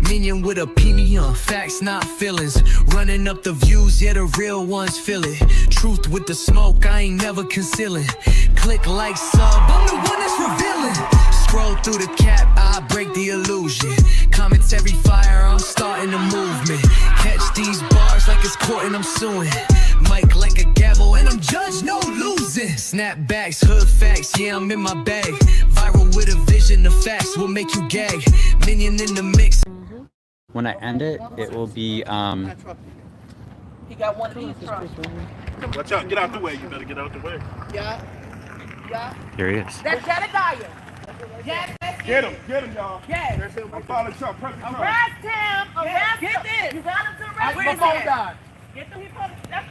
Minion with opinion, facts not feelings. Running up the views, yeah, the real ones feel it. Truth with the smoke, I ain't never concealing. Click like sub, I'm the one that's revealing. Scroll through the cap, I break the illusion. Commentary fire, I'm starting a movement. Catch these bars like it's court and I'm suing. Mic like a gavel and I'm judged, no losing. Snapbacks, hood facts, yeah, I'm in my bag. Viral with a vision, the facts will make you gag. Minion in the mix. When I end it, it will be, He got one of these trucks. Watch out, get out the way. You better get out the way. Yeah. Yeah. here he is. That's Jedidiah. Yes, that's Get him, y'all. Yes. That's him. I'm following Trump. Press the Trump. Arrest him. Arrest him. Get this. You got him to arrest him. My phone died. Get them.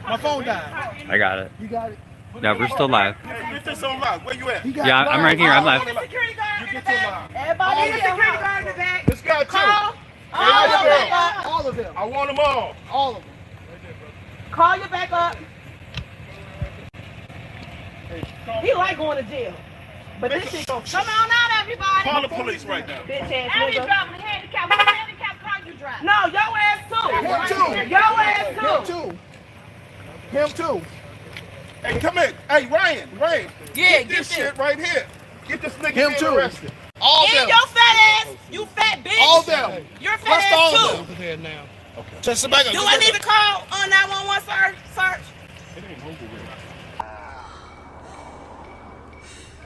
My phone died. I got it. You got it. Yeah, we're still live. Hey, get this on lock. Where you at? Yeah, I'm right here. I'm live. Security guard You in the get your back. line. Everybody in the security guard in the back. This guy too. Call. All of them. I want them all. All of them. Call you back up. He like going to jail. But this shit gon' come on out, everybody. Call the police right now. Bitch ass nigga. Driving a handicap. What handicap car you drive? No, your ass too. Your ass too. Him too. Hey, come in. Hey, Ryan. Yeah, get this this. shit right here. Get this nigga arrested. All them. Your fat ass. You fat bitch. All them. You're fat ass too. Just back up. Do I need to call on 911 search? It ain't over with.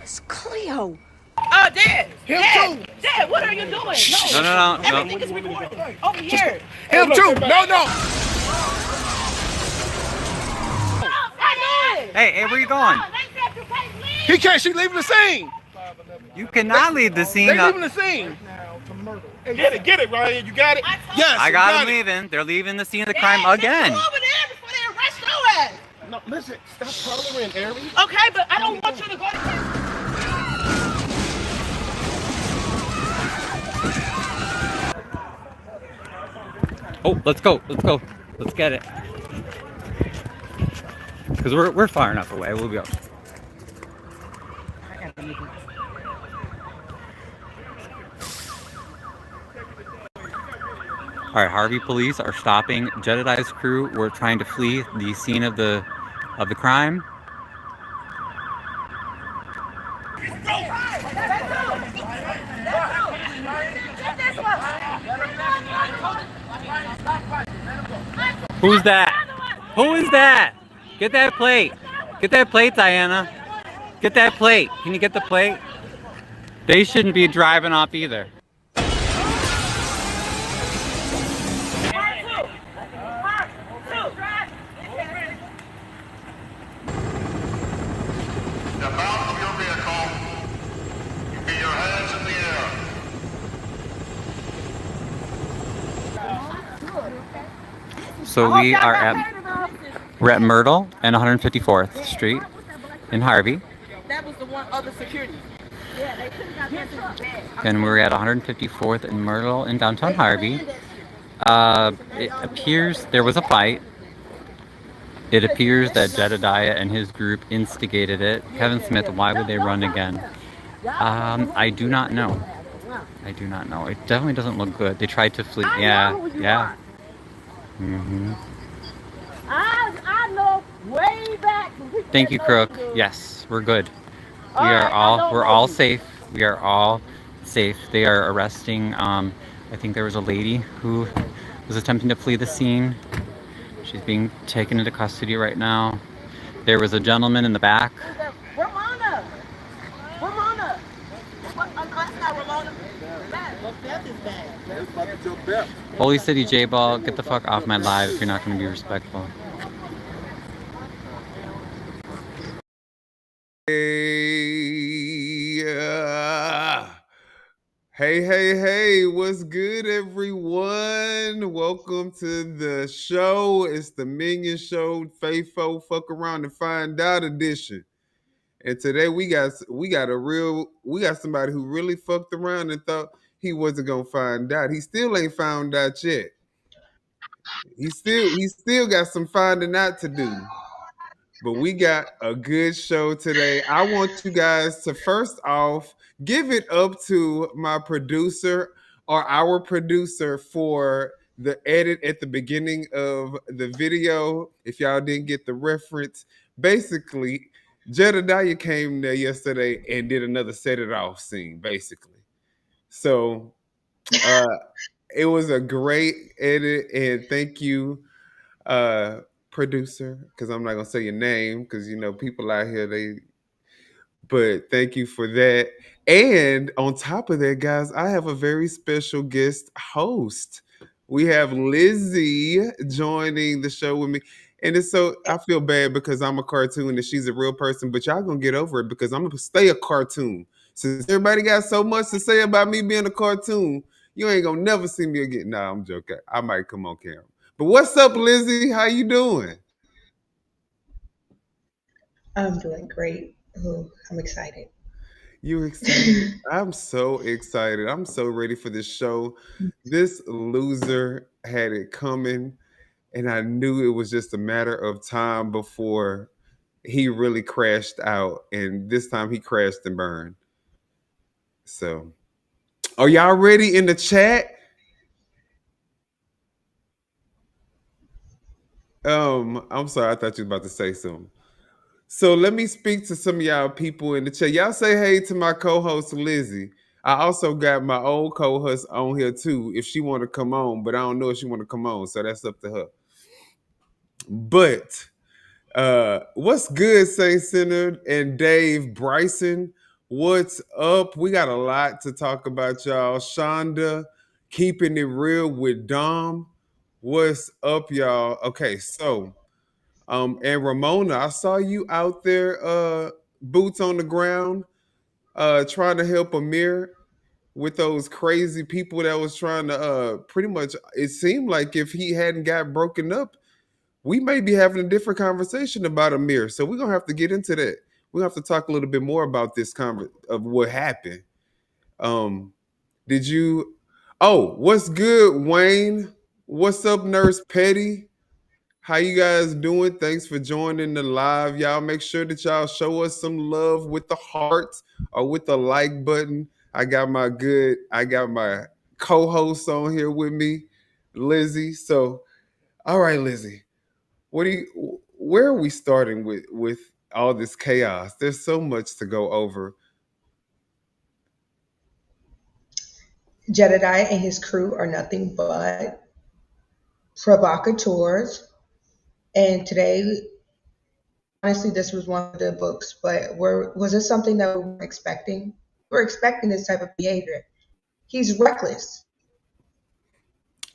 It's Cleo. Oh, Dad. Dad, what are you doing? No. Everything is recorded. Over here. Him too. No. Hey, where you going? He can't. She leaving the scene. You cannot leave the scene. They leaving the scene. Get it, Ryan. You got it? Yes. I got them leaving. They're leaving the scene of the crime again. Go over there before they arrest your ass. No, listen. Stop hollering, Harvey. Okay, but I don't want you to go to prison. Oh, let's go. Let's get it. Because we're far enough away. We'll go. All right, Harvey police are stopping Jedidiah's crew. We're trying to flee the scene of the crime. Who's that? Who is that? Get that plate. Get that plate, Diana. Get that plate. Can you get the plate? They shouldn't be driving off either. So we're at Myrtle and 154th Street in Harvey. That was the one other security. And we're at 154th and Myrtle in downtown Harvey. It appears there was a fight. It appears that Jedidiah and his group instigated it. Kevin Smith, why would they run again? I do not know. I do not know. It definitely doesn't look good. They tried to flee. Yeah. Mm-hmm. I know way back. Thank you, Crook. Yes, we're good. We're all safe. We are all safe. They are arresting, I think there was a lady who was attempting to flee the scene. She's being taken into custody right now. There was a gentleman in the back. Ramona. That's not Ramona. That is bad. Holy City J-Ball, get the fuck off my live if you're not going to be respectful. Hey, what's good, everyone? Welcome to the show. It's the Minion Show, FAFO Fuck Around and Find Out edition. And today we got somebody who really fucked around and thought he wasn't gonna find out. He still ain't found out yet. He still got some finding out to do. But we got a good show today. I want you guys to first off give it up to my producer are our producer for the edit at the beginning of the video. If y'all didn't get the reference, basically, Jedidiah came there yesterday and did another set it off scene, basically. So uh, it was a great edit, and thank you, producer, because I'm not gonna say your name because people out here but thank you for that. And on top of that, guys, I have a very special guest host. We have Lizzie joining the show with me. And it's so I feel bad because I'm a cartoon and she's a real person, but y'all gonna get over it because I'm gonna stay a cartoon. Since everybody got so much to say about me being a cartoon, you ain't gonna never see me again. Nah, I'm joking. I might come on camera. But what's up, Lizzie? How you doing? I'm doing great. Ooh, I'm excited. You excited? I'm so excited. I'm so ready for this show. This loser had it coming, and I knew it was just a matter of time before he really crashed out. And this time he crashed and burned. So, are y'all ready in the chat? I'm sorry, I thought you were about to say something. So let me speak to some of y'all people in the chat. Y'all say hey to my co-host Lizzie. I also got my old co-host on here too, if she want to come on, but I don't know if she want to come on, so that's up to her. But what's good, Saint Centered and Dave Bryson? What's up? We got a lot to talk about, y'all. Shonda, keeping it real with Dom. What's up, y'all? Okay, so and Ramona, I saw you out there, boots on the ground, trying to help Amir with those crazy people that was trying to pretty much it seemed like if he hadn't got broken up, we may be having a different conversation about Amir. So we're gonna have to get into that. We have to talk a little bit more about this of what happened. Um, did you what's good, Wayne? What's up, Nurse Petty? How you guys doing? Thanks for joining the live. Y'all make sure that y'all show us some love with the heart or with the like button. I got my co-host on here with me, Lizzie. So, all right, Lizzie. Where are we starting with all this chaos? There's so much to go over. Jedidiah and his crew are nothing but provocateurs. And today, honestly, this was one of the books, but was this something that we were expecting? We're expecting this type of behavior. He's reckless.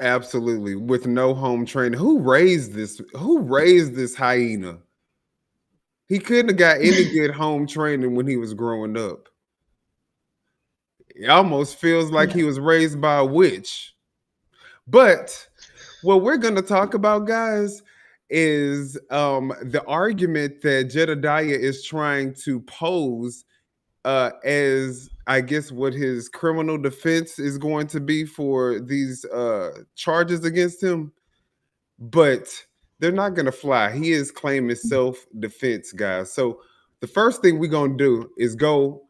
Absolutely. With no home training. Who raised this? Who raised this hyena? He couldn't have got any good home training when he was growing up. It almost feels like he Yeah. was raised by a witch. But what we're going to talk about, guys, is the argument that Jedidiah is trying to pose as I guess what his criminal defense is going to be for these charges against him. But they're not going to fly. He is claiming self-defense, guys. So the first thing we're going to do is go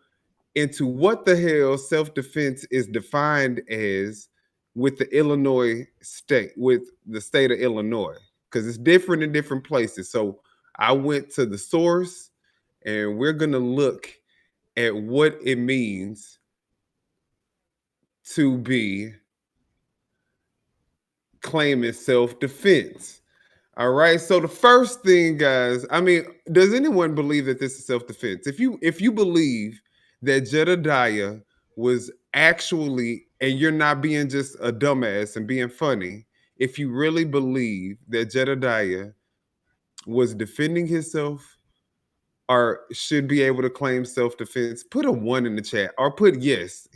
into what the hell self-defense is defined as with the Illinois state, with the state of Illinois, because it's different in different places. So I went to the source and we're going to look at what it means to be claiming self-defense. All right. So the first thing, guys, I mean, does anyone believe that this is self-defense? If you believe that Jedidiah was actually, and you're not being just a dumbass and being funny, if you really believe that Jedidiah was defending himself or should be able to claim self-defense, put a 1 in the chat or put yes.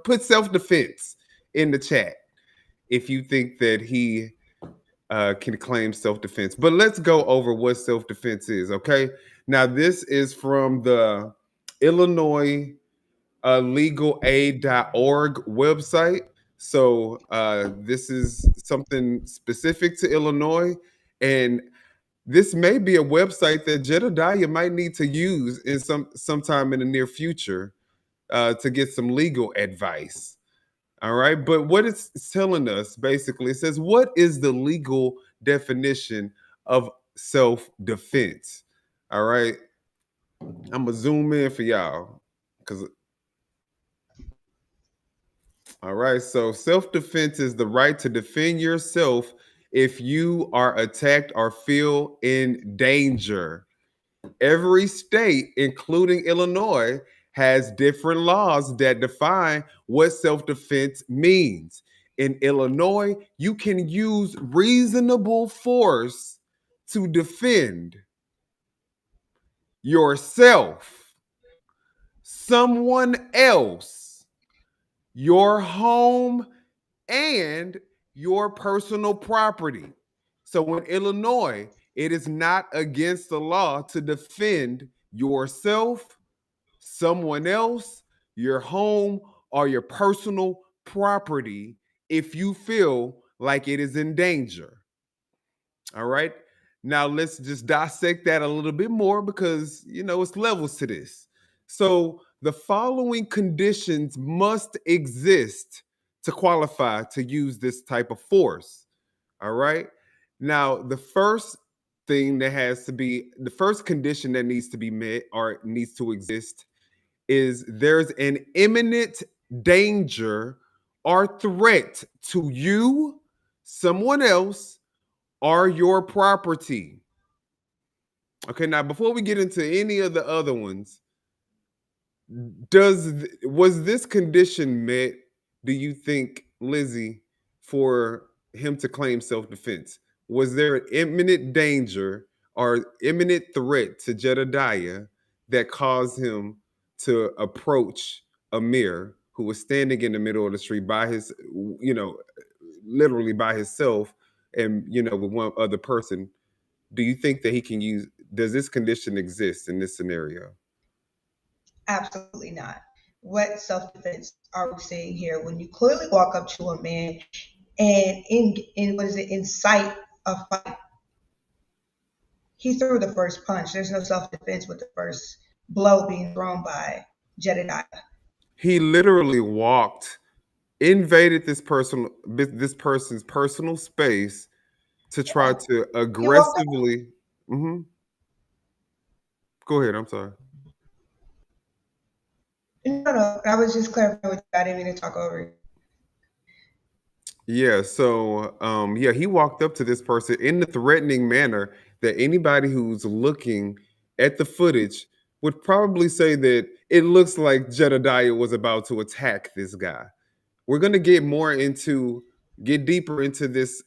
Put self-defense in the chat if you think that he can claim self-defense. But let's go over what self-defense is, okay? Now, this is from the Illinois legalaid.org website. So this is something specific to Illinois. And this may be a website that Jedidiah might need to use in sometime in the near future to get some legal advice. All right. But what it's telling us basically, it says, what is the legal definition of self-defense? All right. I'm gonna zoom in for y'all. Cause all right, so self-defense is the right to defend yourself if you are attacked or feel in danger. Every state, including Illinois, has different laws that define what self-defense means. In Illinois, you can use reasonable force to defend yourself, someone else, your home, and your personal property. So in Illinois, it is not against the law to defend yourself, someone else, your home, or your personal property if you feel like it is in danger. All right. Now let's just dissect that a little bit more because, it's levels to this. So the following conditions must exist to qualify to use this type of force. All right. Now, the first condition that needs to be met or needs to exist is there's an imminent danger or threat to you, someone else, or your property. Okay, now before we get into any of the other ones, was this condition met, do you think, Lizzie, for him to claim self-defense? Was there an imminent danger or imminent threat to Jedidiah that caused him to approach Amir, who was standing in the middle of the street by his, literally by himself and, with one other person? Do you think that does this condition exist in this scenario? Absolutely not. What self-defense are we seeing here when you clearly walk up to a man and incite a fight? He threw the first punch. There's no self-defense with the first blow being thrown by Jedidiah. He literally invaded this person's personal space to try to aggressively. Mm-hmm. Go ahead. I'm sorry. No. I was just clarifying with you. I didn't mean to talk over you. Yeah. So, he walked up to this person in the threatening manner that anybody who's looking at the footage would probably say that it looks like Jedidiah was about to attack this guy. We're going to get deeper into this,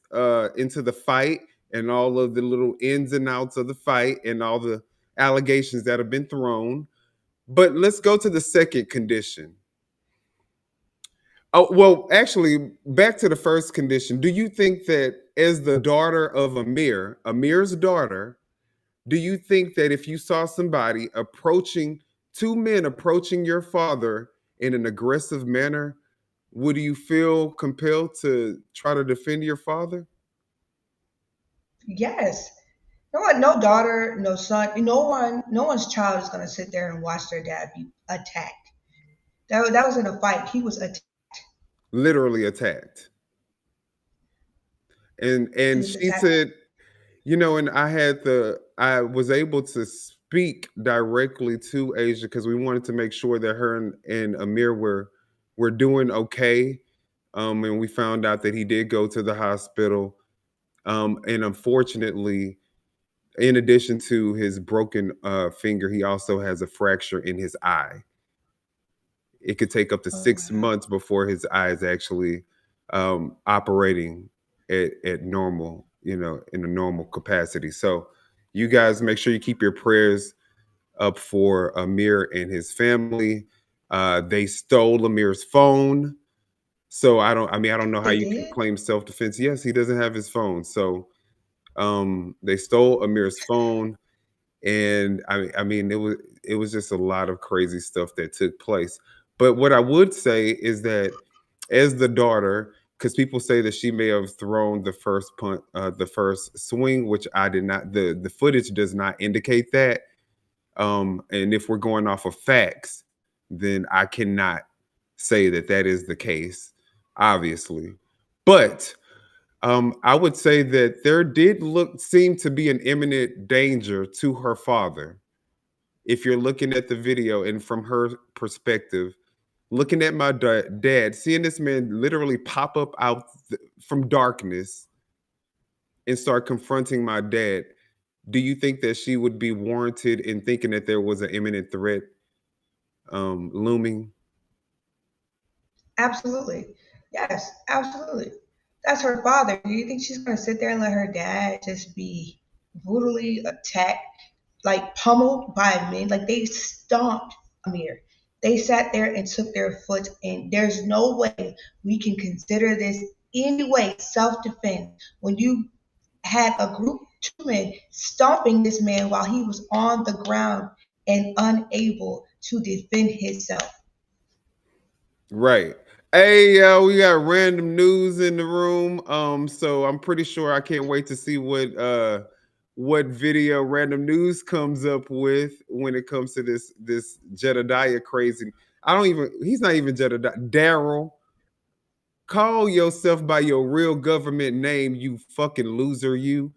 into the fight and all of the little ins and outs of the fight and all the allegations that have been thrown. But let's go to the second condition. Oh, well, actually, back to the first condition. Do you think that as the daughter of Amir's daughter, do you think that if you saw two men approaching your father in an aggressive manner, would you feel compelled to try to defend your father? Yes. No daughter, no son, no one's child is going to sit there and watch their dad be attacked. That was in a fight. He was attacked. Literally attacked. And she said, and I was able to speak directly to Asia because we wanted to make sure that her and Amir were doing okay. And we found out that he did go to the hospital. And unfortunately, in addition to his broken finger, he also has a fracture in his eye. It could take up to 6 months before his eye is actually operating at normal, in a normal capacity. So you guys make sure you keep your prayers up for Amir and his family. They stole Amir's phone. So I don't know how you can claim self-defense. Yes, he doesn't have his phone. So they stole Amir's phone. And it was just a lot of crazy stuff that took place. But what I would say is that as the daughter, because people say that she may have thrown the first punt, the first swing, which I did not. The footage does not indicate that. And if we're going off of facts, then I cannot say that is the case. obviously. But I would say that there did seem to be an imminent danger to her father. If you're looking at the video and from her perspective, looking at my dad, seeing this man literally pop up out from darkness and start confronting my dad, do you think that she would be warranted in thinking that there was an imminent threat looming? Absolutely. Yes, absolutely. That's her father. Do you think she's going to sit there and let her dad just be brutally attacked, like pummeled by men? Like they stomped Amir. They sat there and took their foot, and there's no way we can consider this any way self-defense when you had a group of two men stomping this man while he was on the ground and unable to defend himself. Right. Hey, we got random news in the room. So I'm pretty sure I can't wait to see what video random news comes up with when it comes to this Jedidiah crazy. He's not even Jedidiah. Daryl, call yourself by your real government name, you fucking loser, you.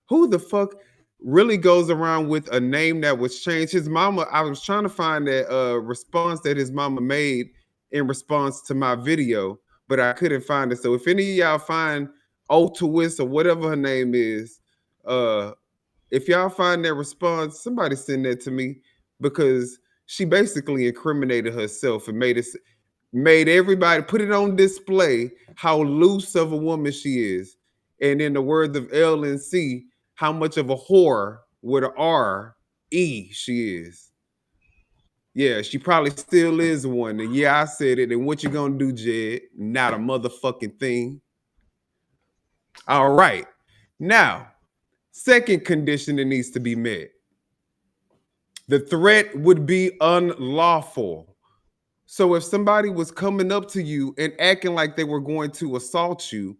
Who the fuck really goes around with a name that was changed? His mama, I was trying to find that response that his mama made in response to my video, but I couldn't find it. So if any of y'all find Otwist or whatever her name is, if y'all find that response, somebody send that to me, because she basically incriminated herself and made everybody put it on display how loose of a woman she is. And in the words of L and C, how much of a whore with an R-E she is. Yeah, she probably still is one. And yeah, I said it. And what you gonna do, Jed? Not a motherfucking thing. All right. Now, second condition that needs to be met. The threat would be unlawful. So if somebody was coming up to you and acting like they were going to assault you,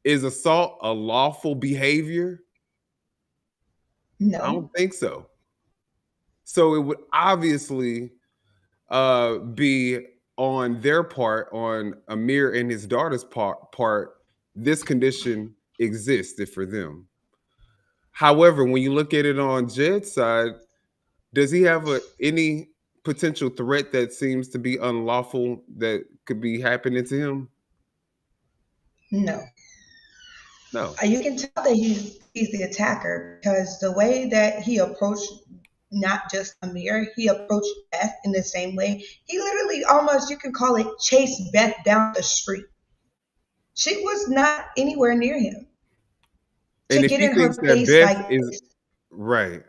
is assault a lawful behavior? No. I don't think so. So it would obviously be on their part, on Amir and his daughter's part, this condition existed for them. However, when you look at it on Jed's side, does he have any potential threat that seems to be unlawful that could be happening to him? No. No. You can tell that he's the attacker because the way that he approached not just Amir, he approached Beth in the same way. He literally almost, you can call it, chased Beth down the street. She was not anywhere near him. And To if get he in her thinks that face Beth like is this. right,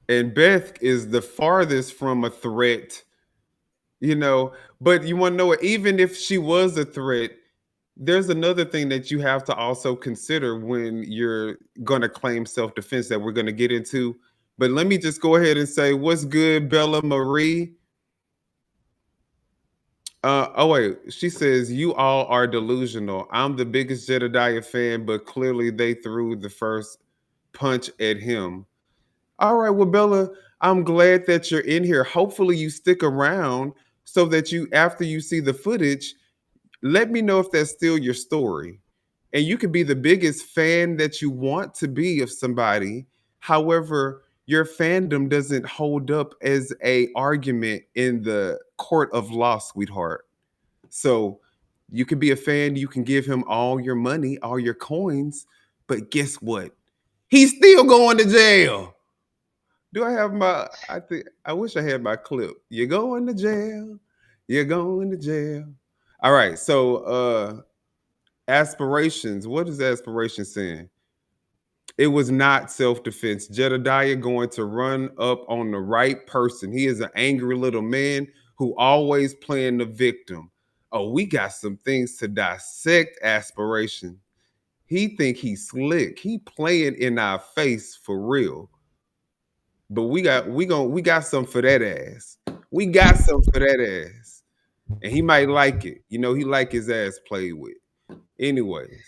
and Beth is the farthest from a threat, but you want to know what? Even if she was a threat, there's another thing that you have to also consider when you're going to claim self-defense that we're going to get into. But let me just go ahead and say, what's good, Bella Marie? Oh wait, she says you all are delusional. I'm the biggest Jedidiah fan, but clearly they threw the first punch at him. All right, well, Bella, I'm glad that you're in here. Hopefully, you stick around so that after you see the footage, let me know if that's still your story. And you can be the biggest fan that you want to be of somebody. However, your fandom doesn't hold up as a argument in the court of law, sweetheart. So you can be a fan, you can give him all your money, all your coins, but guess what? He's still going to jail. Do I have I wish I had my clip. You're going to jail. You're going to jail. All right. So aspirations. What is aspiration saying? It was not self-defense. Jedidiah going to run up on the right person. He is an angry little man who always playing the victim. Oh, we got some things to dissect. Aspiration. He think he's slick. He playing in our face for real. But we got some for that ass. We got some for that ass. And he might like it. He like his ass played with. Anyways.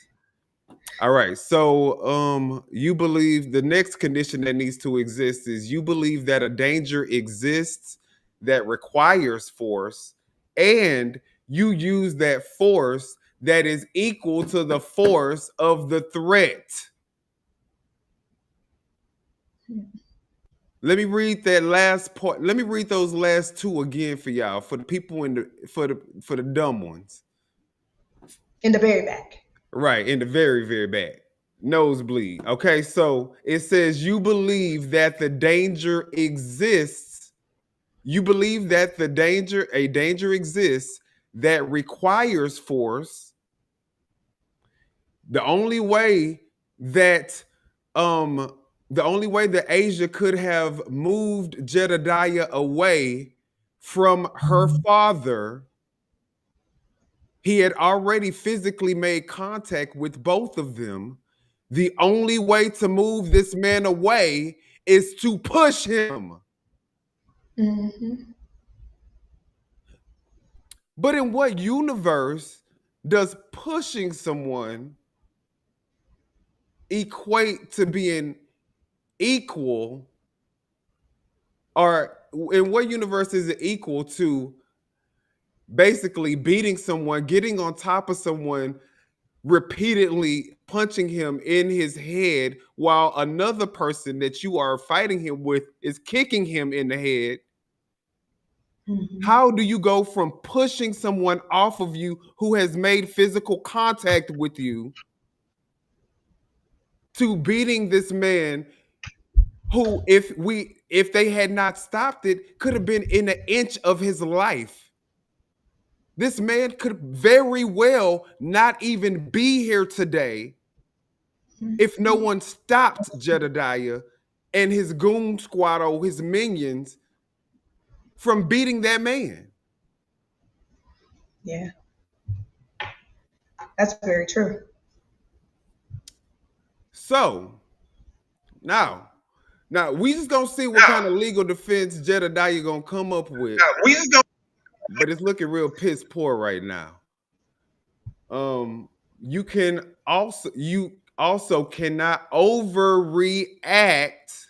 All right. So you believe the next condition that needs to exist is you believe that a danger exists that requires force, and you use that force that is equal to the force of the threat. Let me read that last part. Let me read those last two again for y'all, for the people for the dumb ones. In the very back. Right, in the very, very back. Nosebleed. Okay, so it says you believe that the danger exists. You believe that a danger exists that requires force. The only way that Asia could have moved Jedidiah away from her father, he had already physically made contact with both of them. The only way to move this man away is to push him. Mm-hmm. But in what universe does pushing someone equate to being equal, or in what universe is it equal to basically beating someone, getting on top of someone, repeatedly punching him in his head while another person that you are fighting him with is kicking him in the head? Mm-hmm. How do you go from pushing someone off of you who has made physical contact with you to beating this man who, if they had not stopped it, could have been in an inch of his life? This man could very well not even be here today if no one stopped Jedidiah and his goon squad or his minions from beating that man. Yeah. That's very true. So now we just gonna see what kind of legal defense Jedidiah gonna come up with. But it's looking real piss poor right now. You also cannot overreact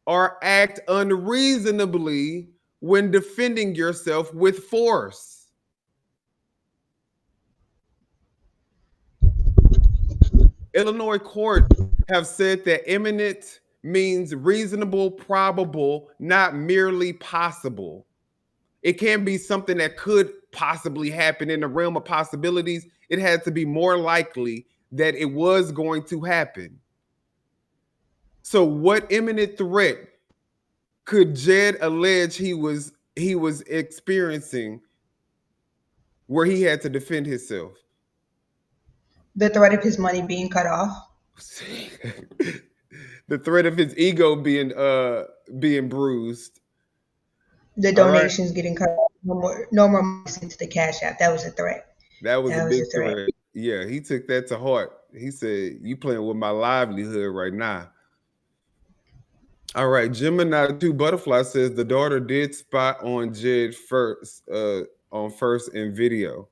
or act unreasonably when defending yourself with force. Illinois courts have said that imminent means reasonable, probable, not merely possible. It can be something that could possibly happen in the realm of possibilities. It had to be more likely that it was going to happen. So what imminent threat could Jed allege he was experiencing where he had to defend himself? The threat of his money being cut off. The threat of his ego being bruised. The donations getting cut off. No more money sent to the Cash App. That was a threat. That was a big threat. Yeah, he took that to heart. He said, "You playing with my livelihood right now." All right, Gemini 2 Butterfly says the daughter did spot on Jed first in video.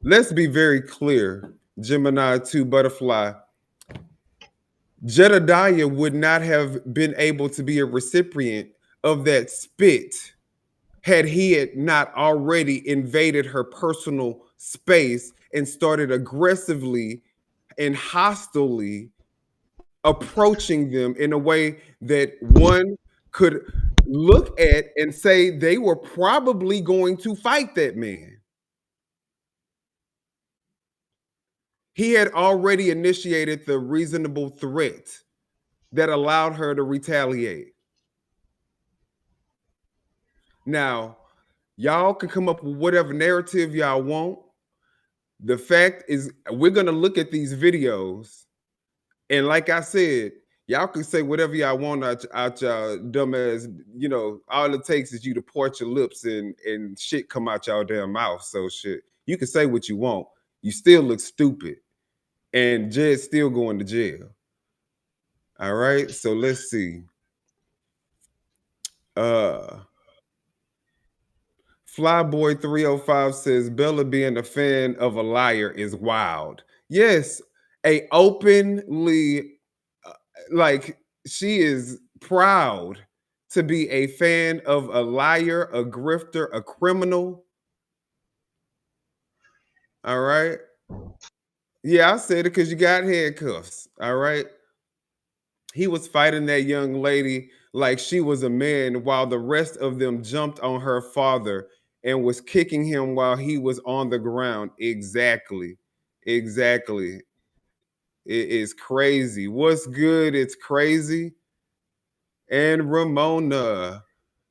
Let's be very clear, Gemini 2 Butterfly. Jedidiah would not have been able to be a recipient of that spit had he not already invaded her personal space and started aggressively and hostilely approaching them in a way that one could look at and say they were probably going to fight that man. He had already initiated the reasonable threat that allowed her to retaliate. Now, y'all can come up with whatever narrative y'all want. The fact is, we're going to look at these videos. And like I said, y'all can say whatever y'all want out y'all dumbass. You know, all it takes is you to port your lips and shit come out y'all damn mouth. So shit, you can say what you want. You still look stupid. And Jed's still going to jail. All right, so let's see. Flyboy 305 says Bella being a fan of a liar is wild. Yes, a openly like she is proud to be a fan of a liar, a grifter, a criminal. All right. Yeah, I said it because you got handcuffs. All right. He was fighting that young lady like she was a man while the rest of them jumped on her father and was kicking him while he was on the ground. Exactly. Exactly. It is crazy. What's good? It's crazy. And Ramona,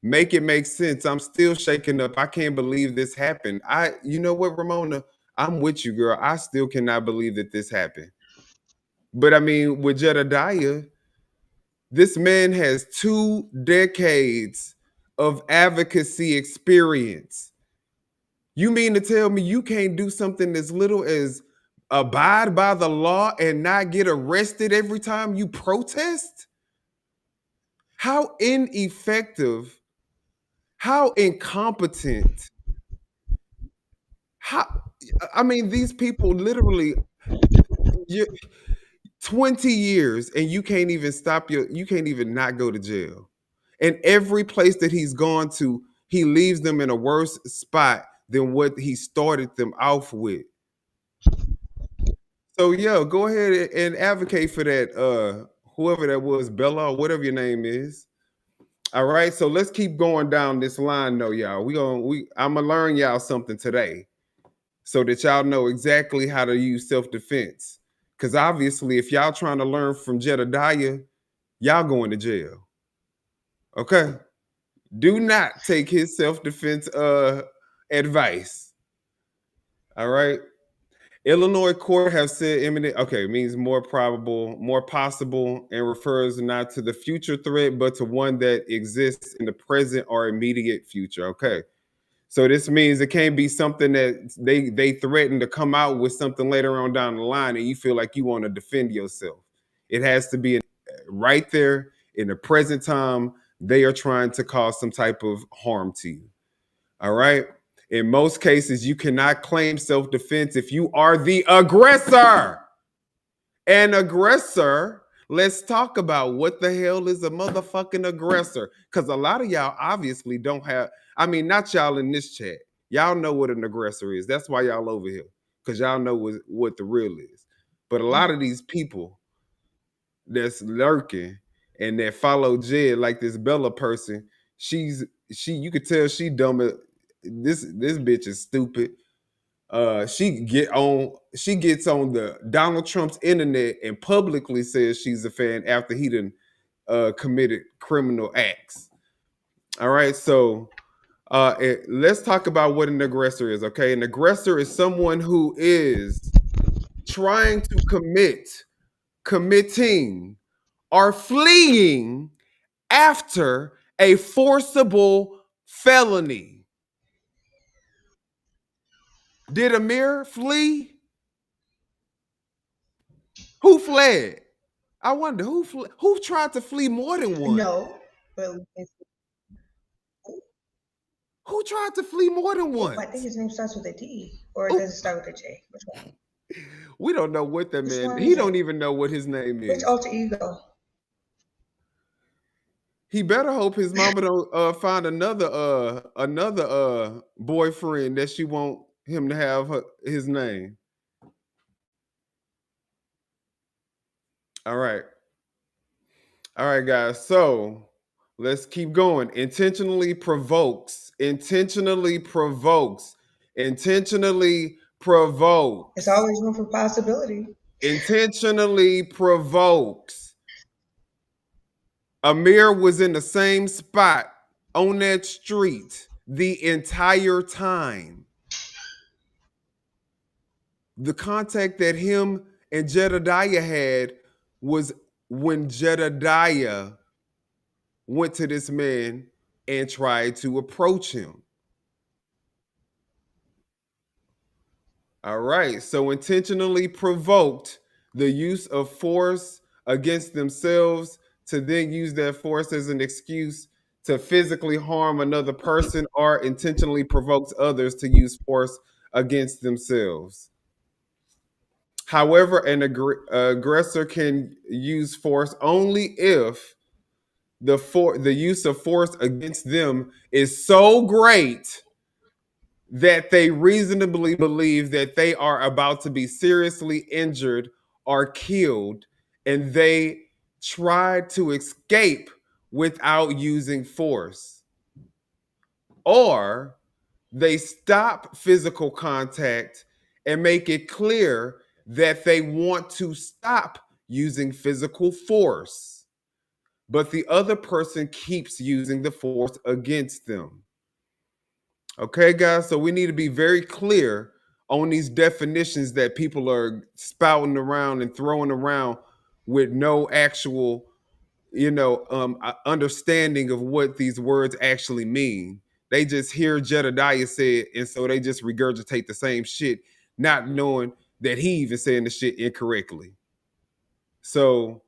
make it make sense. I'm still shaking up. I can't believe this happened. You know what, Ramona? I'm with you, girl. I still cannot believe that this happened. But I mean, with Jedidiah, this man has 2 decades of advocacy experience. You mean to tell me you can't do something as little as abide by the law and not get arrested every time you protest? How ineffective, how incompetent, how, I mean, these people literally, 20 years and you can't even you can't even not go to jail. And every place that he's gone to, he leaves them in a worse spot than what he started them off with. So yeah, go ahead and advocate for that. Whoever that was, Bella or whatever your name is. All right, so let's keep going down this line, though, y'all. I'm gonna learn y'all something today, so that y'all know exactly how to use self-defense. Because obviously, if y'all trying to learn from Jedidiah, y'all going to jail. Okay, do not take his self-defense advice. All right. Illinois court have said imminent, okay, means more probable, more possible, and refers not to the future threat, but to one that exists in the present or immediate future. Okay. So this means it can't be something that they threaten to come out with something later on down the line and you feel like you want to defend yourself. It has to be right there in the present time. They are trying to cause some type of harm to you. All right. In most cases, you cannot claim self-defense if you are the aggressor. An aggressor, let's talk about what the hell is a motherfucking aggressor. Because a lot of y'all obviously don't have, I mean, not y'all in this chat. Y'all know what an aggressor is. That's why y'all over here. Because y'all know what the real is. But a lot of these people that's lurking and that follow Jed, like this Bella person, you could tell she dumb. This bitch is stupid. She gets on the Donald Trump's internet and publicly says she's a fan after he done committed criminal acts. All right, so let's talk about what an aggressor is. Okay, an aggressor is someone who is trying to committing, or fleeing after a forcible felony. Did Amir flee? Who fled? I wonder who tried to flee more than once? No, but Who tried to flee more than once? I think his name starts with a D, or does it start with a J? Which one? We don't know what that Which man. one He is don't it? even know what his name Which is. alter ego? He better hope his mama don't find another boyfriend that she want him to have his name. All right. All right, guys. So let's keep going. Intentionally provokes. Intentionally provokes. Intentionally provokes. It's always room for possibility. Intentionally provokes. Amir was in the same spot on that street the entire time. The contact that him and Jedidiah had was when Jedidiah went to this man and tried to approach him. All right, so intentionally provoked the use of force against themselves to then use that force as an excuse to physically harm another person, or intentionally provokes others to use force against themselves. However, an aggressor can use force only if the use of force against them is so great that they reasonably believe that they are about to be seriously injured or killed, and they try to escape without using force. Or they stop physical contact and make it clear that they want to stop using physical force, but the other person keeps using the force against them. Okay, guys, so we need to be very clear on these definitions that people are spouting around and throwing around with no actual, understanding of what these words actually mean. They just hear Jedidiah say it, and so they just regurgitate the same shit, not knowing that he even saying the shit incorrectly. So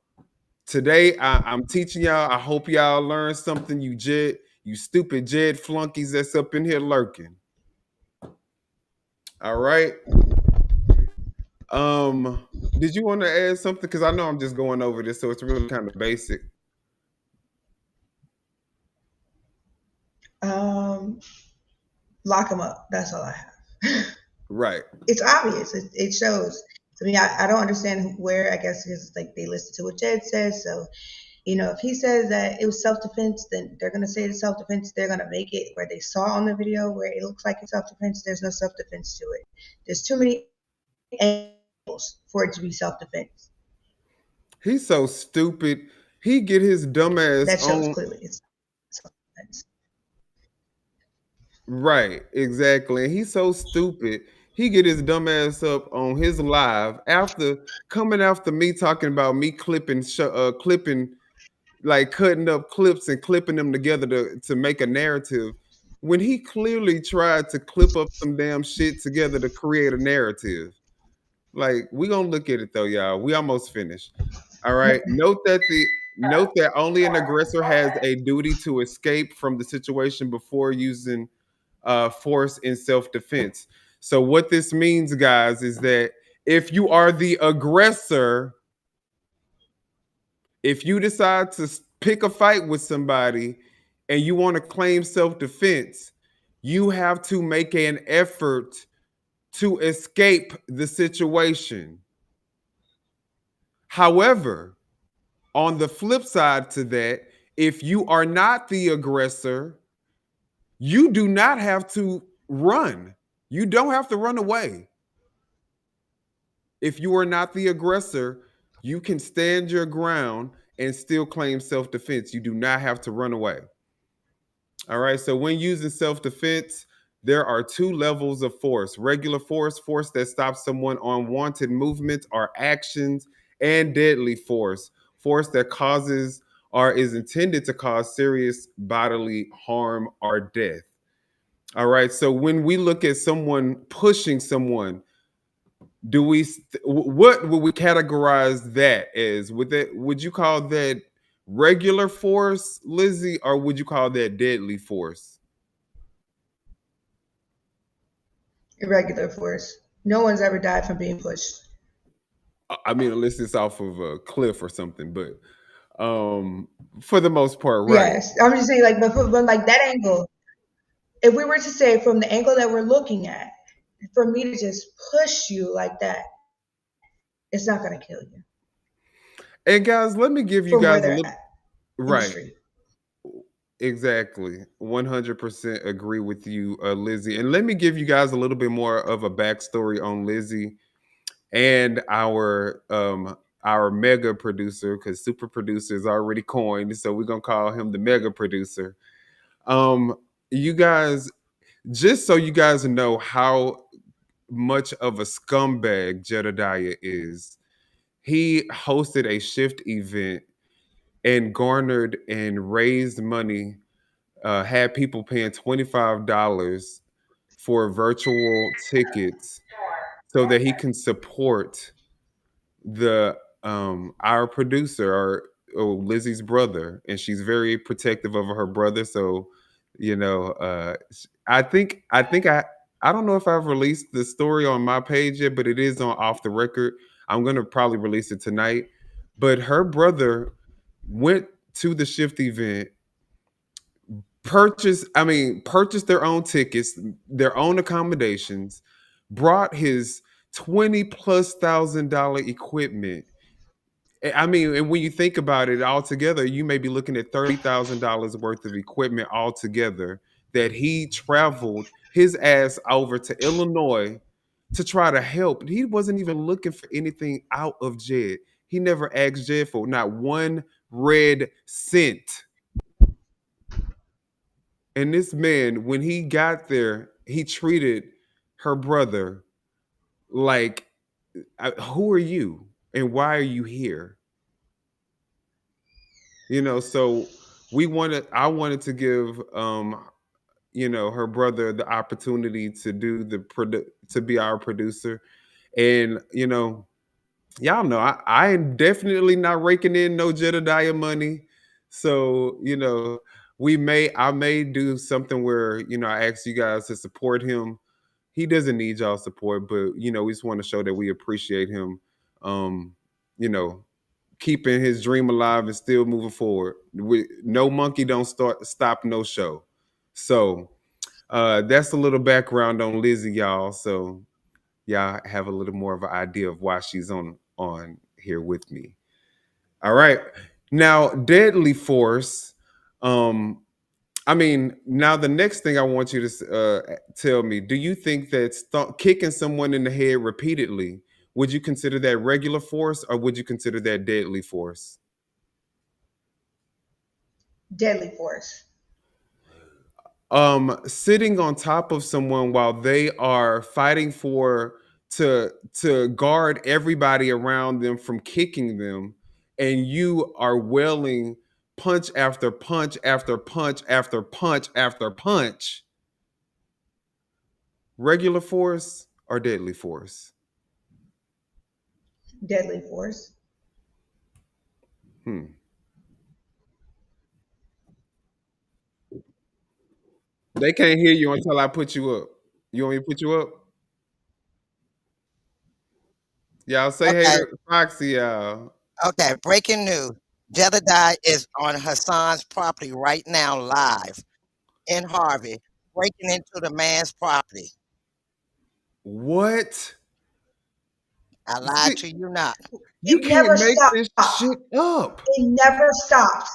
today I'm teaching y'all. I hope y'all learn something. You stupid Jed flunkies that's up in here lurking. All right. Did you want to add something? Because I know I'm just going over this, so it's really kind of basic. Lock him up. That's all I have. Right. It's obvious. It shows. I mean, I don't understand where, I guess, because like they listen to what Jed says. So, if he says that it was self-defense, then they're going to say it's self-defense. They're going to make it where they saw on the video where it looks like it's self-defense. There's no self-defense to it. There's too many angles for it to be self-defense. He's so stupid. He get his dumb ass That shows on. clearly it's self-defense. Right, exactly. And he's so stupid. He get his dumb ass up on his live after coming after me talking about me clipping, like cutting up clips and clipping them together to make a narrative, when he clearly tried to clip up some damn shit together to create a narrative. Like, we gonna look at it though, y'all. We almost finished. All right. Note that only an aggressor has a duty to escape from the situation before using force in self-defense. So what this means, guys, is that if you are the aggressor, if you decide to pick a fight with somebody and you want to claim self-defense, you have to make an effort to escape the situation. However, on the flip side to that, if you are not the aggressor, you do not have to run. You don't have to run away. If you are not the aggressor, you can stand your ground and still claim self-defense. You do not have to run away. All right. So when using self-defense, there are two levels of force: regular force that stops someone on wanted movements or actions, and deadly force that causes or is intended to cause serious bodily harm or death. All right. So when we look at someone pushing someone, what would we categorize that as? Would you call that regular force, Lizzie, or would you call that deadly force? Irregular force. No one's ever died from being pushed. I mean, unless it's off of a cliff or something, but for the most part, right? Yes, I'm just saying, like, but like that angle. If we were to say from the angle that we're looking at, for me to just push you like that, it's not going to kill you. And guys, let me give you From guys a where little they're at, right. Exactly. 100% agree with you, Lizzie. And let me give you guys a little bit more of a backstory on Lizzie and our mega producer, because super producer is already coined, so we're gonna call him the mega producer. You guys, just so you guys know how much of a scumbag Jedidiah is, he hosted a shift event and garnered and raised money, had people paying $25 for virtual tickets so that he can support the our producer, Lizzie's brother, and she's very protective of her brother. So, I think I don't know if I've released the story on my page yet, but it is on Off the Record. I'm gonna probably release it tonight. But her brother went to the shift event, purchased their own tickets, their own accommodations, brought his 20 plus $1,000 equipment. I mean, and when you think about it all together, you may be looking at $30,000 worth of equipment altogether that he traveled his ass over to Illinois to try to help. He wasn't even looking for anything out of Jed. He never asked Jed for not one red cent. And this man, when he got there, he treated her brother like, who are you and why are you here? So I wanted to give her brother the opportunity to do to be our producer. And y'all know I am definitely not raking in no Jedidiah money. So, I may do something where, I ask you guys to support him. He doesn't need y'all support, but we just want to show that we appreciate him. You know, keeping his dream alive and still moving forward. No monkey don't stop no show. So that's a little background on Lizzie, y'all. So y'all have a little more of an idea of why she's on here with me. All right. Now, deadly force. Now the next thing I want you to tell me, do you think that kicking someone in the head repeatedly, would you consider that regular force or would you consider that deadly force? Deadly force. Sitting on top of someone while they are fighting to guard everybody around them from kicking them, and you are welling punch after punch after punch after punch after punch. Regular force or deadly force? Deadly force. They can't hear you until I put you up. You want me to put you up? Y'all say hey Okay, to Foxy, y'all. okay. Breaking news. Jedidiah is on Hassan's property right now, live in Harvey, breaking into the man's property. What? I lied See, to you not. you It can't never make this stops. shit up. It never stops.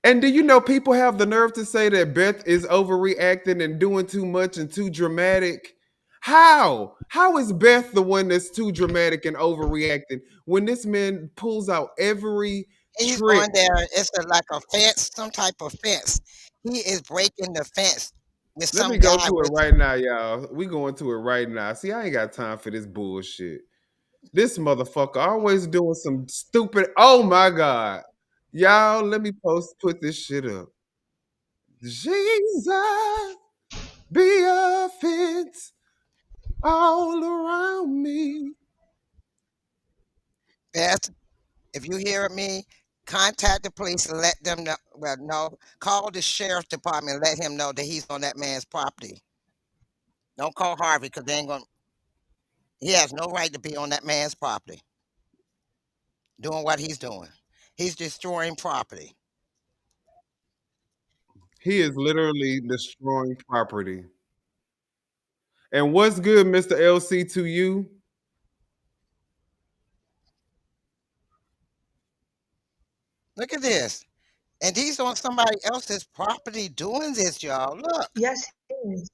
And do you know people have the nerve to say that Beth is overreacting and doing too much and too dramatic? How? How is Beth the one that's too dramatic and overreacting when this man pulls out every He's trick? on there. It's like a fence, some type of fence. He is breaking the fence with Let me some go guy to it with. right now, y'all. We going to it right now. See, I ain't got time for this bullshit. This motherfucker always doing some stupid. Oh my god, y'all! Let me put this shit up. Jesus, be a fence all around me. Beth, if you hear me, contact the police and let them know. Well, no, call the sheriff department and let him know that he's on that man's property. Don't call Harvey because they ain't gonna. He has no right to be on that man's property doing what he's doing. He's destroying property. He is literally destroying property. And what's good, Mr. LC, to you? Look at this. And he's on somebody else's property doing this, y'all. Look. Yes, it is.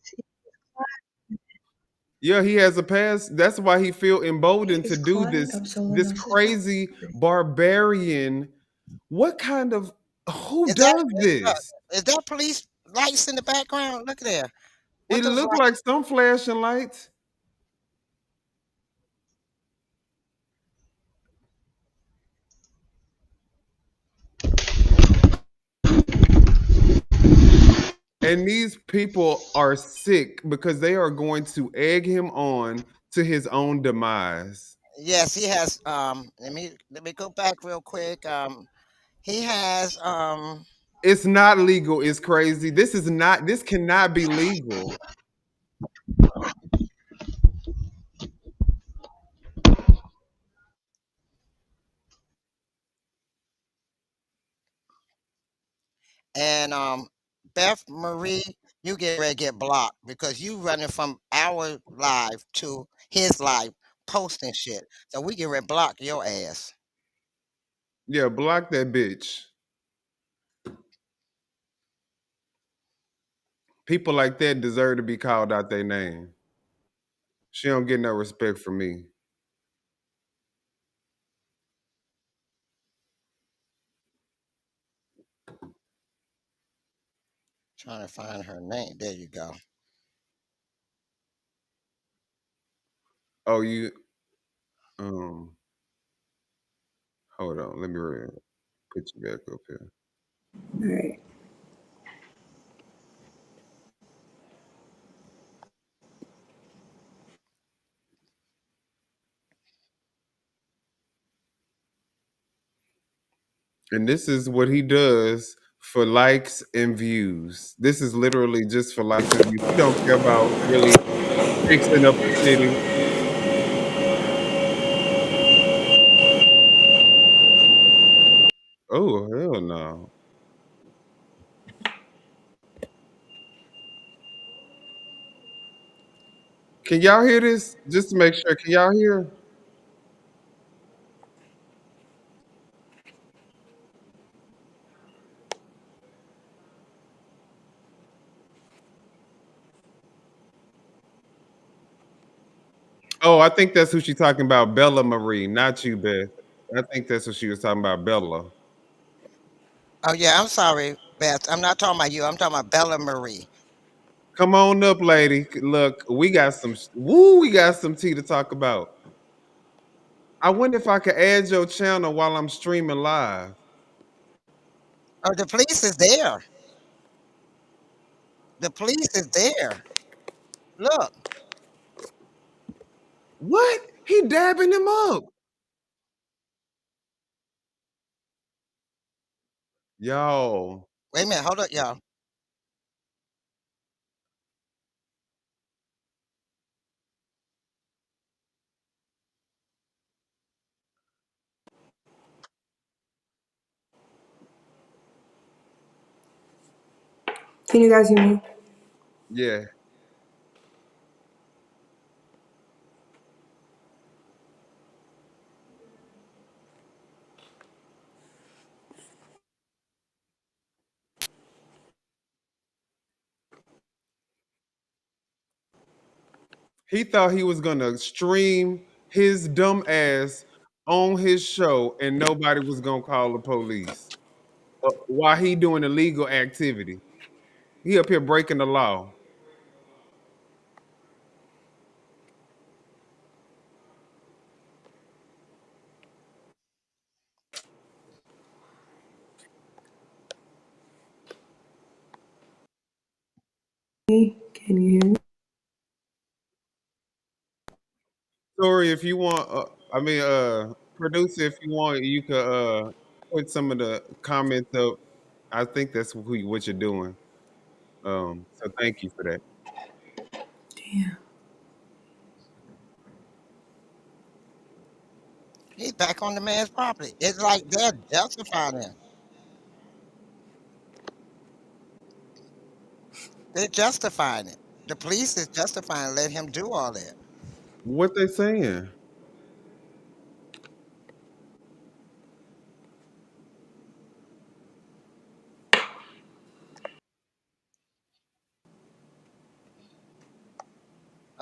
Yeah, he has a past. That's why he feel emboldened to He's do climbing this up someone this else's crazy property. barbarian. What kind of who Is that does this? is that police lights in the background? Look there. What It those looked lights? like some flashing lights. And these people are sick because they are going to egg him on to his own demise. Yes, he has let me go back real quick. He has It's not legal. It's crazy. This cannot be legal. And Beth Marie, you get ready to get blocked because you running from our live to his live posting shit. So we get ready to block your ass. Yeah, block that bitch. People like that deserve to be called out their name. She don't get no respect from me. Trying to find her name. There you go. Oh, you hold on, let me put you back up here. All right. And this is what he does for likes and views. This is literally just for likes and views. He don't care about really fixing up the city. Oh, hell no. Can y'all hear this? Just to make sure, can y'all hear? Oh, I think that's who she's talking about, Bella Marie, not you, Beth. I think that's what she was talking about, Bella. Oh yeah, I'm sorry, Beth. I'm not talking about you. I'm talking about Bella Marie. Come on up, lady. Look, we got some tea to talk about. I wonder if I could add your channel while I'm streaming live. Oh, the police is there. The police is there. Look. What? He dabbing him up. Yo. Wait a minute. Hold up, y'all. Can you guys hear me? Yeah. He thought he was gonna stream his dumb ass on his show and nobody was gonna call the police. While he doing illegal activity. He up here breaking the law. Can you hear me? Sorry, if you want, producer, if you want, you could put some of the comments up. I think that's what you're doing. So thank you for that. Damn. He's back on the man's property. It's like they're justifying him. They're justifying it. The police is justifying letting him do all that. What they saying?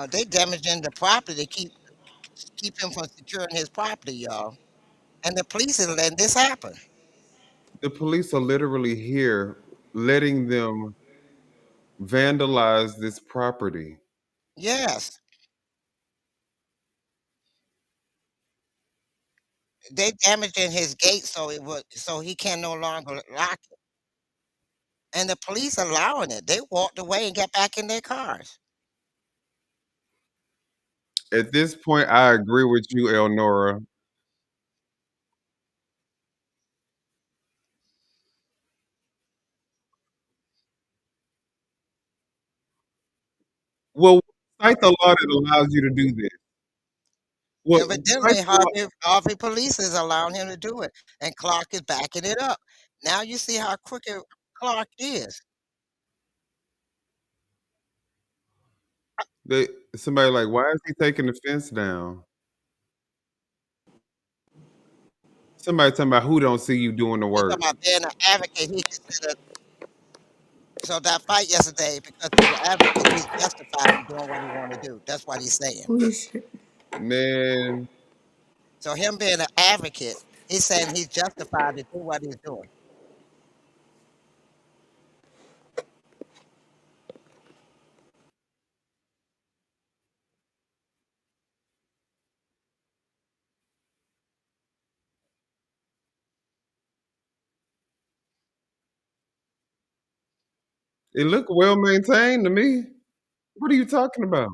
They damaging the property to keep him from securing his property, y'all. And the police is letting this happen. The police are literally here letting them vandalize this property. Yes. They damaging his gate so he can no longer lock it. And the police allowing it. They walked away and got back in their cars. At this point, I agree with you, Elnora. Well, cite the law that allows you to do this. Well, cite Evidently, the law. Harvey police is allowing him to do it, and Clark is backing it up. Now you see how crooked Clark is. They somebody like, why is he taking the fence down? Somebody talking about who don't see you doing the He's work. talking about being an advocate. He considered so that fight yesterday because he's an advocate. He's justified in doing what he want to do. That's what he's saying. Holy shit. Man, So him being an advocate, he's saying he's justified to do what he's doing. it looked well maintained to me. What are you talking about?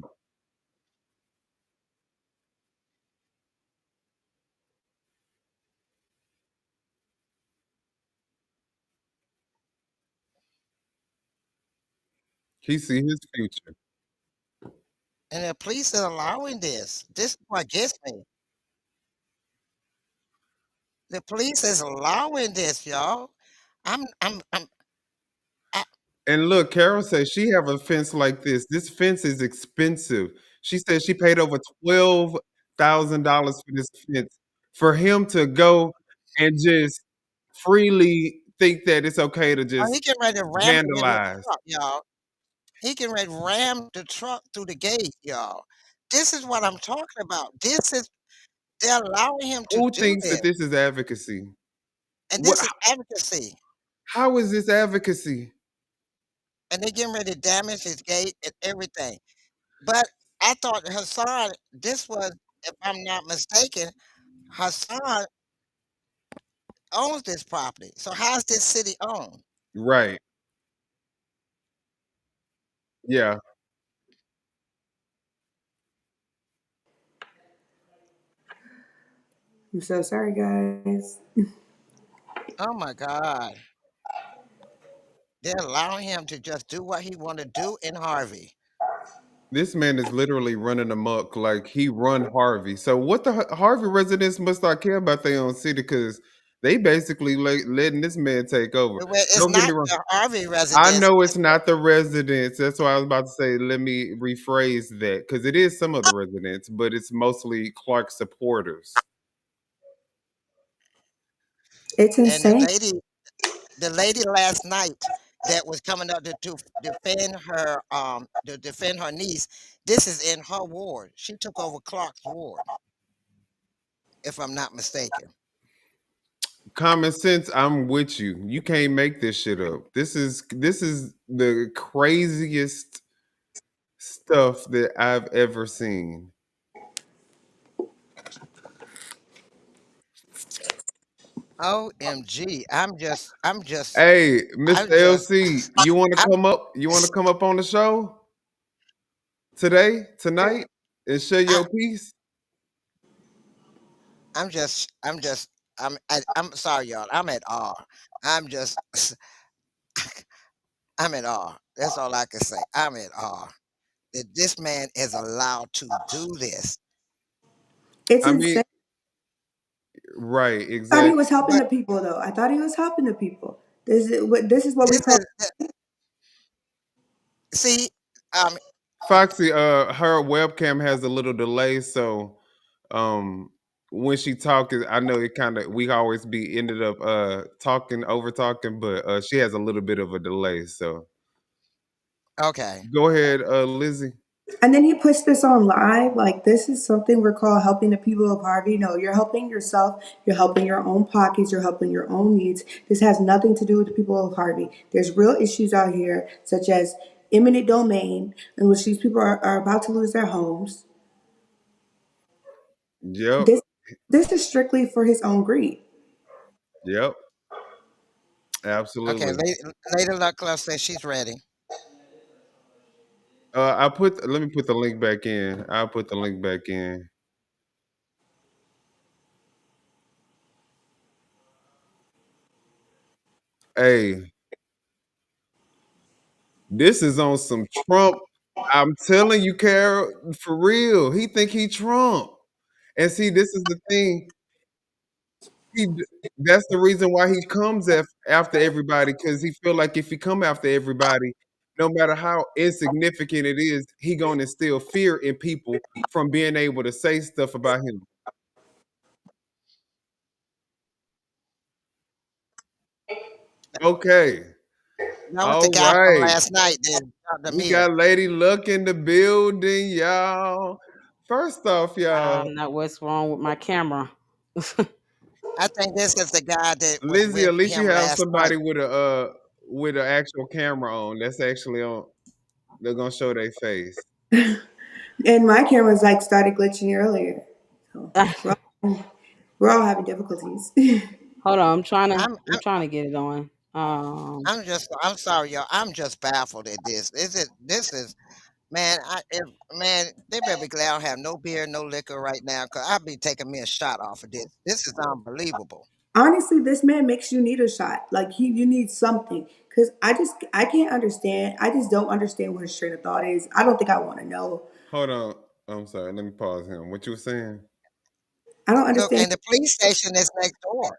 He see his future. And the police are allowing this. This is what gets me. The police is allowing this, y'all. I'm I, And look, Carol says she have a fence like this. This fence is expensive. She said she paid over $12,000 for this fence. For him to go and just freely think that it's okay to oh, he just getting ready to ram it in the vandalize. truck, y'all. He getting ready to ram the truck through the gate, y'all. This is what I'm talking about. This is they're allowing him to Who do thinks this, that this is advocacy? and What? this is advocacy. How is this advocacy? And they getting ready to damage his gate and everything. But I thought Hassan, this was, if I'm not mistaken, Hassan owns this property. So how's this city owned? Right. Yeah. I'm so sorry, guys. Oh my God. They're allowing him to just do what he want to do in Harvey. This man is literally running amok like he run Harvey. So what the Harvey residents must not care about their own city because they basically letting this man take over. Well, it's Don't get not me wrong. the Harvey I residents. know it's not the residents. That's why I was about to say. Let me rephrase that because it is some of the residents, but it's mostly Clark supporters. It's And insane. the lady last night that was coming up to defend her niece, this is in her ward. She took over Clark's ward, if I'm not mistaken. Common sense. I'm with you. You can't make this shit up. This is the craziest stuff that I've ever seen. OMG. Hey, I'm Mr. just, LC, you want to I'm, come up? You want to come up on the show tonight, and share I, your piece? I'm just, I'm just, I'm sorry, y'all. I'm at awe. I'm just, I'm at awe. That's all I can say. I'm at awe that this man is allowed to do this. It's I mean, insane. right, I thought he exactly. was helping But the people, though. I thought he was helping the people. This is what we this call. is, see, um, Foxy, her webcam has a little delay, so um, when she talks, I know it kind of we always be ended up talking over talking, but she has a little bit of a delay. So okay. go ahead, Lizzie. And then he puts this on live. Like, this is something we're called helping the people of Harvey. No, you're helping yourself. You're helping your own pockets. You're helping your own needs. This has nothing to do with the people of Harvey. There's real issues out here, such as eminent domain, in which these people are about to lose their homes. Yep, This is strictly for his own greed. yep, Okay, absolutely. Lady Luck Club says she's ready. Let me put the link back in. I'll put the link back in. Hey, this is on some Trump. I'm telling you, Carol, for real. He think he Trump. And see, this is the thing. That's the reason why he comes after everybody, because he feel like if he come after everybody, no matter how insignificant it is, he gonna instill fear in people from being able to say stuff about him. Okay. That was the All guy from right. last night. Then Dr. We Mia. got Lady Luck in the building, y'all. First off, I y'all, don't know what's wrong with my camera. I think this is the guy that was Lizzie, with at least you him have last night. somebody with an actual camera on. That's actually on. They're gonna show their face. And my camera's like started glitching earlier. So we're all having difficulties. Hold on, I'm trying to I'm I'm trying to get it on. I'm sorry, y'all. I'm just baffled at this. This is man, man, they better be glad I don't have no beer, no liquor right now, because I'll be taking me a shot off of this. This is unbelievable. Honestly, this man makes you need a shot. Like you need something. Cause I can't understand. I just don't understand what his train of thought is. I don't think I want to know. Hold on. I'm sorry. Let me pause him. What you were saying? I don't Look, understand. and the police station is next door.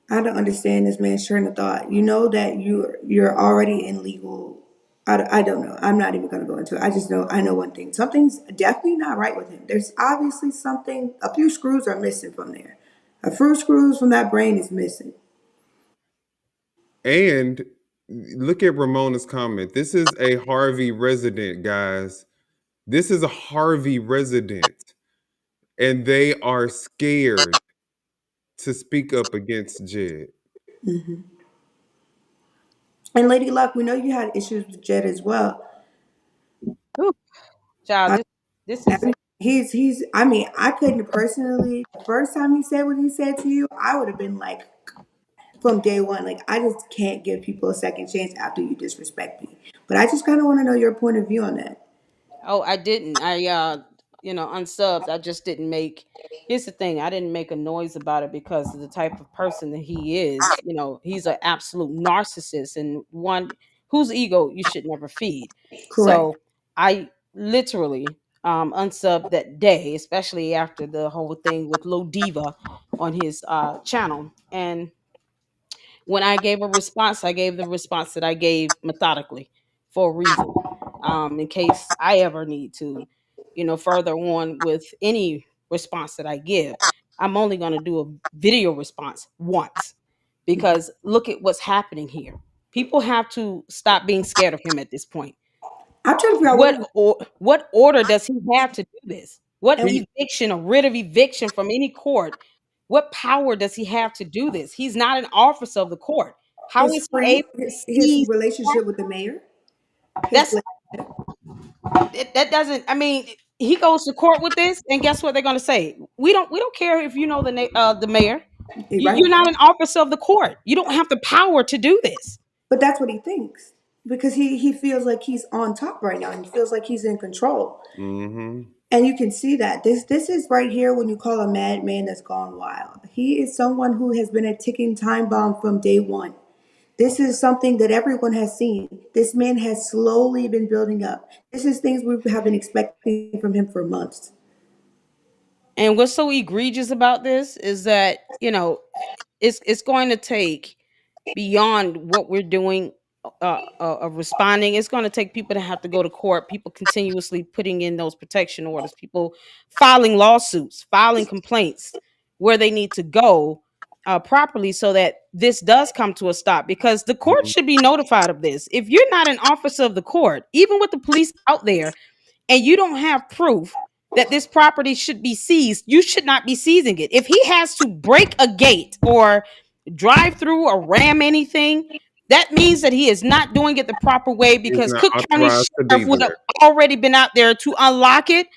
I don't understand this man's train of thought. You know that you're already in legal. I don't know. I'm not even going to go into it. I just know I know one thing. Something's definitely not right with him. There's obviously something. A few screws are missing from there. A few screws from that brain is missing. And look at Ramona's comment. This is a Harvey resident, guys. This is a Harvey resident, and they are scared to speak up against Jed. Hmm. And Lady Luck, we know you had issues with Jed as well. whew, child, I, this is he's. I mean, I couldn't personally. The first time he said what he said to you, I would have been like, from day one, like I just can't give people a second chance after you disrespect me. But I just kind of want to know your point of view on that. Oh, I didn't. Unsubbed. I just didn't make. Here's the thing. I didn't make a noise about it because of the type of person that he is. He's an absolute narcissist and one whose ego you should never feed. Correct. So I literally unsubbed that day, especially after the whole thing with Low Diva on his channel. And when I gave a response, I gave the response that I gave methodically for a reason. In case I ever need to, further on with any response that I give, I'm only going to do a video response once because look at what's happening here. People have to stop being scared of him at this point. I'm trying to figure out What what order does he have to do this? What and eviction or writ of eviction from any court? What power does he have to do this? He's not an officer of the court. How his is he friend, able to his seize? relationship with the mayor. His That's that doesn't. I mean, he goes to court with this, and guess what they're going to say? We don't care if you know the mayor. You're right, not an officer of the court. You don't have the power to do this. but that's what he thinks because he feels like he's on top right now. And he feels like he's in control, Mm-hmm. and you can see that this is right here when you call a madman that's gone wild. He is someone who has been a ticking time bomb from day one. This is something that everyone has seen. This man has slowly been building up. This is things we have been expecting from him for months. And what's so egregious about this is that it's going to take beyond what we're doing of responding. It's going to take people to have to go to court, people continuously putting in those protection orders, people filing lawsuits, filing complaints where they need to go properly so that this does come to a stop, because the court should be notified of this. If you're not an officer of the court, even with the police out there, and you don't have proof that this property should be seized, you should not be seizing it. If he has to break a gate or drive through or ram anything, that means that he is not doing it the proper way, He's because not Cook County authorized to be Sheriff would have there. already been out there to unlock it.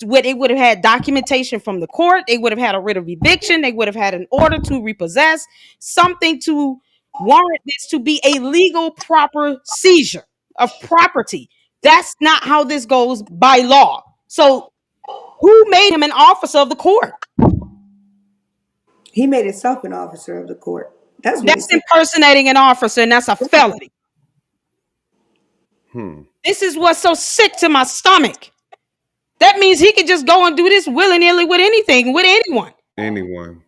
Where they would have had documentation from the court, they would have had a writ of eviction, they would have had an order to repossess, something to warrant this to be a legal, proper seizure of property. That's not how this goes by law. So, who made him an officer of the court? He made himself an officer of the court. That's what he That's said. impersonating an officer, and that's a felony. Hmm. This is what's so sick to my stomach. That means he could just go and do this willy nilly with anything, with anyone. Anyone.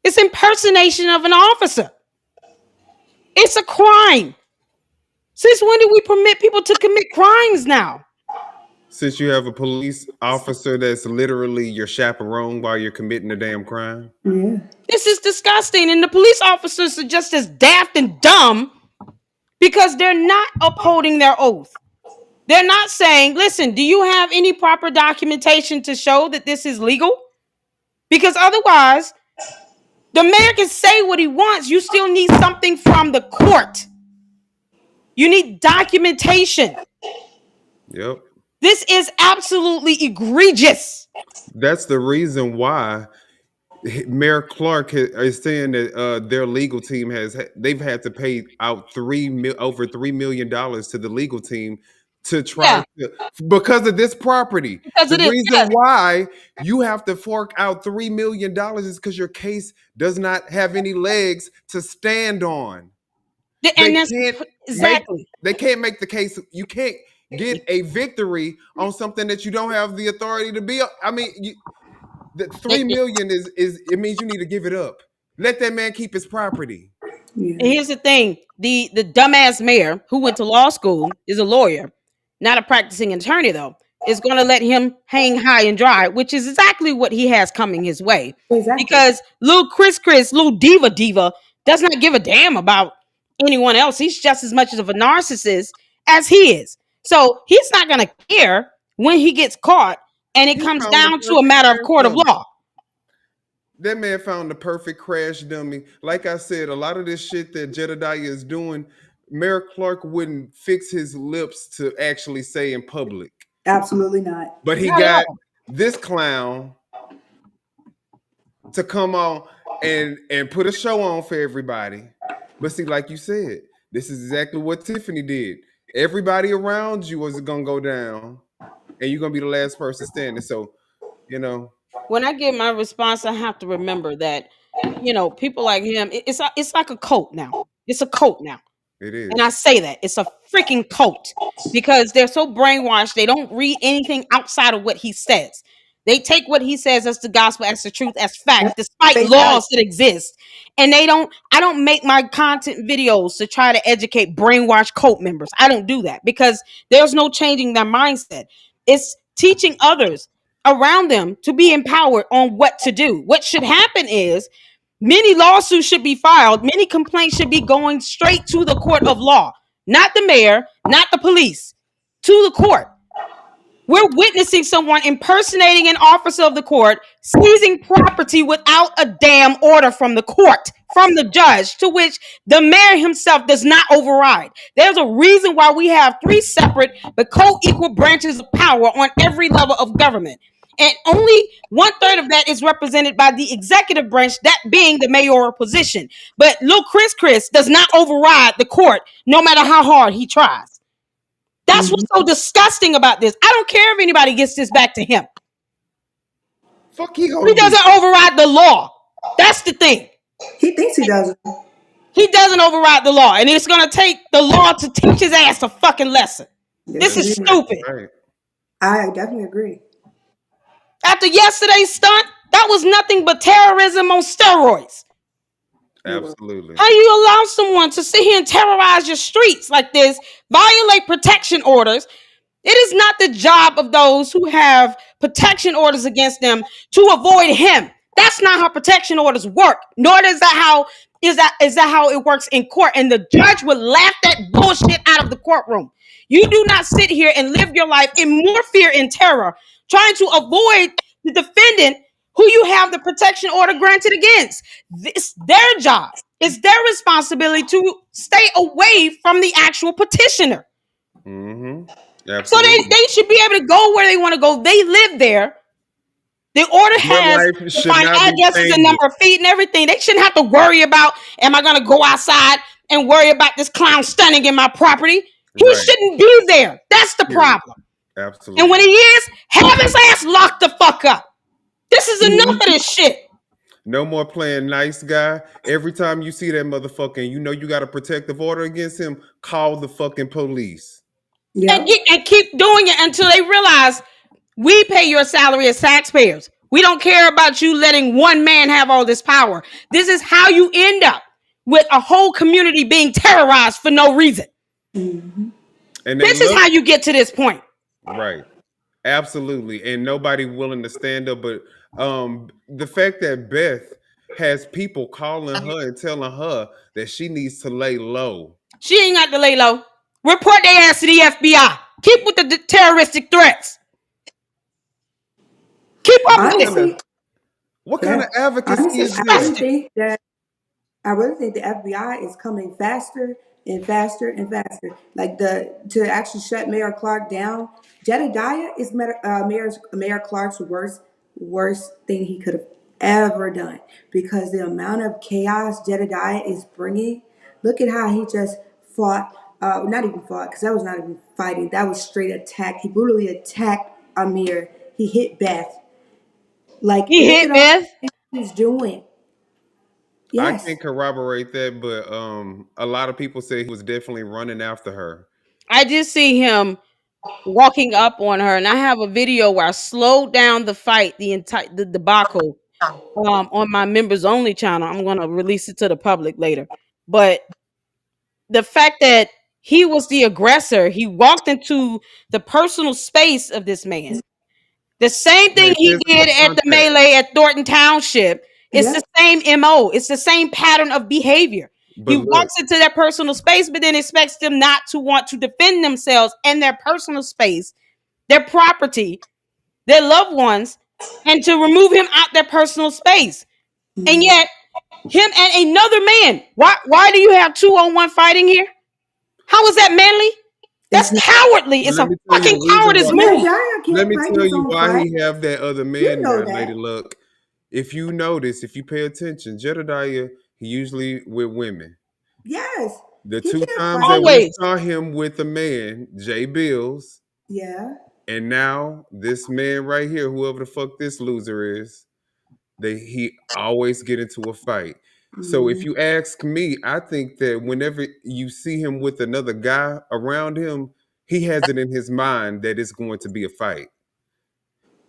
It's impersonation of an officer. It's a crime. Since when do we permit people to commit crimes now? Since you have a police officer that's literally your chaperone while you're committing a damn crime. Yeah. This is disgusting. And the police officers are just as daft and dumb because they're not upholding their oath. They're not saying, listen, do you have any proper documentation to show that this is legal? Because otherwise, the mayor can say what he wants. You still need something from the court. You need documentation. Yep. This is absolutely egregious. That's the reason why Mayor Clark is saying that their legal team they've had to pay out over $3 million to the legal team to try to, because of this property. Because the reason why you have to fork out $3 million is because your case does not have any legs to stand on. And that's exactly. They can't make the case. You can't get a victory on something that you don't have the authority to be. I mean, the $3 million is it means you need to give it up. Let that man keep his property. Yeah. And here's the thing: the dumbass mayor who went to law school is a lawyer, not a practicing attorney, though, is going to let him hang high and dry, which is exactly what he has coming his way. Exactly. Because little Chris, little diva, does not give a damn about anyone else. He's just as much of a narcissist as he is. So he's not going to care when he gets caught and it comes down to a matter of court of law. That man found the perfect crash dummy. Like I said, a lot of this shit that Jedidiah is doing, Mayor Clark wouldn't fix his lips to actually say in public. Absolutely not. But he got this clown to come on and put a show on for everybody. But see, like you said, this is exactly what Tiffany did. Everybody around you is going to go down, and you're going to be the last person standing. So, you know. When I give my response, I have to remember that, you know, people like him, it's like a cult now. It's a cult now. It is. And I say that. It's a freaking cult because they're so brainwashed. They don't read anything outside of what he says. They take what he says as the gospel, as the truth, as fact, despite laws that exist. And I don't make my content videos to try to educate brainwashed cult members. I don't do that because there's no changing their mindset. It's teaching others around them to be empowered on what to do. What should happen is many lawsuits should be filed. Many complaints should be going straight to the court of law, not the mayor, not the police, to the court. We're witnessing someone impersonating an officer of the court, seizing property without a damn order from the court, from the judge, to which the mayor himself does not override. There's a reason why we have 3 separate but co-equal branches of power on every level of government. And only 1/3 of that is represented by the executive branch, that being the mayoral position. But little Chris does not override the court, no matter how hard he tries. That's what's so disgusting about this. I don't care if anybody gets this back to him. He doesn't override the law. That's the thing. He thinks he doesn't. He doesn't override the law. And it's going to take the law to teach his ass a fucking lesson. This is stupid. Right. I definitely agree. After yesterday's stunt, that was nothing but terrorism on steroids. Absolutely. How you allow someone to sit here and terrorize your streets like this, violate protection orders? It is not the job of those who have protection orders against them to avoid him. That's not how protection orders work. Nor is that how it works in court. And the judge would laugh that bullshit out of the courtroom. You do not sit here and live your life in more fear and terror, trying to avoid the defendant who you have the protection order granted against. It's their job. It's their responsibility to stay away from the actual petitioner. Mm-hmm. So they should be able to go where they want to go. They live there. The order has to find addresses and number of feet and everything. They shouldn't have to worry about, am I going to go outside and worry about this clown stunning in my property? He shouldn't be there. That's the problem. Absolutely. And when he is, have his ass locked the fuck up. This is enough of this shit. No more playing nice guy. Every time you see that motherfucker and you know you got a protective order against him, call the fucking police. Yeah. And keep doing it until they realize we pay your salary as taxpayers. We don't care about you letting one man have all this power. This is how you end up with a whole community being terrorized for no reason. Mm-hmm. And they This is look how you get to this point. right. Absolutely. And nobody willing to stand up. But the fact that Beth has people calling her and telling her that she needs to lay low. She ain't got to lay low. Report their ass to the FBI. Keep with the terroristic threats. Keep up with it. Honestly, What kind yeah. of advocacy Honestly, is I this? really think that the FBI is coming faster and faster and faster. Like to actually shut Mayor Clark down. Jedidiah is Mayor Clark's worst thing he could have ever done, because the amount of chaos Jedidiah is bringing. Look at how he just fought. Not even fought, because that was not even fighting. That was straight attack. He brutally attacked Amir. He hit Beth. Like, He look hit at all Beth. the things he's doing. I Yes. can't corroborate that, but a lot of people say he was definitely running after her. I did see him walking up on her, and I have a video where I slowed down the fight, the debacle, on my members only channel. I'm gonna release it to the public later. But the fact that he was the aggressor, he walked into the personal space of this man. The same thing Made he physical did at the contact. melee at Thornton Township. It's Yeah. the same MO. It's the same pattern of behavior. He But look, walks into that personal space, but then expects them not to want to defend themselves and their personal space, their property, their loved ones, and to remove him out their personal space. And yet, him and another man. Why do you have 2-on-1 fighting here? How is that manly? That's It's not. cowardly. It's let a me tell you fucking the reason cowardice why. move. Jedidiah Let can't me fight tell his you own why fight. he have that other You man know now, Lady that. Luck. If you notice, if you pay attention, Jedidiah, he usually with women. Yes. The He two can't times fight. that we Always. saw him with a man, Jay Bills, Yeah. and now this man right here, whoever the fuck this loser is, he always get into a fight. So if Mhm. you ask me, I think that whenever you see him with another guy around him, he has it in his mind that it's going to be a fight.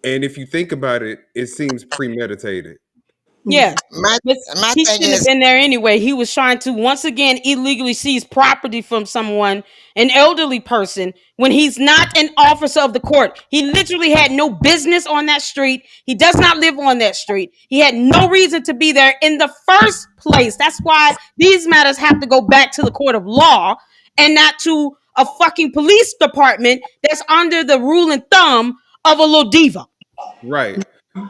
And if you think about it, it seems premeditated. Yeah. My But my he thing shouldn't have is, been there anyway. He was trying to once again illegally seize property from someone, an elderly person, when he's not an officer of the court. He literally had no business on that street. He does not live on that street. He had no reason to be there in the first place. That's why these matters have to go back to the court of law and not to a fucking police department that's under the rule and thumb of a little diva. Right. my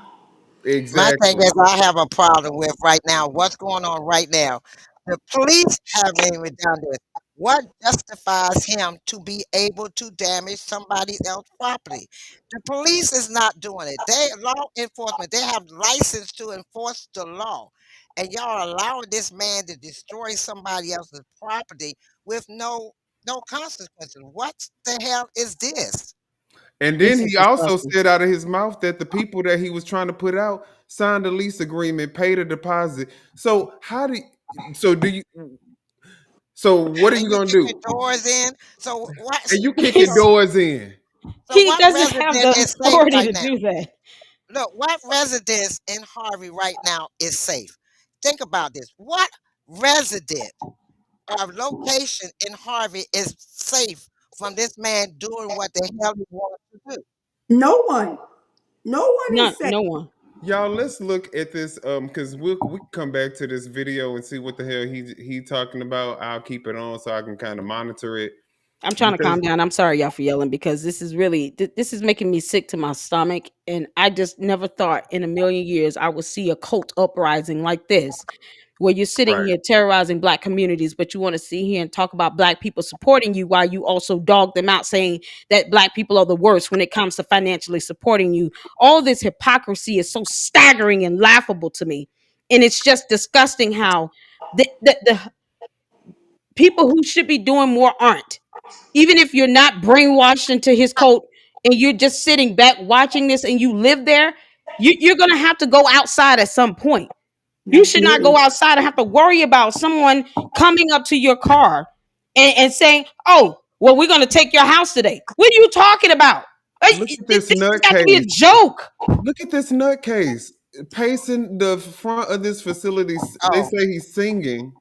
thing Exactly. is, I have a problem with right now. What's going on right now? The police haven't even done this. What justifies him to be able to damage somebody else's property? The police is not doing it. They law enforcement. They have license to enforce the law, and y'all are allowing this man to destroy somebody else's property with no consequences. What the hell is this? And then This is he also disgusting. said out of his mouth that the people that he was trying to put out signed a lease agreement, paid a deposit. So how do so do you so what are And you you gonna kicking do? doors in. So what? And you kicking He's, So doors in. so he what doesn't have resident the is safe authority right to now? do that. Look, what residence in Harvey right now is safe? Think about this. What resident or location in Harvey is safe from this man doing what the hell he wants to do? No one. No one is Not safe. no one. Y'all, let's look at this because we can come back to this video and see what the hell he talking about. I'll keep it on so I can kind of monitor it I'm trying to because calm down. I'm sorry, y'all, for yelling because this is really this is making me sick to my stomach, and I just never thought in a million years I would see a cult uprising like this, where you're sitting right, here terrorizing black communities, but you want to sit here and talk about black people supporting you while you also dog them out, saying that black people are the worst when it comes to financially supporting you. All this hypocrisy is so staggering and laughable to me, and it's just disgusting how the people who should be doing more aren't. Even if you're not brainwashed into his cult and you're just sitting back watching this and you live there, you're going to have to go outside at some point. You should not Absolutely. go outside and have to worry about someone coming up to your car and saying, oh, well, we're going to take your house today. What are you talking about? Look at this This has got to be a nutcase. joke. Look at this nutcase. Pacing the front of this facility. They Oh, say he's singing.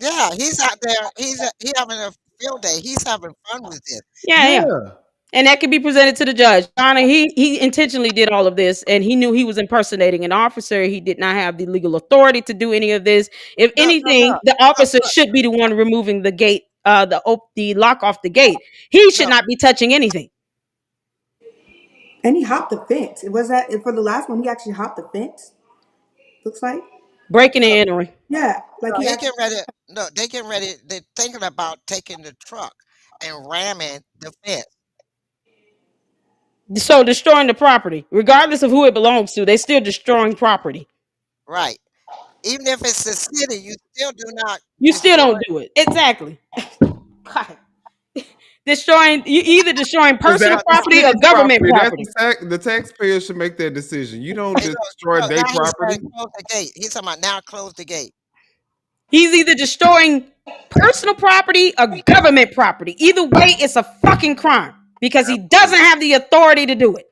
yeah, he's out there. He having a field day. He's having fun with this. Yeah, yeah. Yeah. And that can be presented to the judge. Your Honor, he intentionally did all of this, and he knew he was impersonating an officer. He did not have the legal authority to do any of this. If Look, look, anything, look, the look, officer look, should be the one removing the gate, the lock off the gate. He should look. not be touching anything. And he hopped the fence. It was that for the last one. He actually hopped the fence. Looks like. Breaking and entering. Yeah, like No, he he actually. getting ready. No, they getting ready. They're thinking about taking the truck and ramming the fence. So destroying the property, regardless of who it belongs to, they still destroying property. Right. Even if it's the city, you still do not You still destroy. don't do it. Exactly. God. Destroying, you either destroying Because personal that's Look, the look, property or city's government property. That's property. the taxpayer should make that decision. You don't hey, destroy look. their Now he's property. saying close the gate. He's talking about now close the gate. He's either destroying personal property or government property. Either way, it's a fucking crime because he doesn't have the authority to do it.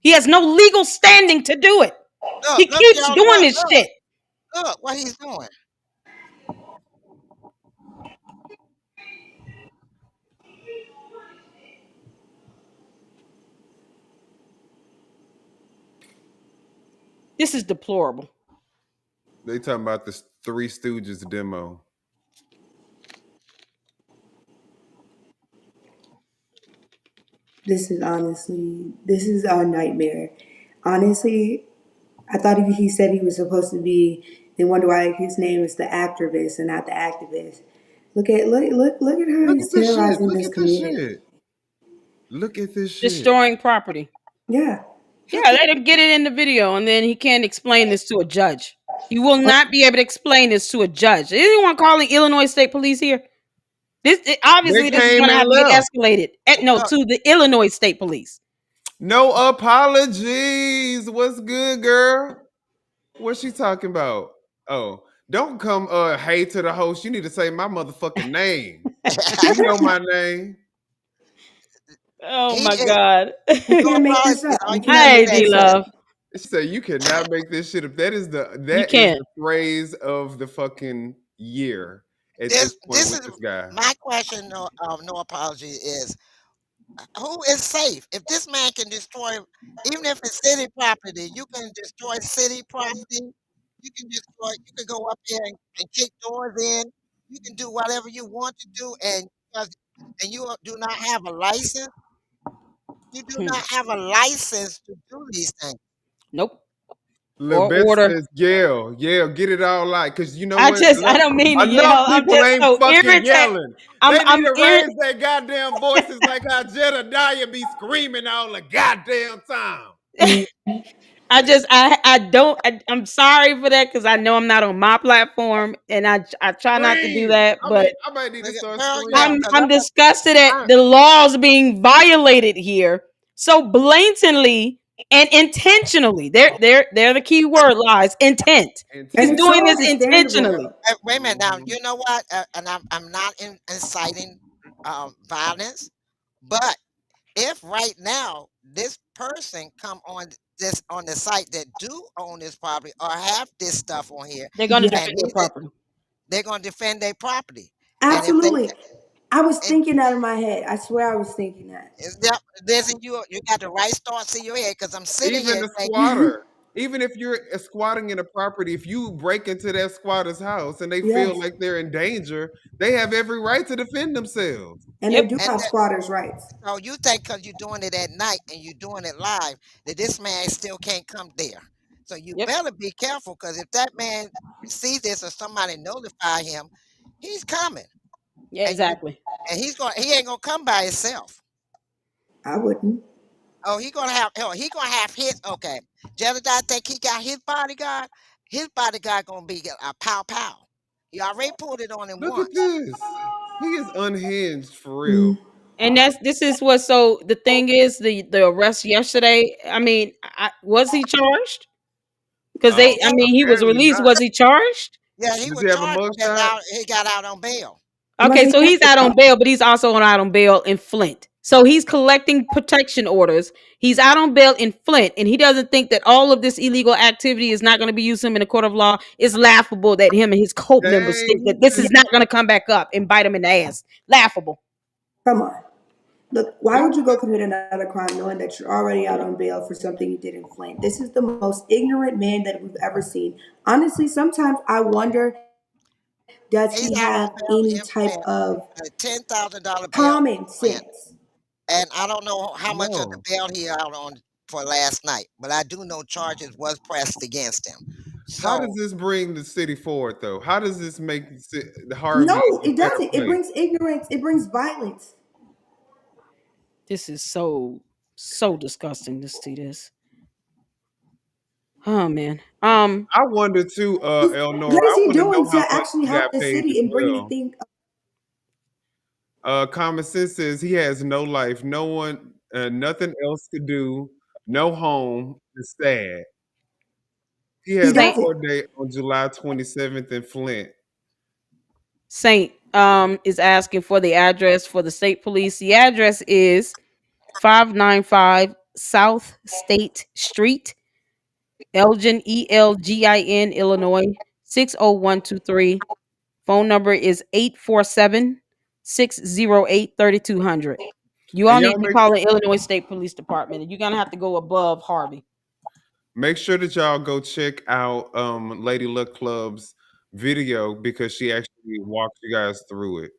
He has no legal standing to do it. He Look, keeps y'all. doing this shit. Look what he's doing. This is deplorable. They talking about this Three Stooges demo. This is a nightmare. Honestly, I thought he said he was supposed to be. They wonder why his name is the activist and not the activist. Look at how Look he's at this shit. terrorizing Look this at this community. shit. Look at this shit. Destroying property. Yeah. Yeah, let him get it in the video, and then he can't explain this to a judge. He will not be able to explain this to a judge. Anyone calling Illinois State Police here? Obviously, They this is came going to have and to get left. escalated. No, Look. to the Illinois State Police. No apologies. What's good, girl? What's she talking about? Oh, don't come hey to the host. You need to say my motherfucking name. You know my name. Oh He my is God. You no can't make this apologies. up. All You you got cannot to Hey, make say D this is up. Love. She said you cannot make this shit up. That is You can't. the phrase of the fucking year at this this. point This with is this guy. my question. No apology is who is safe if this man can destroy, even if it's city property. You can destroy city property. You can destroy. You can go up there and kick doors in. You can do whatever you want to do, and and you do not have a license. You do Hmm. not have a license to do these things. Nope. Lil Or Beth order. says, yeah, get it all out. Cause you know I what? just, I don't mean to Enough yell. I'm people just ain't so fucking irritated. yelling. They need I'm to irritated. raise their goddamn voices like how Jedidiah be screaming all the goddamn time. I'm sorry for that because I know I'm not on my platform and I try not to do Scream. that, but I might need to start Girl, yeah, screaming. because I'm disgusted at I'm, the laws being violated here so blatantly and intentionally. They're the key word, lies, intent. And He's it's doing so this understandable intentionally. though. wait a minute now. Mhm. You know what? And I'm not inciting violence, but if right now this person come on the site that do own this property or have this stuff on here, They're going to and defend their property. they're going to defend their property, and if they Absolutely. I was and thinking that in my head. I swear I was thinking that. there's you got the right thoughts in your head because I'm sitting Even here the thinking, squatter. Even if you're squatting in a property, if you break into that squatter's house and they feel Yes. like they're in danger, they have every right to defend themselves. And they Yep. do and have squatters' rights. so you think because you're doing it at night and you're doing it live that this man still can't come there. So you Yep. better be careful because if that man sees this or somebody notify him, he's coming, Yeah, and you exactly. and he ain't gonna come by himself. I wouldn't. Oh, he gonna have his okay. Jedediah think he got his bodyguard. His bodyguard gonna be a pow pow. He already pulled it on him Look at once. this. He is unhinged for real. Mm. And this is what, so the thing is, the arrest yesterday, I mean, was he charged? Because Yeah, he was Apparently released. not. Was he charged? yeah, he Does was he have a charged, but mugshot? he got out on bail. It must Okay, be so he's out on testified. bail, but he's also out on bail in Flint. So he's collecting protection orders. He's out on bail in Flint, and he doesn't think that all of this illegal activity is not going to be used him in a court of law. It's laughable that him and his cult members think Dang. that this is not going to come back up and bite him in the ass. Laughable. Come on. Look, why would This- you go commit another crime knowing that you're already out on bail for something you did in Flint? This is the most ignorant man that we've ever seen. Honestly, sometimes I wonder, does He's he out on have bail any in type Flint, of a $10,000 bail common in Flint. sense? And I don't know how much of the no. bail he out on for last night, but I do know charges was pressed against him. How does So this bring the city forward, though? How does this make No, Harvey a it better doesn't. It place? brings ignorance. It brings violence. This is so disgusting to see this. Oh man. I wonder too, Elnor. What is I he want to doing know to how much actually he help got the paid as city and bring well. anything? Common sense says he has no life, no one, nothing else to do, no home. It's sad. He He has a Saint doesn't. court date on July 27th in Flint. Saint is asking for the address for the state police. The address is 595 South State Street, Elgin, Elgin, Illinois, 60123. Phone number is 847-608-3200. You And all y'all need to be make calling Illinois State Police Department, and you're gonna have to go above Harvey. make sure that y'all go check out Lady Luck Club's video because she actually walks you guys through it.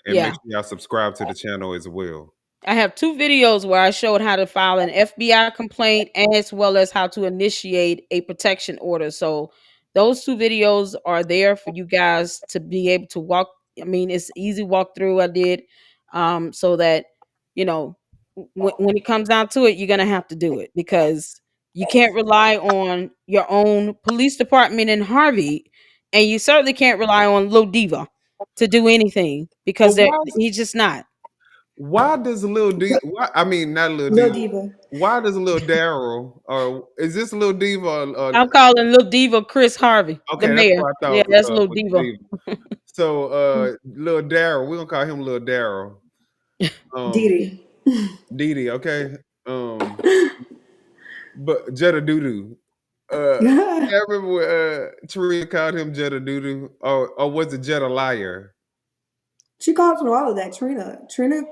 And make Yeah. sure y'all subscribe to the channel as well. I have two videos where I showed how to file an FBI complaint as well as how to initiate a protection order. So those two videos are there for you guys to be able to walk. I mean, it's easy walkthrough I did, so that you know when it comes down to it, you're gonna have to do it because you can't rely on your own police department in Harvey, and you certainly can't rely on Lil Diva to do anything But because he's just not. why does Lil D? Why, I mean, not Lil Lil D. Diva. Why does Lil Daryl or is this Lil Diva? I'm calling Lil Diva Chris Harvey, the Okay, that's mayor. what I Yeah, thought that's Lil was Diva. Diva. So, Lil Daryl, we're gonna call him Lil Daryl. Didi. Didi, okay. But Jetta Doodoo. I remember when Taria called him Jetta Doodoo, or was it Jetta Liar? She calls him all of that. Trina,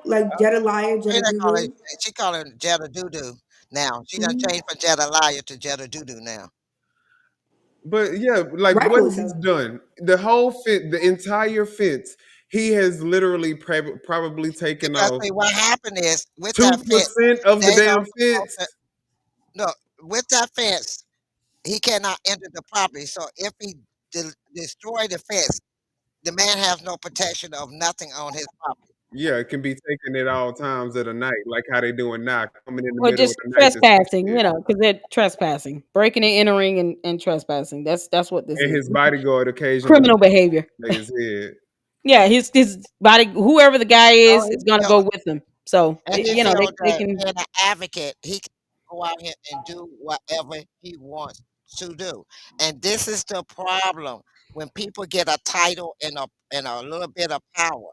like Jedidiah, Trina call it, Jedidiah. she call him Jetta Doo Doo now. She done Mm-hmm. changed from Jetta Liar to Jetta Doo Doo now. But yeah, like what Rightfully he's so. done, the whole fence, the entire fence, he has literally probably taken Because off see, what happened is with that fence, 2% of the they damn don't fence. no, with that fence, he cannot enter the property. So if he destroy the fence, the man has no protection of nothing on his property. Yeah, it can be taken at all times of the night, like how they doing now, coming in the Or middle of just the night to take trespassing, it. because they're trespassing, breaking and entering and trespassing. That's what this And is. his bodyguard occasionally Criminal behavior. lay his head. Yeah, his body, whoever the guy So is gonna go with him. So and he you know felt they that can. being an advocate, he can go out here and do whatever he wants to do. And this is the problem when people get a title and a little bit of power.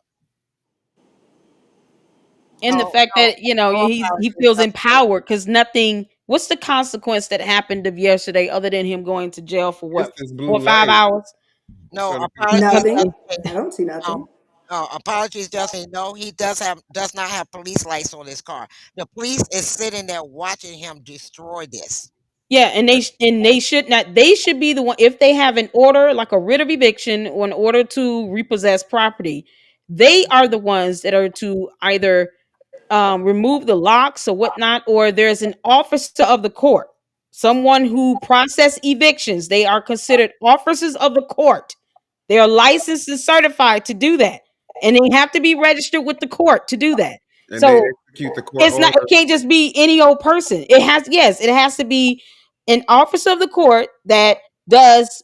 And the No, fact no, that no he apologies. feels empowered because nothing. What's the consequence that happened of yesterday other than him going to jail for It's what this 4 or 5 blue light. hours? No So apologies. Nothing. Nothing. I don't see nothing. Um, apologies, Justin. No, he does not have police lights on his car. The police is sitting there watching him destroy this. Yeah, and they should not. They should be the one if they have an order like a writ of eviction or an order to repossess property. They are the ones that are to either remove the locks or whatnot, or there's an officer of the court, someone who process evictions. They are considered officers of the court. They are licensed and certified to do that, and they have to be registered with the court to do that. and they So execute the court it's not. It order. can't just be any old person. It has yes. It has to be an officer of the court that does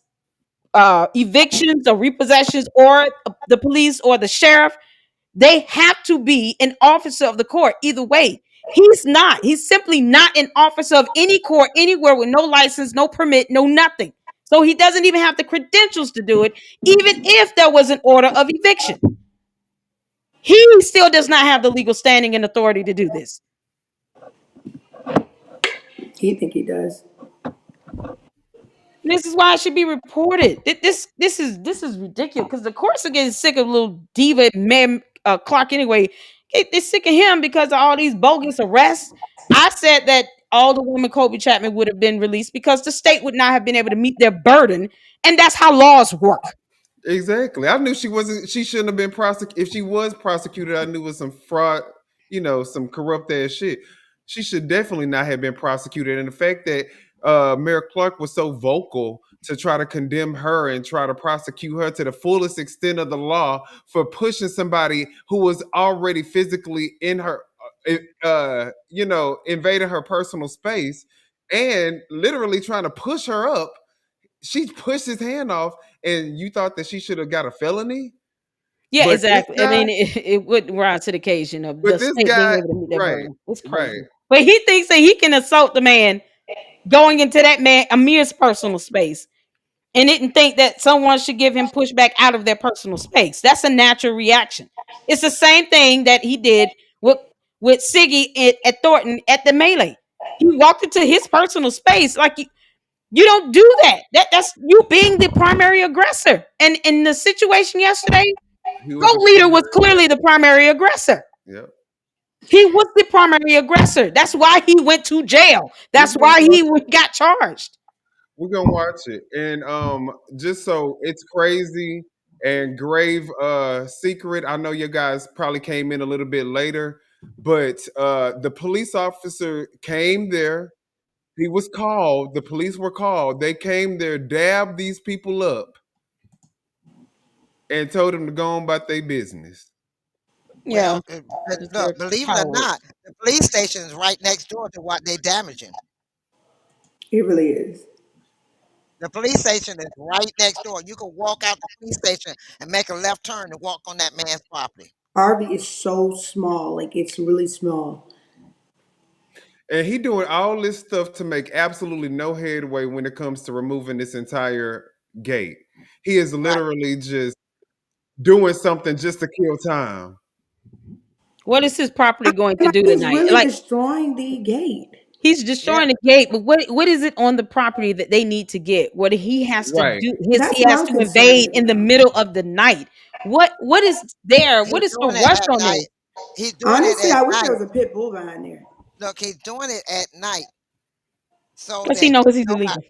evictions or repossessions, or the police or the sheriff. They have to be an officer of the court. Either way, he's not. He's simply not an officer of any court anywhere with no license, no permit, no nothing. So he doesn't even have the credentials to do it, even if there was an order of eviction. He still does not have the legal standing and authority to do this. He think he does. This is why it should be reported. This is ridiculous because the courts are getting sick of little diva man Clark anyway. They're sick of him because of all these bogus arrests. I said that all the women Kobe Chapman would have been released because the state would not have been able to meet their burden, and that's how laws work. Exactly. I knew she wasn't. She shouldn't have been prosecuted. If she was prosecuted, I knew it was some fraud. Some corrupt ass shit. She should definitely not have been prosecuted. And the fact that Mayor Clark was so vocal to try to condemn her and try to prosecute her to the fullest extent of the law for pushing somebody who was already physically in her, invading her personal space and literally trying to push her up. She pushed his hand off, and you thought that she should have got a felony? Yeah, But this exactly. I guy, mean, it wouldn't rise to the occasion of but the this state being guy, able to meet their right, burden. It's right. crazy. But he thinks that he can assault the man going into that man Amir's personal space and didn't think that someone should give him pushback out of their personal space. That's a natural reaction. It's the same thing that he did with Siggy at Thornton at the melee. He walked into his personal space like you don't do that. That's you being the primary aggressor. And in the situation yesterday, He was Goat the Leader was primary clearly the primary aggressor. aggressor. Yep. He was the primary aggressor. That's why he went to jail. We're That's gonna why watch he got charged. We're gonna watch it. And just so it's crazy and grave secret. I know you guys probably came in a little bit later, but the police officer came there. He was called, the police were called. They came there, dabbed these people up, and told them to go on about their business. Yeah, Well, because look, they're believe it or not, cowards. the police station is right next door to what they damaging. It really is. The police station is right next door. You can walk out the police station and make a left turn and walk on that man's property. Harvey is so small, like it's really small. And he doing all this stuff to make absolutely no headway when it comes to removing this entire gate. He is Right. literally just doing something just to kill time. What is his property going to Like do he's tonight? really Like destroying the gate. he's Yeah. destroying the gate, but what is it on the property that they need to get? What he has to Right. do? That's He what has I'm to concerned invade in the about. middle of the night. What is there? He's What is so doing it rush at on night. this? He's doing it Honestly, at I wish night. there was a pit bull behind there. Look, he's doing it at night so Because he that knows he's nobody, illegal.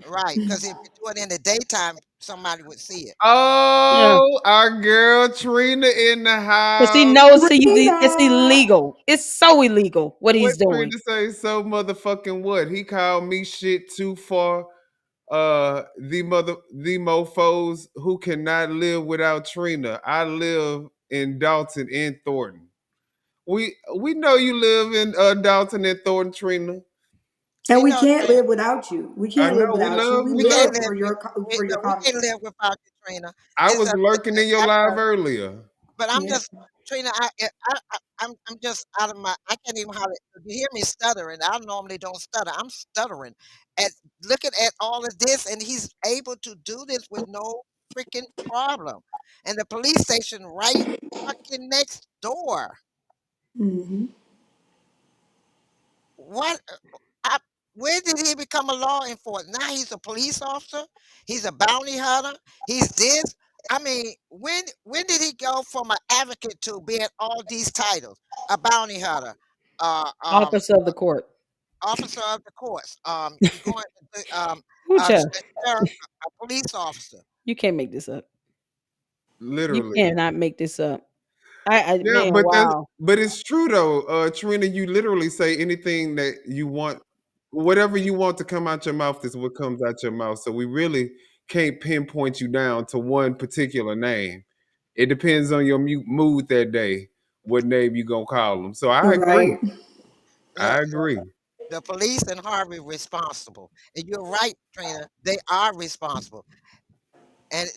right? Because if you do it in the daytime, somebody would see it. Yeah, Oh, our girl Trina in the because he house. knows it's Trina. illegal. It's so illegal what What he's doing. Trina say? So motherfucking what? He called me shit too far. The mofos who cannot live without Trina. I live in Dalton and Thornton. We know you live in Dalton and Thornton, Trina. And We we know, can't Trina. live without you. We I can't know live we without you. love We we We love can't live you. live. for your We can't comments. live without you, Trina. I It's was lurking in your I, live earlier. but I'm Yeah. just Trina. I'm just out of my. I can't even hardly. You hear me stuttering? I normally don't stutter. I'm stuttering at looking at all of this, and he's able to do this with no freaking problem. And the police station right fucking next door. Hmm. What? I, where did he become a law enforcement? Now he's a police officer. He's a bounty hunter. He's this. I mean, when did he go from an advocate to being all these titles? A bounty hunter, uh, um, Officer of the court. officer of the courts. You going Hoocha. a sheriff, a police officer. You can't make this up. You Literally. cannot make this up. Yeah, Man, but wow. but it's true though, Trina. You literally say anything that you want, whatever you want to come out your mouth is what comes out your mouth. So we really can't pinpoint you down to one particular name. It depends on your mood that day, what name you gonna call them. So I agree. Right. Yeah, I so agree. the police and Harvey responsible, and you're right, Trina. They are responsible. And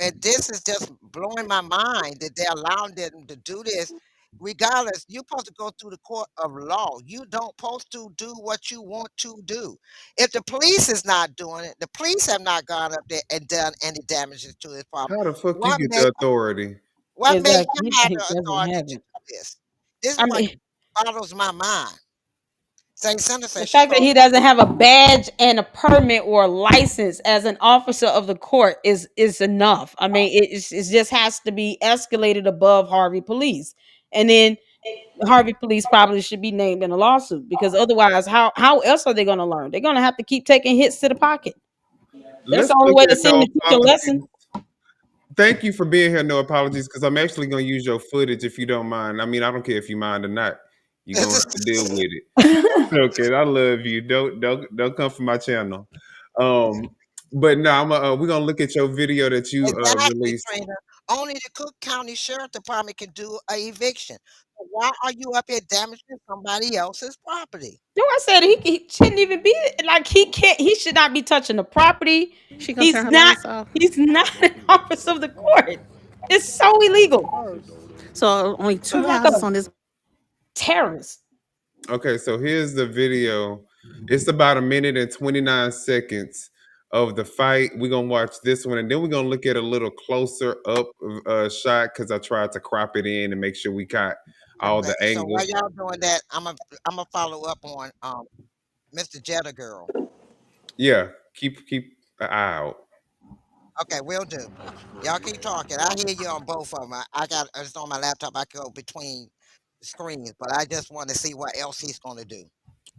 and this is just blowing my mind that they're allowing them to do this. Regardless, you're supposed to go through the court of law. You don't supposed to do what you want to do. If the police is not doing it, the police have not gone up there and done any damages to his property. How the fuck you What get make the authority? What made Exactly. him have He the doesn't authority have to it. do this? This is I what mean, boggles my mind. St. Senator the says she fact that called. he doesn't have a badge and a permit or a license as an officer of the court is enough. I mean, it just has to be escalated above Harvey Police, and then Harvey Police probably should be named in a lawsuit because otherwise, how else are they going to learn? They're going to have to keep taking hits to the pocket. That's Let's the only look way to at seem no to teach a lesson. apologies. Thank you for being here. No apologies, because I'm actually gonna use your footage if you don't mind. I mean, I don't care if you mind or not. You're gonna have to deal with it. Okay, I love you. Don't come from my channel. But no, we're gonna look at your video that you Exactly, released. Trina. Only the Cook County Sheriff Department can do a eviction. So why are you up here damaging somebody else's property? No, I said he shouldn't even be like he can't. He should not be touching the property. She gonna He's turn her not. lights off. He's not an officer of the court. It's so illegal. So only two It's like houses a on this. terrorist. Okay, so here's the video. It's about 1 minute and 29 seconds of the fight. We're gonna watch this one, and then we're gonna look at a little closer up shot because I tried to crop it in and make sure we got all Okay, the so while angles. y'all doing that, I'm gonna follow up on Mr. Jetta Girl. Yeah, keep an eye out. Okay, will do. Y'all keep talking. I hear you on both of them. I got it's on my laptop. I can go between screens, but I just want to see what else he's gonna do.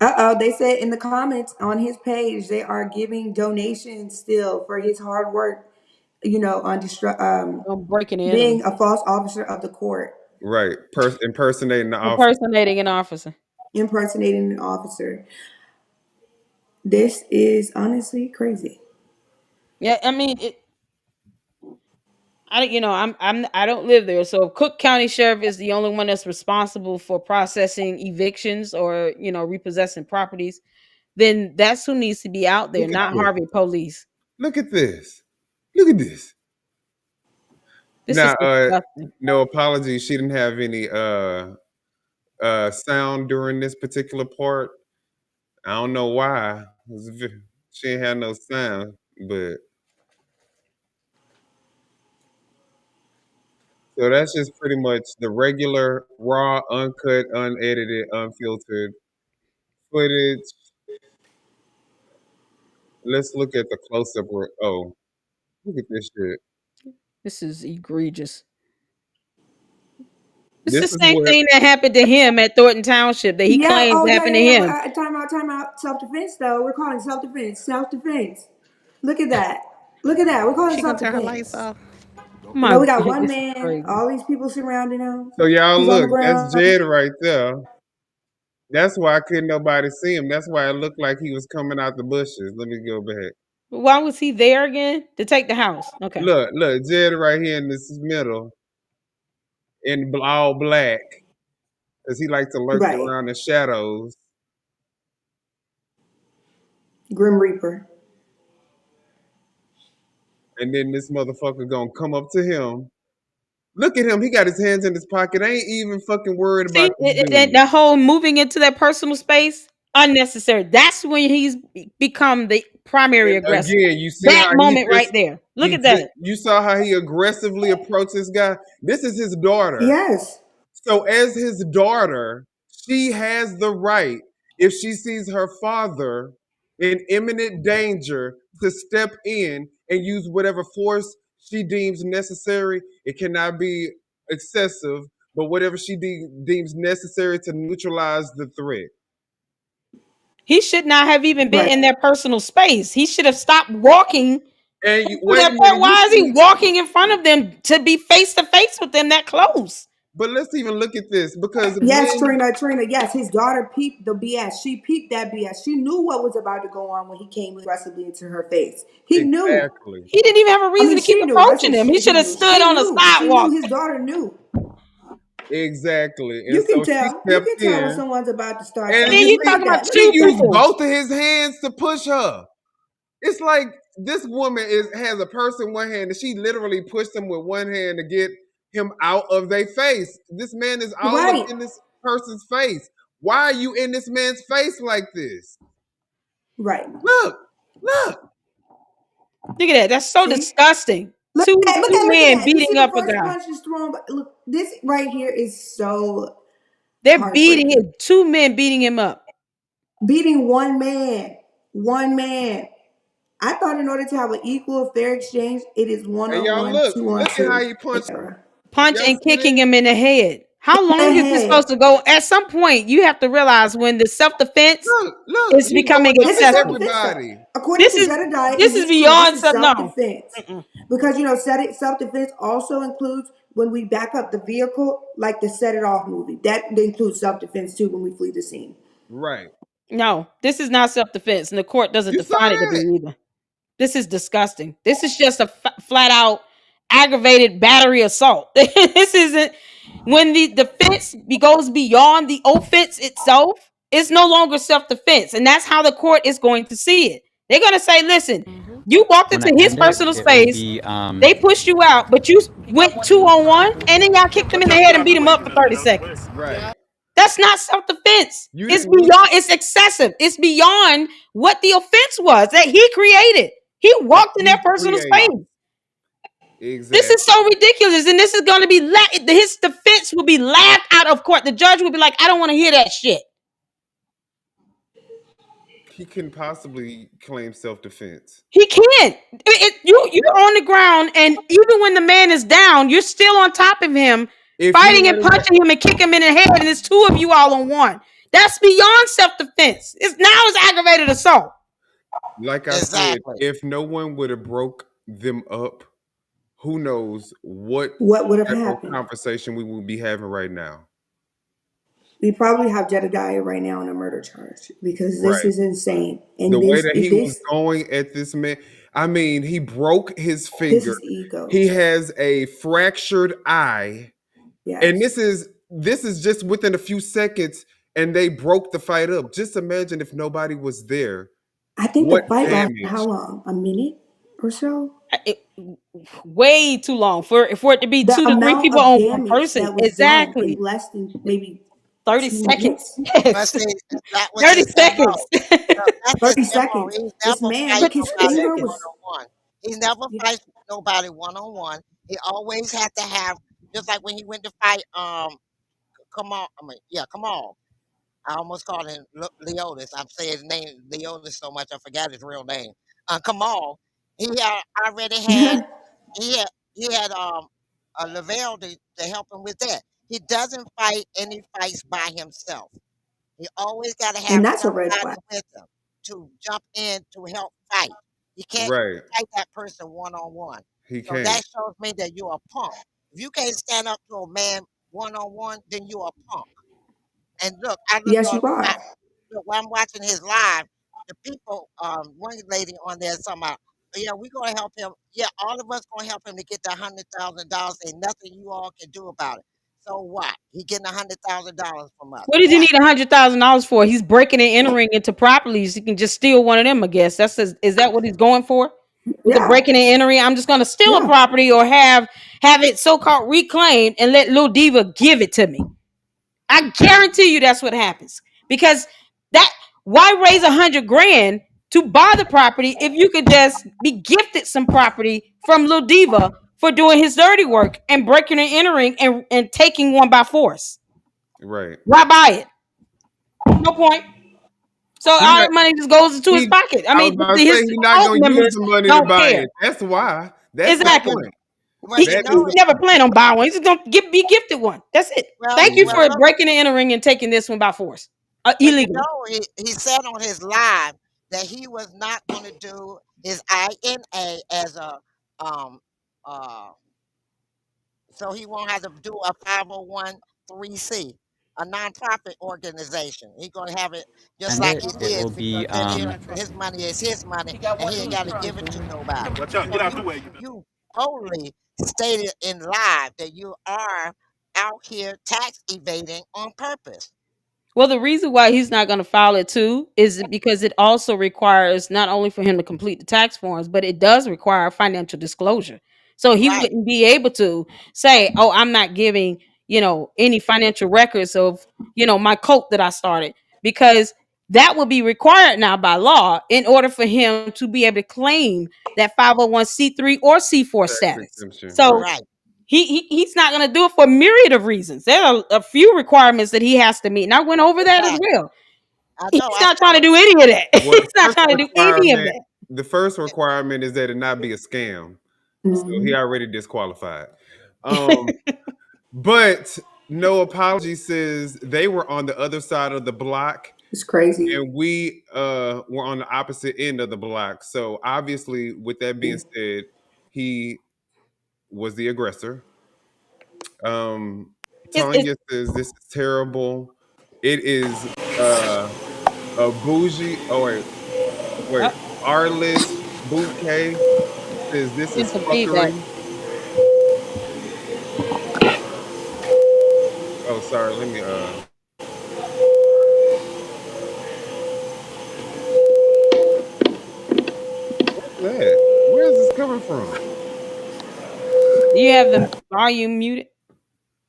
They said in the comments on his page they are giving donations still for his hard work, on I'm breaking and being entering, a false officer of the court, Right, impersonating the officer. impersonating an officer. impersonating an officer. This is honestly crazy. Yeah, I mean, I don't live there, so if Cook County Sheriff is the only one that's responsible for processing evictions or repossessing properties, then that's who needs to be out there, Look at not this. Harvey Police. Look at this. Look at this. This is Now, disgusting. no apologies. She didn't have any sound during this particular part. I don't know why. She ain't had no sound, but so that's just pretty much the regular, raw, uncut, unedited, unfiltered footage. Let's look at the close-up. Oh, look at this shit. This is egregious. It's This the is same what thing that happened to him at Thornton Township that he Yeah. claims Oh, yeah, happened yeah, to yeah. him. Time out. Self defense, though. We're calling self defense. Self defense. Look at that. Look at that. We're calling She gonna self turn her lights defense. off. My We got God, one this is man, crazy. all these people surrounding him. So y'all He's on the look, that's ground. Jed right there. That's why I couldn't nobody see him. That's why it looked like he was coming out the bushes. Let me go back. Why was he there again? To take the house. Okay. Look, Jed right here in this middle in all black because he likes to lurk Right. around the shadows. Grim Reaper. And then this motherfucker gonna come up to him. Look at him. He got his hands in his pocket. I ain't even fucking worried about See, this dude. the whole moving into that personal space, unnecessary. That's when he's become the primary And aggressor. again, you see That how he moment right just there. Look at that. you saw how he aggressively approached this guy. This is his daughter. Yes. So as his daughter, she has the right, if she sees her father in imminent danger, to step in and use whatever force she deems necessary. It cannot be excessive, but whatever she deems necessary to neutralize the threat. He should not have even been Right. in their personal space. He should have stopped walking. And To wait a that point, minute, you why is he see, walking in front of them to be face to face with them that close? but let's even look at this because Yes, when Trina. Yes, his daughter peeped the BS. She peeped that BS. She knew what was about to go on when he came aggressively into her face. He knew. exactly, He didn't even have a I reason mean, to keep she knew. I approaching said him. He should he have knew. stood She on the knew. She knew. sidewalk. His daughter knew. exactly, and You can so she tell. You stepped can tell when in. someone's about to start And And then something. you you Look see, at talking about that. Look he two at used that. people. both of his hands to push her. It's like this woman has a purse in one hand, and she literally pushed him with one hand to get him out of their face. This man is all up Right. in this person's face. Why are you in this man's face like this? Right. Look, look. Look at that. That's so See? disgusting. Look two at men that. You see beating the up a first guy. punch is thrown. Look, this right here is so They're beating heartbreaking. him. Two men beating him up. Beating one man. One man. I thought in order to have an equal, fair exchange, it is one Hey, on y'all, one, two on look at how two, he punched. etc. Punch Y'all and see kicking this? him in the head. How The long is this head. supposed to go? At some point, you have to realize when the self-defense Look, is he becoming going This after is excessive. self-defense, though. everybody. According This to is Jedidiah in this is his clue, this beyond is some no. self-defense. Because, self-defense also includes when we back up the vehicle, like the Set It Off movie. That includes self-defense, too, when we flee the scene. Right. No, this is not self-defense, and the court doesn't You saw define it to be that? either. This is disgusting. This is just a flat out aggravated battery assault. This isn't when the defense goes beyond the offense itself. It's no longer self-defense, and that's how the court is going to see it. They're going to say, "Listen, you walked When into I his end it, personal it will space. be They pushed you out, but you went 2-on-1, and then y'all kicked him in the head and beat him up for 30 seconds. Right. That's not self-defense. You It's didn't do beyond, it's excessive. It's beyond what the offense was that he created. He that walked in he their personal created. space. This Exactly. is so ridiculous, and this is going to be his defense will be laughed out of court. The judge will be like, "I don't want to hear that shit." He couldn't possibly claim self-defense. He can't. You're on the ground, and even when the man is down, you're still on top of him, If he fighting and hadn't got- punching him and kicking him in the head, and it's two of you all on one. That's beyond self-defense. It's aggravated assault. like I Exactly. said, if no one would have broke them up, who knows what What would have type of happened? conversation we would be having right now. We probably have Jedidiah right now on a murder charge because this Right. is insane. And The way this, that if he was this, going at this man, I mean, he broke his this finger. is ego. He has a fractured eye. Yes. And this is just within a few seconds, and they broke the fight up. Just imagine if nobody was there. I think What the fight lasted damage? how long? A minute or so? Way too long for it to be The 2 to 3 amount people of on one damage person. that was done in Exactly. less than maybe 30 2 seconds. minutes. But Yes. see, that was 30 his seconds. MO. Look, that's 30 his MO. seconds. He This never man, fight look, his 30 nobody finger seconds. one was. on one. He never fights nobody one on one. He always had to have, just like when he went to fight. Come on, come on. I almost called him Leotis. I'm saying his name Leotis so much I forgot his real name. Come on. He had already had he had he had a Lavelle to help him with that. He doesn't fight any fights by himself. He always got to And have that's a red somebody flag. with him to jump in to help fight. You can't Right. fight that person one on one. He So can't. that shows me that you're a punk. If you can't stand up to a man one on one, then you're a punk. And look, I look Yes, on you are. look when I'm watching his live, the people, one lady on there talking about, yeah, we're gonna help him. Yeah, all of us gonna help him to get the $100,000. Ain't nothing you all can do about it. So what? He getting $100,000 from us. What does he What? need $100,000 for? He's breaking and entering into properties. He can just steal one of them, I guess. Is that what he's going for? With the Yeah. breaking and entering, I'm just gonna steal a Yeah. property or have it so-called reclaimed and let Lil Diva give it to me. I guarantee you that's what happens. Because why raise 100 grand to buy the property if you could just be gifted some property from Lil Diva for doing his dirty work and breaking and entering and taking one by force? Right. Why buy it? No point. So He all not that money just goes into his pocket. I I was mean, about to say his he's not cult gonna use members the money to don't buy care. it. That's why. That's the Exactly. point. Well, He you That know, is never plan on buying one. He's just gonna be gifted one. That's it. Thank you for well, look, breaking and entering and taking this one by force. well, you Illegally. know, he said on his live that he was not going to do his INA as a um uh so he won't have to do a 501(c), a nonprofit organization. He's gonna have it just end like it, he it did will be because then his money is his money and he ain't got to give it to nobody. Watch out, get So out the way. you totally stated in live that you are out here tax evading on purpose. Well, the reason why he's not going to file it too is because it also requires not only for him to complete the tax forms, but it does require financial disclosure. So he Right. wouldn't be able to say, "Oh, I'm not giving, any financial records of, my cult that I started," because That would be required now by law in order for him to be able to claim that 501c3 or C4 Tax status. exemption, right? So Right. he's not going to do it for a myriad of reasons. There are a few requirements that he has to meet, and I went over that as Exactly. well. I He's know. I not saw trying to it. do any of that. Well, He's not trying to do any of that. the first requirement is that it not be a scam. So he already disqualified. But no apology says they were on the other side of the block It's crazy. and we were on the opposite end of the block. So obviously, with that being said, he was the aggressor. It's Tanya says this is terrible. It is a bougie. Oh wait. uh, Arliss Bouquet says this getting is some feedback. fuckery. Oh, sorry. Let me what's that? Where is this coming from? Do you have the volume muted?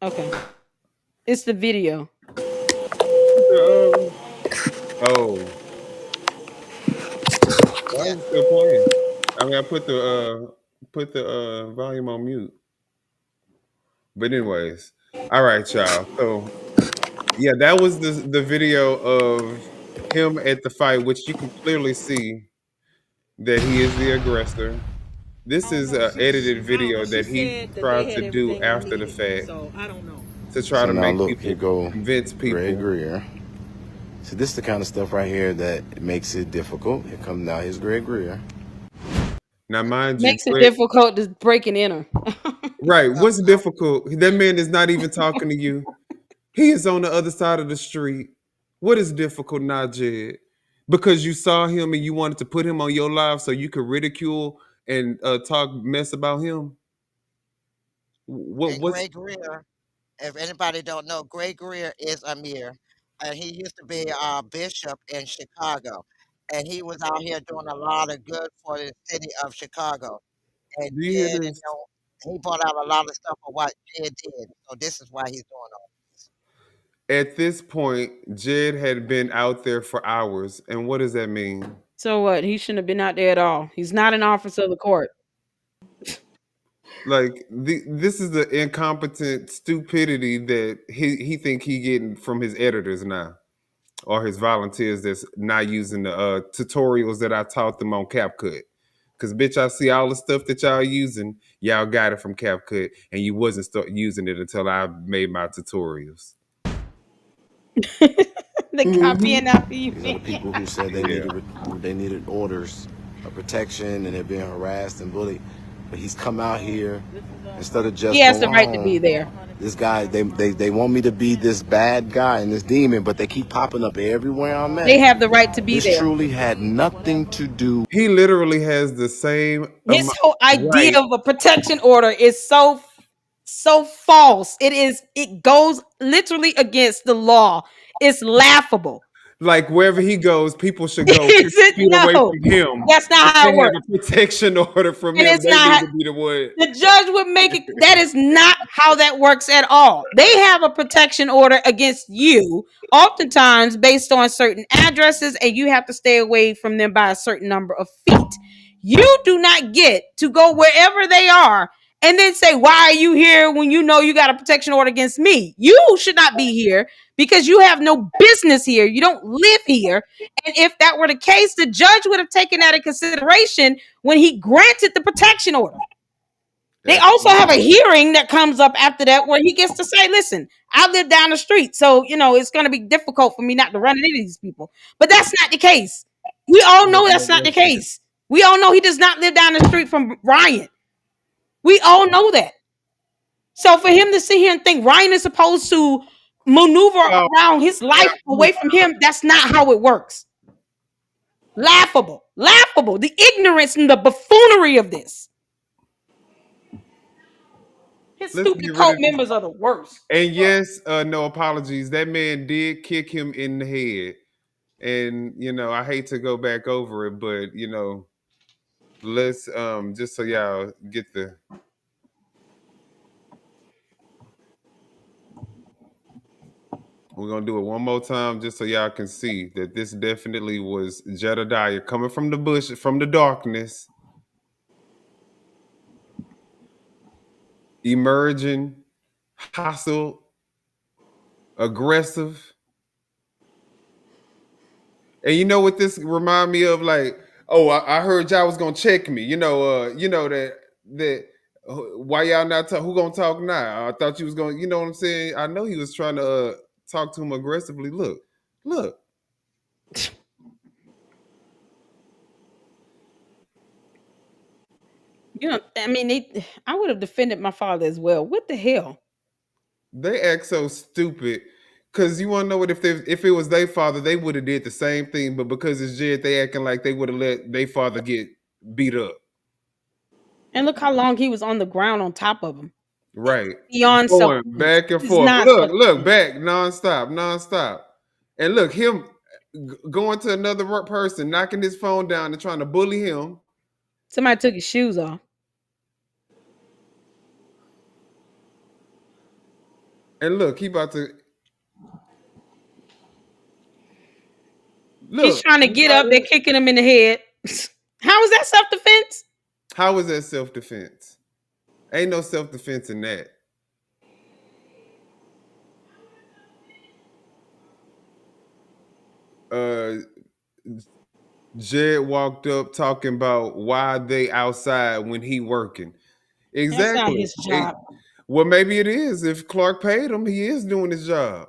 Okay, it's the video. The, oh, why Yeah. is it still playing? I mean, I put the volume on mute. But anyways, all right, y'all. So yeah, that was the video of him at the fight, which you can clearly see that he is the aggressor. This is an edited video that he tried to do after the fact to try So to now make look, here people go convince Greg people. Greer. So this is the kind of stuff right here that makes it difficult. Here comes now here's Greg Greer. Now, mind you, Makes it difficult to break and enter. right? What's difficult? That man is not even talking to you. He is on the other side of the street. What is difficult, Najed? Because you saw him and you wanted to put him on your live so you could ridicule and talk mess about him. And What's Greg Greer, if anybody don't know, Greg Greer is a mayor, and he used to be a bishop in Chicago, and he was out here doing a lot of good for the city of Chicago, and do you hear did, this? he brought out a lot of stuff of what Jed did. So this is why he's doing all. At this point, Jed had been out there for hours, and what does that mean? So what? He shouldn't have been out there at all. He's not an officer of the court. Like this is the incompetent stupidity that he think he getting from his editors now. Or his volunteers that's not using the tutorials that I taught them on CapCut. Cause bitch, I see all the stuff that y'all using. Y'all got it from CapCut, and you wasn't start using it until I made my tutorials. The copying after you. These are the people who said they needed orders of protection and they're being harassed and bullied. But he's come out here instead of just He has go the right to be home. there. This guy, they want me to be this bad guy and this demon, but they keep popping up everywhere I'm at. They have the right to be This there. truly had nothing to do. He literally has the same His whole idea right. of a protection order is so false. It goes literally against the law. It's laughable. Like wherever he goes, people should go 50 Is it? feet away No. from him. That's not If how they it have works. a protection order from And him, it's they not need to be the one. the judge would make it. That is not how that works at all. They have a protection order against you, oftentimes based on certain addresses, and you have to stay away from them by a certain number of feet. You do not get to go wherever they are and then say, "Why are you here?" when you know you got a protection order against me. You should not be here because you have no business here. You don't live here. And if that were the case, the judge would have taken that in consideration when he granted the protection order. They also have a hearing that comes up after that where he gets to say, listen, I live down the street. So, it's going to be difficult for me not to run into these people. But that's not the case. We all know that's not the case. We all know he does not live down the street from Ryan. We all know that. So for him to sit here and think Ryan is supposed to maneuver around his life away from him, that's not how it works. Laughable. Laughable. The ignorance and the buffoonery of this. His Let's stupid get rid cult of this. members are the worst. And yes, no apologies. That man did kick him in the head. And I hate to go back over it, but let's just so y'all get the We're gonna do it one more time just so y'all can see that this definitely was Jedidiah coming from the bush, from the darkness, emerging, hostile, aggressive. And you know what this remind me of? Like, oh, I heard y'all was gonna check me. That why y'all not talk? Who gonna talk now? I thought you was gonna. You know what I'm saying? I know he was trying to talk to him aggressively. Look. I mean, I would have defended my father as well. What the hell? They act so stupid. Cause you want to know what, if it was their father, they would have did the same thing. But because it's Jed, they acting like they would have let their father get beat up. And look how long he was on the ground on top of him. Right. Beyond Going self-defense. back and It's forth. not Look, self-defense. back, nonstop. And look, him going to another person, knocking his phone down and trying to bully him. Somebody took his shoes off. And look, he about to. Look, He's trying to get up. They're kicking him in the head. How is that self-defense? How is that self-defense? Ain't no self-defense in that. Jed walked up talking about why they outside when he working. Exactly. That's not his job. Well, maybe it is. If Clark paid him, he is doing his job.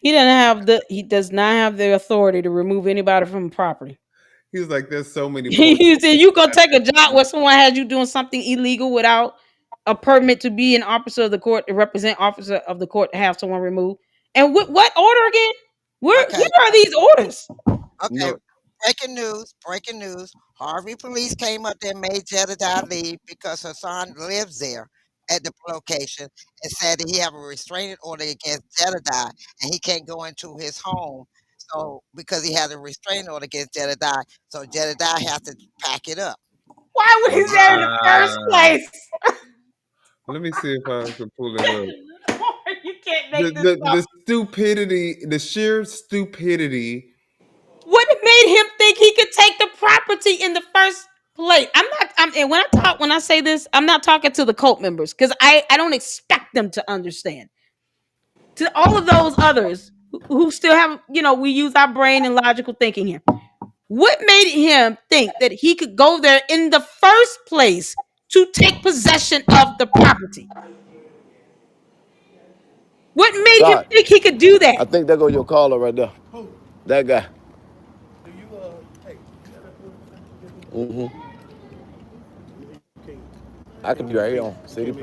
He does not have the authority to remove anybody from the property. He was like, there's so many He said, you gonna take a job where someone has you doing something illegal without a permit to be an officer of the court, to represent officer of the court, to have someone removed. And what order again? Where are these orders? Okay. No. Breaking news. Harvey police came up there and made Jedidiah leave because her son lives there at the location, and said that he have a restraining order against Jedidiah and he can't go into his home. So because he has a restraining order against Jedidiah, so Jedidiah has to pack it up. Why would he there in the first place? Let me see if I can pull it up. You can't make this up. The stupidity, the sheer stupidity. What made him think he could take the property in the first place? And when I say this, I'm not talking to the cult members, because I don't expect them to understand. To all of those others who still have, we use our brain and logical thinking here. What made him think that he could go there in the first place to take possession of the property? What made him think he could do that? I think there go your caller right there. That guy. I could be right here on city.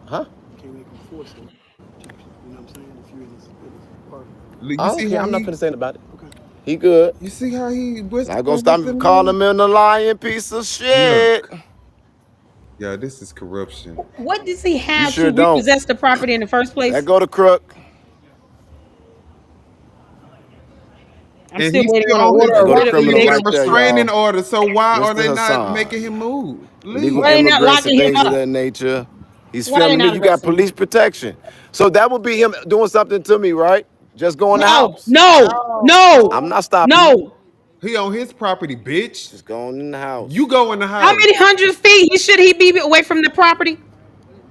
Huh? I don't care. I'm not finna say about it. He good. You see how he was not gonna stop me calling him a lying piece of shit. Look. Yeah, this is corruption. What does he have to repossess the property in the first place? That go to crook. I'm still waiting on an order. Restraining order. So why are they not making him move? Legal immigrants and things of that nature. He's filming me. You got police protection. So that would be him doing something to me, right? Just going to the house. No. I'm not stopping. No. He on his property, bitch. Just going in the house. You go in the house. How many hundred feet should he be away from the property?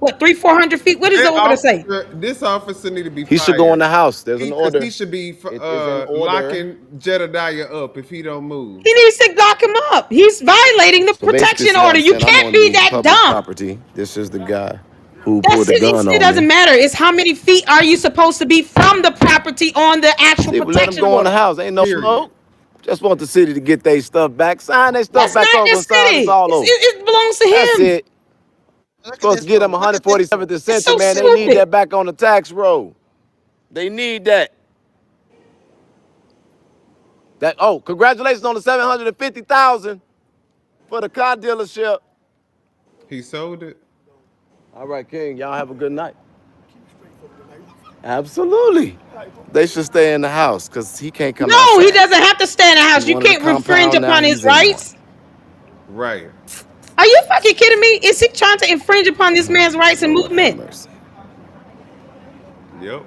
What, 300-400 feet? What does the order say? This officer need to be fired. He should go in the house. There's an order. He should be locking Jedidiah up if he don't move. He needs to lock him up. He's violating the protection order. You can't be that dumb. Property. This is the guy who pulled the gun on me. It doesn't matter. It's how many feet are you supposed to be from the property on the actual protection let him go order. in the house. Ain't no smoke. Just want the city to get their stuff back. Sign their stuff back over and sign this all over. It belongs to him. That's it. Supposed to get them 147th and Central, man. They need that back on the tax roll. They need that. Congratulations on the $750,000 for the car dealership. He sold it. All right, King. Y'all have a good night. Absolutely. They should stay in the house because he can't come outside. No, he doesn't have to stay in the house. You can't infringe upon his rights. Right. Are you fucking kidding me? Is he trying to infringe upon this man's rights and movement? Yep.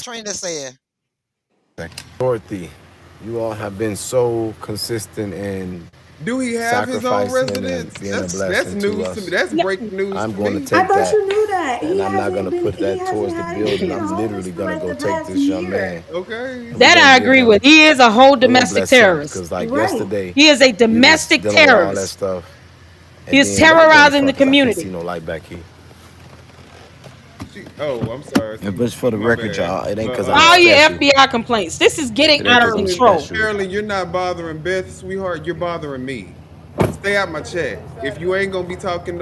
Trina said. Dorothy, you all have been so consistent and Do he have his own sacrificing and residence? being a That's blessing to news to me. us. That's Yeah. breaking news I'm to going to me. I take thought that you knew that. and I'm not going to put He that hasn't towards the had anything building. I'm homeless literally for going to like go the take past this young year. man Okay. and we're That going I to give agree him, with. He is a whole we're going to domestic bless him terrorist. because like Right. yesterday He is a we was domestic dealing with all that terrorist. stuff He and is then let me go in the terrorizing the front because I can't see community. no light back here. I'm sorry. And but for the My record, bad. y'all, it ain't But because I'm All your special. FBI complaints. This is getting It ain't out of because I'm control. special. Carolyn, you're not bothering Beth, sweetheart. You're bothering me. Stay out my chat. If you ain't gonna be talking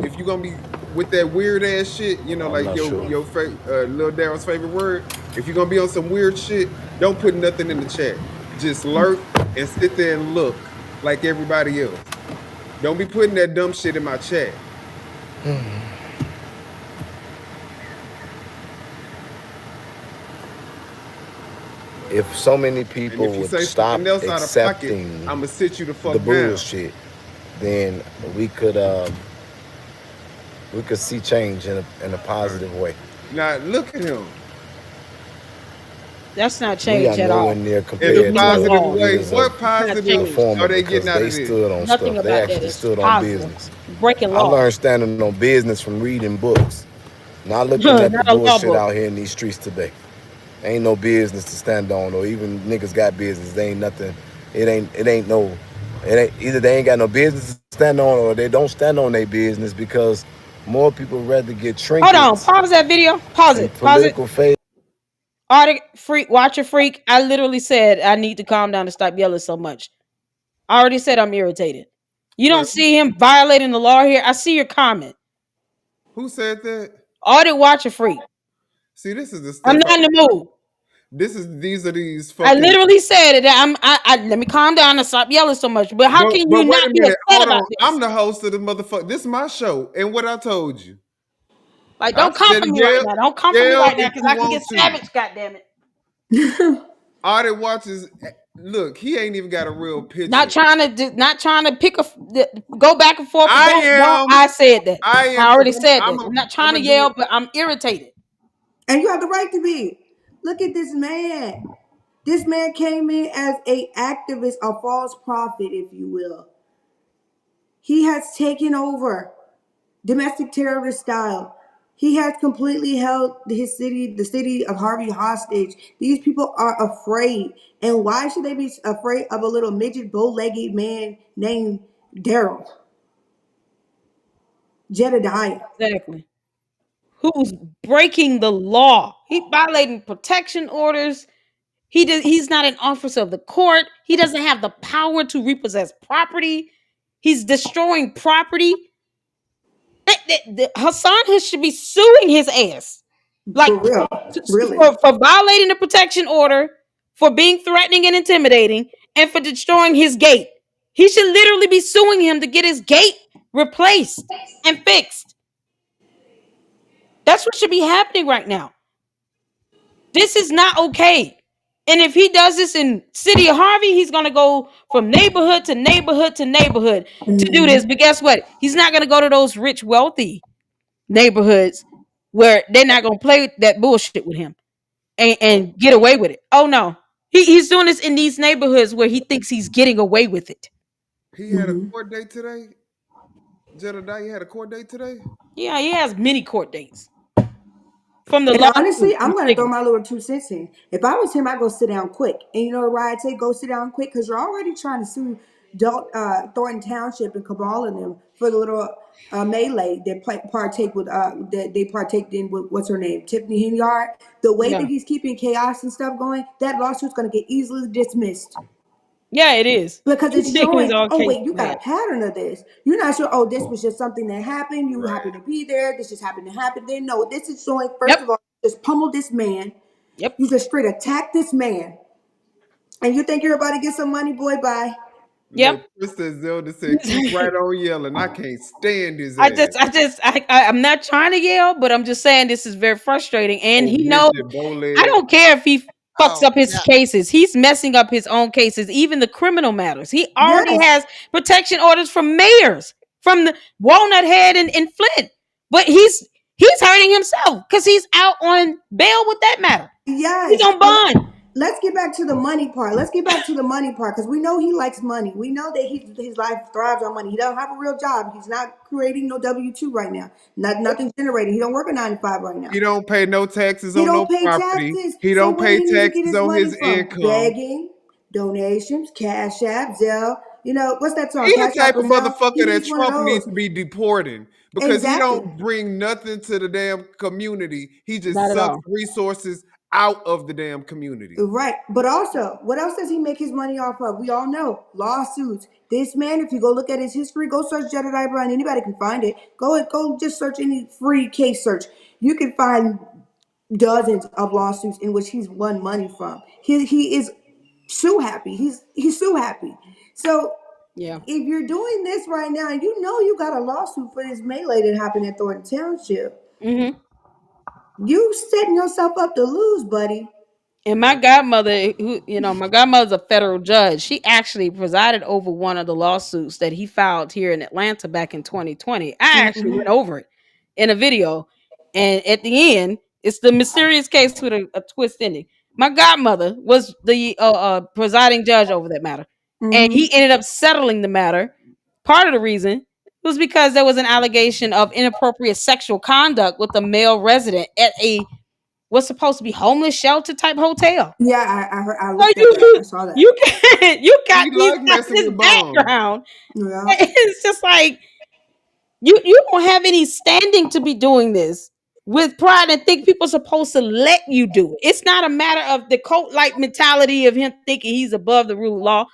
if you gonna be with that weird ass shit, I'm like not sure. your Lil Daryl's favorite word. If you're gonna be on some weird shit, don't put nothing in the chat. Just lurk and sit there and look like everybody else. Don't be putting that dumb shit in my chat. If so many And people if you would say stop something else out of pocket, accepting I'ma sit you the fuck the down. bullshit, then we could see change in a positive way. Now look at him. That's not We are change at nowhere all. near In It's a compared new to in the positive law. way. leaders What It's not positive change. former are they because getting out they of this? stood on Nothing stuff. They about that actually is stood on positive. business. Breaking I law. learned standing on business from reading books, not looking Not at the a law bullshit book. out here in these streets today. Ain't no business to stand on, or even niggas got business. They ain't nothing. It ain't no. It ain't either they ain't got no business to stand on, or they don't stand on their business because more people rather get Hold on. trinkets Pause that video. Pause and it. Pause it. political favor. Arctic freak, watch a freak. I literally said I need to calm down and stop yelling so much. I already said I'm irritated. You don't Well, see him violating the law here. I see your comment. who said that? Arctic, watch a freak. See, this is the I'm stuff. not in the mood. These are these I fucking. literally said it. Let me calm down and stop yelling so much. But how can But you wait not a be minute. upset Hold about on. this? I'm the host of the motherfucker. This is my show, and what I told you. Like, I don't come said for it. me right Yell, now. Don't come for me yell right now if because you I can get want to. savage. God damn it! All that watches. Look, he ain't even got a real Not picture. trying to go back and forth. But I don't. am. I said that. I am I because already said that. I'm not I'm trying to gonna do. yell, but I'm irritated. And you have the right to be. Look at this man. This man came in as a activist, a false prophet, if you will. He has taken over domestic terrorist style. He has completely held his city, the city of Harvey, hostage. These people are afraid. And why should they be afraid of a little midget, bow-legged man named Daryl? Jedidiah. Exactly. Who's breaking the law? He violating protection orders. He's not an officer of the court. He doesn't have the power to repossess property. He's destroying property. Hassan should be suing his ass. Like For real. Really. for violating the protection order, for being threatening and intimidating, and for destroying his gate. He should literally be suing him to get his gate replaced and fixed. That's what should be happening right now. This is not okay. And if he does this in city of Harvey, he's gonna go from neighborhood to neighborhood to neighborhood to do this. But guess what? He's not gonna go to those rich, wealthy neighborhoods where they're not gonna play that bullshit with him and get away with it. Oh no. He's doing this in these neighborhoods where he thinks he's getting away with it. He had a court date today. Jedidiah had a court date today. Yeah, he has many court dates from the And lawsuit honestly, I'm in gonna throw particular. my little 2 cents in. If I was him, I'd go sit down quick. And you know why I say go sit down quick? Because you're already trying to sue Thornton Township and Cabal and them for the little melee that partake with that they partake in with what's her name, Tiffany Hinyard. The way Yeah. that he's keeping chaos and stuff going, that lawsuit's gonna get easily dismissed. Yeah, it is. Because He's it's taking his showing, own oh case wait, you to got head. a pattern of this. You're not sure, oh, this was just something that happened. You Right. happened to be there. This just happened to happen. Then no, this is showing, first Yep. of all, just pummel this man. Yep. You just straight attack this man. And you think you're about to get some money, boy, bye. Yep. Look, Twister Zelda said, "Keep right on yelling. I can't stand his I ass." just, I just, I'm not trying to yell, but I'm just saying this is very frustrating. And Oh, he knows. midget, bow I leg. don't care if he fucks Oh, up his yeah. cases. He's messing up his own cases, even the criminal matters. He already Yes. has protection orders from mayors, from the Walnut Head in Flint. But he's hurting himself because he's out on bail with that matter. He's Yes. on bond. let's get back to the money part. Let's get back to the money part because we know he likes money. We know that his life thrives on money. He doesn't have a real job. He's not creating no W-2 right now. Nothing's generating. He don't work a 9 to 5 right now. He don't pay no taxes He on no don't pay property. taxes. He So don't where do pay he need to get taxes his on money his from? income. Begging, donations, Cash App, Zelle. You know, what's that song? He the Cash App type or of Zelle? He motherfucker that needs one of Trump needs those. to be deporting because he Exactly. don't bring nothing to the damn community. He just Not at sucks all. resources out of the damn community. Right. But also, what else does he make his money off of? We all know lawsuits. This man, if you go look at his history, go search Jedidiah Brown. Anybody can find it. Go just search any free case search. You can find dozens of lawsuits in which he's won money from. He is sue happy. He's sue happy. So Yeah. if you're doing this right now, and you know you got a lawsuit for this melee that happened in Thornton Township, Mm-hmm. you setting yourself up to lose, buddy. And my godmother, my godmother's a federal judge. She actually presided over one of the lawsuits that he filed here in Atlanta back in 2020. I actually went Mm-hmm. over it in a video. And at the end, it's the mysterious case with a twist ending. My godmother was the presiding judge over that matter. And Mm-hmm. he ended up settling the matter. Part of the reason was because there was an allegation of inappropriate sexual conduct with a male resident at a what's supposed to be homeless shelter type hotel. Yeah, I heard. I So looked at that. I saw that. you got He these like guys messing this with bombs. background. Yeah. It's just like you don't have any standing to be doing this with pride and think people are supposed to let you do it. It's not a matter of the cult like mentality of him thinking he's above the rule of law.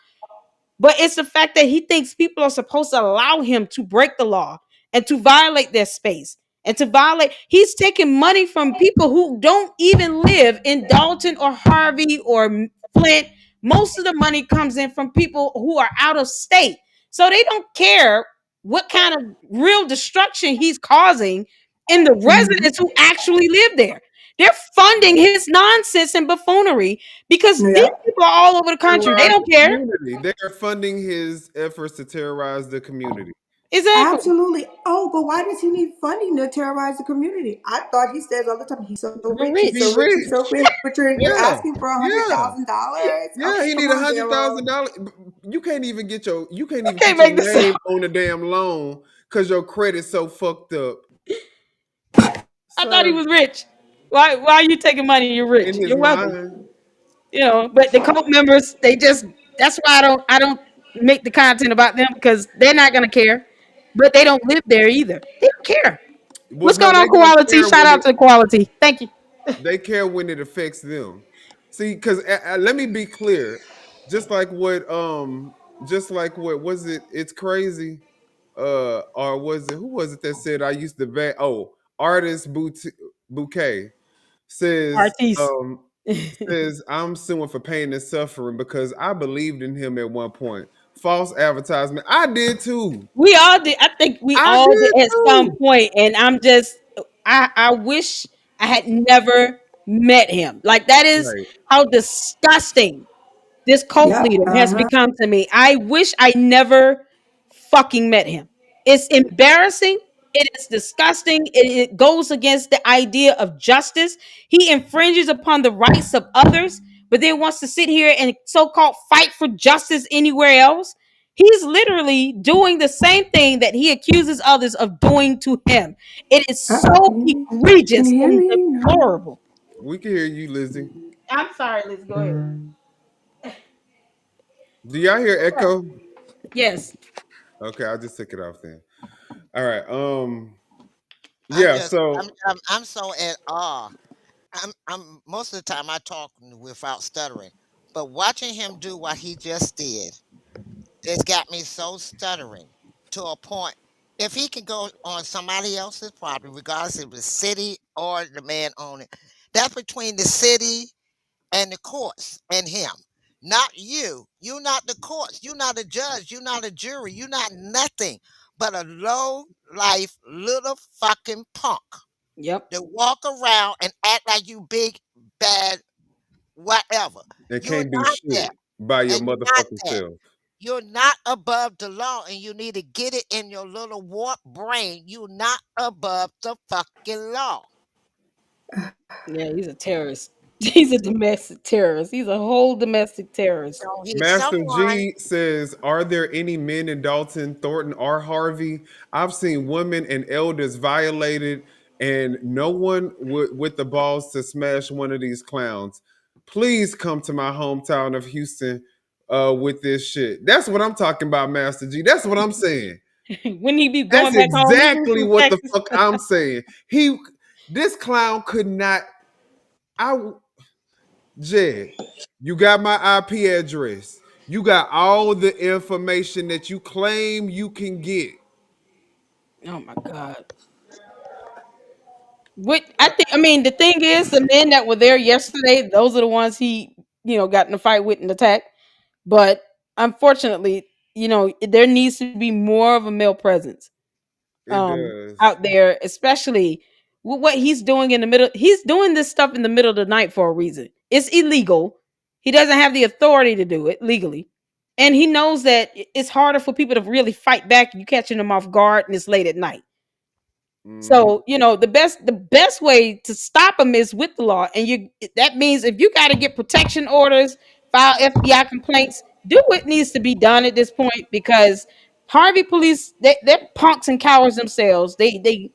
But it's the fact that he thinks people are supposed to allow him to break the law and to violate their space and to violate. He's taking money from people who don't even live in Dalton or Harvey or Flint. Most of the money comes in from people who are out of state. So they don't care what kind of real destruction he's causing in the Mm-hmm. residents who actually live there. They're funding his nonsense and buffoonery because these Yeah. people are all over the country. They Terrorize don't the care. community. They are funding his efforts to terrorize the community. Exactly. Absolutely. Oh, but why does he need funding to terrorize the community? I thought he says all the time, he's so You're rich, he's He so rich. rich, he's so rich. rich. But you're Yeah. asking for a hundred Yeah. thousand dollars. Yeah. Okay, He come need a on, hundred Daryl. thousand dollars. You can't even get I can't your make this name up. on the damn loan because your credit's so fucked up. I thought he Sir, was rich. Why are you taking money? You're rich. in his You're welcome. mind. But the cult members, they just that's why I don't make the content about them because they're not gonna care. But they don't live there either. They don't care. Well, What's no, going they on, gonna quality? care Shout when out to the quality. Thank you. they care when it affects them. See, because let me be clear, just like what was it? It's crazy. Or was it who was it that said I used to bet? Oh, artist bouquet says Artiste. says I'm suing for pain and suffering because I believed in him at one point. False advertisement. I did too. We all did. I think we I all did did at some too. point, and I wish I had never met him. Like that is Right. how disgusting this cult Yep. leader has Uh-huh. become to me. I wish I never fucking met him. It's embarrassing. It is disgusting. It goes against the idea of justice. He infringes upon the rights of others, but then wants to sit here and so-called fight for justice anywhere else. He's literally doing the same thing that he accuses others of doing to him. It is so Can egregious you hear and me? No. deplorable. We can hear you, Lizzie. I'm sorry, Liz. Go ahead. Do y'all hear echo? Yes. Okay, I just took it off then. All right. I'm Yeah, just so I'm so at awe. I'm most of the time I talk without stuttering, but watching him do what he just did, it's got me so stuttering to a point. If he can go on somebody else's property, regardless if it's city or the man own it, that's between the city and the courts and him. Not you. You're not the courts. You're not a judge. You're not a jury. You're not nothing but a low life little fucking punk Yep. that walk around and act like you big, bad, whatever. it You're can't do not shit that. by your And you're not motherfucking that. self. You're not above the law, and you need to get it in your little warped brain. You're not above the fucking law. Yeah, he's a terrorist. He's a domestic terrorist. He's a whole domestic terrorist. So he's Master someone. G says, "Are there any men in Dalton, Thornton, or Harvey? I've seen women and elders violated, and no one with the balls to smash one of these clowns. Please come to my hometown of Houston with this shit." That's what I'm talking about, Master G. That's what I'm saying. When he be That's going back home, he exactly from what the Texas. fuck I'm saying. This clown could not. I Jed, you got my IP address. You got all the information that you claim you can get. Oh my God. What I think, I mean, the thing is, the men that were there yesterday, those are the ones he, got in a fight with and attacked. But unfortunately, there needs to be more of a male presence It does. out there, especially with what he's doing in the middle. He's doing this stuff in the middle of the night for a reason. It's illegal. He doesn't have the authority to do it legally. And he knows that it's harder for people to really fight back. You catching them off guard and it's late at night. Hmm. So, the best way to stop them is with the law. And that means if you got to get protection orders, file FBI complaints, do what needs to be done at this point, because Harvey police, they're punks and cowards themselves. They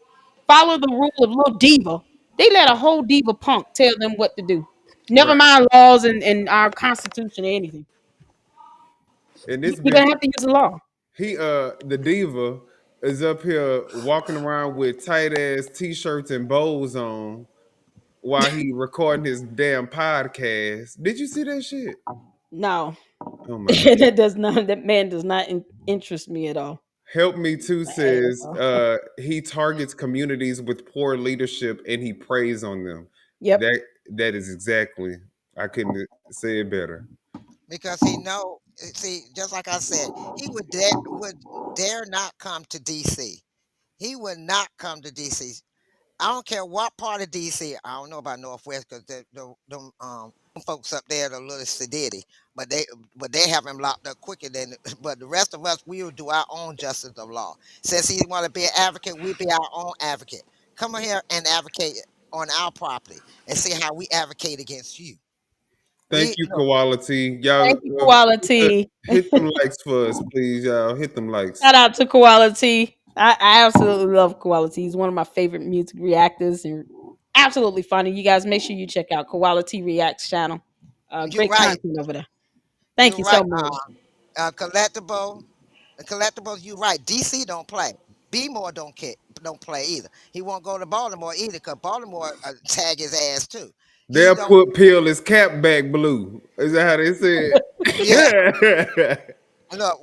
follow the rule of little diva. They let a whole diva punk tell them what to do. Never Right. mind laws and our constitution or anything. And this You're bitch, gonna have to use the law. the diva is up here walking around with tight ass t-shirts and bows on while he recording his damn podcast. Did you see that shit? No. Oh my god. That man does not interest me at all. Help Me Too At says all. he targets communities with poor leadership and he preys on them. Yep. That is exactly. I couldn't say it better. Because he know, see, just like I said, he would dare not come to DC. He would not come to DC. I don't care what part of DC. I don't know about Northwest because them folks up there are a little sedity, but they have him locked up quicker than. But the rest of us, we will do our own justice of law. Since he want to be an advocate, we be our own advocate. Come here and advocate on our property and see how we advocate against you. Thank We you, look. Koality. Y'all Thank you, Quality. hit them likes for us, please, y'all. Hit them likes. Shout out to Quality. I absolutely love Quality. He's one of my favorite music reactors and absolutely funny. You guys make sure you check out Quality Reacts channel. You're Great right. content over there. Thank You're you so right. much. Collectible. The collectibles, you right. DC don't play. B more don't play either. He won't go to Baltimore either because Baltimore tag his ass too. He They'll don't. put Peel his cap back blue. Is that how they say Yeah. it? Look,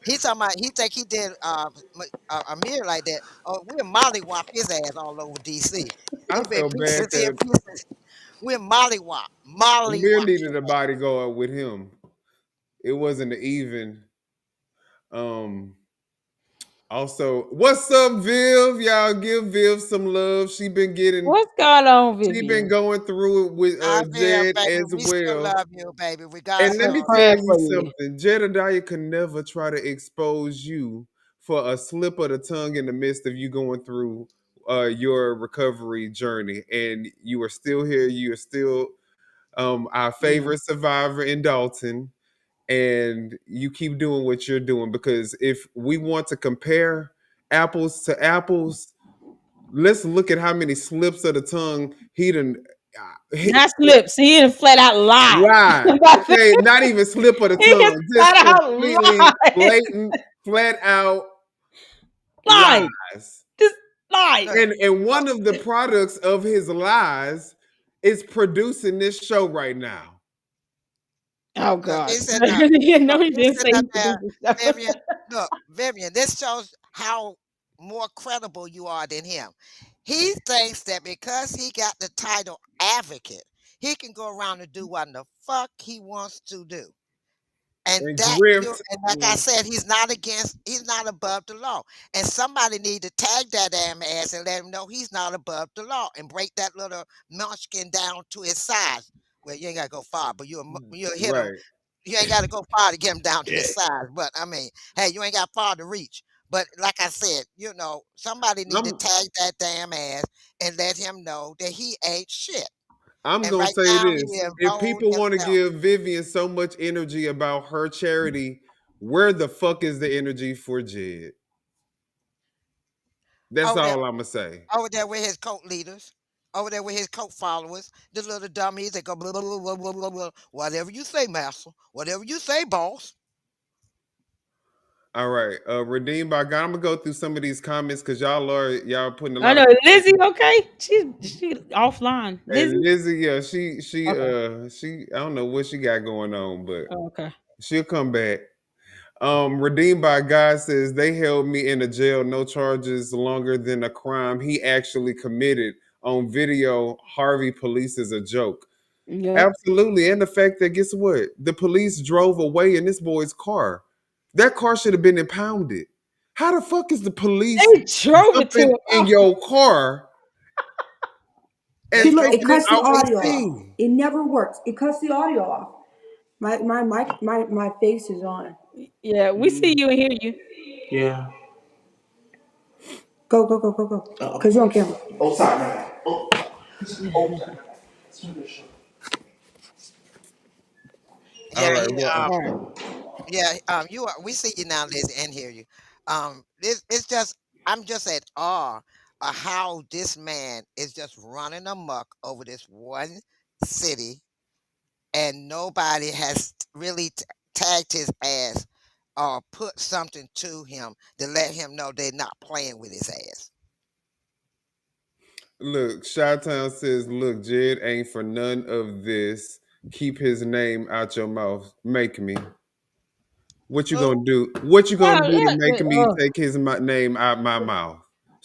he talking about. He think he did Amir like that. Oh, we'll mollywop his ass all over DC. I He been felt bad pieces here, that pieces. We're Amir mollywop needed his a ass. bodyguard with him. It wasn't even. Um. Also, what's up, Viv? Y'all give Viv some love. What's going on, She been Vivian? going through it with I feel, Jed baby, as we still well. love you, baby, And regardless let of me We're tell praying you for you. something. Jedidiah can never try to expose you for a slip of the tongue in the midst of you going through your recovery journey. And you are still here. You are still our Yeah. favorite survivor in Dalton. And you keep doing what you're doing, because if we want to compare apples to apples, let's look at how many slips of the tongue he done hit, Not slips. He didn't flat out lie. lied. Okay, not even slip of the He just tongue, just flat out completely lied. blatant, flat out Lied. lies. Just lied. look, And look, one of the products of his lies is producing this show right now. Oh look, God. he said that. No, Look, he he didn't said say that he there, produced the show. Vivian. Look, Vivian, this shows how more credible you are than him. He thinks that because he got the title advocate, he can go around and do what the fuck he wants to do. And And that you grift. and like I said, he's not above the law. And somebody need to tag that damn ass and let him know he's not above the law and break that little munchkin down to his size. Well, you ain't gotta go far, but you'll hit him. Right. You ain't gotta go far to get him down to his size. But I mean, hey, you ain't got far to reach. But like I said, somebody need to I'm tag that damn ass and let him know that he ain't shit. I'm And gonna right say now this: he if enrolled people want to himself. give Vivian so much energy about her charity, where the fuck is the energy for Jed? That's Over there, all I'm gonna say. over there with his cult leaders, over there with his cult followers, the little dummies that go blah, blah, blah, blah, blah, blah, blah. Whatever you say, master. Whatever you say, boss. All right, redeemed by God. I'm gonna go through some of these comments because y'all putting a I lot of. know Lizzie. Okay, she offline. And Lizzie. Lizzie, yeah, she Okay. I don't know what she got going on, but Oh, okay. she'll come back. Redeemed by God says they held me in a jail, no charges longer than a crime he actually committed. On video, Harvey police is a joke. Yep. Absolutely. And the fact that guess what? The police drove away in this boy's car. That car should have been impounded. How the fuck is the police They drove it to jumping him. in Oh, your car They and See, look, drove it taking it cuts the off the audio off. scene? It never works. It cuts the audio off. My face is on. yeah, we see you and hear you. Yeah. Go, go, go, go, go. Because you're on camera. Oh, sorry. Oh, All Yeah, right. he Well, All right. yeah, you are. We see you now, Liz, and hear you. It's just I'm just at awe of how this man is just running amok over this one city, and nobody has really tagged his ass or put something to him to let him know they're not playing with his ass. look, Chi-Town says, look, Jed ain't for none of this. Keep his name out your mouth. Make me. What you Who? gonna do? What you gonna Well, do to make me yeah, take his name out my mouth?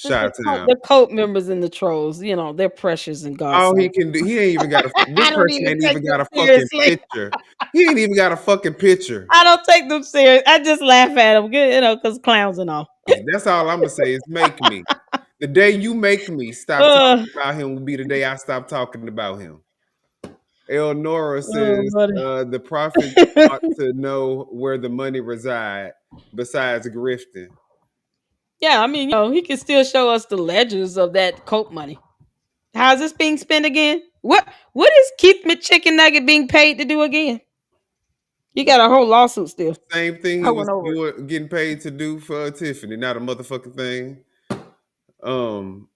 the Chi-Town. the cult members and the trolls, they're precious in God's All he sight. can do, he ain't even got a. This I don't person even ain't take even them got a fucking seriously. picture. He ain't even got a fucking picture. I don't take them serious. I just laugh at them, because clowns and all. That's all I'm gonna say is make me. The day you make me stop Uh, talking about him will be the day I stop talking about him. Elnora oh, says buddy. the prophets ought to know where the money reside besides grifting. Yeah, I mean, he can still show us the ledgers of that cult money. How's this being spent again? What is Keith McChicken Nugget being paid to do again? You got a whole lawsuit still. Same thing I he was went over it. doing, getting paid to do for Tiffany, not a motherfucking thing. Um,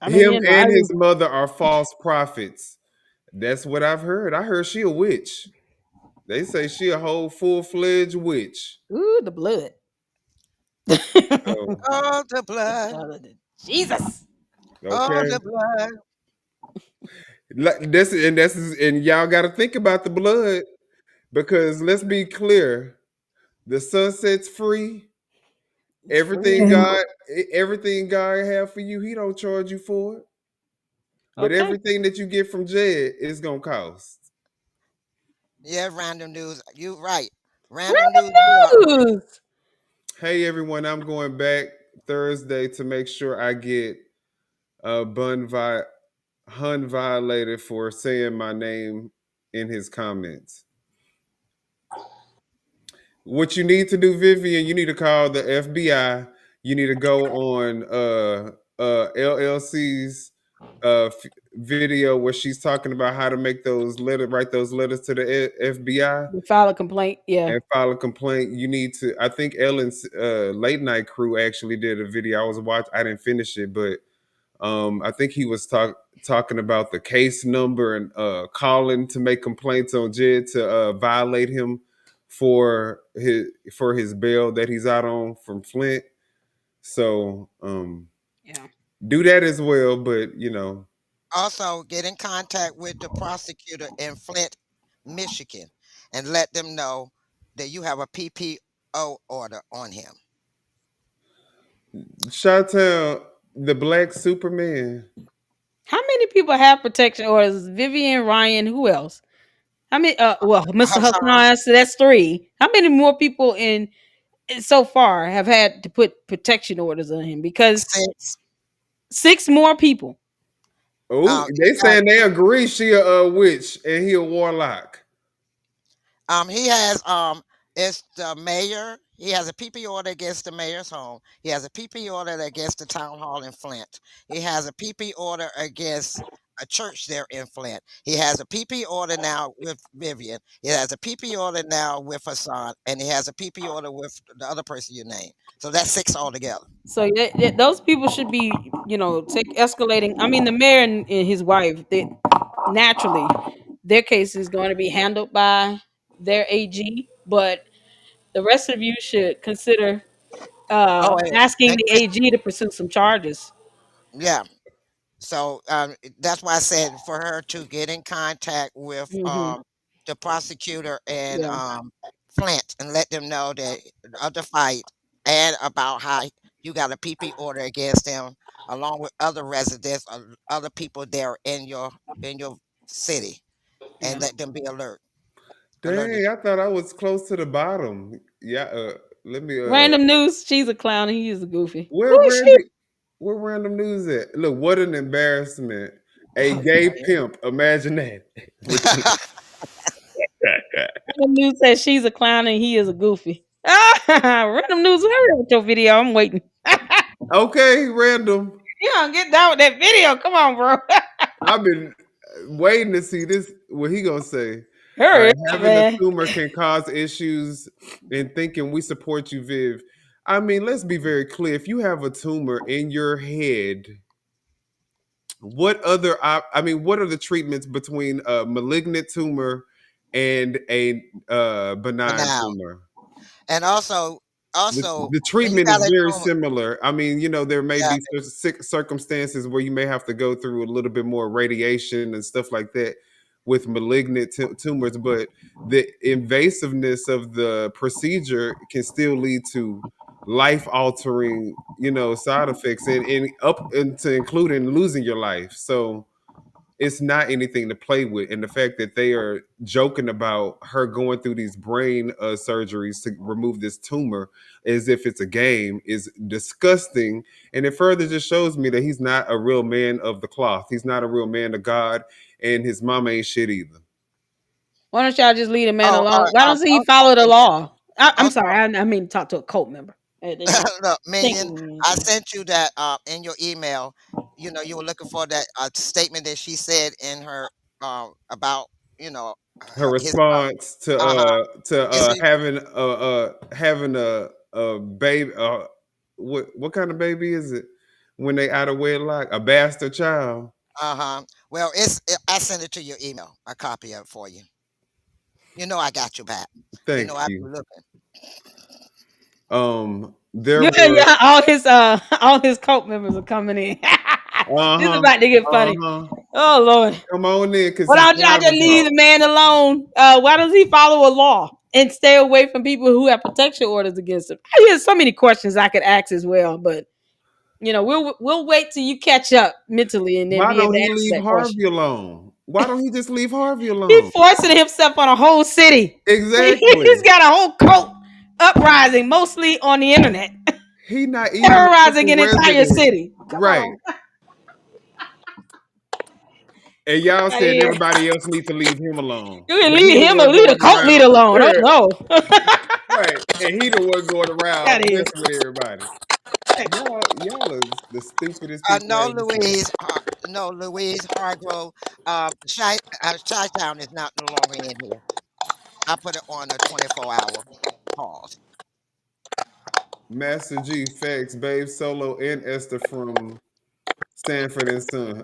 I mean, him I and his didn't. mother are false prophets. That's what I've heard. I heard she a witch. They say she a whole full-fledged witch. Ooh, the blood. So, Oh, the blood. Jesus. Oh, okay. the blood. And y'all got to think about the blood because let's be clear, the sun sets free. It's free Everything indeed. And God have for you, He don't charge you for it. But Okay. everything that you get from Jed is gonna cost. Yeah, random news. You right. Random news. You are right. Random news. Hey everyone, I'm going back Thursday to make sure I get Hun violated for saying my name in his comments. What you need to do, Vivian, you need to call the FBI. You need to go on LLC's video where she's talking about how to write those letters to the FBI You file a complaint. Yeah. and file a complaint. You need to. I think Ellen's late night crew actually did a video. I was watching. I didn't finish it, but I think he was talking about the case number and calling to make complaints on Jed to violate him for his bail that he's out on from Flint. So Yeah. do that as well. But Also, get in contact with the prosecutor in Flint, Michigan, and let them know that you have a PPO order on him. Chantel, the Black Superman. How many people have protection orders? Vivian, Ryan, who else? How many? Well, Mr. Hassan, Hassan, so that's three. How many more people so far have had to put protection orders on him? Because six. six more people. Oh, You they got saying they agree she a witch and he a warlock. he has it's the mayor. He has a PP order against the mayor's home. He has a PP order against the town hall in Flint. He has a PP order against a church there in Flint. He has a PP order now with Vivian. He has a PP order now with Hassan, and he has a PP order with the other person you named. So that's 6 altogether. So those people should be, take escalating. I mean, the mayor and his wife, they naturally their case is going to be handled by their AG, but the rest of you should consider Oh, asking and the AG to pursue some charges. yeah. So that's why I said for her to get in contact with Hmm. the prosecutor and Yeah, Flint and let them know that of the fight and about how you got a PP order against him, along with other residents, other people there in your city, and yeah. let them be alerted. Dang, I thought I was close to the bottom. Yeah, let me Random news. She's a clown and he is a goofy. where Who is she? Randy where random news at? Look, what an embarrassment. A gay pimp, imagine that. With Random news says she's a clown and he is a goofy. Random news. Hurry up with your video. I'm waiting. okay, random. You don't get down with that video. Come on, bro. I've been waiting to see this. What he gonna say? All Hurry right, up, having a man. tumor can cause issues and thinking we support you, Viv. I mean, let's be very clear. If you have a tumor in your head, what other I mean, what are the treatments between a malignant tumor and a But benign now, tumor? and also The when you treatment got is a very tumor, similar. I mean, there may yeah, be circumstances where you may have to go through a little bit more radiation and stuff like that with malignant tumors, but the invasiveness of the procedure can still lead to life altering, side effects and up into including losing your life. So it's not anything to play with. And the fact that they are joking about her going through these brain surgeries to remove this tumor as if it's a game is disgusting. And it further just shows me that he's not a real man of the cloth. He's not a real man of God, and his mama ain't shit either. Why don't y'all just leave the man oh, alone? Why don't he also, follow the law? I'm also, sorry. I mean to talk to a cult member. They're not look, Minion, thinking me I anything. sent you that in your email. You were looking for that statement that she said in her about Her his response to uh-huh. Is it having a baby. What kind of baby is it when they out of wedlock? A bastard child. uh-huh. Well, I sent it to your email. A copy of it for you. You know I got your back. You know Thank I've been you. looking. There Yeah, were yeah. All his cult members are coming in. This is uh-huh, about to get funny. uh-huh. Oh Lord. Come on in, cause Why his don't y'all time just is leave up. the man alone? Why does he follow a law and stay away from people who have protection orders against him? There's so many questions I could ask as well, but we'll wait till you catch up mentally and then Why be able don't to he answer leave that question. Harvey alone? Why don't he just leave Harvey He's alone? forcing himself on a whole city. Exactly. He's got a whole cult uprising, mostly on the internet, He not even a terrorizing fucking an entire resident. city. Come Right. on. And y'all Outta said here. everybody else need to leave him alone. You can But he leave the him or one leave the going cult around. leader alone. Oh no. Right. And he the one going around Out of here. messing with everybody. Y'all is the stupidest people I No, ever seen. No, Louise Hargrove. Chi-Town is not no longer in here. I put it on a 24-hour pause. Master G, Facts, Babe Solo, and Esther from Sanford and Son.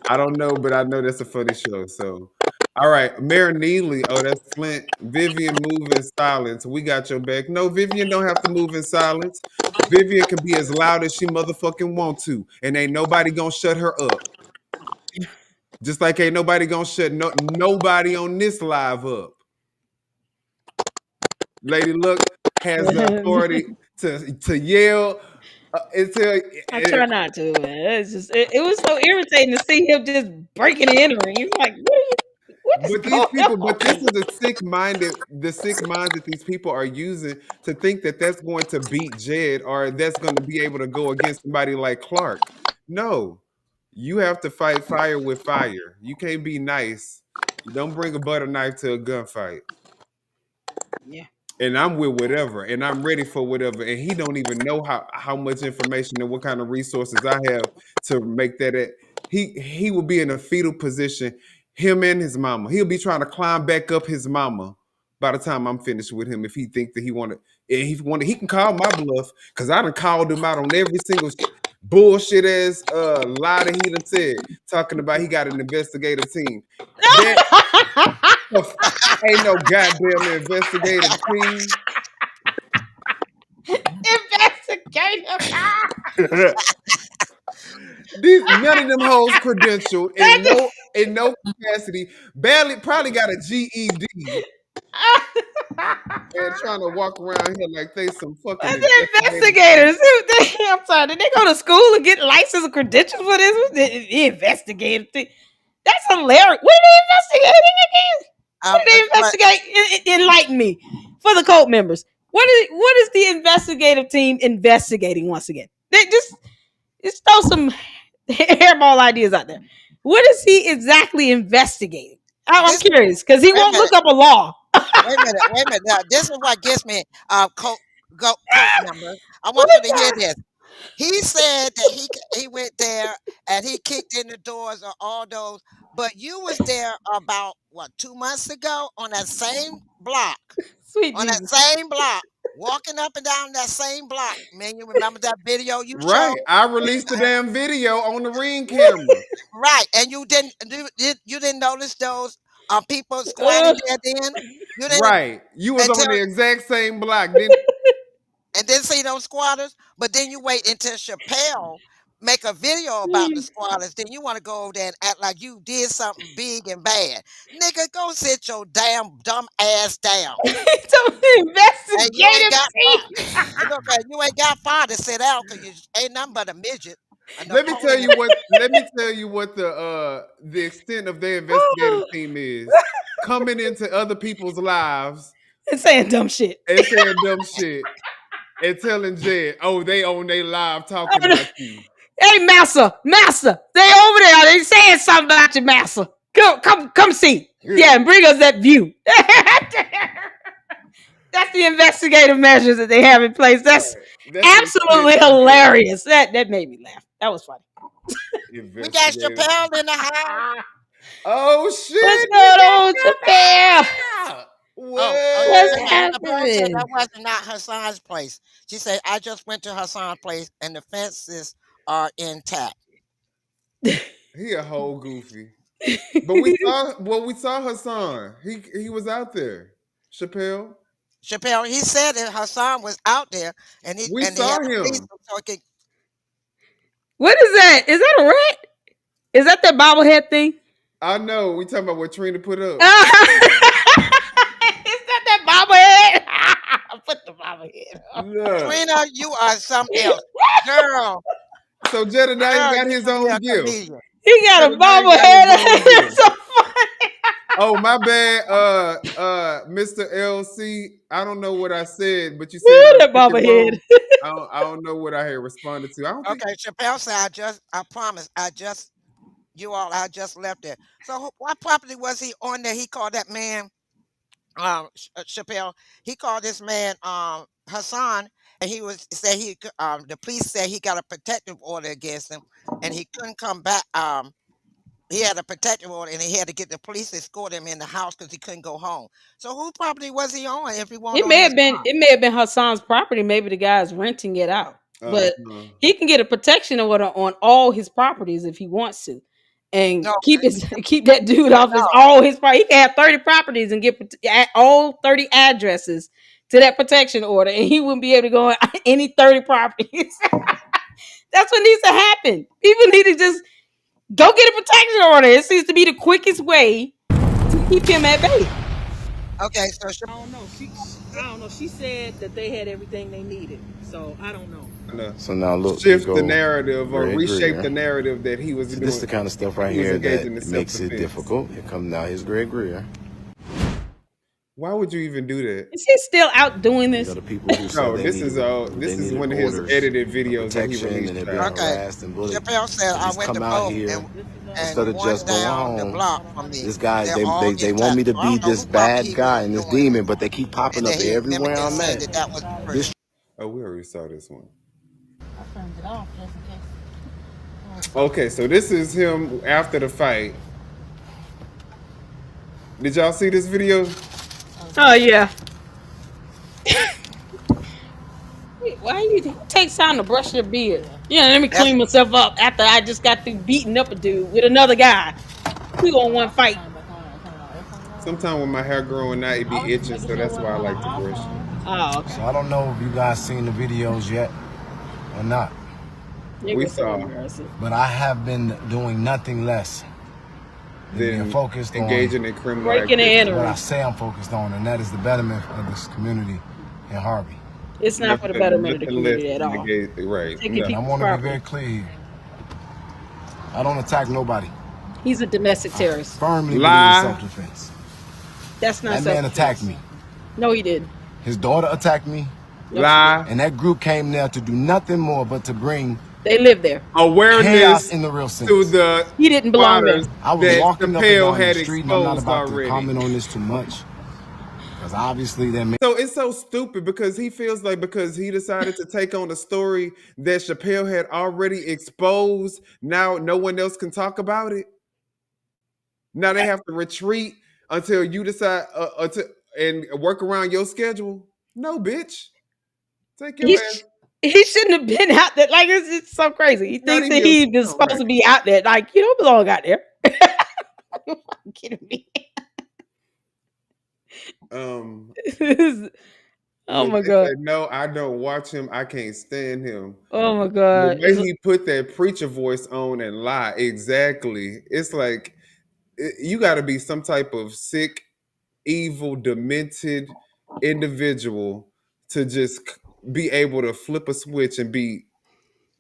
I don't know, but I know that's a funny show. So, all right, Mary Neely. Oh, that's Flint. Vivian, move in silence. We got your back. No, Vivian don't have to move in silence. Vivian can be as loud as she motherfucking want to, and ain't nobody gonna shut her up. Just like ain't nobody gonna shut nobody on this live up. Lady Luck has the authority to yell until I try not to, man. It's just it was so irritating to see him just breaking and entering. He's like, what is but these going people, but this on? is the sick minds that these people are using to think that that's going to beat Jed or that's going to be able to go against somebody like Clark. No, you have to fight fire with fire. You can't be nice. You don't bring a butter knife to a gunfight. Yeah. And I'm with whatever, and I'm ready for whatever. And he don't even know how much information and what kind of resources I have to make that he will be in a fetal position. Him and his mama. He'll be trying to climb back up his mama by the time I'm finished with him. If he thinks that he he can call my bluff because I done called him out on every single bullshit ass lie that he done said, talking about he got an investigative team. That ain't no goddamn investigative team. Investigative. None of them hoes credentialed in no capacity. Barely probably got a GED and trying to walk around here like they some fucking investigators. I'm sorry. Did they go to school and get license and credentials for this? The investigative thing. That's hilarious. What are they investigating again? What did they investigate? Enlighten me for the cult members. What is the investigative team investigating once again? They just throw some hairball ideas out there. What is he exactly investigating? I'm curious because he won't look up a law. Wait a minute. Now, this is what gets me, cult member. I want you to hear this. He said that he went there and he kicked in the doors of all those, but you was there about 2 months ago on that same block. Sweet on Jesus. that same block, walking up and down that same block. Man, you remember that video you right. showed? I released the damn video on the Ring camera. Right, and you didn't notice those people squatting there then? You didn't, right. You was on the exact same block, didn't and didn't see those squatters, but then you wait until Chappelle make a video about the squatters, then you want to go over there and act like you did something big and bad. Nigga, go sit your damn dumb ass down. Investigative you ain't got far to sit down because you ain't nothing but a midget. Let me tell you what the extent of their investigative team is. Coming into other people's lives and saying dumb shit. And telling Jed, oh, they on their live talking about you. Hey, Massa, they over there. They saying something about you, Massa. Come see. Yeah, and bring us that view. That's the investigative measures that they have in place. That's absolutely hilarious. That made me laugh. That was funny. We got Chappelle in the house. Oh shit! What's going on, Chappelle? What's happening? That was not Hassan's place. She said, I just went to Hassan's place and the fences are intact. He a whole goofy. But we saw Hassan. He was out there. Chappelle, he said that Hassan was out there and we saw him. What is that? Is that a rat? Is that bobblehead thing? I know. We talking about what Trina put up. Is that bobblehead? Put the bobblehead on. Yeah. Trina, you are something else. Girl. So Jedidiah got his own gift. He got a bobblehead. So funny. Oh, my bad, Mr. LC. I don't know what I said, but you said that bobblehead. I don't know what I had responded to. Okay, Chappelle said, I promise, I just left there. So what property was he on there? He called that man, Chappelle. He called this man, Hassan, and the police said he got a protective order against him, and he couldn't come back. He had a protective order, and he had to get the police to escort him in the house because he couldn't go home. So whose property was he on? If he wanted, it may have been Hassan's property. Maybe the guy's renting it out, but he can get a protection order on all his properties if he wants to, and keep that dude off all his property. He can have 30 properties and get all 30 addresses to that protection order, and he wouldn't be able to go on any 30 properties. That's what needs to happen. People need to just go get a protection order. It seems to be the quickest way to keep him at bay. Okay, so I don't know. She said that they had everything they needed, so I don't know. So now look, shift the narrative or reshape Greer. the narrative that he was doing. This is the kind of stuff right here that makes it difficult. Here comes now his Greg Greer. Why would you even do that? Is he still out doing this? No, this is one of his edited videos that he released. Okay, Chappelle said I went to vote and instead of just going home. This guy, they want me to be this bad guy and this demon, but they keep popping up everywhere I'm at. Oh, we already saw this one. I turned it off just in case. Okay, so this is him after the fight. Did y'all see this video? Oh yeah. Wait, why you who takes time to brush your beard? Yeah, let me That's clean myself up after I just got through beating up a dude with another guy. We on one fight. Sometimes when my hair growing out, it be itching, so that's why I like to brush it. Oh, okay. So I don't know if you guys seen the videos yet or not, It We was so saw embarrassing. but I have been doing nothing less than being then focused engaging on in criminal Breaking and activity. what I entering. say I'm focused on, and that is the betterment of this community in Harvey. It's not for the betterment of the Nothing less community at than all. right. Taking No. And I people's want to be property. very clear here. I don't attack nobody. He's a domestic terrorist. Firmly believe in Lie. self-defense. That's not That man self-defense. attacked me. No, he didn't. His daughter attacked me, No, she didn't. Lie. and that group came there to do nothing more but to bring They live there. Awareness chaos in the real to sense. the He didn't belong there. waters I was that walking up and Chappelle down the had street, and I'm not exposed about to already. comment on this too much, because obviously that man. So it's so stupid because he feels like because he decided to take on a story that Chappelle had already exposed, now no one else can talk about it. Now they have to retreat until you decide and work around your schedule. No, bitch. Take your He, ass. he shouldn't have been out there. Like it's so crazy. He Not thinks that even your he is no, supposed right. to be out there. Like you don't belong out there. You fucking kidding me? Um Oh Look, my they god. said, no, I don't watch him. I can't stand him. Oh my The god. way he put that preacher voice on and lie, exactly. It's like you got to be some type of sick, evil, demented individual to just be able to flip a switch and be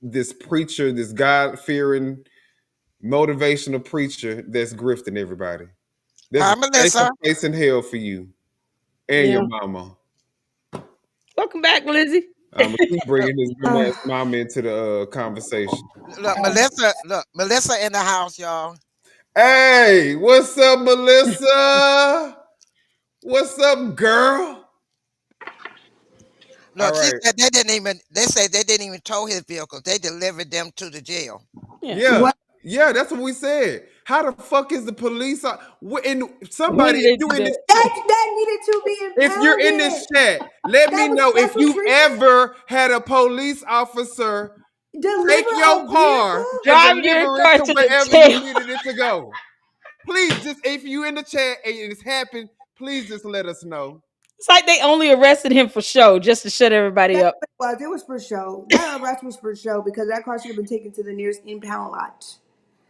this preacher, this God fearing, motivational preacher that's grifting everybody. There's Hi, a safer Melissa. place in hell for you and Yeah. your mama. Welcome back, Lizzie. I'm gonna keep Look, bringing his Uh, dumbass mama into the conversation. look, Melissa. Look, Melissa in the house, y'all. Hey, what's up, Melissa? What's up, girl? All Look, she right. said they didn't even. They said they didn't even tow his vehicle. They delivered them to the jail. Yeah. Yeah. what? Yeah, that's what we said. How the fuck is the police? And When somebody, did if they you do in that? this chat, That needed to be if you're in impounded. this chat, let That me was know if special you've treatment. ever had a police officer take Deliver your a car vehicle. and Drive your deliver it car to to the wherever you jail. needed it to go. Please, just if you in the chat and it's happened, please just let us know. It's like they only arrested him for show, just to shut everybody That's up. what it was. It was for show. That arrest was for show because that car should have been taken to the nearest impound lot.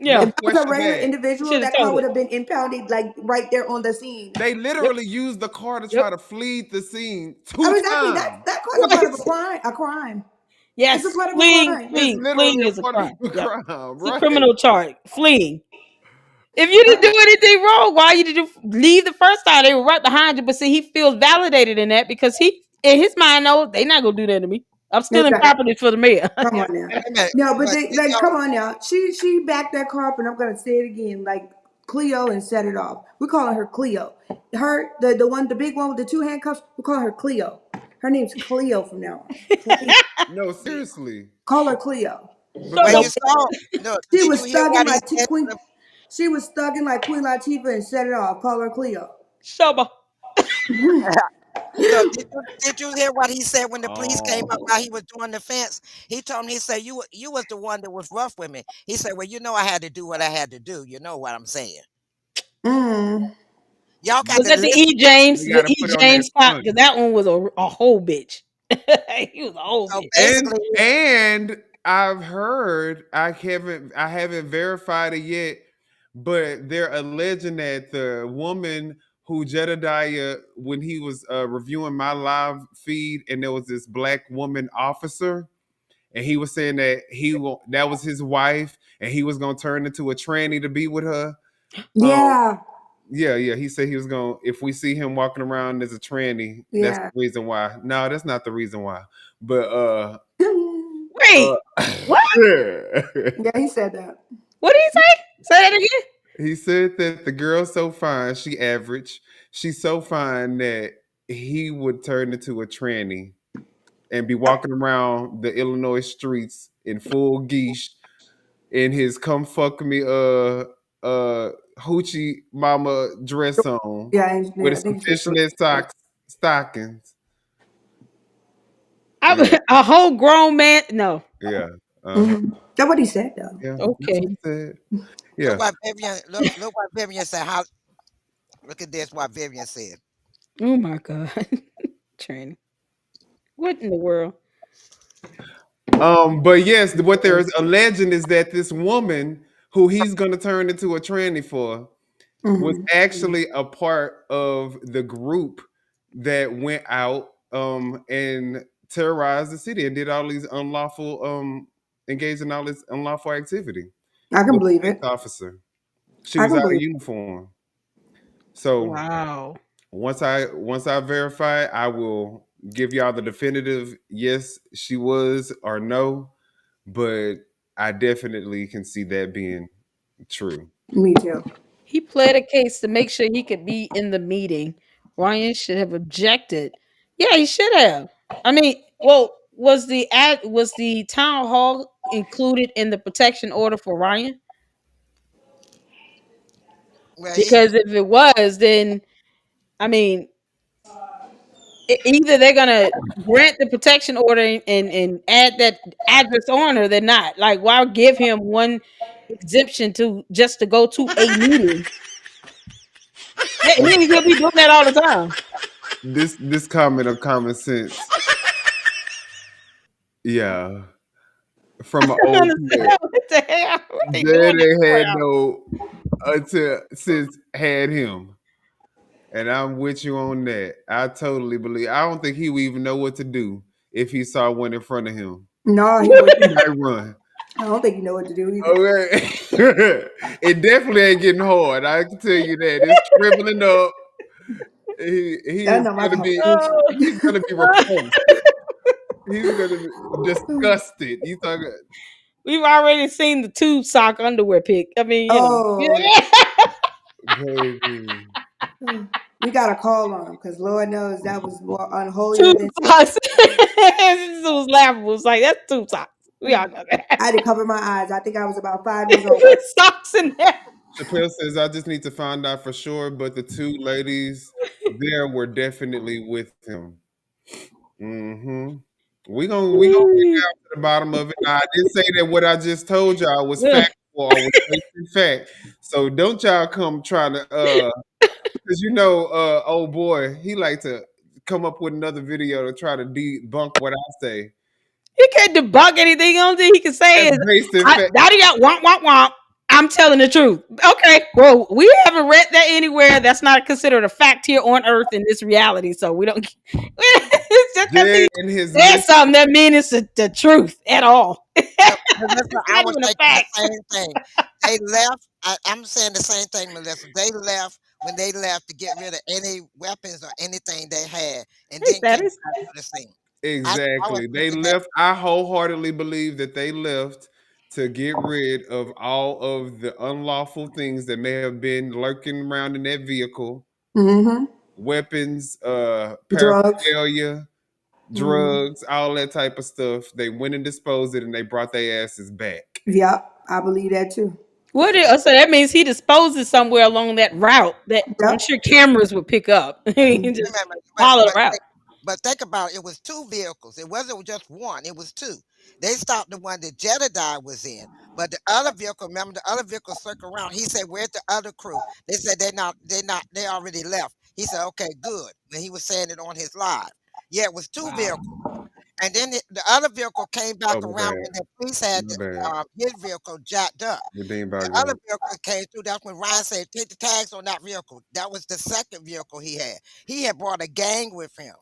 No Yeah. If that was a question regular asked. individual, Should have that told car would it. have been impounded like right there on the scene. They Yep. literally used the car to Yep. try to flee the scene I two mean, exactly. times. That car's a part of a Right. crime. A crime. It's a Yes. part of a Fleeing, crime. It's fleeing, fleeing literally a is a part of crime. the Yep. crime, It's a right? criminal charge. Fleeing. If you didn't do anything wrong, why you did leave the first time? They were right behind you, but see, he feels validated in that because he, in his mind, knows they not gonna do that to me. I'm stealing Exactly. property for the mayor. Come on now. Wait a minute, No, but but they you like know, come on now. She backed that car up and I'm gonna say it again, like Cleo and set it off. We're calling her Cleo. Her the one the big one with the two handcuffs, we're calling her Cleo. Her name's Cleo from now on. Cleo. No, seriously. Call her Cleo. when Showboat. you Because saw, look, She did was you hear thugging what he like said to Queen. the She was thugging like Queen Latifah and set it off. Call her Cleo. Showboat. look? Did you hear what he said when the police came up oh while he was doing the fence? He told me, he said, you was the one that was rough with me. He said, well, I had to do what I had to do. You know what I'm saying? Mm. Y'all got Was to that the listen. E James? they The gotta E put on that James cop? front. Because that one was a whole bitch. He was a whole So bitch. And basically, I've heard I haven't verified it yet, but they're alleging that the woman who Jedidiah when he was reviewing my live feed and there was this black woman officer and he was saying that that was his wife and he was gonna turn into a tranny to be with her. Um, Yeah. yeah. He said he was gonna if we see him walking around as a tranny, that's Yeah. the reason why. No, that's not the reason why. But Wait, what? Yeah, he said that. What did he say? Say that again. he said that the girl's so fine, she average. She's so fine that he would turn into a tranny and be walking around the Illinois streets in full geesh in his "Come Fuck Me" hoochie mama dress on Yeah, with I some think it's fishnet stockings. Yeah, A whole grown man. No. yeah, uh-huh. mm-hmm. That's what he said though. Yeah. That's Okay. what he said. Look Yeah. what Vivian look what Vivian said. How look at this what Vivian said. Oh my God. Training. What in the world? But yes, what they're alleging is that this woman who he's gonna turn into a tranny for was Mm-hmm. actually a part of the group that went out and terrorized the city and did all these unlawful engaged in all this unlawful activity I can with believe a it. police officer. She I was can out of believe uniform. So Wow. once I verify, I will give y'all the definitive yes, she was or no, but I definitely can see that being true. it. Me too. He pled a case to make sure he could be in the meeting. Ryan should have objected. Yeah, he should have. I mean, well, was the town hall included in the protection order for Ryan? Well, he Because if it was, then I mean, either they're gonna grant the protection order and add that address on, or they're not. Like, why give him one exemption to just to go to a meeting? Yeah, he'll be doing that all the time. This comment of common sense, yeah, from an I don't old understand pet. what the hell. What they doing Daddy that had crap? no until since had him. And I'm with you on that. I totally believe. I don't think he would even know what to do if he saw one in front of him. No, he He wouldn't. might run. I don't think you know what to do either. Okay. It definitely ain't getting hard. I can tell you that. It's trembling up. He That's is not my gonna be conversation. he's gonna be repulsed. He's gonna be disgusted. You talking We've already seen the tube sock underwear pic. I mean, Oh, baby. we got to call on him because Lord knows that was more unholier tube than. socks. It was laughable. It's like that's tube socks. We all know I that. had to cover my eyes. I think I was about 5 years old. Socks in there. Chappelle says I just need to find out for sure, but the two ladies there were definitely with him. Mm-hmm. We gonna get down to the bottom of it. Now, I didn't say that what I just told y'all was Yeah. factual or was based in fact. So don't y'all come trying to because old boy, he like to come up with another video to try to debunk what I say. He can't debunk anything. The only thing he can say That's is, based in fact. Daddy got womp, womp, womp. I'm telling the truth. Okay, well, we haven't read that anywhere. That's not considered a fact here on Earth in this reality. So we don't. It's just because Jay he and his said something that means it's the truth at all. Melissa, It's I not was even a thinking the fact. same thing. They left. I'm saying the same thing, Melissa. They left when they left to get rid of any weapons or anything they had, and Hey, then came status. back to the scene. I was Exactly. They thinking that. left. I wholeheartedly believe that they left to get rid of all of the unlawful things that may have been lurking around in that vehicle. Mm-hmm. Weapons, Drugs. paraphernalia, Mm-hmm. drugs, all that type of stuff. They went and disposed it and they brought their asses back. Yep, I believe that too. So that means he disposes somewhere along that route that I'm Yep. sure cameras would pick up. He can just Remember, follow the route. but think about it. It was two vehicles. It wasn't just one. It was two. They stopped the one that Jedidiah was in, but the other vehicle. Remember, the other vehicle circled around. He said, "Where's the other crew?" They said they're not. They're not. They already left. He said, "Okay, good." When he was saying it on his live, yeah, it was two Wow. vehicles. And then the other vehicle came back Oh, my around bad. when the police had My bad. his vehicle jacked up. The thing The about other y'all. vehicle came through. That's when Ryan said, "Take the tags on that vehicle." That was the second vehicle he had. He had brought a gang with him.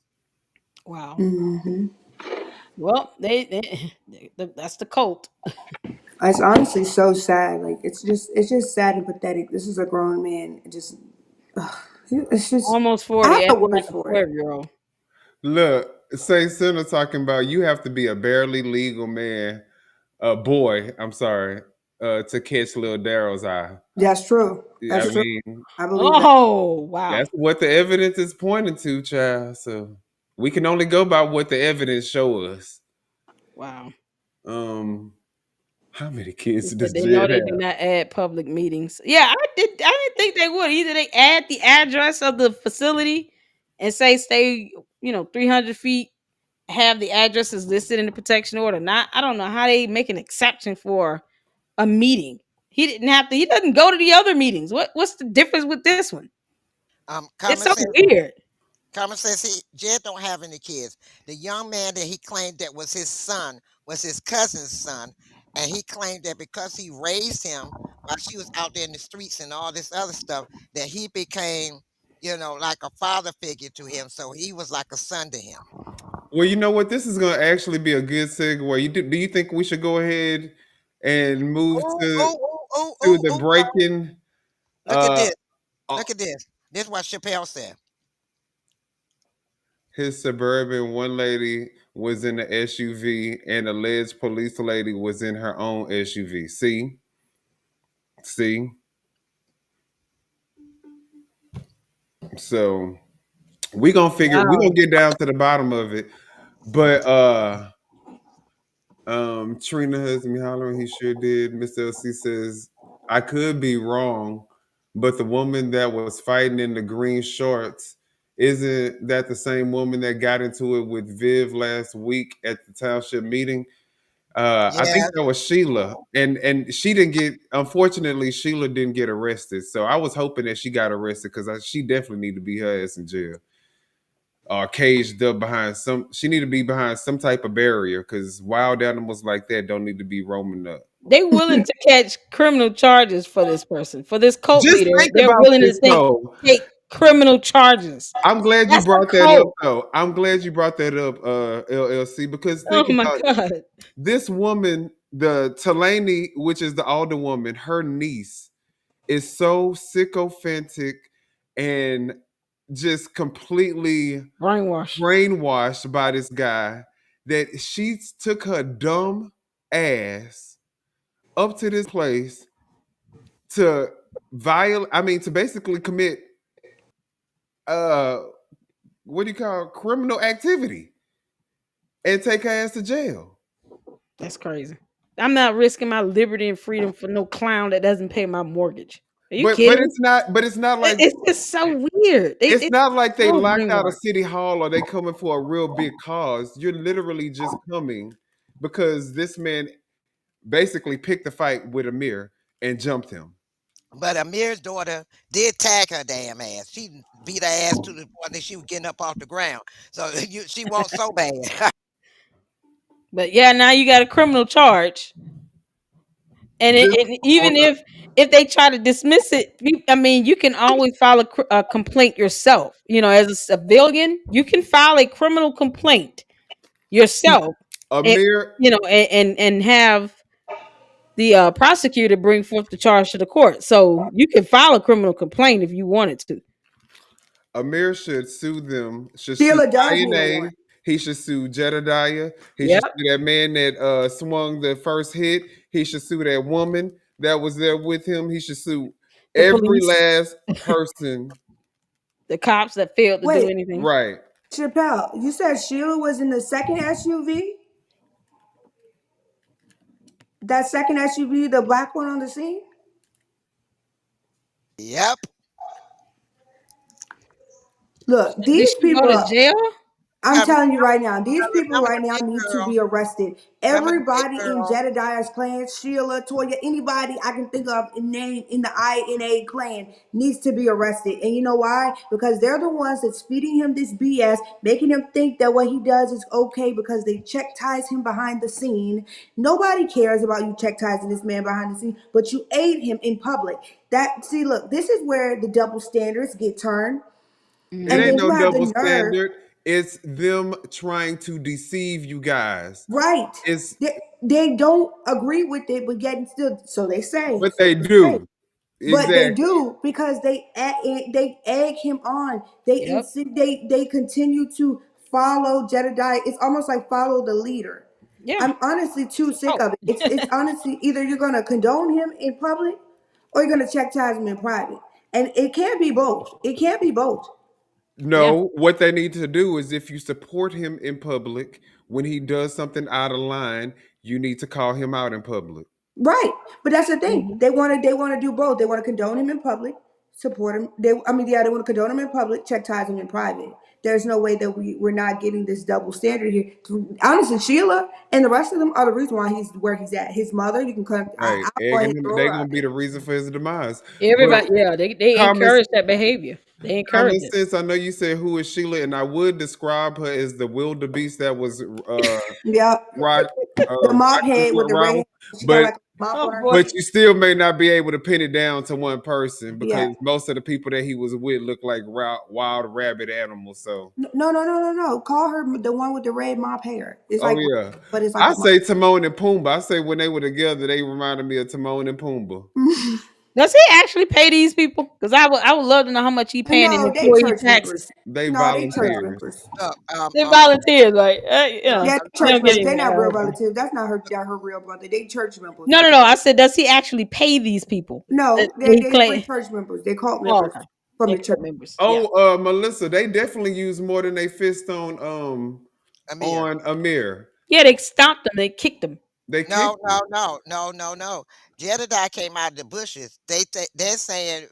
Wow. Mm-hmm. Well, that's the cult. It's honestly so sad. Like it's just sad and pathetic. This is a grown man. It's just Almost I 40, have no acting like words a for it. 12-year-old. Look, say Center talking about you have to be a barely legal man, a boy, I'm sorry, to catch little Daryl's eye. That's true. I That's true. mean, I believe that. Oh, wow. that's what the evidence is pointing to, child. So we can only go by what the evidence show us. Wow. Um, How many kids But does they know Jed they do have? not add public meetings. Yeah, I didn't think they would. Either they add the address of the facility and say stay, 300 feet, have the addresses listed in the protection order. Not, I don't know how they make an exception for a meeting. He didn't have to. He doesn't go to the other meetings. What's the difference with this one? It's Common so sense. weird. Common sense. Jed don't have any kids. The young man that he claimed that was his son was his cousin's son, and he claimed that because he raised him while she was out there in the streets and all this other stuff, that he became, like a father figure to him. So he was like a son to him. Well, you know what? This is going to actually be a good segue. Do you think we should go ahead and move Oh, to oh, oh, oh, to oh, the oh. breaking? Look at Uh, this. uh, Look at this. This is what Chappelle said. his suburban one lady was in the SUV, and alleged police lady was in her own SUV. See. So we gonna Wow. get down to the bottom of it. But Trina has me hollering, he sure did. Mr. LC says, I could be wrong, but the woman that was fighting in the green shorts, isn't that the same woman that got into it with Viv last week at the township meeting? I think Yeah, that was Sheila. And she didn't get, unfortunately, Sheila didn't get arrested. So I was hoping that she got arrested because she definitely need to be her ass in jail. Or caged up behind she need to be behind some type of barrier because wild animals like that don't need to be roaming up. They willing to catch criminal charges for this person, for this cult Just leader. think They're about willing this to though. take criminal charges. I'm glad you That's a brought that up cult. though. I'm glad you brought that up, LLC, because think Oh my about it. god. This woman, the Talani, which is the older woman, her niece is so sycophantic and just completely Brainwash. brainwashed by this guy that she took her dumb ass up to this place to to basically commit uh what do you call criminal activity and take her ass to jail. That's crazy. I'm not risking my liberty and freedom for no clown that doesn't pay my mortgage. Are you But kidding? it's not like It's just so weird. it's not like they So locked out a brainwashed. city hall or they coming for a real big cause. You're literally just coming because this man basically picked a fight with Amir and jumped him. but Amir's daughter did tag her damn ass. She beat her ass to the point that she was getting up off the ground. So she won't so bad. But yeah, now you got a criminal charge. And, Just and on even if they try to dismiss it, I mean, you can always file a complaint yourself. As a civilian, you can file a criminal complaint yourself, and Amir and have the prosecutor bring forth the charge to the court. So you can file a criminal complaint if you wanted to. Amir should sue them. Should sue Sheila does need a INA. warrant. He should sue Jedidiah. He should Yep, sue that man that swung the first hit. He should sue that woman that was there with him. He should sue the every police, last person. the cops that failed to do Wait, anything. Right. Chappelle, you said Sheila was in the second SUV? That second SUV, the black one on the scene? Yep. Look, Did these she go people to are, jail? I'm Coming, telling you right now, these coming, people coming right to now big need to girl. be arrested. Coming to big Everybody in girl. Jedidiah's clan, Sheila, Toya, anybody I can think of in name in the INA clan needs to be arrested. And you know why? Because they're the ones that's feeding him this BS, making him think that what he does is okay because they check ties him behind the scene. Nobody cares about you check ties this man behind the scene, but you aid him in public. Look, this is where the double standards get turned. It And ain't then no you have double the nerve. standard. It's them trying to deceive you guys. Right. It's They don't agree with it, but yet still, so they say. what So they they say. do. But they Exactly. do because they egg him on. Yep. They continue to follow Jedidiah. It's almost like follow the leader. Yeah. I'm honestly too sick Oh, of it. It's honestly either you're gonna condone him in public or you're gonna check ties him in private. And it can't be both. It can't be both. yeah. No, what they need to do is if you support him in public, when he does something out of line, you need to call him out in public. Right. But that's the thing. Mhm. They want to do both. They want to condone him in public, support him. They want to condone him in public, check ties him in private. There's no way that we're not getting this double standard here. Honestly, Sheila and the rest of them are the reason why he's where he's at. His mother, you can come. Right. I'll go ahead Egging and him, throw they her gonna out be the there. reason for his demise. But Everybody, yeah, they common encourage that behavior. They encourage common it. sense. I know you said who is Sheila, and I would describe her as the wildebeest that was Yeah. rock The mop rocking head with the red around, hair. She got but like a mop Oh on her boy. head. but you still may not be able to pin it down to one person Yeah. because most of the people that he was with look like wild rabbit animals. So, No. Call her the one with the red mop hair. It's oh like, yeah, but it's like I a mop. say Timon and Pumbaa. I say when they were together, they reminded me of Timon and Pumbaa. Does he actually pay these people? Because I would love to know how much he paying in No, they employee church taxes. members. They No, they church volunteers. members. Look, They volunteers, like look, Yeah, they church don't get members. any. They're not real relatives. That's not her real brother. They church members. No. I said, does he actually pay these people? That No, he they're claim. church members. They cult Oh, members okay. from They the church. court members. Yeah. Oh, Melissa, they definitely use more than they fist Amir. on Amir. Yeah, they stomped him. They kicked him. They No, kicked no, him. no, no, no, no. Jedidiah came out of the bushes. They're saying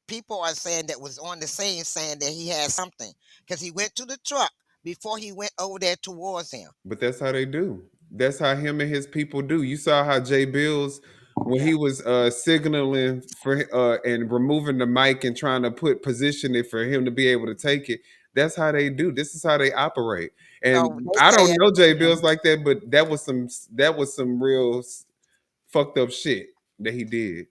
people are saying that was on the scene saying that he had something because he went to the truck before he went over there towards him. But that's how they do. That's how him and his people do. You saw how Jay Bills when Yeah. he was signaling for and removing the mic and trying to position it for him to be able to take it. That's how they do. This is how they operate. So And they I don't saying, know Jay yeah. Bills like that, but that was some real fucked up shit that he did.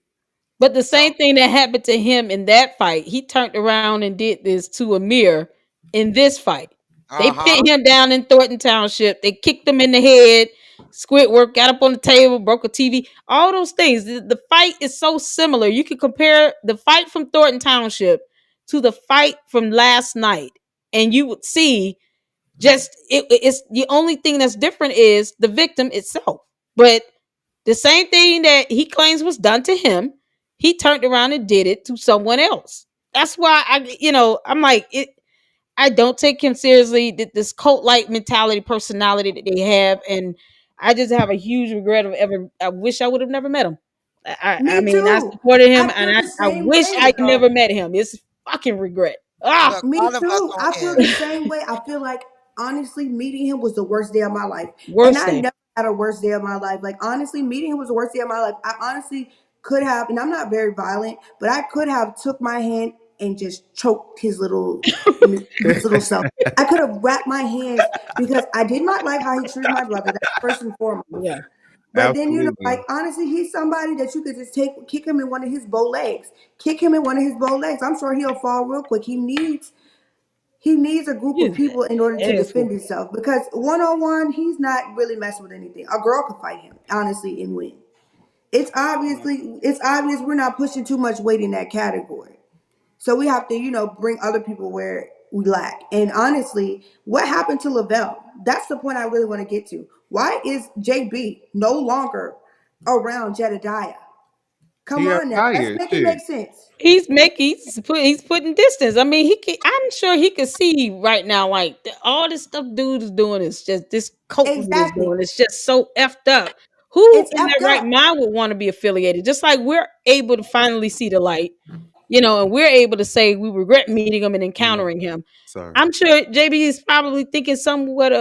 But the So same thing that happened to him in that fight, he turned around and did this to Amir in this fight. They uh-huh. pinned him down in Thornton Township. They kicked him in the head. Squidward got up on the table, broke a TV. All those things. The fight is so similar. You can compare the fight from Thornton Township to the fight from last night, and you would see it's the only thing that's different is the victim itself. But the same thing that he claims was done to him, he turned around and did it to someone else. That's why I'm like it. I don't take him seriously. This cult like mentality, personality that they have, and I just have a huge regret of ever. I wish I would have never met him. I Me mean, I too. supported him, I and feel the I same wish way. I never met him. It's fucking regret. Ah, Look, Me all of us too. on I feel here. the same way. I feel like honestly meeting him was the worst day of my life. And worst I thing. never had a worst day of my life. Like honestly, meeting him was the worst day of my life. I honestly could have, and I'm not very violent, but I could have took my hand and just choked his little self. I could have wrapped my hands because I did not like how he treated my brother. That's first and foremost. Yeah. But then like Absolutely. honestly, he's somebody that you could just kick him in one of his bow legs. Kick him in one of his bow legs. I'm sure he'll fall real quick. He needs a group of He's people in order to an defend asshole. himself because one on one, he's not really messing with anything. A girl could fight him, honestly, and win. It's obvious we're not pushing too much weight in that category. So we have to, bring other people where we lack. And honestly, what happened to Lavelle? That's the point I really want to get to. Why is JB no longer around Jedidiah? He Come got on now, let's fired. make it Shit. make sense. He's putting distance. I mean, I'm sure he could see right now, like all this stuff dude is doing is just this cult dude is Exactly. doing. It's just so effed up. Who It's in their effed right up. mind would want to be affiliated? Just like we're able to finally see the light, and we're able to say we regret meeting him and Mm, encountering him. sorry. I'm sure JB is probably thinking somewhat,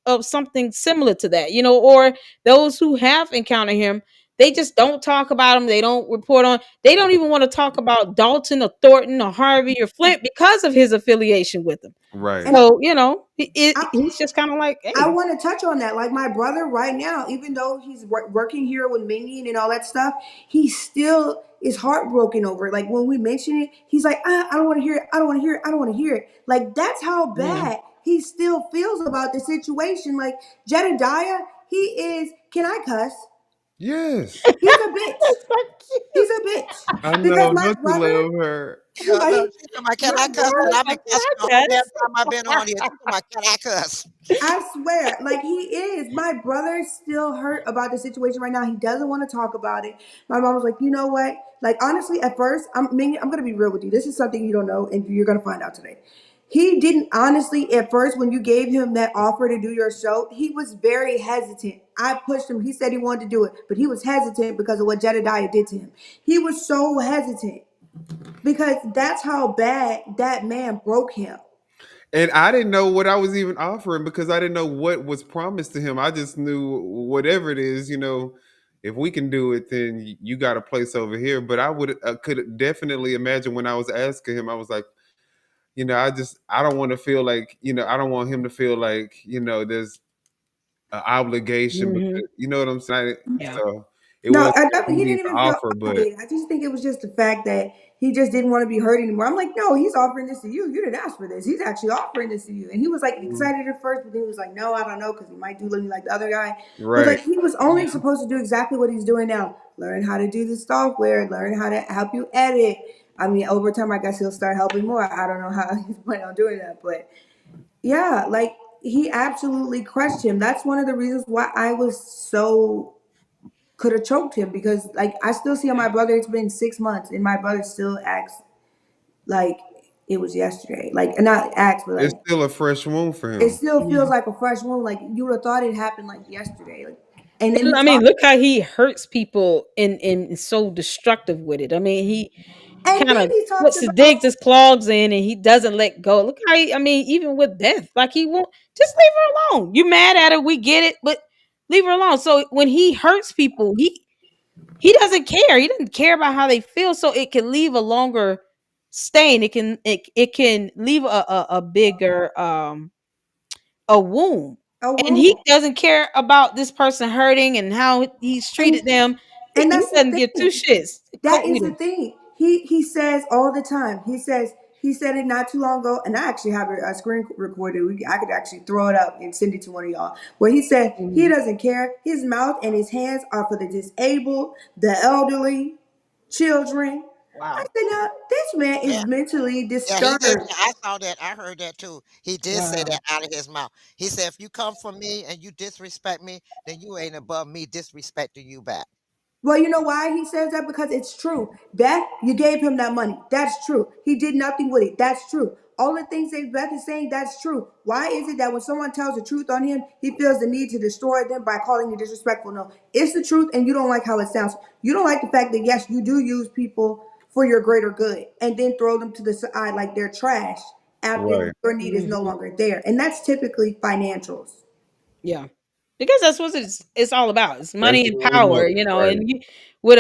of something similar to that, or those who have encountered him, they just don't talk about him. They don't report on. They don't even want to talk about Dalton or Thornton or Harvey or Flint because of his affiliation with them. Right. And So I, he's just kind of like, I hey, want to touch on that. Like my brother right now, even though he's working here with Minion and all that stuff, he still is heartbroken over it. Like when we mention it, he's like, I don't want to hear it. I don't want to hear it. I don't want to hear it. Like that's how yeah, bad he still feels about the situation. Like Jedidiah, he is, can I cuss? Yes. He's a bitch. it's like He's a bitch. I Because know. my Don't you brother, love her? like Look, she talking about, can my I cuss? And brother, I've been cussing the whole damn time I've been on here. She talking about, can I cuss? I swear, like he is. My brother's still hurt about the situation right now. He doesn't want to talk about it. My mom was like, you know what? Like honestly, at first, I'm gonna be real with you. This is something you don't know, and you're gonna find out today. He didn't honestly at first when you gave him that offer to do your show, he was very hesitant. I pushed him. He said he wanted to do it, but he was hesitant because of what Jedidiah did to him. He was so hesitant because that's how bad that man broke him. And I didn't know what I was even offering because I didn't know what was promised to him. I just knew whatever it is, if we can do it, then you got a place over here. But I could definitely imagine when I was asking him, I was like, I don't want to feel like, I don't want him to feel like, there's an obligation, because, Mhm. you know what I'm saying? Yeah. So it No, was he easy didn't to even feel offer, but obligated. I just think it was just the fact that he just didn't want to be hurt anymore. I'm like, no, he's offering this to you. You didn't ask for this. He's actually offering this to you. And he was like mm, excited at first, but then he was like, no, I don't know, because he might do me like the other guy. But right. like he was only supposed to do exactly what he's doing now. Learn how to do the software, learn how to help you edit. I mean, over time, I guess he'll start helping more. I don't know how he's planning on doing that, but yeah, like he absolutely crushed him. That's one of the reasons why I was so could have choked him because like I still see on my brother, it's been 6 months and my brother still acts like it was yesterday. Like not acts, but It's like still a fresh wound for it him. still feels Mhm. like a fresh wound. Like you would have thought it happened like yesterday. Like and then I he's mean, talking look how he hurts people and is so destructive with it. I mean, he and kind then of he talks puts his about digs his claws in and he doesn't let go. Look how I mean, even with death, like he won't just leave her alone. You mad at her, we get it, but leave her alone. So when he hurts people, he doesn't care. He doesn't care about how they feel. So it can leave a longer stain. It can leave a bigger a wound. a And he wound. doesn't care about this person hurting and how he's treated And them. He that's the doesn't give two thing. shits. That Coat is with the him. thing. He says all the time. He said it not too long ago, and I actually have a screen recorded. I could actually throw it up and send it to one of y'all. Where he said he Mhm. doesn't care. His mouth and his hands are for the disabled, the elderly, children. I Wow. said, now this man Yeah, is mentally yeah, he did. disturbed. I saw that. I heard that too. He did say Wow. that out of his mouth. He said, "If you come for me and you disrespect me, then you ain't above me disrespecting you back." Well, you know why he says that? Because it's true. Beth, you gave him that money. That's true. He did nothing with it. That's true. All the things that Beth is saying, that's true. Why is it that when someone tells the truth on him, he feels the need to destroy them by calling you disrespectful? No, it's the truth, and you don't like how it sounds. You don't like the fact that, yes, you do use people for your greater good and then throw them to the side like they're trash after Right. your need is no Mhm. longer there. And that's typically financials. Yeah. Because that's what it's all about. It's That's money and what it was. power, Right. and with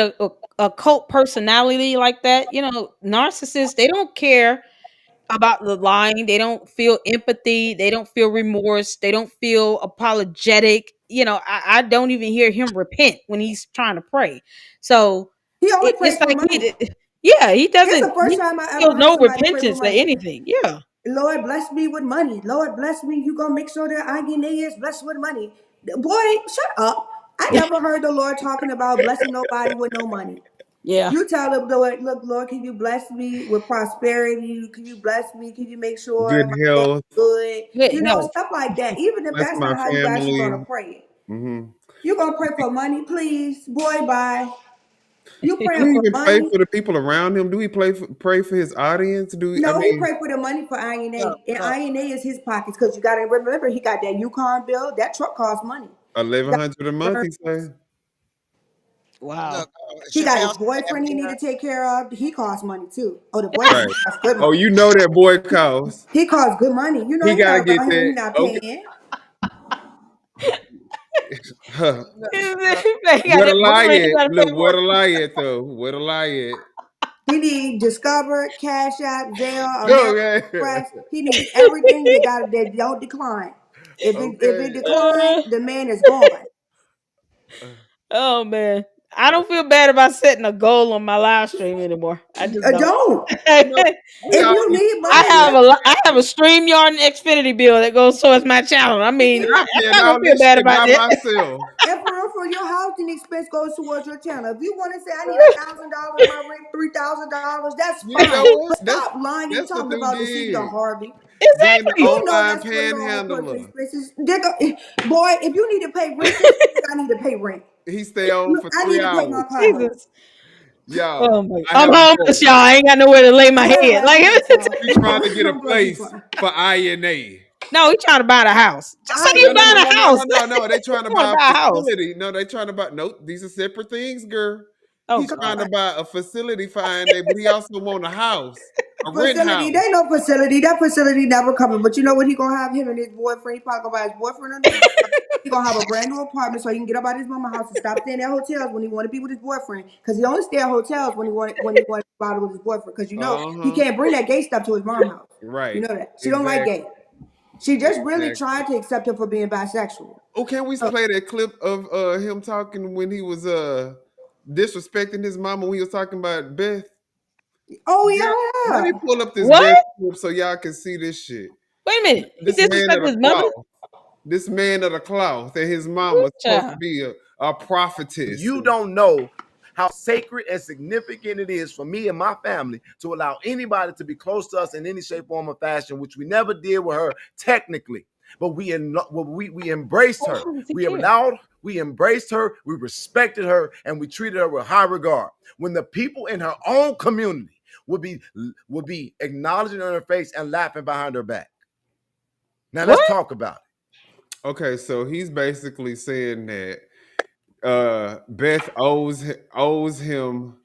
a cult personality like that, narcissists, they don't care about the lying. They don't feel empathy. They don't feel remorse. They don't feel apologetic. I don't even hear him repent when he's trying to pray. So He only it's prays for like money. yeah, he It's doesn't the first he time I ever feels heard no somebody pray for repentance or money. anything. Yeah. Lord bless me with money. Lord bless me. You gonna make sure that I get is blessed with money. Boy, shut up. I never heard the Lord talking about blessing nobody with no money. Yeah. You tell the Lord, look, Lord, can you bless me with prosperity? Can you bless me? Can you make sure Good my family health. good? Good You know, health. stuff like that. Even if Bless that's my not how you actually gonna family. pray it. Hmm. You gonna pray for money, please? Boy, bye. You Do praying he for even pray money? for the people around him? Do he pray for his audience? I No, he mean, prayed for the money for Look, INA. And look. INA is his pockets because you got to remember he got that Yukon bill. That truck costs money. He got 1,100 a month, he say? Wow. Look, he got his Chappelle said that boyfriend he need to mirror. take care of. He costs money too. Oh, the boyfriend Right. costs good Oh, money. you know that boy costs. He costs good money. You know He he got to not get around here. that. He not Okay. paying. Huh. Look, He look, got Where the that lie boyfriend he at? got to pay Look, where for. the lie at, though? Where the lie at? He need Discover, Cash App, Zelle, No, American man. Express. He needs everything that don't decline. If it Okay. decline, the man is gone. Oh man, I don't feel bad about setting a goal on my live stream anymore. I just don't. Don't. No, we If all you used need to money, that. I have a StreamYard and Xfinity bill that goes towards my channel. I mean, And I'm I'm paying not gonna all feel this bad shit about by that. myself. and for your housing expense goes towards your channel. If you want to say I need $1,000 my rent, $3,000, that's You fine. know what? But stop lying and That's the talking new about the city of gig. Harvey. Being the Exactly. You know online that's for normal person panhandler. expenses. Boy, if you need to pay rent this week, I need to pay rent. He stay on Look, for I need three to pay hours. my car note. Jesus. Y'all, Oh my! I I'm have a homeless, y'all. I ain't got nowhere to lay my head. Like, he trying to get a place for INA. no, he trying to buy the house. Just say I you ain't buying a house. No. They trying to You wanna buy buy a a house? facility. No, they trying to buy. Nope, these are separate things, girl. Oh He's trying to buy a facility for INA, but he also want a house, a rent facility. house. They no facility. That facility never coming. But you know what? He gonna have him and his boyfriend. He probably gonna buy his boyfriend a new job. He gonna have a brand new apartment so he can get up out of his mama house and stop staying at hotels when he want to be with his boyfriend. Because he only stay at hotels when he want to go out with his boyfriend. Because you know he can't bring that gay stuff to his mom house. Right. You know that she don't like gay. She just really tried to accept him for being bisexual. Oh, can we play that clip of him talking when he was disrespecting his mama when he was talking about Beth? Oh yeah. Let me pull up this What? Beth clip so y'all can see this shit. Wait a minute. This He man of disrespected the his mother? cloth. This man of the cloth and his mama was supposed to be a prophetess. You don't know how sacred and significant it is for me and my family to allow anybody to be close to us in any shape, form, or fashion, which we never did with her technically. But we embraced her. We embraced her, we respected her, and we treated her with high regard. When the people in her own community would be acknowledging her in her face and laughing behind her back. Now let's talk about it. Okay, so he's basically saying that Beth owes him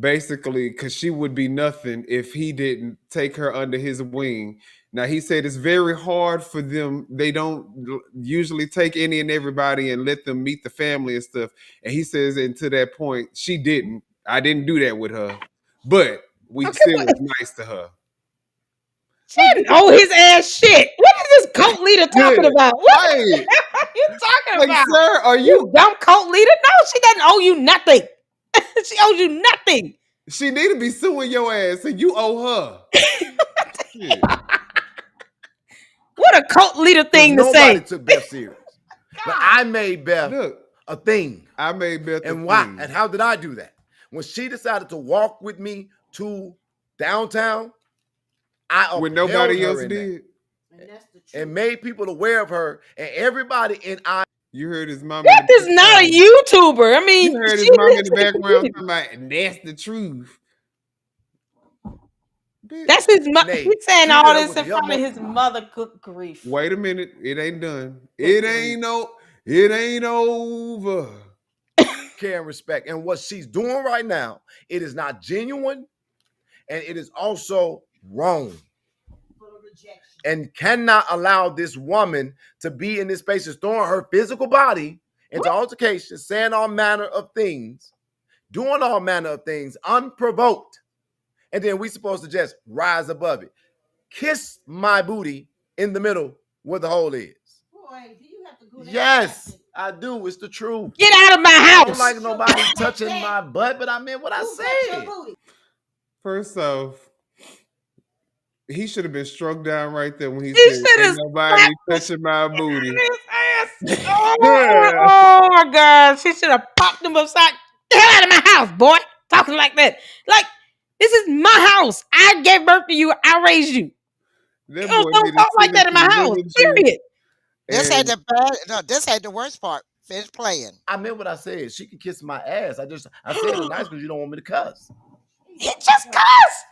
basically because she would be nothing if he didn't take her under his wing. Now he said it's very hard for them. They don't usually take any and everybody and let them meet the family and stuff. And he says, and to that point, she didn't. I didn't do that with her, but we still was nice to her. She didn't owe his ass shit. What is this cult leader talking about? What the hell are you talking about? Sir, are you dumb cult leader? No, she doesn't owe you nothing. She owes you nothing. She need to be suing your ass, and you owe her. What a cult leader thing to say. Nobody took Beth serious, but I made Beth a thing. I made Beth and a why? thing. And how did I do that? When she decided to walk with me to downtown, I when nobody her else did, and made people aware of her, and everybody in I. You heard his mom. Beth is not a YouTuber. I mean, you heard his mom in the background talking about, and that's the truth. That's his mother. He's saying all this in front of his mother. Good grief. Wait a minute. It ain't done. It ain't over. Care and respect. And what she's doing right now, it is not genuine, and it is also wrong. And cannot allow this woman to be in this space, just throwing her physical body into altercations, saying all manner of things, doing all manner of things unprovoked. And then we supposed to just rise above it. Kiss my booty in the middle where the hole is. Boy, do you have to go there? Yes, I do. It's the truth. Get out of my house. I don't like nobody touching my butt, but I meant what I said. First off, he should have been struck down right there when he He said, "Ain't nobody touching my booty." Oh my God. She should have popped him upside. Get out of my house, boy. Talking like that. Like, this is my house. I gave birth to you. I raised you. You don't talk like that in my house. Period. This had the bad. No, this had the worst part. Finish playing. I meant what I said. She can kiss my ass. I said it nice because you don't want me to cuss. He just cuss.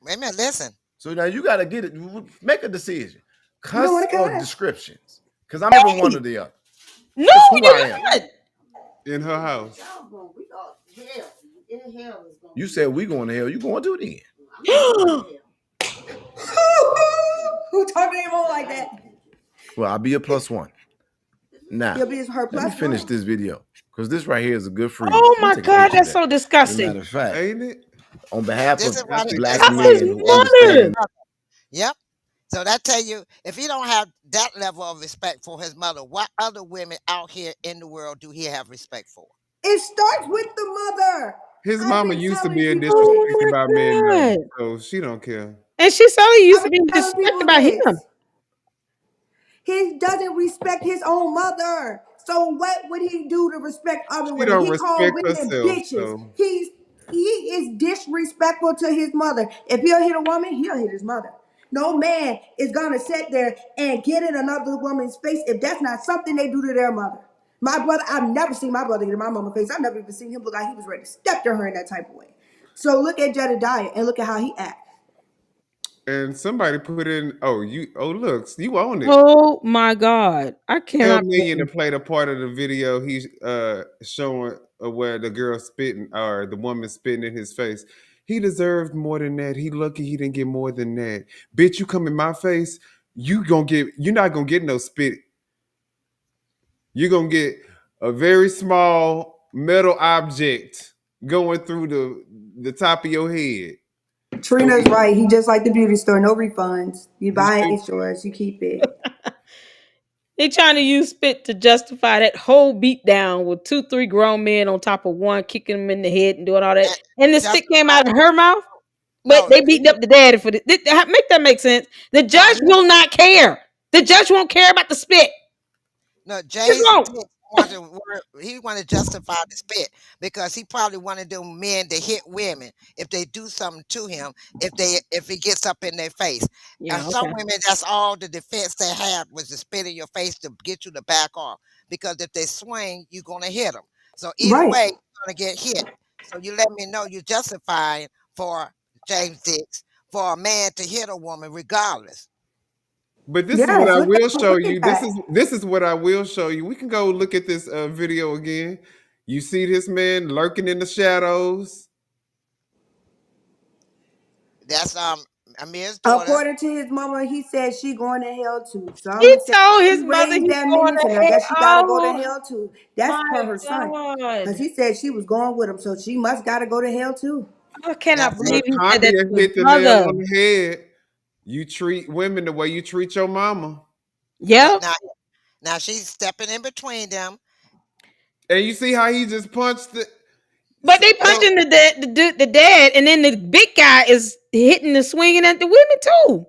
Wait a minute. Listen. So now you got to get it. Make a decision. Cuss or descriptions. Because I'm even one or the other. No, who I am. In her house. You said we going to hell. You going to then. Who talking to him on like that? Well, I'll be a +1. Now, You'll be her let me finish this video because this right here is a good freeze. Oh my God, that's so disgusting. As a matter of fact, ain't it? On behalf This of is black what men who understand. Yep. So that tell you, if he don't have that level of respect for his mother, what other women out here in the world do he have respect for? It starts with the mother. His mama used to be disrespected by men, now, so she don't care. And she certainly used to be disrespected by him. He doesn't respect his own mother. So what would he do to respect other women? Don't He called respect women herself, bitches. so. He is disrespectful to his mother. If he'll hit a woman, he'll hit his mother. No man is gonna sit there and get in another woman's face if that's not something they do to their mother. My brother, I've never seen my brother get in my mama's face. I've never even seen him look like he was ready to step to her in that type of way. So look at Jedidiah and look at how he acts. And somebody put in, look, you own it. Oh my God. I Tell cannot Minion to believe. play the part of the video he's showing where the girl spitting or the woman spitting in his face. He deserved more than that. He lucky he didn't get more than that. Bitch, you come in my face, you're not gonna get no spit. You're gonna get a very small metal object going through the top of your head. So Trina's right. He just like the beauty store, no refunds. You this buy it, dude- it's yours. You keep it. They trying to use spit to justify that whole beat down with 2-3 grown men on top of one, kicking him in the head and doing all that. And the spit came Justify. out of her mouth, but No, they beating up the daddy for this. Make that make sense? The no, judge will not care. The judge won't care about the spit. no. Just Jay's won't. dick he want to justify the spit because he probably wanted them men to hit women if they do something to him if he gets up in their face. Yeah, Some okay. women, that's all the defense they have was to spit in your face to get you to back off because if they swing, you're gonna hit them. So either Right. way, you're gonna get hit. So you let me know you're justifying for James Dix for a man to hit a woman regardless. But this is what Yes, I will show look you. at that. This is what I will show you. We can go look at this video again. You see this man lurking in the shadows. That's Amir's daughter. According to his mama, he said she going to hell too. So I'm He gonna say told he his mother raised he's that going minion, to and I hell. guess she gotta go to hell too. That's My per her son. Because God. he said she was going with him, so she must gotta go to hell too. I cannot That's it. believe But he said that Condia to his hit the nail mother. on the head. You treat women the way you treat your mama. Yeah, Yep. now she's stepping in between them. And you see how he just punched the But they so punching the dad, and then the big guy is hitting and swinging at the women too.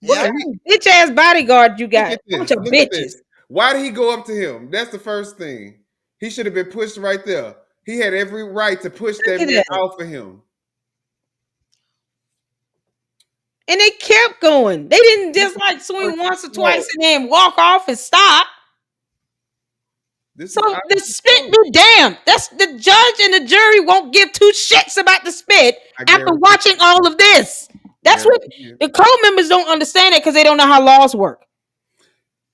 What yeah, Yep. kind of bitch ass bodyguard you look got? at Bunch this. of Look at bitches. this. Why did he go up to him? That's the first thing. He should have been pushed right there. He had every right to push Look that at man that. off of him. And they kept going. They didn't This just is like swing once or slow. twice and then walk off and stop. This So is the obviously spit slow. be damned. That's the judge and the jury won't give two shits about the spit I after guarantee. watching all of this. That's what Guarantee it. the co-members don't understand it because they don't know how laws work.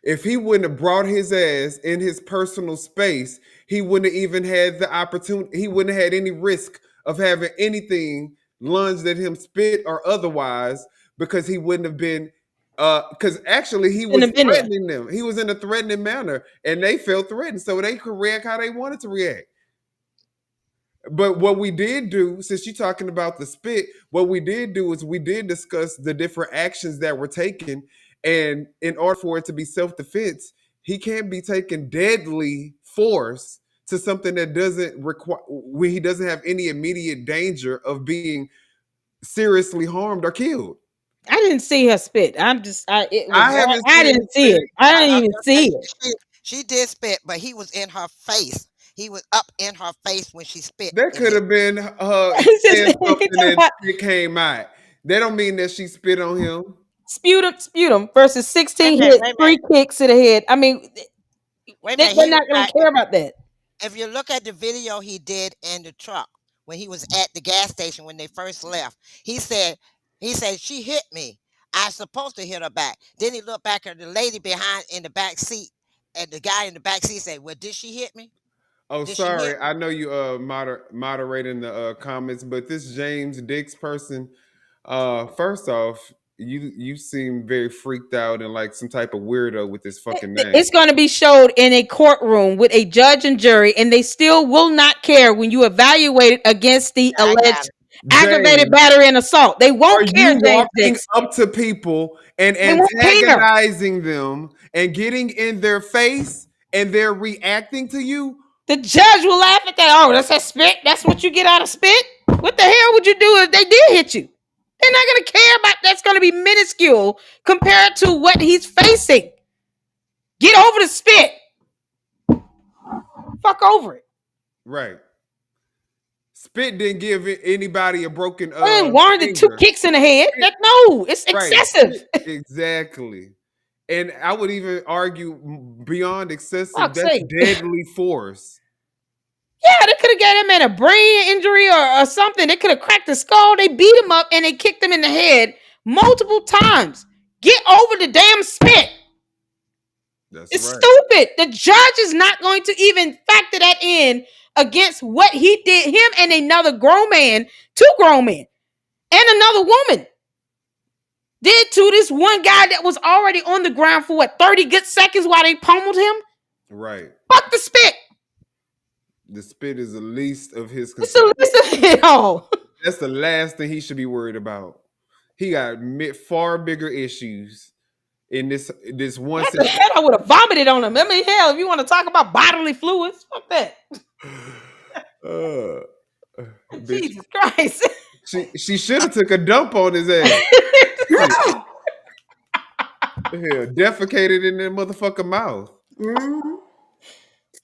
If he wouldn't have brought his ass in his personal space, he wouldn't have even had the opportunity. He wouldn't have had any risk of having anything lunged at him, spit or otherwise, because he wouldn't have been. Because actually he Shouldn't was have been there. threatening them. He was in a threatening manner, and they felt threatened, so they could react how they wanted to react. But what we did do, since you're talking about the spit, what we did do is we did discuss the different actions that were taken. And in order for it to be self-defense, he can't be taking deadly force to something that doesn't require when he doesn't have any immediate danger of being seriously harmed or killed. I didn't see her spit. It was I haven't I seen him didn't see it. spit. I didn't I was even gonna see say it. she did spit, but he was in her face. He was up in her face when she spit That in could his. have been her It's just saying he something talking and about it came out. That don't mean that she spit on him. sputum versus Wait a 16 minute, hits, wait a minute, 3 kicks to the head. I mean, wait a minute. they're not gonna care about that. If you look at the video he did in the truck when he was at the gas station when they first left, he said she hit me. I was supposed to hit her back. Then he looked back at the lady behind in the back seat, and the guy in the back seat said, "Well, did she hit me? Oh, Did she hit sorry. me?" I know you moderating the comments, but this James Dix person, first off, you seem very freaked out and like some type of weirdo with this fucking name. It's going to be showed in a courtroom with a judge and jury, and they still will not care when you evaluate it against the I got alleged it. aggravated James, battery and assault. They are won't care, you James walking Dix. up to people and They won't care. antagonizing them and getting in their face and they're reacting to you? The judge will laugh at that. Oh, that's a spit. That's what you get out of spit. What the hell would you do if they did hit you? They're not going to care about. That's going to be minuscule compared to what he's facing. Get over the spit. Fuck over it. Right. Spit didn't give anybody a broken I didn't warrant the 2 finger. kicks in the head. No, it's Right. excessive. Exactly. And I would even argue beyond excessive, Fuck's that's sake. deadly force. Yeah, they could have got him in a brain injury or something. They could have cracked the skull. They beat him up and they kicked him in the head multiple times. Get over the damn spit. That's It's right. stupid. The judge is not going to even factor that in against what he did, him and another grown man, two grown men, and another woman did to this one guy that was already on the ground for 30 good seconds while they pummeled him. Right. Fuck the spit. The spit is the least of his It's concern. the least of it all. That's the last thing he should be worried about. He got far bigger issues in this one What the hell? I would have vomited on him. I mean, hell, if you want to talk about bodily fluids, fuck that. Jesus Christ. She should have took a dump on his ass. Hell, defecated in that motherfucker mouth. Mm-hmm.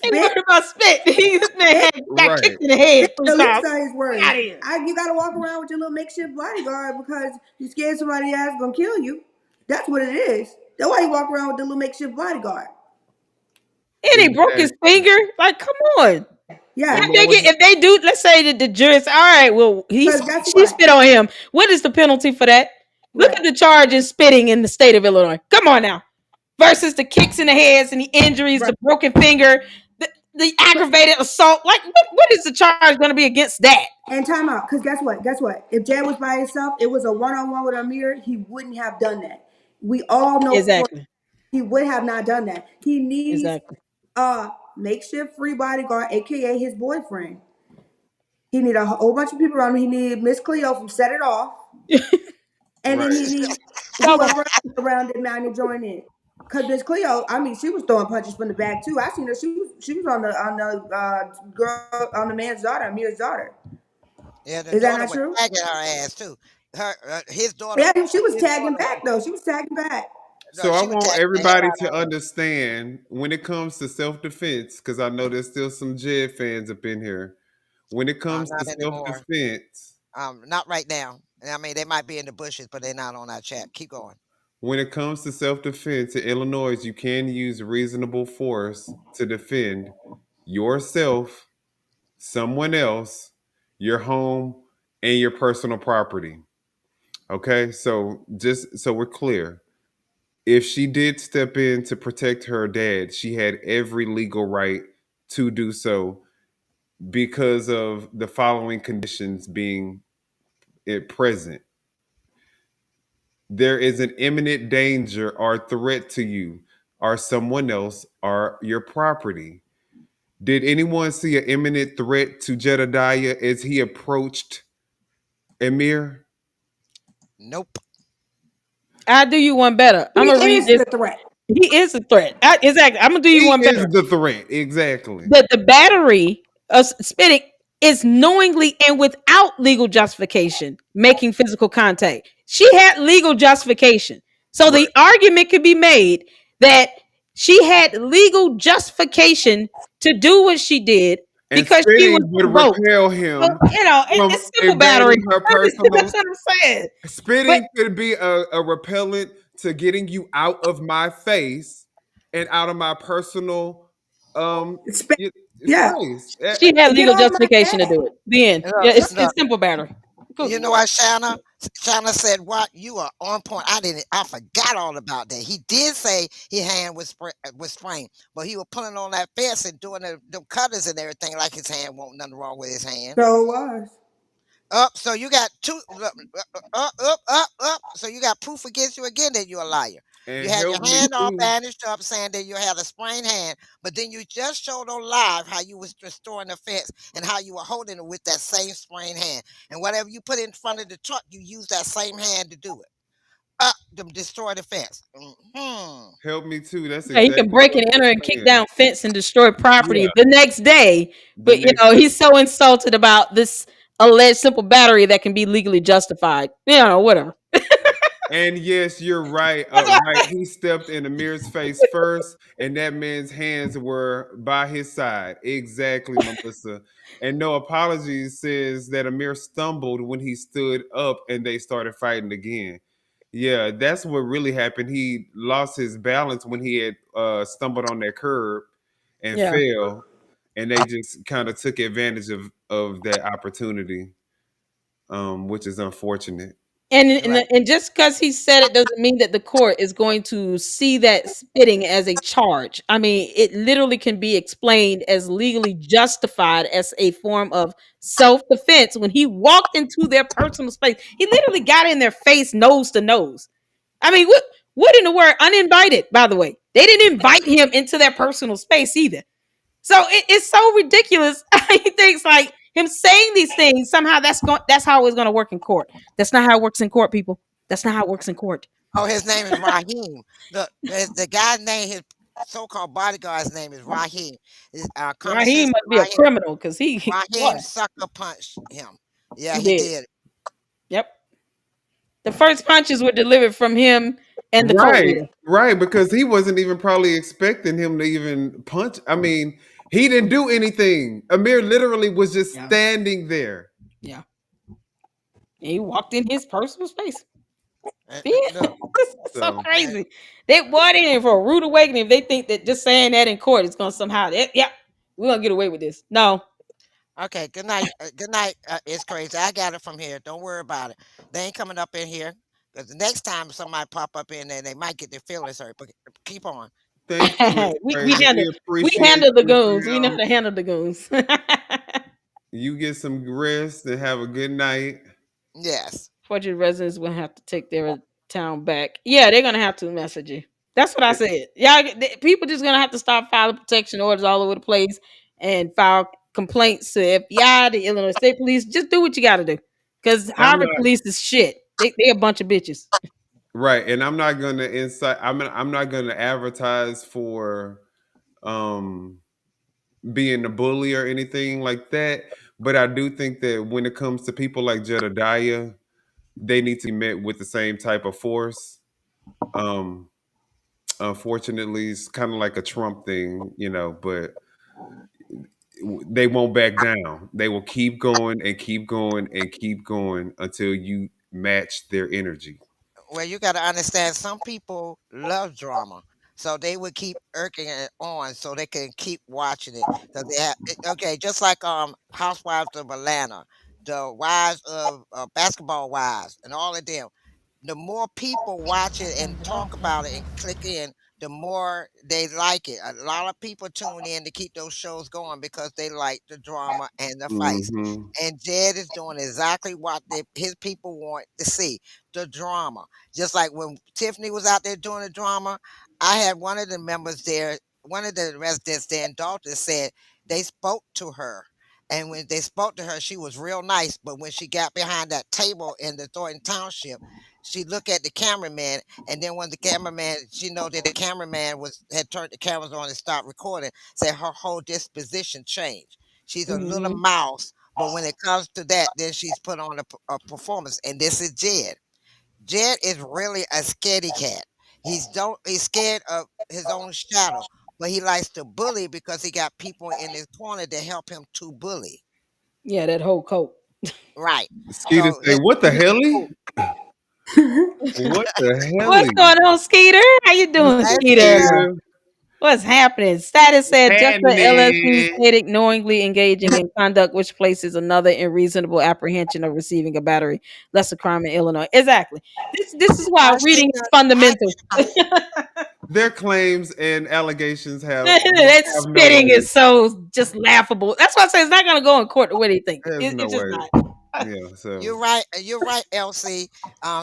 Ain't worried about spit. This man got kicked in the head 3 times. His words. You gotta walk around with your little makeshift bodyguard because you scared somebody else gonna kill you. That's what it is. That's why you walk around with the little makeshift bodyguard. And he broke his finger. Like, come on. Yeah. If they do, let's say that the jury said, all right, well, she spit on him. What is the penalty for that? Look at the charge in spitting in the state of Illinois. Come on now. Versus the kicks in the heads and the injuries, the broken finger, the aggravated assault. Like, what is the charge going to be against that? And time out, because guess what? If Jed was by himself, it was a one-on-one with Amir, he wouldn't have done that. We all know he would have not done that. He needs a makeshift free bodyguard, a.k.a. his boyfriend. He need a whole bunch of people around him. He need Miss Cleo from Set It Off. And then he needs whoever around him now to join in. Cause Miss Cleo, I mean, she was throwing punches from the back too. I seen her. She was on the girl on the man's daughter, Amir's daughter. Yeah, the daughter was tagging her ass too. His daughter. Yeah, she was tagging back though. She was tagging back. So I want everybody to understand when it comes to self-defense, because I know there's still some Jed fans up in here. When it comes to self-defense, not right now. I mean, they might be in the bushes, but they're not on our chat. Keep going. When it comes to self-defense in Illinois, you can use reasonable force to defend yourself, someone else, your home, and your personal property. Okay, so just so we're clear, if she did step in to protect her dad, she had every legal right to do so because of the following conditions being present. There is an imminent danger or threat to you or someone else or your property. Did anyone see an imminent threat to Jedidiah as he approached Amir? Nope. I'll do you one better. I'm gonna read this. He is a threat. Exactly. I'm gonna do you one better. He is the threat. Exactly. The battery of spitting is knowingly and without legal justification making physical contact. She had legal justification. So the argument could be made that she had legal justification to do what she did and because she was would repel him. So, it's simple battery. Her personal, that's what I'm saying. Spitting could be a repellent to getting you out of my face and out of my personal space. She had legal justification to do it. The end. Yeah, it's simple battery. Cool. You know what, Shanna? Shanna said, "What? You are on point." I forgot all about that. He did say his hand was sprained, but he was pulling on that fence and doing the cutters and everything like his hand wasn't nothing wrong with his hand. So it was. Up, so you got two up. So you got proof against you again that you're a liar. And you had your hand all bandaged up, saying that you had a sprained hand, but then you just showed on live how you was restoring the fence and how you were holding it with that same sprained hand. And whatever you put in front of the truck, you used that same hand to do it. To destroy the fence. Mm-hmm. Help me too. That's he can break and enter and kick down fence and destroy property the next day. But he's so insulted about this alleged simple battery that can be legally justified. Whatever. And yes, you're right. Right. He stepped in Amir's face first, and that man's hands were by his side. Exactly, Melissa. And no apologies says that Amir stumbled when he stood up and they started fighting again. Yeah, that's what really happened. He lost his balance when he had stumbled on that curb and Yeah. fell, and they just kind of took advantage of that opportunity, which is unfortunate. And Right. and just because he said it doesn't mean that the court is going to see that spitting as a charge. I mean, it literally can be explained as legally justified as a form of self-defense when he walked into their personal space. He literally got in their face nose to nose. I mean, what in the world? Uninvited, by the way. They didn't invite him into their personal space either. So it's so ridiculous. He thinks like him saying these things somehow that's how it's going to work in court. That's not how it works in court, people. That's not how it works in court. Oh, his name is Raheem. The guy's name, his so-called bodyguard's name is Raheem. Common Raheem sense. must be a criminal because boy, Raheem sucker punched him. Yeah, he he did. did. Yep. The first punches were delivered from him and the court Right, leader. right, because he wasn't even probably expecting him to even punch. I mean, he didn't do anything. Amir literally was just Yeah. standing there. Yeah. And he walked in his personal space. Look, This is so So, crazy. They brought in for a rude awakening. If they think that just saying that in court is going to somehow, yeah, we're going to get away with this. No. okay, good night. Good night. It's crazy. I got it from here. Don't worry about it. They ain't coming up in here because the next time somebody pop up in there, they might get their feelings hurt. But keep on. thank you, Miss we Crazy. handle We we appreciate handle the you goons. for We know how to handle the goons. you get some rest and have a good night. Yes. Fortunate residents will have to take their town back. Yeah, they're gonna have to message you. That's what I said. Yeah, people just gonna have to stop filing protection orders all over the place and file complaints to FBI, the Illinois State Police. Just do what you got to do, because I'm Harvard not police is shit. They a bunch of bitches. right, and I'm not gonna incite. I'm not gonna advertise for um being a bully or anything like that. But I do think that when it comes to people like Jedidiah, they need to be met with the same type of force. Um, Unfortunately, it's kind of like a Trump thing, but they won't back down. They will keep going and keep going and keep going until you match their energy. Well, you got to understand, some people love drama, so they would keep irking it on so they can keep watching it. Because they have, okay, just like Housewives of Atlanta, the wives of basketball wives, and all of them. The more people watch it and talk about it and click in, the more they like it. A lot of people tune in to keep those shows going because they like the drama and the fights. Hmm. And Jed is doing exactly what his people want to see, the drama. Just like when Tiffany was out there doing the drama, I had one of the members there, one of the residents there in Dalton said they spoke to her. And when they spoke to her, she was real nice. But when she got behind that table in the Thornton Township, she looked at the cameraman, and then when the cameraman, she know that the cameraman had turned the cameras on and stopped recording, said her whole disposition changed. She's a little Mhm. mouse, but when it comes to that, then she's put on a performance. And this is Jed. Jed is really a scaredy cat. He's scared of his own shadow, but he likes to bully because he got people in his corner to help him to bully. Yeah, that whole coat. Right. Skeeter So say, "What the helly? Hey, What the What's helly?" going on, Skeeter? How you doing, Hey, Skeeter? Skeeter. What's happening? Status said just the LSC Happening. stated knowingly engaging in conduct which places another in reasonable apprehension of receiving a battery. Lesser crime in Illinois. Exactly. This is why I reading seen is the I fundamental. Their claims and allegations That have no spitting weight. is so just laughable. That's why I say it's not gonna go in court the way they think. There's no It's just weight. not. Yeah. So You're right. You're right, LC.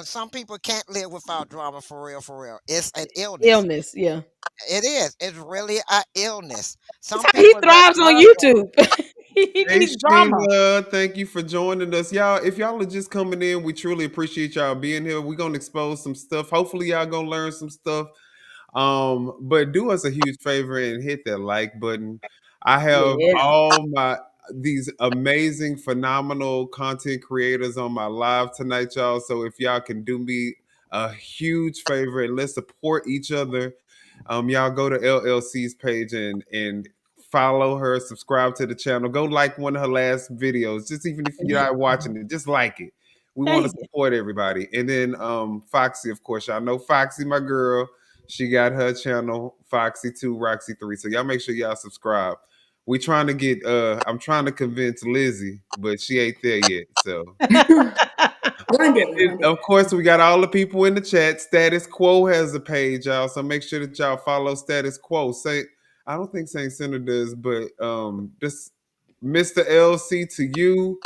Some people can't live without drama for real, for real. It's an illness. Illness, yeah. It is. It's really an illness. That's Some how he people thrives on love drama. YouTube. He hey needs drama. Sheila, thank you for joining us. Y'all, if y'all are just coming in, we truly appreciate y'all being here. We're gonna expose some stuff. Hopefully, y'all gonna learn some stuff. But do us a huge favor and hit that like button. I have Yeah. all my these amazing, phenomenal content creators on my live tonight, y'all. So if y'all can do me a huge favor and let's support each other. Y'all go to LLC's page and follow her, subscribe to the channel. Go like one of her last videos, just even if you're not watching it, just like it. We want to Thank you. support everybody. And then Foxy, of course, y'all know Foxy, my girl. She got her channel, Foxy 2, Roxy 3. So y'all make sure y'all subscribe. We trying to get I'm trying to convince Lizzie, but she ain't there yet. So One day. of course, we got all the people in the chat. Status Quo has a page, y'all. So make sure that y'all follow Status Quo. I don't think Saint Center does, but this Mr. LC to you.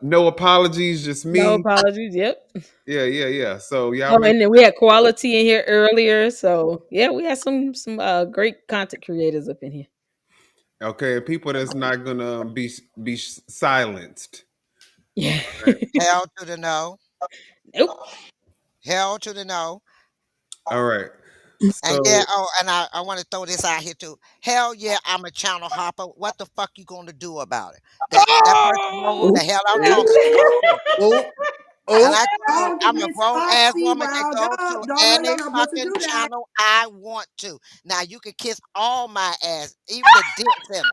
No apologies, just No me. apologies. Yep. Yeah. So y'all Oh, make and then we had quality in here earlier. So yeah, we had some great content creators up in here. okay, people that's not gonna be silenced. Yeah. Hell to the no. Nope. Hell to the no. All right. And yeah, So and I want to throw this out here too. Hell yeah, I'm a channel hopper. What the fuck you gonna do about it? That person know who Ooh. the hell I'm oh, talking about too. oh, And oh, I told Don't I'm get a Miss grown ass Foxy woman can riled go up. to Don't let any her not supposed to fucking do that. channel I want to. Now you can kiss all my ass, even the dicks in them.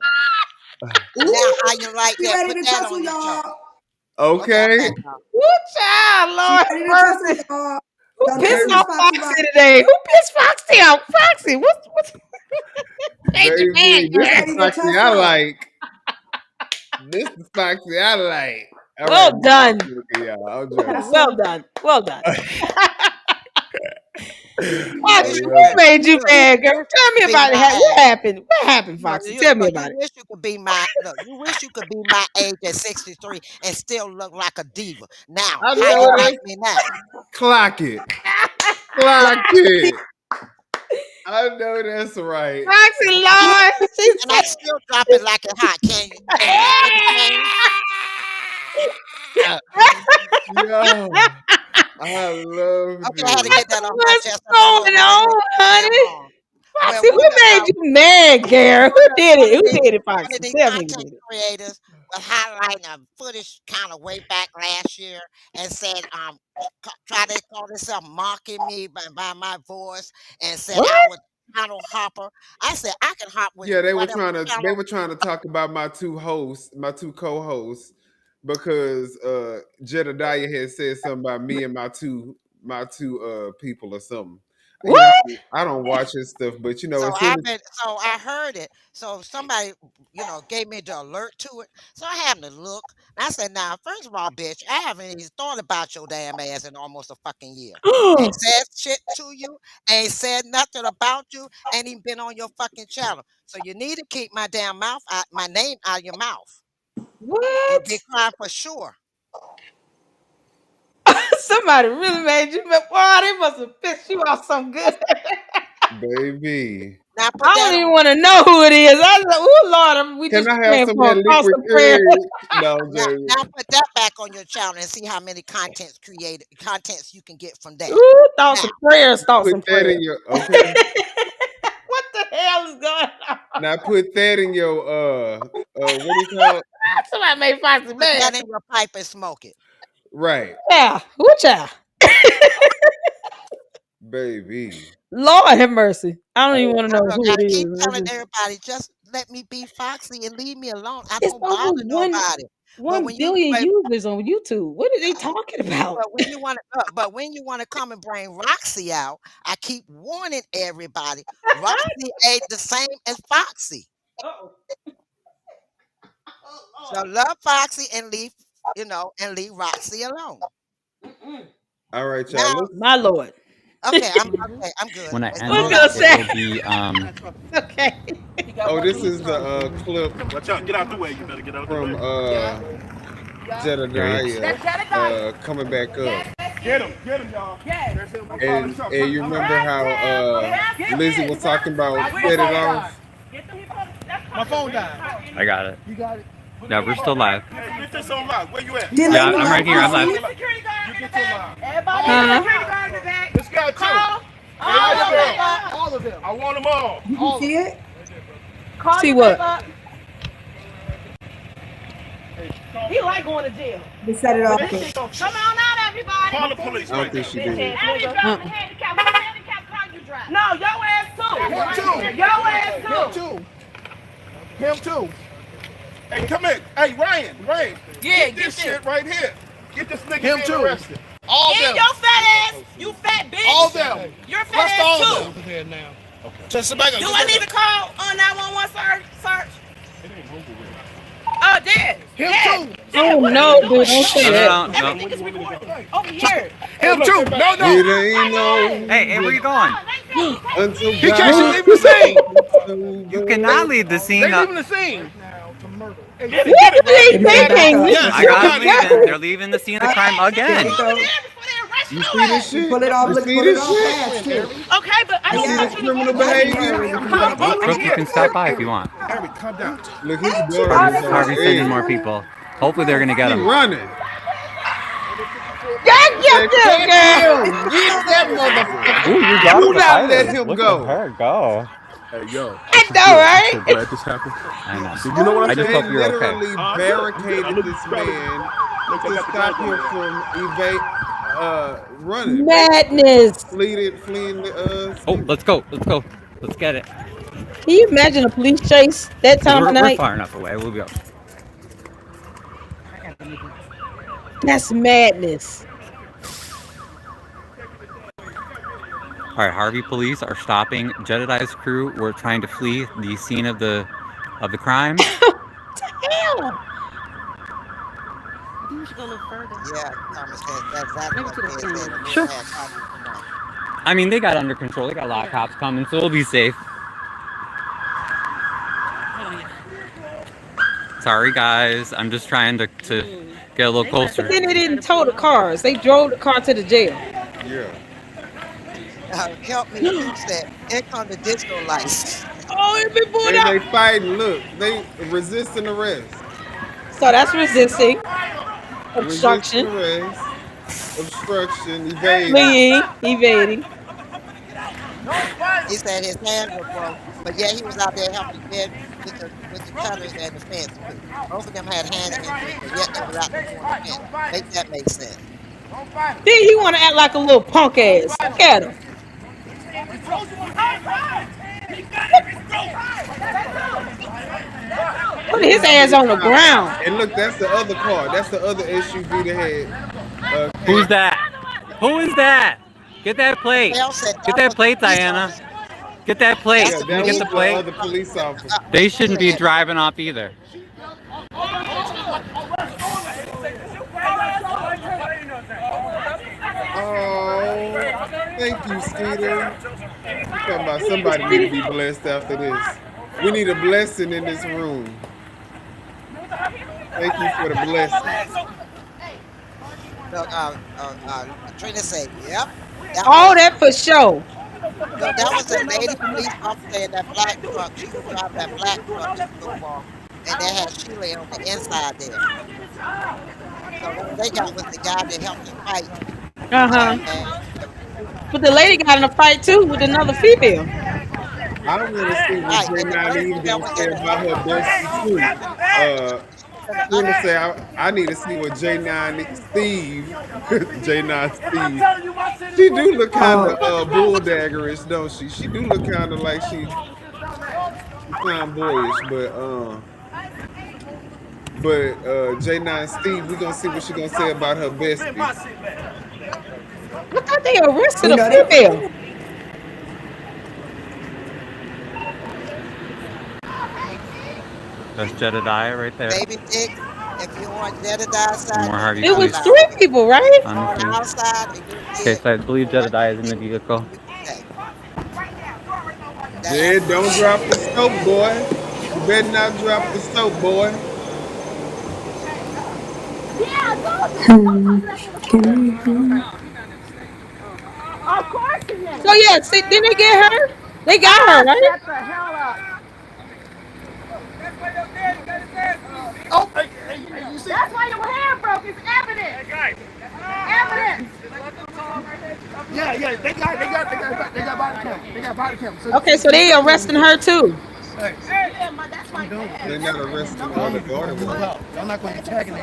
Now Ooh, how you like she that? ready Put to that tussle, on your show. y'all. Okay, I'm okay, back now. Woo child, She Lord ready to tussle, mercy. y'all. Who Don't let pissed Miss off baby, Foxy rile. Foxy today? Who pissed Foxy out? Foxy, what's made you mad, baby. She This girl? is ready to Foxy I tussle. like. This is Foxy I like. All right, Well done. I'm joking, y'all. I'm joking. Well Tussle. done. Well done. You I wish Foxy, you who love could it. made you look, mad, you girl? wish you Tell me could be about it. my What age. happened? What happened, No, Foxy? Tell me look, about you it. wish you could be my look, you wish you could be my age at 63 and still look like a diva. Now, I how know you like it. me now? Clock it. Clock it. I know that's right. Foxy, And I Lord. She and I still drop it like it hot. Can you feel the change? said, Yo, I love Okay, I had to this. get that off my what's chest. I've been going holding it in on, too damn honey? long. Well, Foxy, who made you mad, girl? Who did it? Who did it, one of Foxy? these Tell me who content did it. creators was highlighting a footage kind of way back last year and said, try to call themselves mocking me by my voice and said I What? was channel hopper. I said I can hop with Yeah, whatever they channel. were trying to talk about my two co-hosts, because Jedidiah had said something about me and my two people or something. You know, What? I don't watch his stuff, but So I heard it. So somebody, gave me the alert to it. So I happened to look. And I said, now, first of all, bitch, I haven't even thought about your damn ass in almost a fucking year. Ain't said shit to you, ain't said nothing about you, ain't even been on your fucking channel. So you need to keep my name out of your mouth. And be What? quiet for sure. Somebody really made you mad. Wow, they must have pissed you off some good. baby. Now I put don't that even on want to know who it is. I was like, oh Lord, we Can just I have praying some of for that an liquid awesome prayer. courage? No, I'm now joking. now put that back on your channel and see how many contents you can get from that. Ooh, thoughts Now and prayers, thoughts Put and that prayers. in your okay. What the hell is going on? Now put that in your what do you call it? Somebody made Foxy put mad. that in your pipe and smoke it. Right, Yeah, who child? baby. Lord have mercy. I don't even want to Now know look, who I it is. keep telling everybody, just let me be Foxy and leave me alone. I It's don't over bother nobody. But one when you billion but, users on YouTube. What are they talking about? but when you want to come and bring Roxy out, I keep warning everybody. Roxy ain't the same as Foxy. Uh-oh. So love Foxy and leave Roxy alone. Mm-mm. All right, y'all. Now, My Lord. I'm good. When I That's end all What's I this, gonna it said. will say? be Okay. Oh, this is the clip Watch out. Get out the way. You better get out the from way. period. Jedediah That's Jedidiah. coming back up. Yes, that's Get it. him. Get him, y'all. Yes. There's him. I'm calling And shot. and you remember Arrest how him. Yes, get Lizzie him. was talking about Where's My set it phone off? died. Get them. My phone died. I got it. You got it? Yeah, we're still live. Hey, get this on lock. Where you at? Did Yeah, Lady I'm Live right here. I'm live. leave? security guard You in the get to back. lock. Everybody All in of the Huh? them. security guard in the back. This guy too. Call Hey, how you back doing? up. All of them. I want them all. Did you All of see them. it? Call See your back what? up. He like going to jail. They set it But off. this shit gon' come on out, everybody. Call the police I don't right think now. she Bitch did. ass nigga. Driving Uh-uh. handicap. What handicap car you drive? No, your ass too. Him too. Your ass Him too. too. Him too. Hey, come in. Hey, Ryan. Yeah, Get this get shit right here. Get this nigga Him too. arrested. All And them. your fat ass, you fat bitch. All them. You're fat Arrest all ass of too. them. Now. Okay. So somebody Do I need to call on 911 search? It ain't over with. Oh, Dad. Him Dad. too. Oh What no, are you dude, doing? don't say No, that. no, no. Everything is recorded. Over here. Him too. No. It ain't no Hey, where you going? until He can't God leave the scene. You cannot leave the scene. They leaving the scene. What are they It made it back thinking? up. Yes. My God, leaving. They're leaving the scene of the crime There again. you go. You see this shit? Pull it off. You Look, see pull it this off shit? fast too. Okay, but I You don't see want this you to criminal go. behavior? Brooke, you can stop by if you want. Eric, calm down. Look, his daughter is on Harvey's sending edge. more people. Hopefully they're gonna get He him. running. Get Man, them, catch girl. him. Get that motherfucker. Ooh, your Do daughter's a not let fighter. him Look go. at her go. Hey, yo. I know, right? I'm so glad this happened. I know. You know what I I just They hope you're okay. literally barricaded this man to stop him from running. Madness. Fleeing the Oh, scene. let's go. Let's go. Let's get it. Can you imagine a police chase that time of We're night? far enough away. We'll go. That's madness. All right, Harvey police are stopping Jedidiah's crew. We're trying to flee the scene of the crime. Hell. Yeah, Thomas said that's exactly what they said. And Sure. we had copies tonight. I mean, they got under control. They got a lot of cops coming, so we'll be safe. Sorry, guys. I'm just trying to get a little closer. But then they didn't tow the cars. They drove the car to the jail. Yeah. Help me, you said, here come the disco lights. Oh, it been pulled And out. they fighting. Look, they resisting arrest. So that's resisting. Resisting Obstruction. arrest. Obstruction. Evading. Fleeing. Evading. He said his hands were broke, but yeah, he was out there helping Ben with the cutters and the fence too. Both of them had hand injuries, but yet they was out there doing the fence. Make that make sense. Then he want to act like a little punk ass. Look at him. Put his ass on the ground. And look, that's the other car. That's the other SUV that had. Who's that? Who is that? Get that plate. Get that plate, Diana. Get that plate. Yeah, Can that you get was the the plate? other police officer. They shouldn't be driving off either. Oh, thank you, Skeeter. Talking about somebody need to be blessed after this. We need a blessing in this room. Thank you for the blessing. Look, Trina said, yep. That for sure. Look, that was a lady police officer in that black truck. She was driving that black truck in football, and they had Sheila on the inside there. So what they got was the guy that helped them fight. But the lady got in a fight too with another female. I want to see what J9 Eve gonna say about her bestie too. I need to see what J9 Steve, J9 Steve. She do look kind of bulldaggerish, don't she? She do look kind of like she's tomboyish, but J9 Steve, we gonna see what she gonna say about her bestie. I thought they arrested a female. That's Jedidiah right there. Baby Dick, if you want Jedidiah's side, More Harvey It was police. 3 people, right? on the outside, and you Okay, so I believe Jedidiah is in the vehicle. Jed, don't drop the soap, boy. You better not drop the soap, boy. Of course he is. So yeah, see, didn't they get her? They got her, right? Shut the hell up. Oh, hey, you see? That's why your hand broke. It's evidence. Evidence. Yeah, they got body cam. They got body cam. Okay, so they arresting her too. Hey, That's why They're not arresting her daughter. I'm not going to tag it.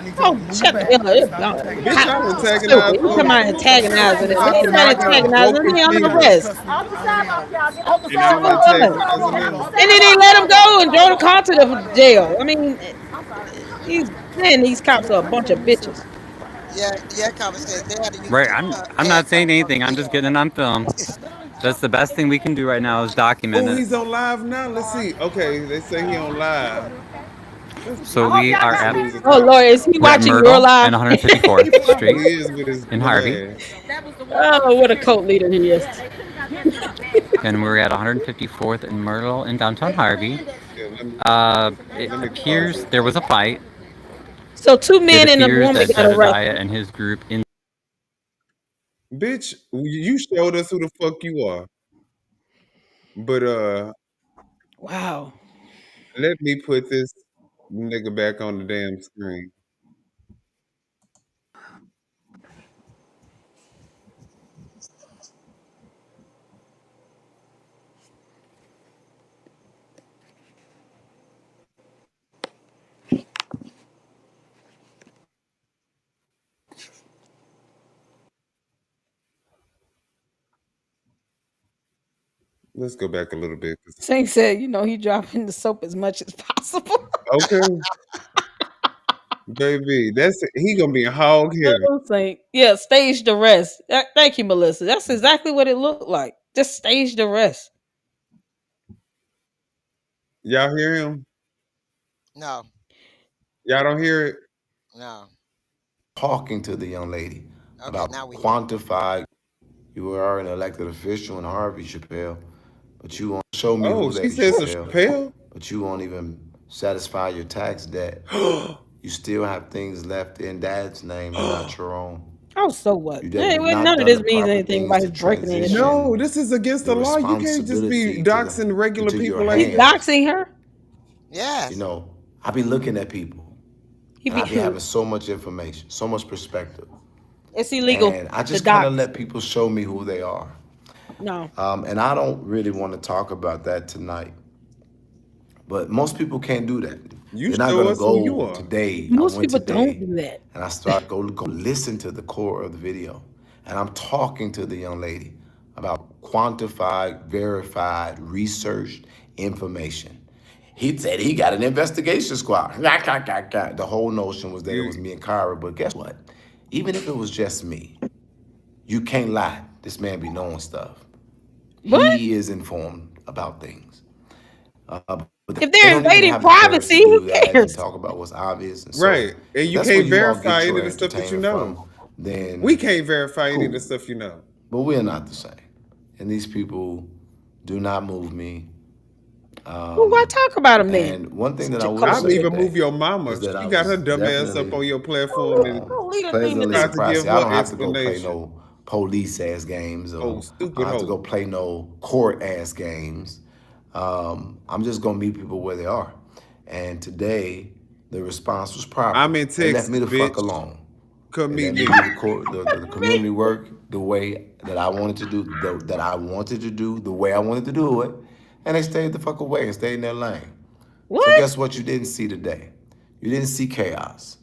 I need you to Oh, move shut back. the hell up. Stop attacking Bitch, Cop I is antagonize stupid. He talking folks. about antagonizing them. Ain't Talking about nobody I got antagonizing. broken He on fingers arrest. Off the sidewalk, y'all. Get off the and I'm So sidewalk. what? antagonizing them. And then they let him go and drove the car to the jail. I mean, these these cops are a bunch of bitches. Yeah, conversation. They had to use Right. the I'm not saying handcuffs on the anything. I'm just video. getting it on film. That's the best thing we can do right now is document Oh, it. he's on live now. Let's see. Okay, they say he on live. So I hope we y'all are Let's got at see what pictures the Oh of cops it. Lord, say. is he we're at watching your Myrtle live? and He 154th probably Street is with his in little Harvey, ass. Oh, what a cult leader he is. and we're at 154th and Myrtle in downtown Harvey. Yeah, It let me pause appears it. there was a fight. So two It men and a appears woman that got Jedidiah arrested. and his group Bitch, you showed us who the fuck you are. But Wow. let me put this nigga back on the damn screen. Let's go back a little bit. Saint said, he dropping the soap as much as possible. Okay, baby, that's he gonna be a hog headed. Oh, Saint. Yeah, staged arrest. Thank you, Melissa. That's exactly what it looked like. Just staged arrest. Y'all hear him? No, Y'all don't hear it? no. Talking to the young lady Okay, about now we hear. quantified. You are an elected official in Harvey, Chappelle, but you won't show me Oh, who she that says a Chappelle, Chappelle? but you won't even satisfy your tax debt. You still have things left in dad's name and not your own. Oh, so what? You've Well, not none of done this the means proper anything things about to his breaking and entering. No, transition this is against the the law. You can't just be responsibility doxing regular into your people like He that. hands. doxing her. You Yes. know, I be looking at people He and I be. be having so much information, so much perspective. It's illegal And I to just kind of dox. let people show me who they are. No. And I don't really want to talk about that tonight. But most people can't do that. You They're not show gonna us who you go are. today. I Most went people don't today do that. and I started go listen to the core of the video. And I'm talking to the young lady about quantified, verified, researched information. He said he got an investigation squad. The whole notion was that it was You me and Kyra, but guess what? Even if it was just me, you can't lie. This man be knowing stuff. What? He is informed about things. But If they they're don't even invading have the courage to privacy, who do that and cares? talk about what's obvious. And so, right. And if you that's where can't you all verify get any your of the stuff that you entertainment know. from, We then can't verify any of the cool. stuff you know. But we're not the same. And these people do not move me. Well, why talk about him then? And one thing that Such I a will cult I'll say leader. even move today your mama. is that She I got her was dumb ass up on definitely your platform and Cult leader thing to pleasantly tried do. to give surprised. I her don't have to go play explanation. no police ass games Oh, or I stupid don't have to go hoe. play no court ass games. I'm just gonna meet people where they are. And today, the response was proper. I'm in They left me Texas, the fuck bitch. alone. Come They meet let me me. do the community work the way that I wanted to do, the way I wanted to do it, and they stayed the fuck away and stayed in their lane. So What? guess what you didn't see today? You didn't see chaos.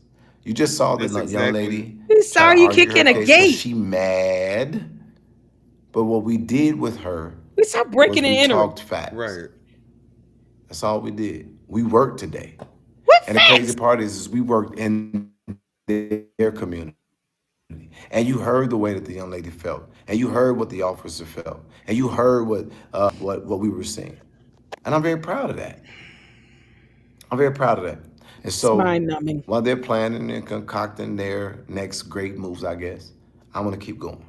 You just saw the That's young exactly. lady We try saw to you argue her kicking a case because gate. she mad. But what we did with her We saw was breaking and we entering. talked facts. Right. That's all we did. We worked today. What And the crazy facts? part is we worked in their community. And you heard the way that the young lady felt, and you heard what the officer felt, and you heard what we were seeing. And I'm very proud of that. I'm very proud of that. And It's so mind numbing. while they're planning and concocting their next great moves, I guess, I'm gonna keep going.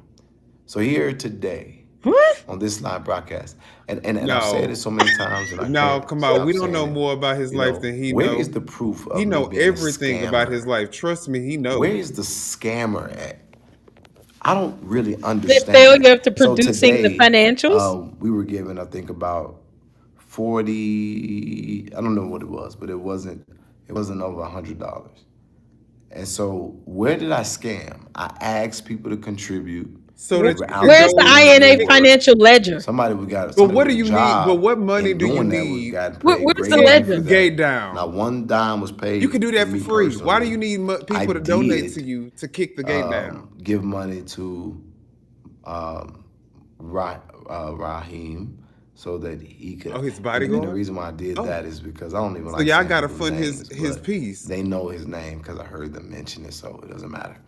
So here today What? on this live broadcast, and I've said it No. so many times and I No, can't come on. stop We don't saying know it. more about his You life know, than he where know. is the proof He of me know being a everything about his scammer? life. Trust me, he know. Where is the scammer at? I don't really The understand. failure to So producing the today, financials? we were given, I think, about 40. I don't know what it was, but it wasn't. It wasn't over $100. And so, where did I scam? I asked people to contribute. so that you can Where's the go. INA financial ledger? Somebody we got. But what do you need? But what money do you need? Where's the ledger? Gate down. Not one dime was paid. You can do that for me free. personally. Why do you need people to donate to you to kick the gate down? Give money to Raheem so that he could. Oh, his bodyguard. The reason why I did that is because I don't even. So like y'all saying gotta people's fund names, his but piece. They know his name because I heard them mention it, so it doesn't matter.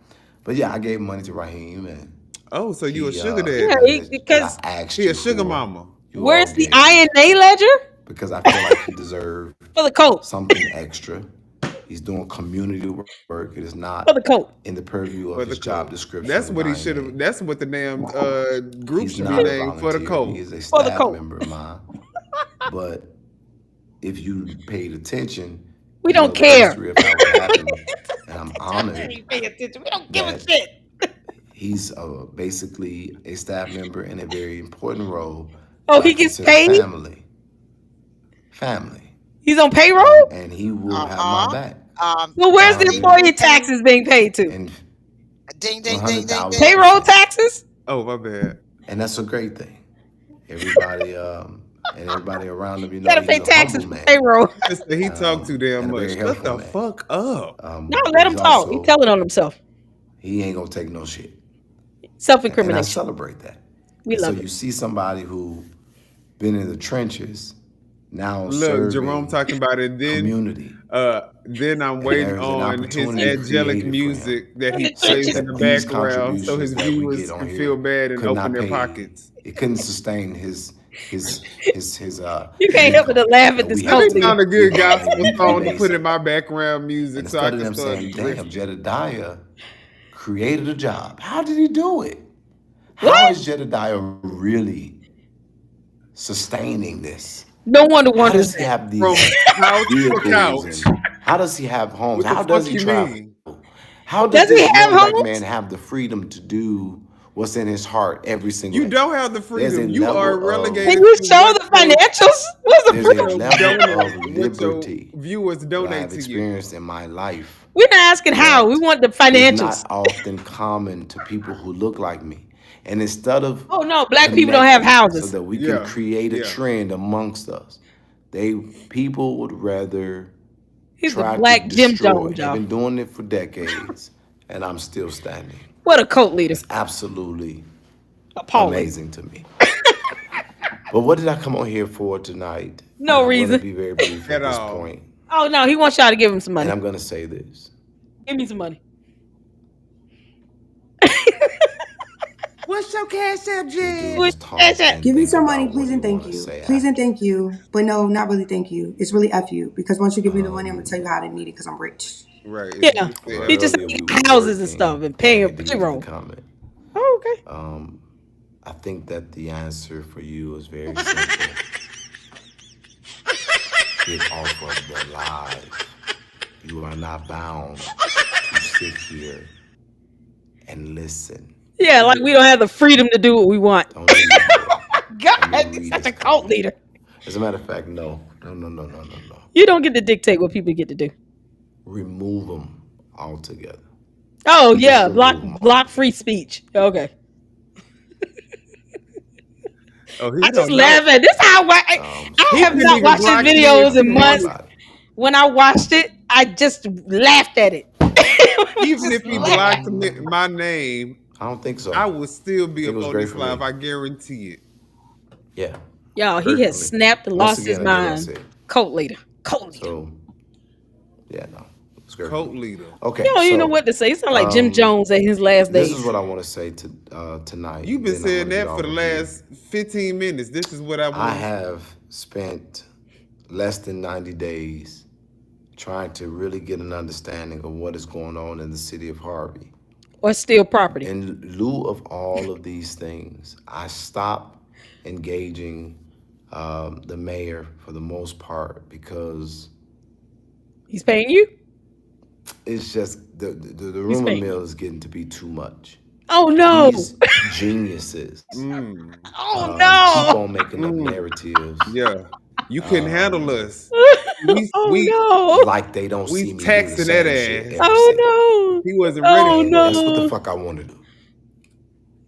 But yeah, I gave money to Raheem and. Oh, so you a sugar daddy? Yeah, because he a sugar mama. Where's the INA ledger? Because I feel like he deserved for the coat something extra. He's doing community work. It is not for the coat in the purview of his job description. That's what he should have. That's what the damn group should be named for the coat. He is a staff member of mine. But if you paid attention, we don't care. Of how it happened, and I'm honored. Pay attention. We don't give a shit. He's basically a staff member in a very important role. Oh, he gets paid? Family. He's on payroll? And he will have my back. Well, where's the employee taxes being paid to? And ding, ding, ding, ding, ding. Payroll taxes? Oh, my bad. And that's a great thing. Everybody, and everybody around him, you gotta pay taxes for payroll. He talked too damn much. Shut the fuck up. No, let him talk. He's telling on himself. He ain't gonna take no shit. Self-incrimination. And I celebrate that. We love so it. you see somebody who been in the trenches now. Look, Jerome talking about it. Then community. Then I'm waiting on his angelic music that he plays in the background, so his viewers can feel bad and open their pockets. It couldn't sustain his. You can't help but to laugh at this. I found a good gospel song to put in my background music, so I can start. Damn, Jedidiah created a job. How did he do it? How is Jedidiah really sustaining this? No wonder wonders. How does he have these vehicles? How does he have homes? How does he travel? How does he have black homes? man have the freedom to do what's in his heart every single day? You don't have the freedom. You are relegated. Can you show the financials? What's the freedom? freedom? There's a level of liberty viewers donate that I've to you. experienced in my life. We're not asking how. We want the financials. It's not often common to people who look like me. And instead of oh no, black people don't have houses, so that we can create a trend amongst us, people would rather. He's the black Jim Jones, y'all. I've been doing it for decades, and I'm still standing. What a cult leader! It's absolutely appalling, amazing to me. But what did I come on here for tonight? No reason. I'm going to be very brief at this point. Oh no, he wants y'all to give him some money. And I'm going to say this. Give me some money. What's your cash app, Jay? Give me some money, please and thank you. Please and thank you. But no, not really thank you. It's really F you. Because once you give me the money, I'm going to tell you how to need it because I'm rich. Right. Yeah. He just houses and stuff and paying a payroll. Oh, okay. I think that the answer for you is very simple. Get off of the live. You are not bound to sit here and listen. Yeah, like we don't have the freedom to do what we want. God, he's such a cult leader. As a matter of fact, no. You don't get to dictate what people get to do. Remove them altogether. Oh yeah, block free speech. Okay. I just laugh at this. How I have not watched his videos in months. When I watched it, I just laughed at it. Even if he blocked my name, I don't think so. I would still be up on this live. I guarantee it. Yeah. Y'all, he has snapped and lost his mind. Cult leader. So, yeah, no. Cult leader. Okay. You don't even know what to say. He sound like Jim Jones at his last days. This is what I want to say tonight. You've been saying that for the last 15 minutes. This is what I want. I have spent less than 90 days trying to really get an understanding of what is going on in the city of Harvey. Or steal property. In lieu of all of these things, I stopped engaging the mayor for the most part because he's paying you? It's just the rumor mill is getting to be too much. Oh no! These geniuses. Oh no! Keep on making up narratives. Yeah, you couldn't handle us. No! Like they don't see me. We texting that ass. Oh no! He wasn't ready. Oh no! That's what the fuck I want to do.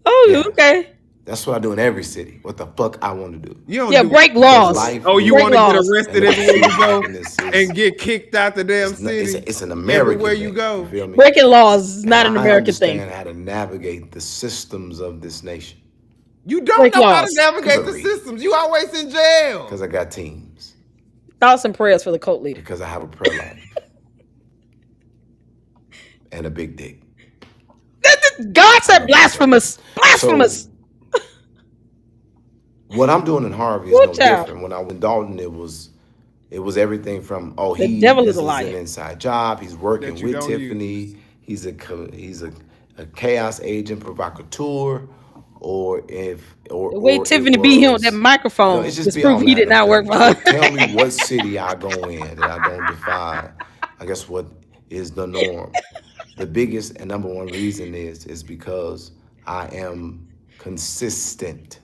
Oh, Yeah. okay. That's what I do in every city. What the fuck I want to do. You don't Yeah, do break it. laws. Life Oh, you Break want to get laws. arrested and the everywhere pursuit you of go happiness and get kicked out the damn city. it's an American everywhere thing. you go. You feel me? Breaking laws is And not an I American thing. understand how to navigate the systems of this nation. You don't Break know how to laws. navigate the Read. systems. You always in jail. Because I got teams. Thoughts and prayers for the cult leader. Because I have a prayer life. And a big dick. God said blasphemous. Blasphemous. So, what I'm doing in Harvey is Good no child. different. When I went in Dalton, it was everything from The he devil is this a liar. an inside job. He's working That you with don't Tiffany. use. He's a chaos agent, provocateur, or The way or Tiffany it be here on was, that microphone it's just beyond proof he that. did not work for her. Tell me what city I go in that I don't defy. I guess what is the norm. The biggest and number one reason is because I am consistent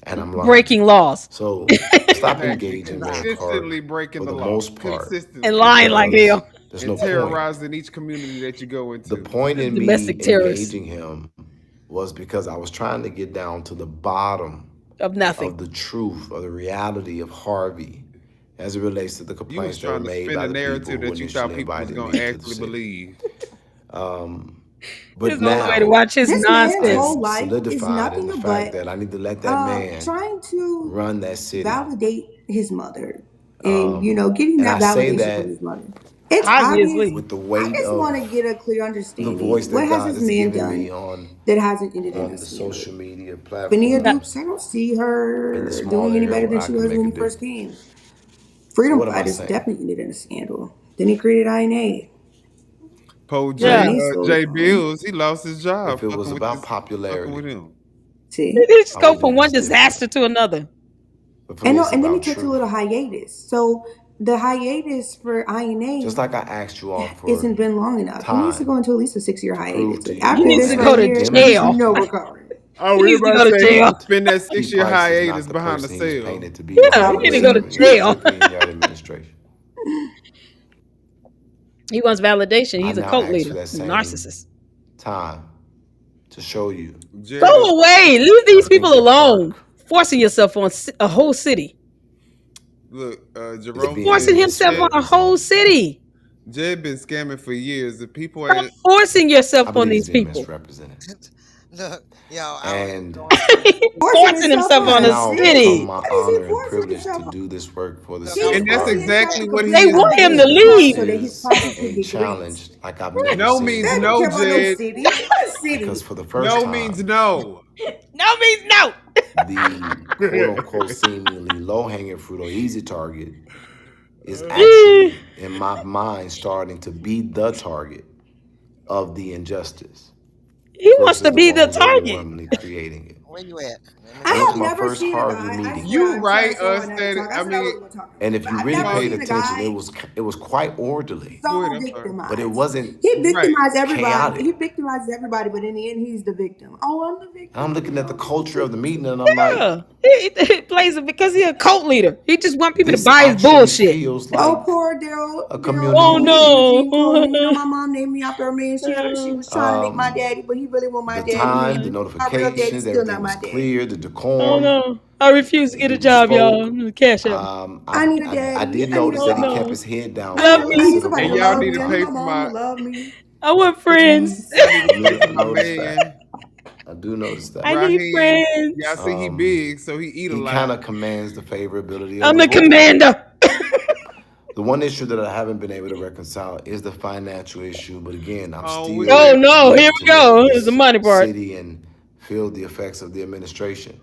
and I'm learning. Breaking laws. So stop engaging Mayor Clark Consistently breaking for the the law. most part. Consistently. And lying like because hell. There's And no point. terrorizing each community that you go into. The point in me Domestic terrorists. engaging him was because I was trying to get down to the bottom Of nothing. of the truth, of the reality of Harvey as it relates to the You was complaints that were trying to made spin by a the narrative people who that you thought initially people was invited going me to to the actually city. believe. But There's no way to now watch his This nonsense. man's whole I'm life is solidified in nothing the fact but that I need to let that man trying to run that city. validate his mother and getting And that I say validation that from his mother. It's obvious. Obviously. with the I weight just of want to get a clear the understanding. voice What that has God this has man given me done that hasn't ended in on a the scandal? social media Vanilla platform Dukes, I don't see in her the small doing any area better where than I she can was make when a he first difference. came. So Freedom what am I Fighters saying? definitely ended in a scandal. Then he created INA. Poe Yeah. J Bills, he lost his job If it was fucking with about him. popularity, See? They just I go would do from one this disaster different. to another. But for me, it's And then he about took a truth. little hiatus. So the hiatus for INA Just like I asked you all for isn't been long enough. He needs to go time into at least a 6-year to prove hiatus. to you He After needs all this to that go right to here, there's jail. no recovery. Oh, He needs to go everybody to say he jail. spend that Pete 6-year Price is hiatus not the behind the person he's cell. painted to be. Yeah, he need to go to jail. Particularly in your administration. He wants validation. I He's a now cult ask leader. for that He's a same narcissist. time to show you. Go away. Leave these I think people that alone. Clark Forcing yourself on a whole city. Look, is Jerome being Forcing himself on a whole misrepresented. city. Jed been scamming for years. The people Stop ain't. forcing I yourself on believe he's these being people. misrepresented. Look, yo, I was And going through. Forcing himself on on a a now city? become city. my What is he honor and forcing privilege to himself on? do this work for the Look, city I of And that's forcing Harvey. himself exactly to what he complete They is want him to doing. This leave. so that his is pockets can a get challenge greased. like I've never No seen means They before. don't no, care about no Jed. city. What city? Because for the first No time, means no. No means no. the quote-unquote seemingly low-hanging fruit or easy target is actually, in my mind, starting to be the target of the injustice He wants versus to the be one the who's target. overwhelmingly creating it. Where you at? I I went to have my never first seen a Harvey guy. I meeting. swear, You I'm right, trying so hard not to that talk. I I said I mean, wasn't gonna talk. And if But you I've really never paid seen a attention, guy it was quite orderly, go so ahead. I'm sorry. victimized. but it wasn't He Right. victimized everybody. chaotic. He victimizes everybody, but in the end, he's the victim. Oh, I'm the victim. I'm looking at the culture of the meeting and I'm like, Yeah. He plays it because he's a cult leader. He just want people to this buy his actually bullshit. feels Oh, like poor Daryl. a Daryl community Oh meeting. Eugene Coleman. You know, no. my mom named me after a man. She was trying to make my daddy, but he really wasn't my The daddy. time, the My real daddy's notifications, still not everything was my daddy. clear, the Oh decorum, no. I refuse to the get a people job, y'all. spoke. Cash out. I need a daddy. I did I need notice a that he job. kept his head down Love for a me. I need somebody And to considerable y'all love need me. to I pay need my for mom my. to love me. I want friends. Y'all need to pay for I my noticed that. man. I do notice that. I need Raheem. friends. Y'all say he Um, big, so he eat a He lot. kind of commands the favorability of I'm the the board. commander. The one issue that I haven't been able to reconcile is the financial issue. But again, I'm Oh, still we- Oh no, yet here to we go. live in Here's the this money part. city and feel the effects of the administration.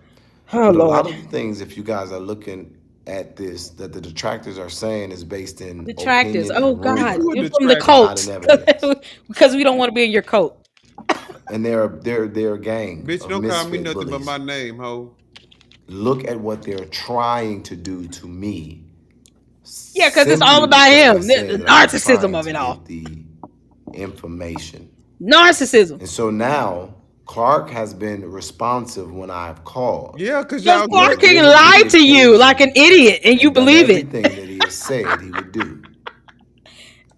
Oh But a lot Lord. of the things, if you guys are looking at this, that the detractors are saying is based in Detractors. opinion Oh and rumor, God. Who a You're from the detractor? cult. not in evidence. Because we don't want to be in your cult. And they're a gang Bitch, of don't call me misfit nothing but bullies. my name, ho. Look at what they're trying to do to me. Yeah, because it's simply all about because I him. said The that I'm narcissism trying of to it all. get the information. Narcissism. And so now Clark has been responsive when I've called. Yeah, because Because y'all Clark good. can lie to you like an idiot and you and done believe it. everything that he has said he would do.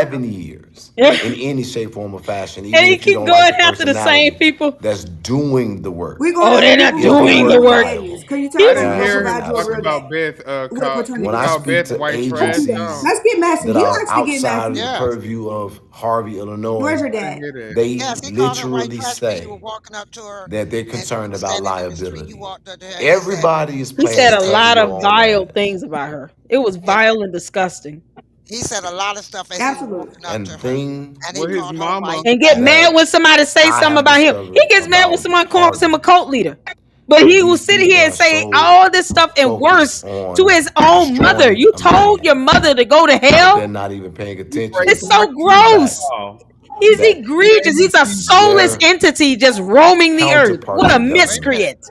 11 years in any shape, form, or fashion, even And he if you keep don't going like the after the same personality people. that's doing the work. We're going Oh, to they're ask not people Is the doing for the work work. opinions. viable? Can you tell us I and didn't we'll hear him provide you a talk real Absolutely. about name? Beth. We'll turn When it I Call down. speak Beth to white trash. agencies Let's get messy. that He are likes to get outside of messy. the Yeah. purview of Harvey, Illinois, Where's your I didn't dad? hear that. they Yes, he called her white literally trash when you were say walking up to her that they're and she concerned was about standing in the street. You liability. walked up there. Everybody is He He said playing a said, lot of cover-your vile own ass. things about her. It was yeah, vile and disgusting. he said a lot of stuff as he was Absolutely. walking up And to the her. thing And he Well, his called her mama. white And get trash. mad when that somebody say I something have about him. He discovered gets mad when about someone calls him a Harvey cult leader. But is he will these sit people here and are say so all this stuff and focused worse to on his own mother. destroying You a told your man mother to go to that they're hell? not even paying He attention raised It's him like so he was to the a fact gross. dog. He's that He egregious. ain't He's a teach him. soulless their entity just roaming the earth. What a counterparty Wait a minute. government miscreant.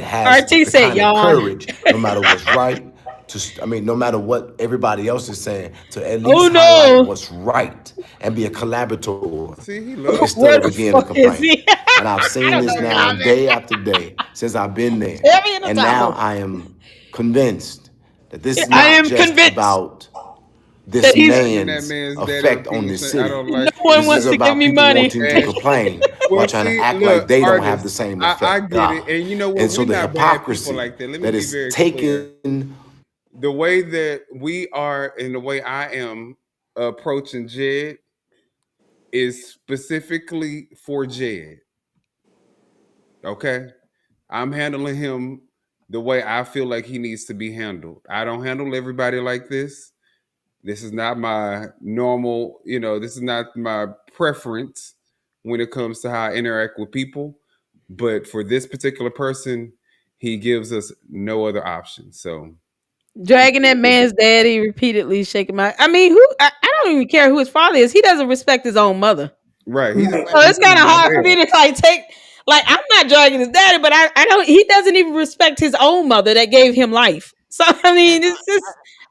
that has RT the said kind of yawn. courage, no matter what's right, no matter what everybody else is saying, to at Oh least highlight no. what's right and be a collaborator See, he loves instead Where of the being a fuck is complainer. he? And I've I seen don't this know, now Tommy. day after day since I've been there. Tell me in the And now Bible. I am convinced that this is I not am just convinced about this that he's Dragging that man's man's daddy on effect on people this saying, I city. don't no like one you. This is wants to give about me people money. wanting to And complain while well, trying to see, act like look, they don't have the artists, same I effect. get it. God. And you know what? And so We're the not bad people hypocrisy like that. Let me that be is very clear. taken. The way that we are and the way I am approaching Jed is specifically for Jed. Okay? I'm handling him the way I feel like he needs to be handled. I don't handle everybody like this. This is not my normal, this is not my preference when it comes to how I interact with people. But for this particular person, he gives us no other option. So, Dragging that man's daddy repeatedly, shaking my. I mean, who? I don't even care who his father is. He doesn't respect his own mother. right, he's a Right. So fucking it's kind of criminal as hard for me hell. to like take. Like I'm not dragging his daddy, but I don't. He doesn't even respect his own mother that gave him life. So I And mean, it's just.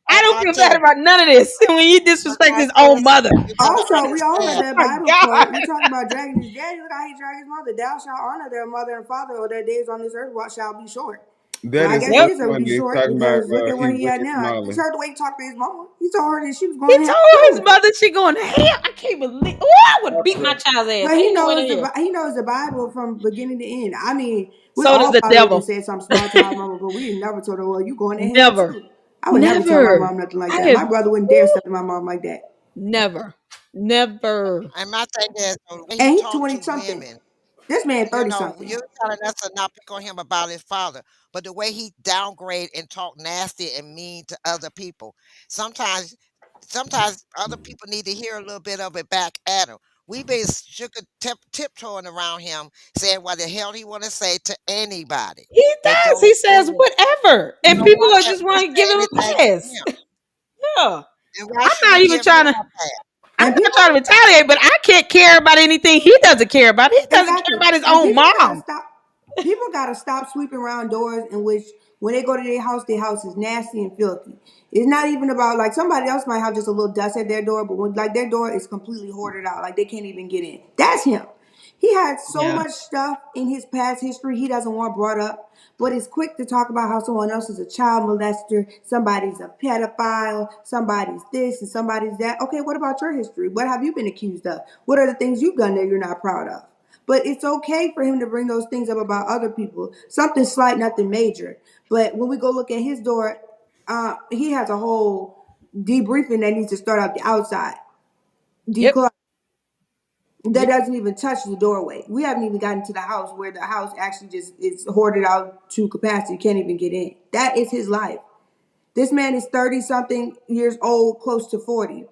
I don't feel bad Auntie, about none of this. When you disrespect his Auntie, own mother, you gotta Also, we all read understand. that oh Bible my quote. You god, talk about dragging his daddy. Look how he dragged his mother. Thou shalt honor their mother and father, or their days on this earth shall be short. Well, That I is guess so yep. his will be funny. short Talking about because look at where he he at raped now. You Molly. heard the way he talked to his mama. He told her that she was He going to hell told his too. mother she going to hell. I can't believe. Oh, I would beat my child's ass. But he Ain't no way knows to hell. he knows the Bible from beginning to end. I mean, we So does all the probably done devil. said something smart to our mama, but we never told her, well, you going to hell Never, too. I would never tell my never. mom nothing like I that. have. My brother wouldn't dare Ooh, step to my mom like that. never, never. And my thing is, the way he And he talked 20 to something. women, This man 30 you're something. telling us to not pick on him about his father, but the way he downgrade and talk nasty and mean to other people, sometimes, sometimes other people need to hear a little bit of it back at him. We've been sugar tiptoeing around him, saying what the hell he want to say to anybody He that does. don't He says really, whatever, and so people why are can't just we want to give say him a anything to pass. him? Yeah, And why I'm should not we even give him trying to. a pass? I'm And not people trying to retaliate, but I can't care about anything he doesn't care about. He doesn't care exactly. about his And own mom. people gotta stop sweeping around doors in which when they go to their house is nasty and filthy. It's not even about like somebody else might have just a little dust at their door, but when like their door is completely hoarded out, like they can't even get in. That's him. He had so Yeah, much stuff in his past history he doesn't want brought up, but is quick to talk about how someone else is a child molester, somebody's a pedophile, somebody's this and somebody's that. Okay, what about your history? What have you been accused of? What are the things you've done that you're not proud of? But it's okay for him to bring those things up about other people. Something slight, nothing major. But when we go look at his door, he has a whole debriefing that needs to start out the outside. yep, Declutter. That yep, doesn't even touch the doorway. We haven't even gotten to the house where the house actually just is hoarded out to capacity. You can't even get in. That is his life. This man is 30 something years old, close to 40.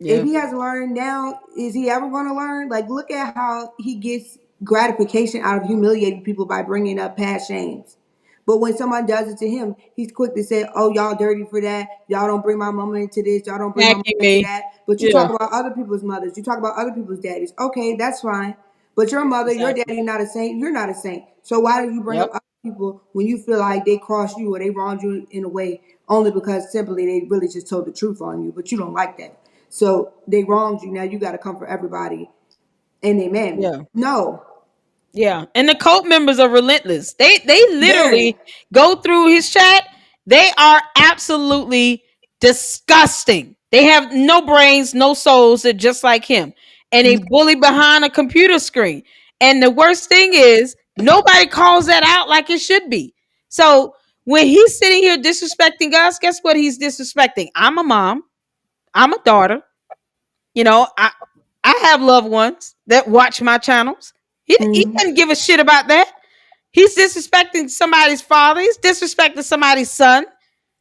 If yeah. he has learned now, is he ever going to learn? Like, look at how he gets gratification out of humiliating people by bringing up past shames. But when someone does it to him, he's quick to say, "Oh, y'all dirty for that. Y'all don't bring my mama into this. Y'all don't bring my mama Attacking into me. that." But you Yeah, talk about other people's mothers. You talk about other people's daddies. Okay, that's fine. But your mother, your exactly. daddy, not a saint. You're not a saint. So why do you bring up Yep. other people when you feel like they crossed you or they wronged you in a way only because simply they really just told the truth on you, but you don't like that. So they wronged you. Now you got to come for everybody and they mammy. Yeah. No, Yeah, and the cult members are relentless. They very. literally go through his chat. They are absolutely disgusting. They have no brains, no souls. They're just like him, and they bully behind a computer screen. And the worst thing is, nobody calls that out like it should be. So when he's sitting here disrespecting us, guess what? He's disrespecting. I'm a mom. I'm a daughter. You know, I have loved ones that watch my channels. He Mhm. doesn't give a shit about that. He's disrespecting somebody's father. He's disrespecting somebody's son.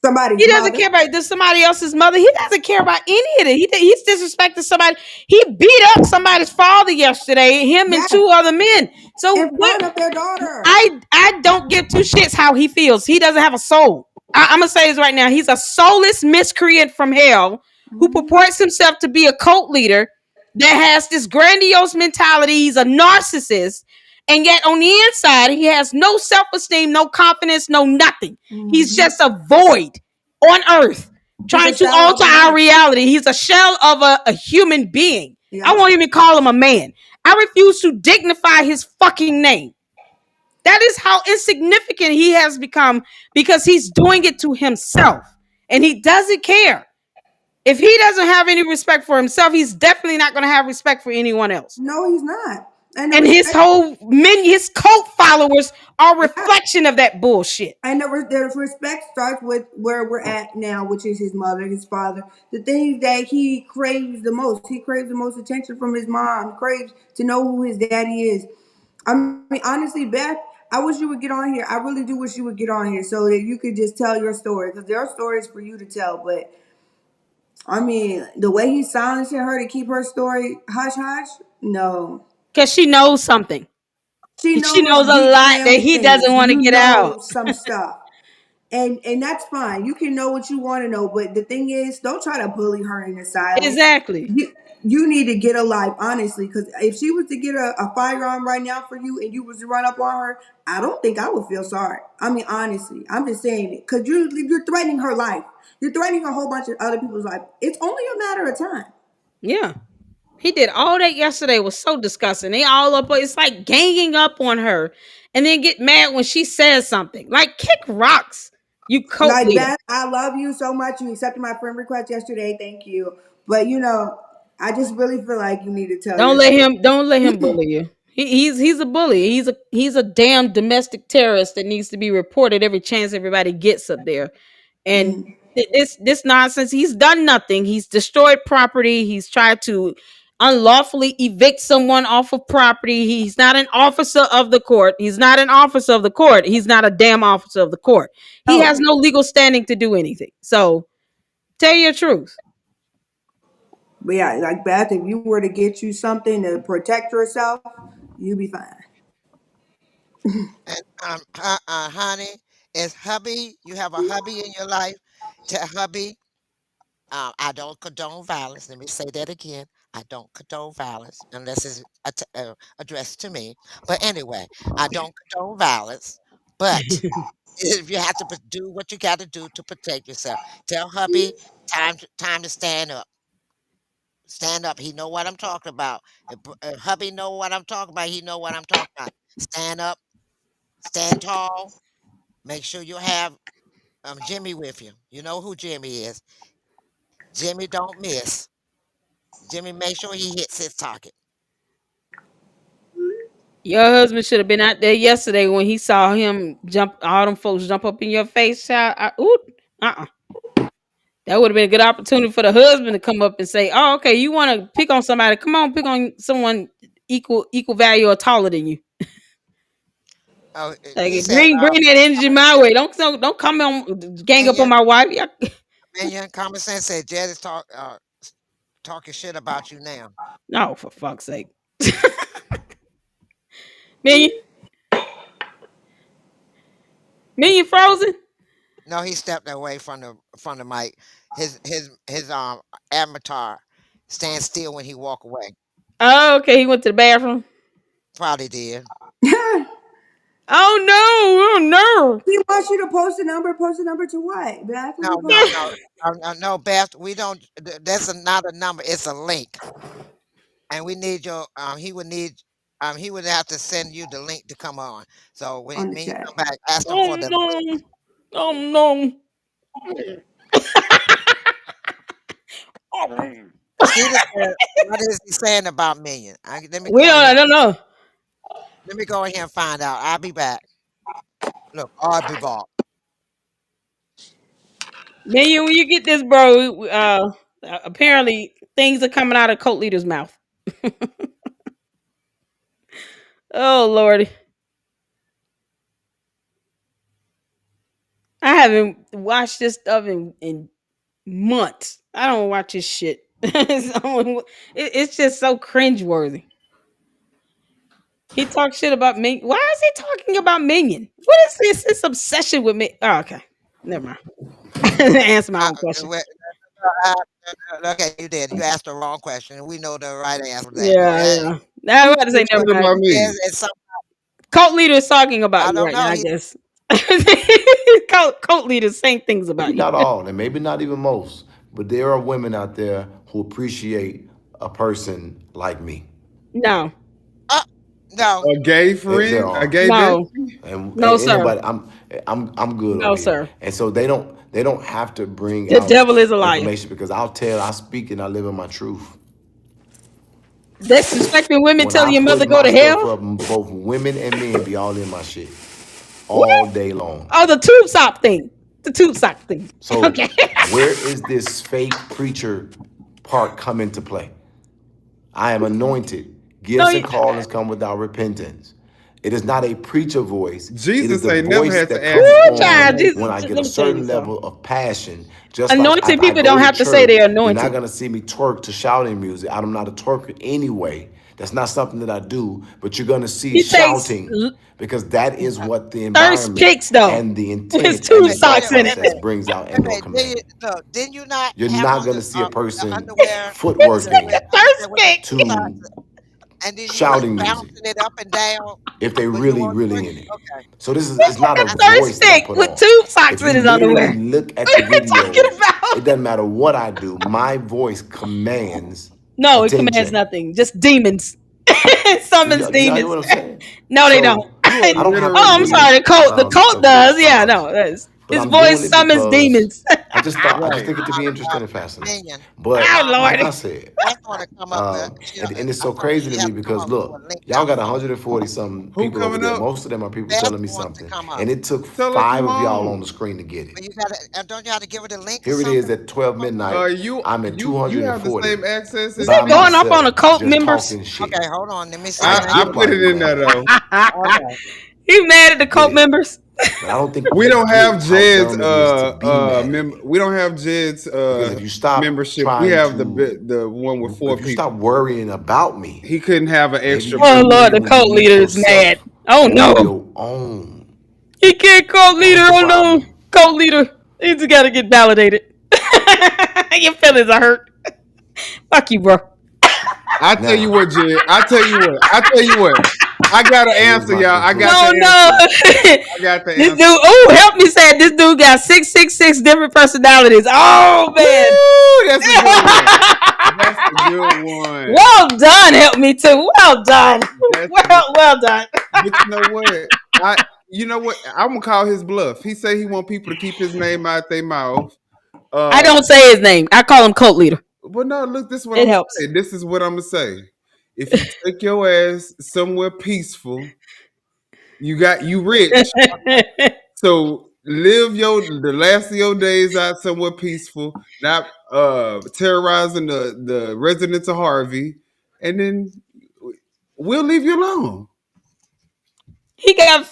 Somebody's He doesn't mother. care about somebody else's mother. He doesn't care about any of it. He's disrespecting somebody. He beat up somebody's father yesterday. Him and Yes, two other men. So in front of their daughter. I don't give two shits how he feels. He doesn't have a soul. I'm gonna say this right now. He's a soulless miscreant from hell who Mhm. purports himself to be a cult leader that has this grandiose mentality. He's a narcissist, and yet on the inside, he has no self-esteem, no confidence, no nothing. He's Mhm. just a void on earth He's a trying to shell of alter a our man. reality. He's a shell of a human being. I Yep. won't even call him a man. I refuse to dignify his fucking name. That is how insignificant he has become because he's doing it to himself and he doesn't care. If he doesn't have any respect for himself, he's definitely not going to have respect for anyone else. No, he's not. And the And his respect, whole his cult followers are a reflection of that bullshit. and the respect starts with where we're at now, which is his mother, his father, the things that he craves the most. He craves the most attention from his mom. He craves to know who his daddy is. I mean, honestly, Beth, I wish you would get on here. I really do wish you would get on here so that you could just tell your story because there are stories for you to tell. But I mean, the way he's silencing her to keep her story hush hush, no. Because she knows something. She She knows knows a deep lot that down he doesn't things. want to You get out. know some stuff. And that's fine. You can know what you want to know, but the thing is, don't try to bully her into silence. Exactly. You need to get a life, honestly, because if she was to get a firearm right now for you and you was to run up on her, I don't think I would feel sorry. I mean, honestly, I'm just saying it because you're threatening her life. You're threatening a whole bunch of other people's life. It's only a matter of time. Yeah. He did all that yesterday. It was so disgusting. They all up. It's like ganging up on her and then get mad when she says something. Like kick rocks, you cult Like leader. Beth, I love you so much. You accepted my friend request yesterday. Thank you. But I just really feel like you need to tell Don't your let story. him. Don't let him bully you. He's a bully. He's a damn domestic terrorist that needs to be reported every chance everybody gets up there. And Mm. this nonsense. He's done nothing. He's destroyed property. He's tried to unlawfully evict someone off of property. He's not an officer of the court. He's not an officer of the court. He's not a damn officer of the court. He has Oh, no legal standing to do anything. So tell your truth. but yeah, like Beth, if you were to get you something to protect yourself, you'd be fine. And honey, is hubby? You have a hubby in your life? Tell hubby, I don't condone violence. Let me say that again. I don't condone violence unless it's addressed to me. But anyway, I don't condone violence. But if you have to do what you got to do to protect yourself, tell hubby time to stand up. Stand up. He know what I'm talking about. If hubby know what I'm talking about, he know what I'm talking about. Stand up. Stand tall. Make sure you have Jimmy with you. You know who Jimmy is. Jimmy don't miss. Jimmy make sure he hits his target. Your husband should have been out there yesterday when he saw him jump, all them folks jump up in your face. Child. Uh-uh. That would have been a good opportunity for the husband to come up and say, "Oh, okay, you want to pick on somebody? Come on, pick on someone equal value or taller than you. Oh, Like he said, bring that energy my way. Don't come on gang up on Minion, my wife. Yeah. Minion, common sense said Jed is talking shit about you now. No, for fuck's sake, man, you frozen. No, he stepped away from the mic. His avatar stands still when he walk away. Oh, okay, he went to the bathroom. Probably did. Oh no, He wants you to post a number. Post a number to what, Beth? What are No, you no, posting? no, no, Beth. We don't. Not a number. It's a link, and we need your. He would need. He would have to send you the link to come on. So On the when you chat. come back, ask him for oh the link. no, oh no. Keita said, "What is he saying about Minion?" Let me We go don't. in I here. don't know. Let me go in here and find out. I'll be back. Look, I'll be back. Man, when you get this, bro, apparently things are coming out of cult leader's mouth. Oh Lordy. I haven't watched this stuff in months. I don't watch this shit. It's just so cringeworthy. He talks shit about Minion. Why is he talking about Minion? What is this obsession with me? Oh, okay. Never mind. Answer my Uh, own question. uh, okay, you did. You asked the wrong question. We know the right answer to that. Yeah, yeah. I was Who about to say said never talking mind. about me? It's some, Cult leader is talking about I you don't right now, know. I guess. Cult leaders saying things Maybe about you. not all, and maybe not even most, but there are women out there who appreciate a person like me. No. No. A gay There friend, a are. gay No, bestie. And no, ain't sir. nobody. I'm good No, over here. sir. And so they don't have to bring The out devil is a liar. information because I speak and I live in my truth. Disrespecting women, When I telling your mother put go my to stuff hell. up, both women and men be all in my shit What? all day long. Oh, the tube sock thing. The tube sock thing. So Okay. where is this fake preacher part come into play? I am anointed. No, Gifts and callings come without repentance. It is not a preacher voice. It is Jesus the ain't never voice had that to comes ask for Ooh, child, on Jesus. when I Let get a me tell you certain something. level of passion. Just like Anointed if I people go don't to have to say church, they're you're not anointed. gonna see me twerk to shouting music. I'm not a twerker anyway. That's not something that I do, but you're gonna see He takes shouting because that is what the thirst environment pics though. and the His intent and tube the Wait thought a socks in it. process minute. brings out Wait a and or minute. command. Didn't you not You're have not on gonna see a the person underwear It's with, footworking a thirst with the pic. tube socks, to and then you was shouting music bouncing it up and down if they when you really, were really in twerking? it. Okay. So this is It's it's not a like I a see. voice thirst that I pic put with on. tube socks If in you his literally underwear. look at What the are you talking videos, about? it doesn't matter what I do, my voice commands No, it commands attention. nothing. Just demons. It summons Y'all hear demons. what I'm saying? No, they don't. So You are I don't have to Oh, I'm literally be sorry. The cult does. Yeah, no, around, that's but his I'm doing voice it summons because demons. I just right. think it to be interesting and fascinating. Minion. But Oh like Lord. I said, That's going to come up with. and it's I so told you crazy to you have me to come because up with look, a link y'all got down below. 140 some Who people over coming there. up? Most of them are people Beth telling me wants to something, come up, and it took Tell her 5 come of y'all on. on the screen to get it. but you got to. Don't you have to give her the link or Here it is something? at 12 midnight. You I'm at you have the 240 same access Is as he by me. going off on a myself, cult just members? talking shit. Okay, hold on. Let me see. I I get put why it you in there mad. though. Okay. He mad at the I get cult it. members? But I don't think We you don't have get how Jed's dumb it is to be mad at me. we don't have Jed's Because if you stop membership. We trying have to, the one with 4 if you stop people. worrying about me, He couldn't have an maybe extra you Oh should be Lord, membership. the able to cult meet leader is mad. yourself Oh on no. your own. He can't cult That leader. is the Oh no. problem. Cult leader. He's got to get validated. Your feelings are hurt. Fuck you, bro. I tell you Now, what, Jed. I tell you what. I tell you what. I got to here's answer, my y'all. I got the No, conclusion. no. answer. I got the This dude, answer. oh, help me say it. This dude got 666 different personalities. Oh man. Woo, that's a good one. That's a good one. Well done, help me too. Well done. That's Well done. But you know what? You know what? I'm gonna call his bluff. He say he want people to keep his name out their mouth. I don't say his name. I call him cult leader. But no, look, this is what It I'm gonna helps. say. This is what I'm gonna say. If you take your ass somewhere peaceful, you rich. So live the last of your days out somewhere peaceful, not terrorizing the residents of Harvey, and then we'll leave you alone. He got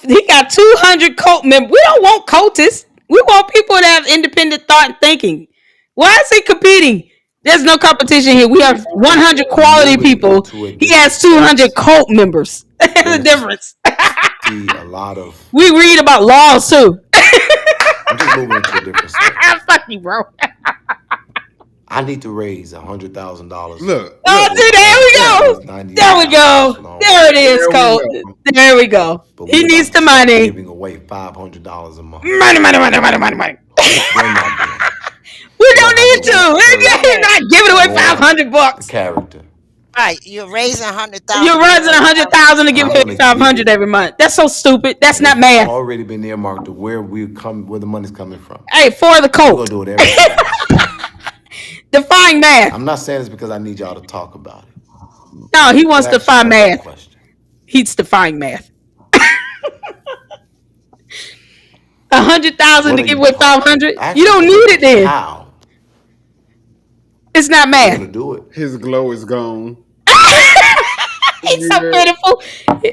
200 cult members. We don't want cultists. We want people that have independent thought and thinking. Why is he competing? There's no competition here. We have 100 I'm quality moving people. into a He different has 200 space. cult members. You're There's a gonna difference. see a lot of. We read about laws too. I'm just moving into a different space. Fuck you, bro. I need to raise $100,000 Look, Oh, look. see, there we raise go. There we $98 go. long. There it is, There we Colt. go. There we go. But He we needs about the to start money. giving away $500 a month. Money. We're not doing it. We We don't don't have need the to. right We're not giving away nor 500 the bucks. character. Right. You're raising 100,000. You're raising 100,000 to And give I'm away gonna give 500 it, every month. That's so stupid. That's and not it's math. already been earmarked to where the money's coming from. Hey, for the We're gonna cult. do it every time. Define math. I'm not saying this because I need y'all to talk about it. No, he wants But to ask yourself define that math. question. He's defying math. 100,000 What to are give you away talking? 500. Ask You don't yourself need that it then. how? It's not We're math. gonna do it. His glow is gone. He's so Yeah. pitiful.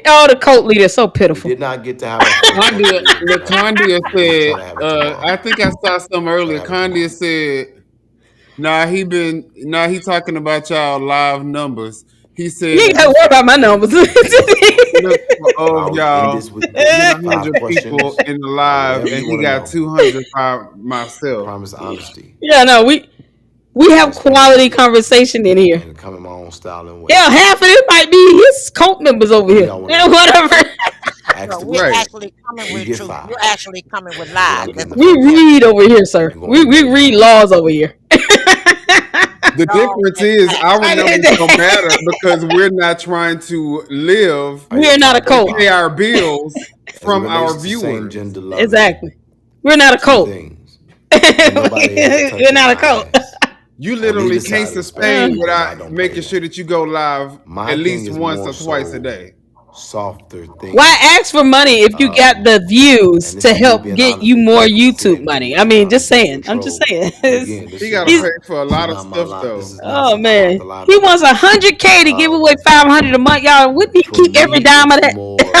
Oh, the cult leader is so We pitiful. did not get to have our first Condia, interview tonight. Lacondia We're gonna said, try to have it tomorrow. I think I saw some Try to earlier. have it tomorrow. Condia said, he talking about y'all live numbers. He You said, ain't got to worry about my numbers. look for And of I'll end y'all this with get this 100 5 people questions. in the live, Whatever and you he want to got know. 200 by I myself. promise honesty, Yeah, no, we have quality transparency, conversation in here. and come in my own style and way. Hell, half of it might be his cult members over What do here. y'all want to Yeah, know? whatever. Ask the We're Right. question. actually coming You with get truth. 5. You're actually coming with We're lies. not getting the We first. read over here, sir. We're gonna We end that read now. laws over here. The difference is our numbers don't matter because we're not trying to live Are you a We're not a target and cult. pay operator? our bills As it from relates our to same viewers. gender loving, Exactly. We're not a two cult. things. Ain't nobody ever We're touching not my a cult. ass You on literally either can't side of the spectrum sustain because without I don't play making sure that. that you go live My at thing least is once more or twice a so day. softer Why things. ask for money if you got the views And this to is me help being get honest you with more you because this YouTube ain't money? me I mean, trying to just be a saying. I'm just troll. saying. But again, He got to He's pay for a this is lot of not my stuff lot. This though. is not oh something I have man, to lie he about. wants 100K to give away 500 a month. Y'all, wouldn't he For keep every me, dime of it's that? more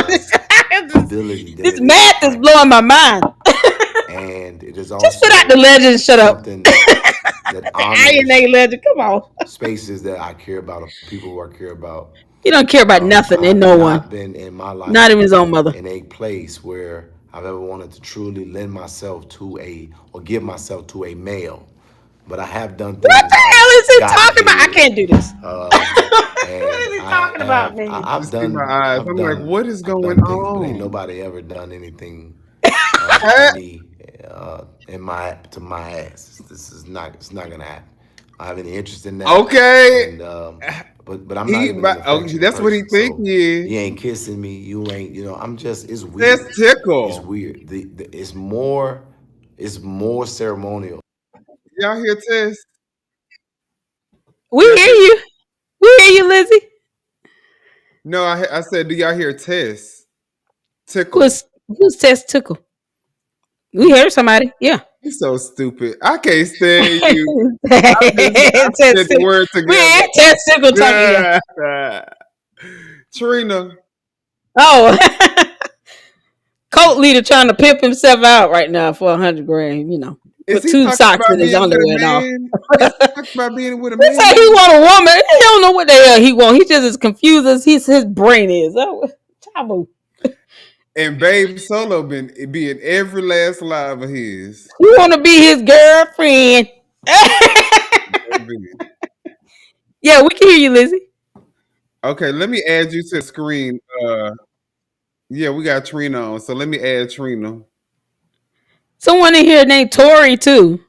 stability than This it is math is hype. blowing my mind. And it is Just put out the also legend and shut up. something that honors INA legend, come on. spaces that I care about, or people who I care about. He don't care about nothing I and have no one, not been in my not life even his own mother. in a place where I've ever wanted to truly lend myself to or give myself to a male. But I have done What things the like hell is he gotten talking about? I head, can't do this. What and is he talking about, man? You see my eyes. I'm like, what is I've going done things, but ain't on? nobody ever done anything to Huh? me to my ass. This is not it's not gonna happen. I have any interest in that, Okay. and but I'm not even an Okay, affectionate that's what he person. think So he is. you ain't kissing me. You ain't. I'm just. It's That's weird. It's tickle. weird. It's more. It's more ceremonial. Y'all hear Tess? We Y'all hear hear? you. We hear you, Lizzie. No, I said, do y'all hear Tess? Tickle. Who's Test Tickle? We heard somebody. Yeah. You so stupid. I can't stand Test you. I said the Tickle. word We together. hear Test Tickle talking. Yeah. Yeah. Trina. Oh, cult leader trying to pimp himself out right now for 100 grand. Is Put he two talking socks about in his being with a underwear and all. man? Is he talking about being with a He said he man? want a woman. He don't know what the hell he want. He just as confused as his brain is. Oh, Tabu. And Babe Solo be in every last live of his. You want to be his girlfriend? Baby. Yeah, we can hear you, Lizzie. Okay, let me add you to the screen. Yeah, we got Trina on, so let me add Trina. Someone in here named Tori too.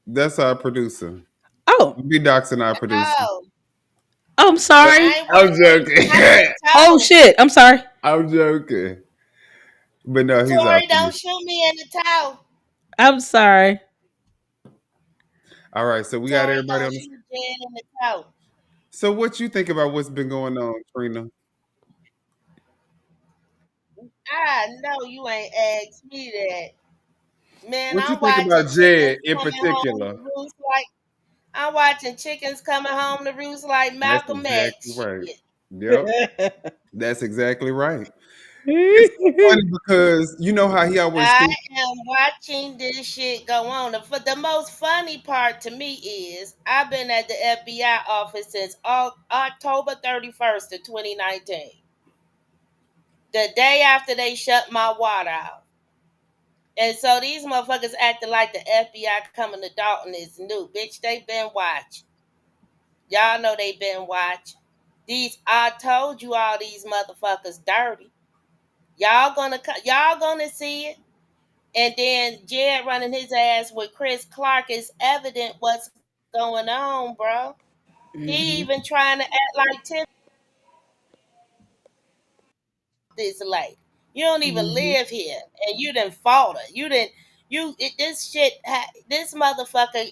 That's our producer. Oh, Be doxing our producer. Oh, I'm sorry. I ain't I'm watching joking. watching Oh toe. shit, I'm sorry. I'm joking. But no, he's our Tori, producer. don't shoot me in the toe. I'm sorry. All right, so we got Tori, everybody don't on this. shoot Jen in the toe. So what you think about what's been going on, Trina? I know you ain't asked me that. Man, What you I'm think watching about Jed chickens in coming home particular? to roost like I'm watching chickens coming home to roost like That's Malcolm exactly X. right. Shit. Yep, that's exactly right. It's so funny because you know how he always I thinks. am watching this shit go on. For the most funny part to me is I've been at the FBI office since October 31st of 2019. The day after they shut my water out. And so these motherfuckers acting like the FBI coming to Dalton is new. Bitch, they been watching. Y'all know they been watching. I told you all these motherfuckers dirty. Y'all gonna see it. And then Jed running his ass with Chris Clark is evident what's going on, bro. He Mm-hmm. even trying to act like Tiff this late. You don't even Mm-hmm. live here, and you done fought her. This shit. This motherfucker.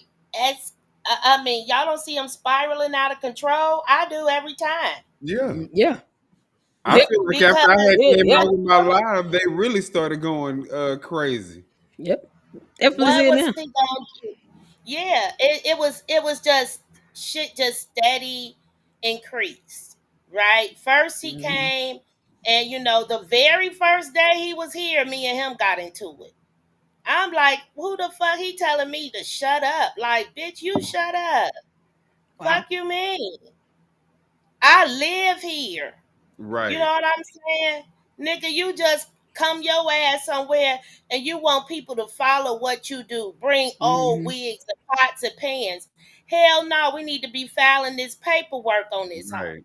I mean, y'all don't see him spiraling out of control. I do every time Yeah, Yeah. I Yep. feel like because after I had came Yeah. out with my live, they really started going crazy. Yep. Definitely what see it was now. he gonna do? Yeah, it was just shit just steady increased. Right? First he Mm-hmm. came and the very first day he was here, me and him got into it. I'm like, who the fuck he telling me to shut up? Like, bitch, you shut up. Wow. Fuck you mean? I live here. You know Right. what I'm saying? Nigga, you just come your ass somewhere and you want people to follow what you do. Bring old Mm-hmm. wigs and pots and pans. Hell no, we need to be filing this paperwork on this hoe. Right.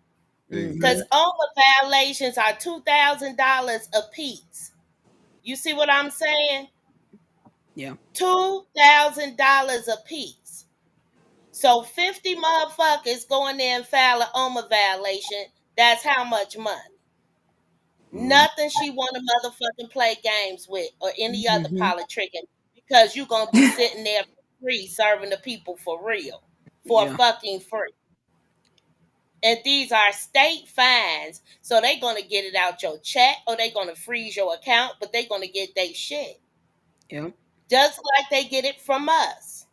Mm-hmm. Because Exactly. OMA violations are $2,000 a piece. You see what I'm saying? Yeah. $2,000 a piece. So 50 motherfuckers going there and file an OMA violation. That's how much money. Mm. Nothing she want to motherfucking play games with or any other Hmm. politicking because you gonna be sitting there for free serving the people for real. For Yeah. fucking free. And these are state fines. So they gonna get it out your check or they gonna freeze your account, but they gonna get their shit. Yeah. Just like they get it from us.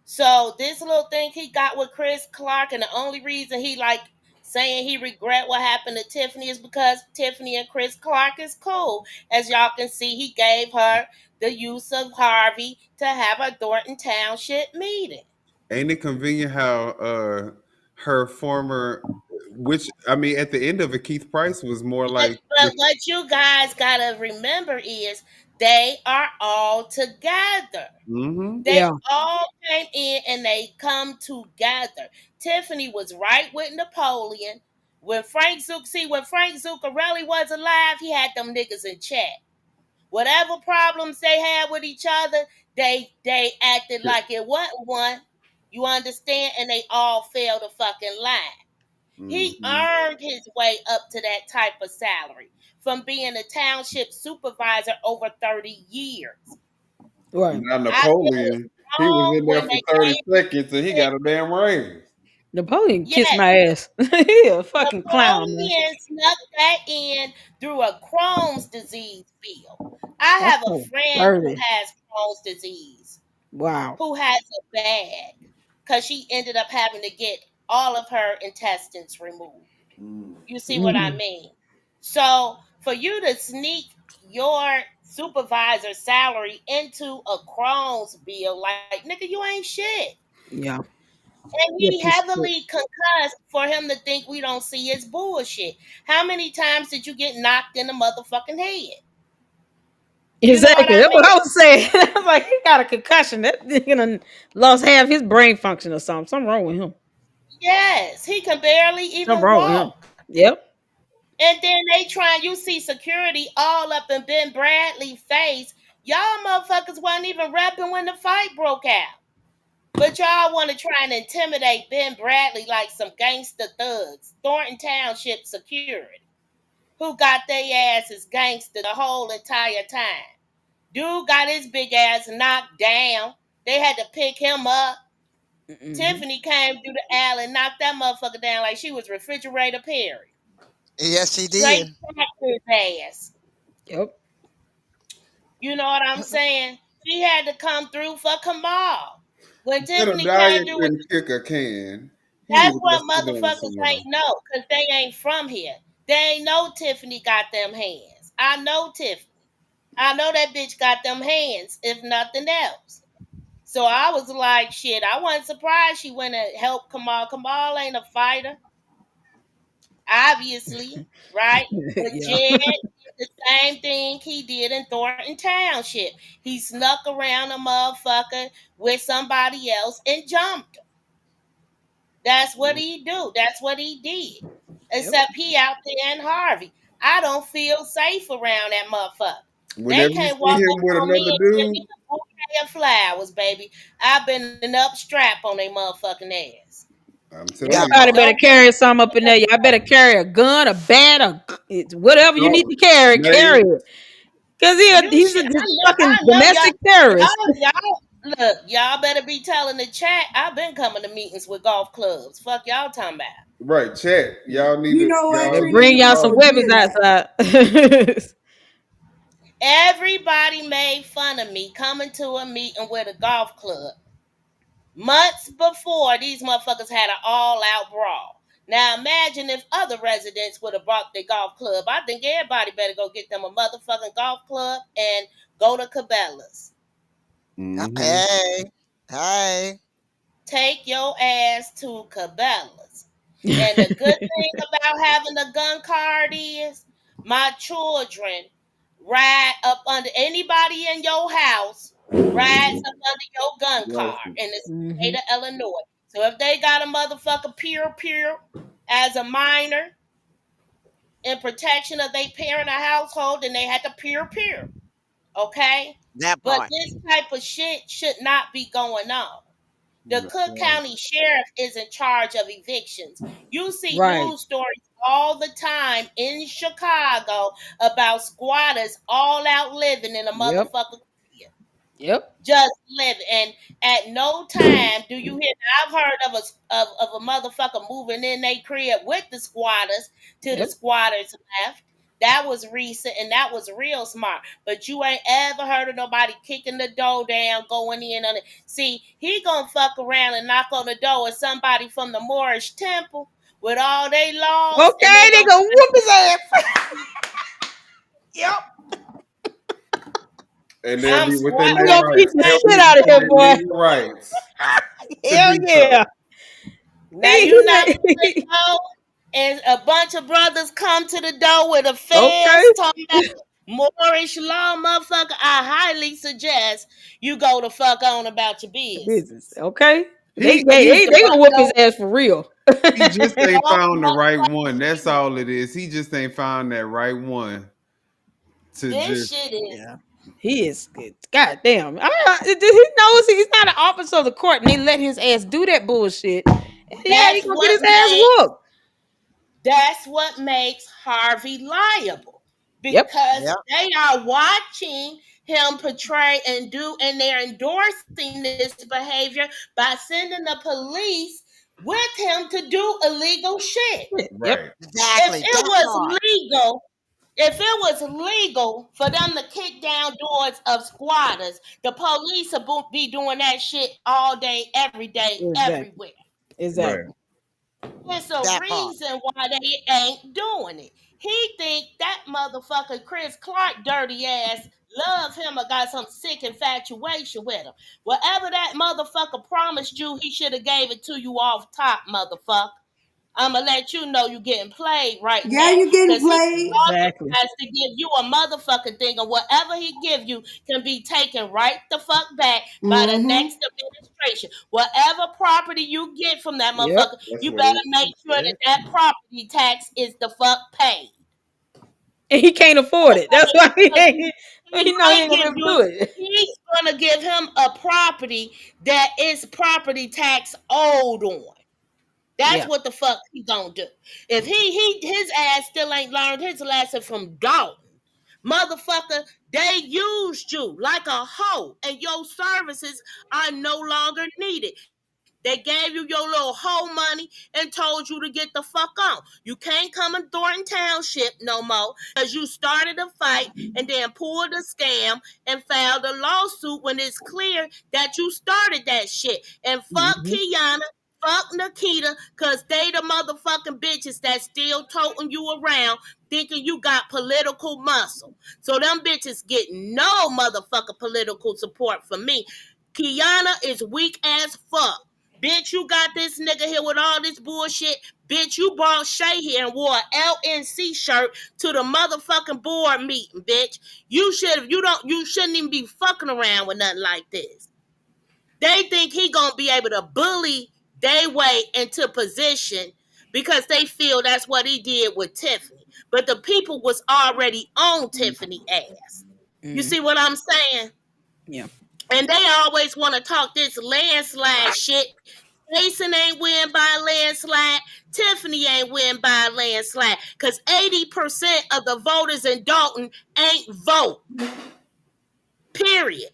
So this little thing he got with Chris Clark, and the only reason he like saying he regret what happened to Tiffany is because Tiffany and Chris Clark is cool. As y'all can see, he gave her the use of Harvey to have a Thornton Township meeting. Ain't it convenient how her former, which I mean, at the end of it, Keith Price was more But, like, but what you guys gotta remember is they are all together. mm-hmm. They Yeah. all came in and they come together. Tiffany was right with Napoleon. When Frank Zuccarelli was alive, he had them niggas in check. Whatever problems they had with each other, they acted like it wasn't one. You understand? And they all fell the fucking line. He Mm-hmm. earned his way up to that type of salary from being a township supervisor over 30 years. Right. Now I think it was Napoleon, he was wrong in there when for they 30 came seconds and he in. got a damn raise. Napoleon kissed Yes, my ass. He a fucking clown, man. Napoleon snuck that in through a Crohn's disease bill. I That's have a so friend who dirty. has Crohn's disease, Wow. who has a bag because she ended up having to get all of her intestines removed. Mm. You see what I Hmm. mean? So for you to sneak your supervisor salary into a Crohn's bill, like nigga, you ain't shit. Yeah. And Yeah. he Piece of shit. heavily concussed for him to think we don't see his bullshit. How many times did you get knocked in the motherfucking head? You know what Exactly. I That's what mean? I was saying. I was like, he got a concussion. That nigga done lost half his brain function or something. Something wrong with him. Yes, he can barely Something even wrong with him. walk. Yep. And then they try, you see security all up in Ben Bradley's face. Y'all motherfuckers wasn't even rapping when the fight broke out. But y'all want to try and intimidate Ben Bradley like some gangster thugs. Thornton Township security, who got their asses gangster the whole entire time. Dude got his big ass knocked down. They had to pick him up. Hmm. Tiffany came through the alley and knocked that motherfucker down like she was refrigerator Perry. Yes, he Straight did. cracked his ass. Yep. You know what I'm saying? She had to come through for Kamal. When Tiffany Jedidiah came through with, couldn't kick a can. He that's was what doing motherfuckers somewhere. ain't know, because they ain't from here. They ain't know Tiffany got them hands. I know Tiffany. I know that bitch got them hands, if nothing else. So I was like, shit, I wasn't surprised she went and helped Kamal. Kamal ain't a fighter, obviously, right? But Yeah. Jed did the same thing he did in Thornton Township. He snuck around a motherfucker with somebody else and jumped him. That's what he do. That's what he did. Yep. Except he out there in Harvey. I don't feel safe around that motherfucker. They Whenever you can't see walk him up with on me another and give dude, me a bouquet of flowers, baby. I've been an up strap on their motherfucking ass. I'm telling Yeah, you, Everybody better Don't carry something up in there. Y'all better carry a gun, a bat, it's whatever you need don't to carry. Carry Nate, it. Cause you he's a shit. just fucking I know domestic terrorist. y'all look, y'all better be telling the chat. I've been coming to meetings with golf clubs. Fuck y'all talking about. right? Chat. You know what, They Y'all Trini? need bring to y'all People some call. weapons forget that. outside. Everybody made fun of me coming to a meeting with a golf club. Months before, these motherfuckers had an all-out brawl. Now imagine if other residents would have brought their golf club. I think everybody better go get them a motherfucking golf club and go to Cabela's. Mm-hmm. hey, hey. Take your ass to Cabela's. And the good thing about having a gun card is my children ride up under anybody in your house rides up under your gun card in the state Hmm. of Illinois. So if they got a motherfucker peer as a minor in protection of their parent or household, then they had to peer. Okay? That But part. this type of shit should not be going on. The Cook Right. County Sheriff is in charge of evictions. You see Right. news stories all the time in Chicago about squatters all out living in a Yep. motherfucker crib. Yep. Just living. And at no time do you hear. I've heard of a motherfucker moving in their crib with the squatters to the Yep. squatters left. That was recent and that was real smart. But you ain't ever heard of nobody kicking the door down, going in on it. See, he gonna fuck around and knock on the door of somebody from the Moorish temple with all they laws, and Okay, they gonna whoop his ass. Yep. And they'll I'm be within They their squatting at gonna the beat rights. the They'll same shit be out of within him, their boy. legal rights to Hell do so. yeah. Now you knock on the door, and a bunch of brothers come to the door with a Okay. fence talking about Moorish law, motherfucker. I highly suggest you go the fuck on about your Business. business. Okay. They He they Cause he they, the they gonna whoop his window, ass for real. he just ain't all found the right one. motherfuckers That's see all it is. He just ain't found that right one to this just. shit is. Yeah. He is good. God damn. He knows he's not an officer of the court and they let his ass do that bullshit. Yeah, he That's gonna get what his ass makes whooped. That's what makes Harvey liable, Yep. because Yep. they are watching him portray and do, and they're endorsing this behavior by sending the police with him to do illegal shit. Yep. Right. If Exactly. it That was part. legal, if it was legal for them to kick down doors of squatters, the police would be doing that shit all day, every day, Exactly. everywhere. Right. Exactly. It's a That part. reason why they ain't doing it. He think that motherfucker Chris Clark dirty ass love him or got some sick infatuation with him. Whatever that motherfucker promised you, he should have gave it to you off top, motherfucker. I'ma let you know you getting played right Yeah, now. you getting Cause he played. Exactly. authorized to give you a motherfucking thing, and whatever he give you can be taken right the fuck back by the Mm-hmm. next administration. Whatever property you get from that Yep. motherfucker, That's you what better it make sure is. that that property tax is the fuck paid. And he can't afford it. That's Okay, why he because ain't he he know he might ain't gonna be give able to you. do it. He's gonna give him a property that is property tax owed on. That's Yeah. what the fuck he gonna do. If he his ass still ain't learned his lesson from Dalton. Motherfucker, they used you like a hoe, and your services are no longer needed. They gave you your little hoe money and told you to get the fuck on. You can't come in Thornton Township no more because you started a fight and then pulled a scam and filed a lawsuit when it's clear that you started that shit. And fuck Mhm. Kiana, fuck Nikita, because they the motherfucking bitches that still toting you around thinking you got political muscle. So them bitches get no motherfucking political support from me. Kiana is weak as fuck. Bitch, you got this nigga here with all this bullshit. Bitch, you brought Shay here and wore a LNC shirt to the motherfucking board meeting, bitch. You shouldn't even be fucking around with nothing like this. They think he gonna be able to bully their way into position because they feel that's what he did with Tiffany. But the people was already on Tiffany ass. You Mm. see what I'm saying? Yeah. And they always want to talk this landslide shit. Jason ain't win by a landslide. Tiffany ain't win by a landslide. Because 80% of the voters in Dalton ain't vote. Period.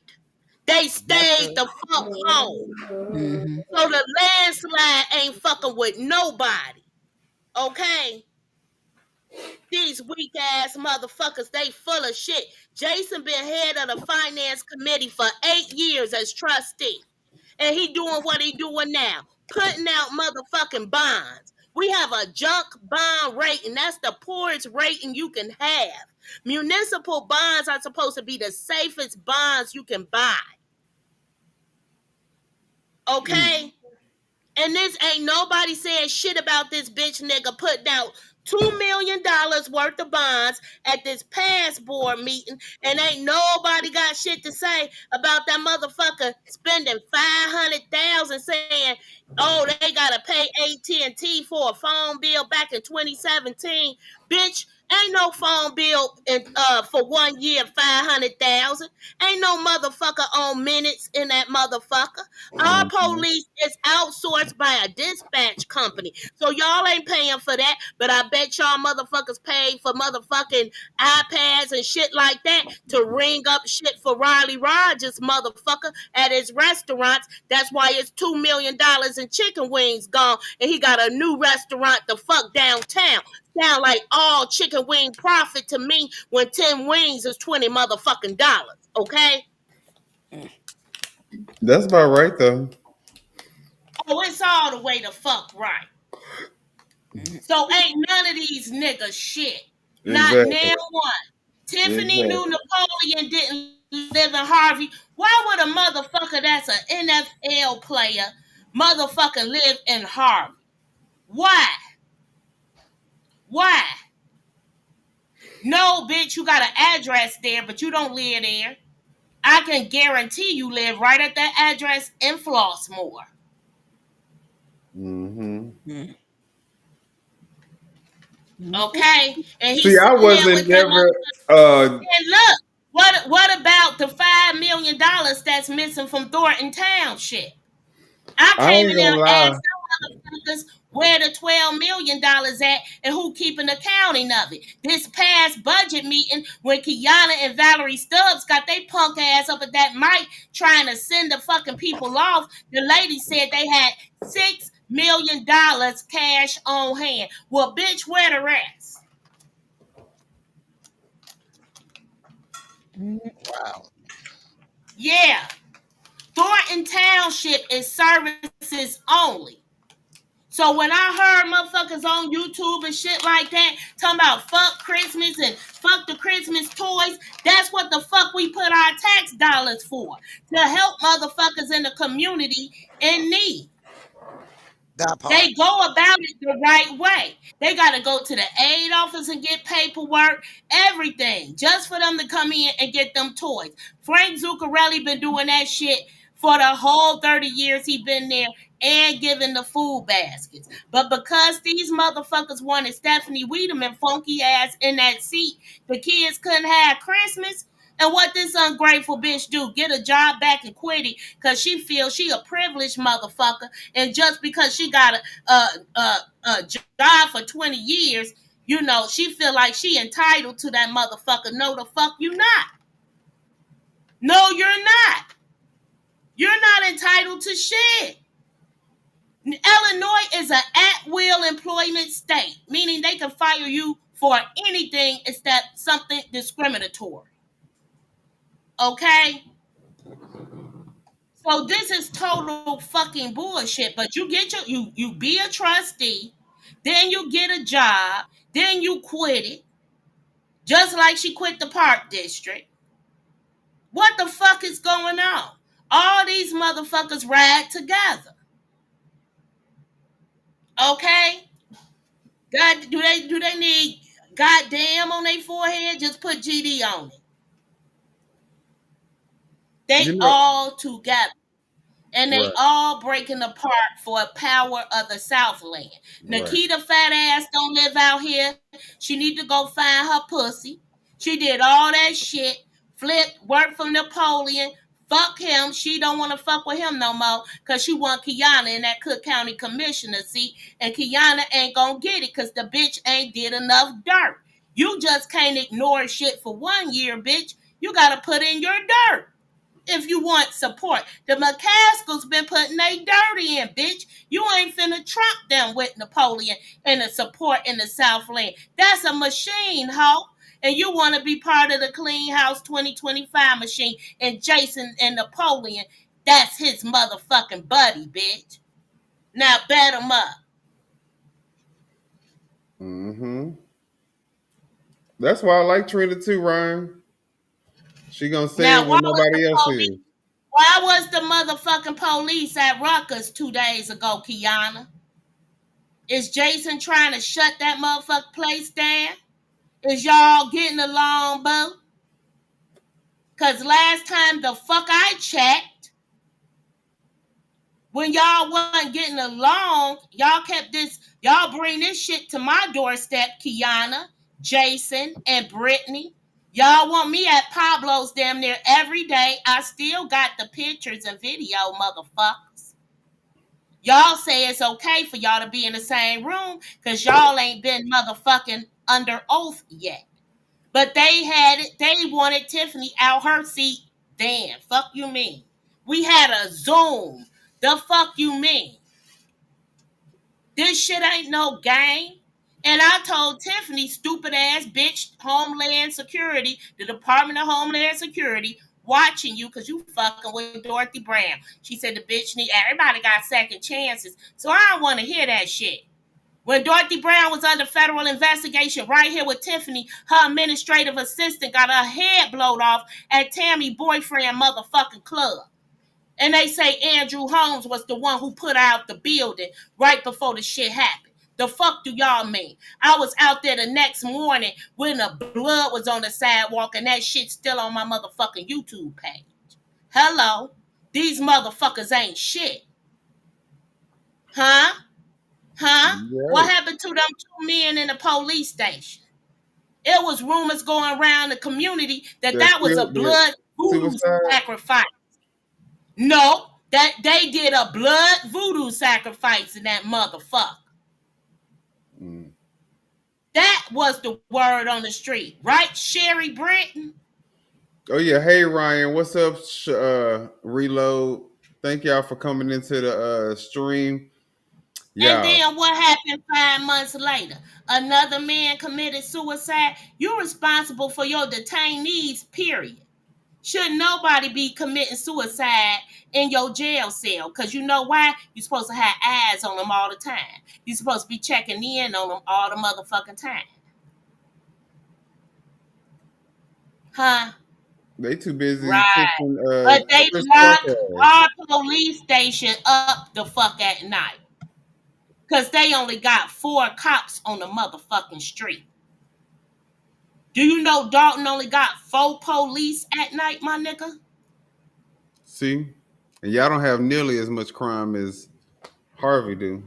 They That's stayed true. the fuck home. Mhm. So the landslide ain't fucking with nobody. Okay? These weak ass motherfuckers, they full of shit. Jason been head of the finance committee for 8 years as trustee. And he doing what he doing now, putting out motherfucking bonds. We have a junk bond rating. That's the poorest rating you can have. Municipal bonds are supposed to be the safest bonds you can buy. Mm. Okay? And this ain't nobody saying shit about this bitch nigga putting out $2 million worth of bonds at this past board meeting, and ain't nobody got shit to say about that motherfucker spending 500,000 saying, oh, they gotta pay AT&T for a phone bill back in 2017. Bitch, Ain't no phone bill for 1 year, 500,000. Ain't no motherfucker on minutes in that motherfucker. Our Mhm. police is outsourced by a dispatch company. So y'all ain't paying for that, but I bet y'all motherfuckers pay for motherfucking iPads and shit like that to ring up shit for Riley Rogers, motherfucker, at his restaurants. That's why it's $2 million in chicken wings gone, and he got a new restaurant to fuck downtown. Sound like all chicken wing profit to me when 10 wings is 20 motherfucking dollars. Okay? That's about right though. Oh, it's all the way the fuck right. So ain't none of these niggas shit. Not Exactly. now one. Tiffany knew Exactly. Napoleon didn't live in Harvey. Why would a motherfucker that's an NFL player motherfucking live in Harvey? Why? Why? No, bitch, you got an address there, but you don't live there. I can guarantee you live right at that address in Flossmoor. Hmm. Okay? And See, he's I sitting there wasn't with that never. motherfucker. And look, what about the $5 million that's missing from Thornton Township? I I came ain't in there gonna and lie. asked some motherfuckers where the $12 million at and who keeping accounting of it. This past budget meeting, when Kiana and Valerie Stubbs got their punk ass up at that mic trying to send the fucking people off, the lady said they had $6 million cash on hand. Well, bitch, where the rest? Wow. Yeah. Thornton Township is services only. So when I heard motherfuckers on YouTube and shit like that talking about fuck Christmas and fuck the Christmas toys, that's what the fuck we put our tax dollars for. To help motherfuckers in the community in need. That part. They go about it the right way. They got to go to the aid office and get paperwork, everything, just for them to come in and get them toys. Frank Zuccarelli been doing that shit for the whole 30 years he been there and giving the food baskets. But because these motherfuckers wanted Stephanie Wiedemann funky ass in that seat, the kids couldn't have Christmas. And what this ungrateful bitch do? Get a job back and quit it because she feels she a privileged motherfucker. And just because she got a job for 20 years, you know, she feel like she entitled to that motherfucker. No, the fuck you not. No, you're not. You're not entitled to shit. Illinois is an at-will employment state, meaning they can fire you for anything except something discriminatory. Okay? So this is total fucking bullshit. But you get you be a trustee, then you get a job, then you quit it, just like she quit the park district. What the fuck is going on? All these motherfuckers ride together. Okay? God, do they need goddamn on their forehead? Just put GD on it. They You know. all together. And they Right. all breaking apart for power of the Southland. Right. Nikita fat ass don't live out here. She need to go find her pussy. She did all that shit. Flipped, worked for Napoleon. Fuck him. She don't want to fuck with him no more because she want Kiana in that Cook County commissioner seat. And Kiana ain't gonna get it because the bitch ain't did enough dirt. You just can't ignore shit for 1 year, bitch. You gotta put in your dirt if you want support. The McCaskills been putting they dirty in, bitch. You ain't finna trump them with Napoleon and the support in the Southland. That's a machine, ho. And you want to be part of the Clean House 2025 machine. And Jason and Napoleon, that's his motherfucking buddy, bitch. Now bet him up. Hmm. That's why I like Trina too, Ryan. She gonna say Now, it when nobody else is. why was the motherfucking police at Rutgers 2 days ago, Kiana? Is Jason trying to shut that motherfucking place down? Is y'all getting along, boo? Cause last time the fuck I checked, when y'all wasn't getting along, y'all bring this shit to my doorstep, Kiana. Jason, and Brittany. Y'all want me at Pablo's damn near every day. I still got the pictures and video, motherfuckers. Y'all say it's okay for y'all to be in the same room because y'all ain't been motherfucking under oath yet. But they had it, they wanted Tiffany out her seat. Damn, fuck you mean? We had a Zoom. The fuck you mean? This shit ain't no game. And I told Tiffany, stupid ass bitch, Homeland Security, the Department of Homeland Security, watching you because you fucking with Dorothy Brown. She said the bitch need everybody got second chances. So I don't want to hear that shit. When Dorothy Brown was under federal investigation right here with Tiffany, her administrative assistant got her head blowed off at Tammy boyfriend motherfucking club. And they say Andrew Holmes was the one who put out the building right before the shit happened. The fuck do y'all mean? I was out there the next morning when the blood was on the sidewalk and that shit still on my motherfucking YouTube page. Hello? These motherfuckers ain't shit. Huh? Huh? Right. What happened to them two men in the police station? It was rumors going around the community that was a That blood voodoo suicide. sacrifice. No, that they did a blood voodoo sacrifice in that motherfucker. Mm. That was the word on the street, right, Sherry Britton? Oh yeah, hey Ryan, what's up? Reload. Thank y'all for coming into the stream. And Yeah, then what happened 5 months later? Another man committed suicide. You're responsible for your detainees, period. Should nobody be committing suicide in your jail cell? Because you know why? You're supposed to have eyes on them all the time. You're supposed to be checking in on them all the motherfucking time. Huh? they too busy Right. kicking But they Chris Park lock ass. our police station up the fuck at night. Because they only got 4 cops on the motherfucking street. Do you know Dalton only got 4 police at night, my nigga? See, and y'all don't have nearly as much crime as Harvey do.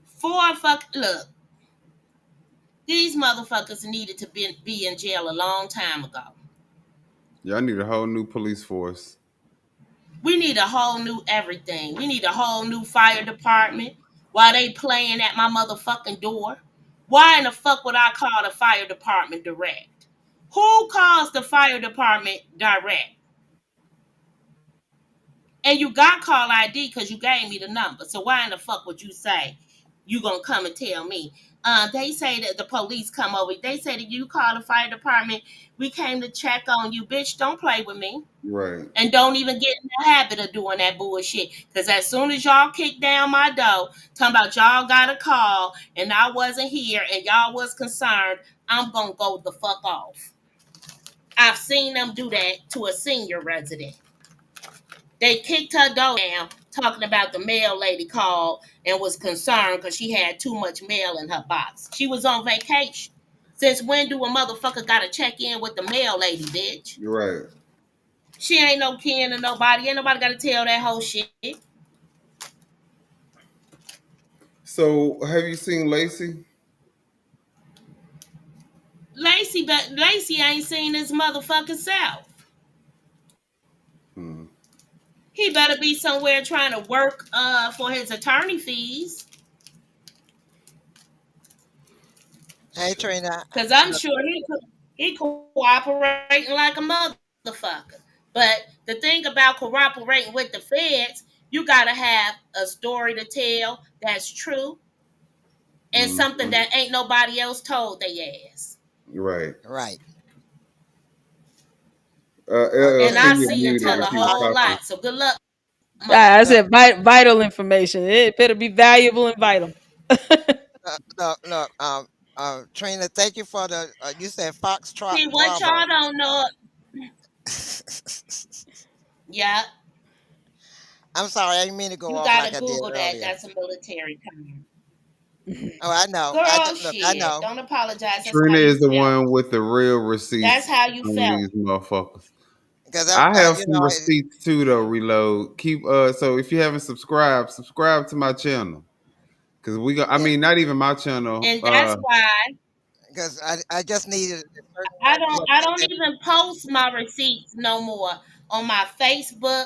4 fuck. Look, these motherfuckers needed to be in jail a long time ago. Y'all need a whole new police force. We need a whole new everything. We need a whole new fire department while they playing at my motherfucking door. Why in the fuck would I call the fire department direct? Who calls the fire department direct? And you got call ID because you gave me the number. So why in the fuck would you say you gonna come and tell me? They say that the police come over. They say that you call the fire department. We came to check on you, bitch. Don't play with me. Right. And don't even get in the habit of doing that bullshit. Because as soon as y'all kick down my door, talking about y'all got a call and I wasn't here and y'all was concerned, I'm going to go the fuck off. I've seen them do that to a senior resident. They kicked her door down talking about the mail lady called and was concerned because she had too much mail in her box. She was on vacation. Since when do a motherfucker got to check in with the mail lady, bitch? You're right. She ain't no kin to nobody. Ain't nobody got to tell that whole shit. So, have you seen Lacey? Lacey ain't seen his motherfucking self. Hmm. He better be somewhere trying to work for his attorney fees. Hey, Trina. Cause I'm sure he cooperating like a motherfucker. But the thing about cooperating with the feds, you gotta have a story to tell that's true and something Mm-hmm. that ain't nobody else told they ass. Right. Right. And Okay. I LLC, you're see and muted tell a if you whole were talking. lot. So good luck, I Look, said vital information. It better be valuable and vital. look. Trina, thank you for the. You said Foxtrot see what Bravo. y'all don't know. Yeah, I'm sorry, I didn't mean to go you off like gotta I did Google that. earlier. That's a military term. Oh, I know. Girl, Look. I shit. know. Don't apologize. That's how Trina you is the felt. one with the real That's receipts how you on felt. these motherfuckers. Because I have you some know, receipts too though, reload. Keep so if you haven't subscribed, subscribe to my channel. Cause we got I yeah, mean not even my channel. And that's why because I just needed a certain I right. don't I don't even post my receipts no more on my Facebook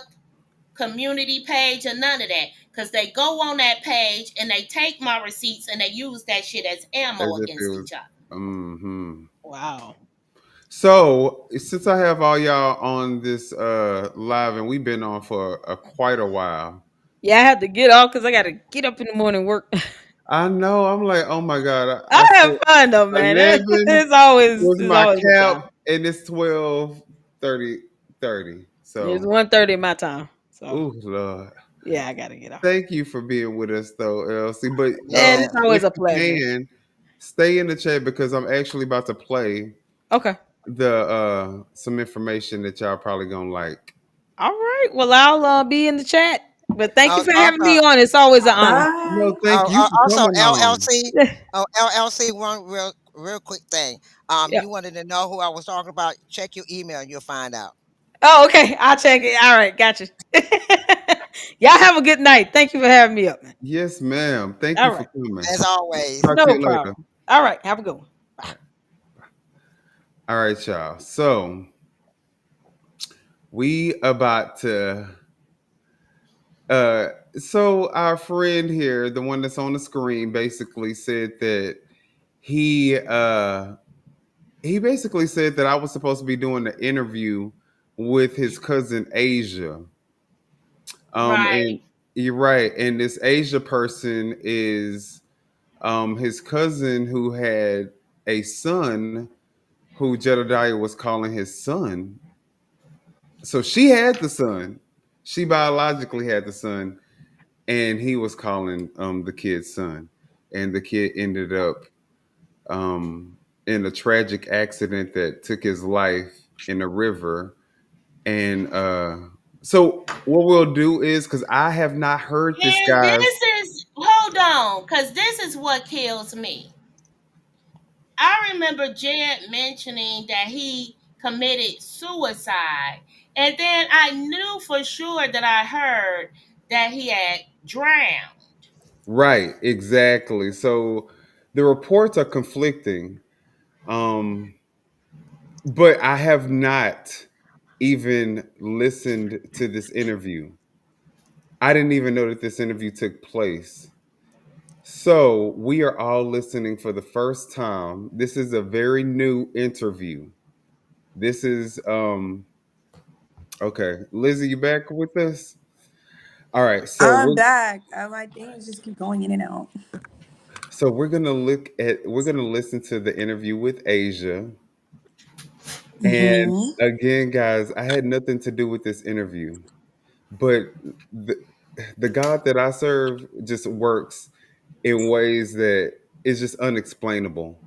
community page or none of that. Cause they go on that page and they take my receipts and they use that shit as As ammo if it against was each other. mm-hmm. Wow. So since I have all y'all on this live and we've been on for quite a while. Yeah, I had to get off because I got to get up in the morning and work. I know I'm like, oh my God. I I said have fun though, man. 11 was It's my always a good cap time. and it's 12:30. It's So 1:30 my time. So oh Lord. yeah, I gotta get off. Thank you for being with us though, Elsie. But And Yeah. it's always if a you pleasure. can, stay in the chat because I'm actually about to play Okay. the some information that y'all probably gonna like. All right. Well, I'll be in the chat. But thank you for having Also, me on. It's always an honor. No, Bye. thank you for also coming on. LLC. Oh, LLC. One real quick thing. Yeah. You wanted to know who I was talking about? Check your email, and you'll find out. Oh, okay. I'll check it. All right. Gotcha. Y'all have a good night. Thank you for having me up, man. Yes, ma'am. Thank All you for right. coming. As always. Talk to No you later. problem. All right. Have a good one. Bye. All right, y'all. So we about to so our friend here, the one that's on the screen, basically said that he he basically said that I was supposed to be doing the interview with his cousin Asia. And Right. you're right. And this Asia person is his cousin who had a son who Jedidiah was calling his son. So she had the son. She biologically had the son, and he was calling the kid's son. And the kid ended up in a tragic accident that took his life in a river. And so what we'll do is because I have not heard this And guy's this is hold on, because this is what kills me. I remember Jed mentioning that he committed suicide. And then I knew for sure that I heard that he had drowned. right, exactly. So the reports are conflicting. Um, but I have not even listened to this interview. I didn't even know that this interview took place. So we are all listening for the first time. This is a very new interview. This is okay. Lizzie, you back with us? All right. I'm back. My things just keep going in and out. We're gonna we're gonna listen to the interview with Asia. And Hmm. again, guys, I had nothing to do with this interview. But the, the God that I serve just works in ways that is just unexplainable.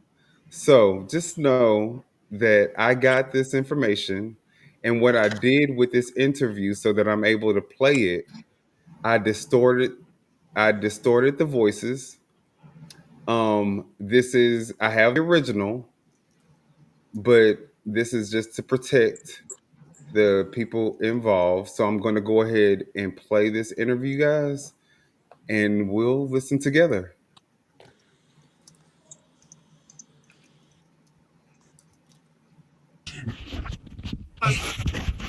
So just know that I got this information, and what I did with this interview so that I'm able to play it, I distorted I distorted the voices. This is I have the original, but this is just to protect the people involved. So I'm going to go ahead and play this interview, guys, and we'll listen together.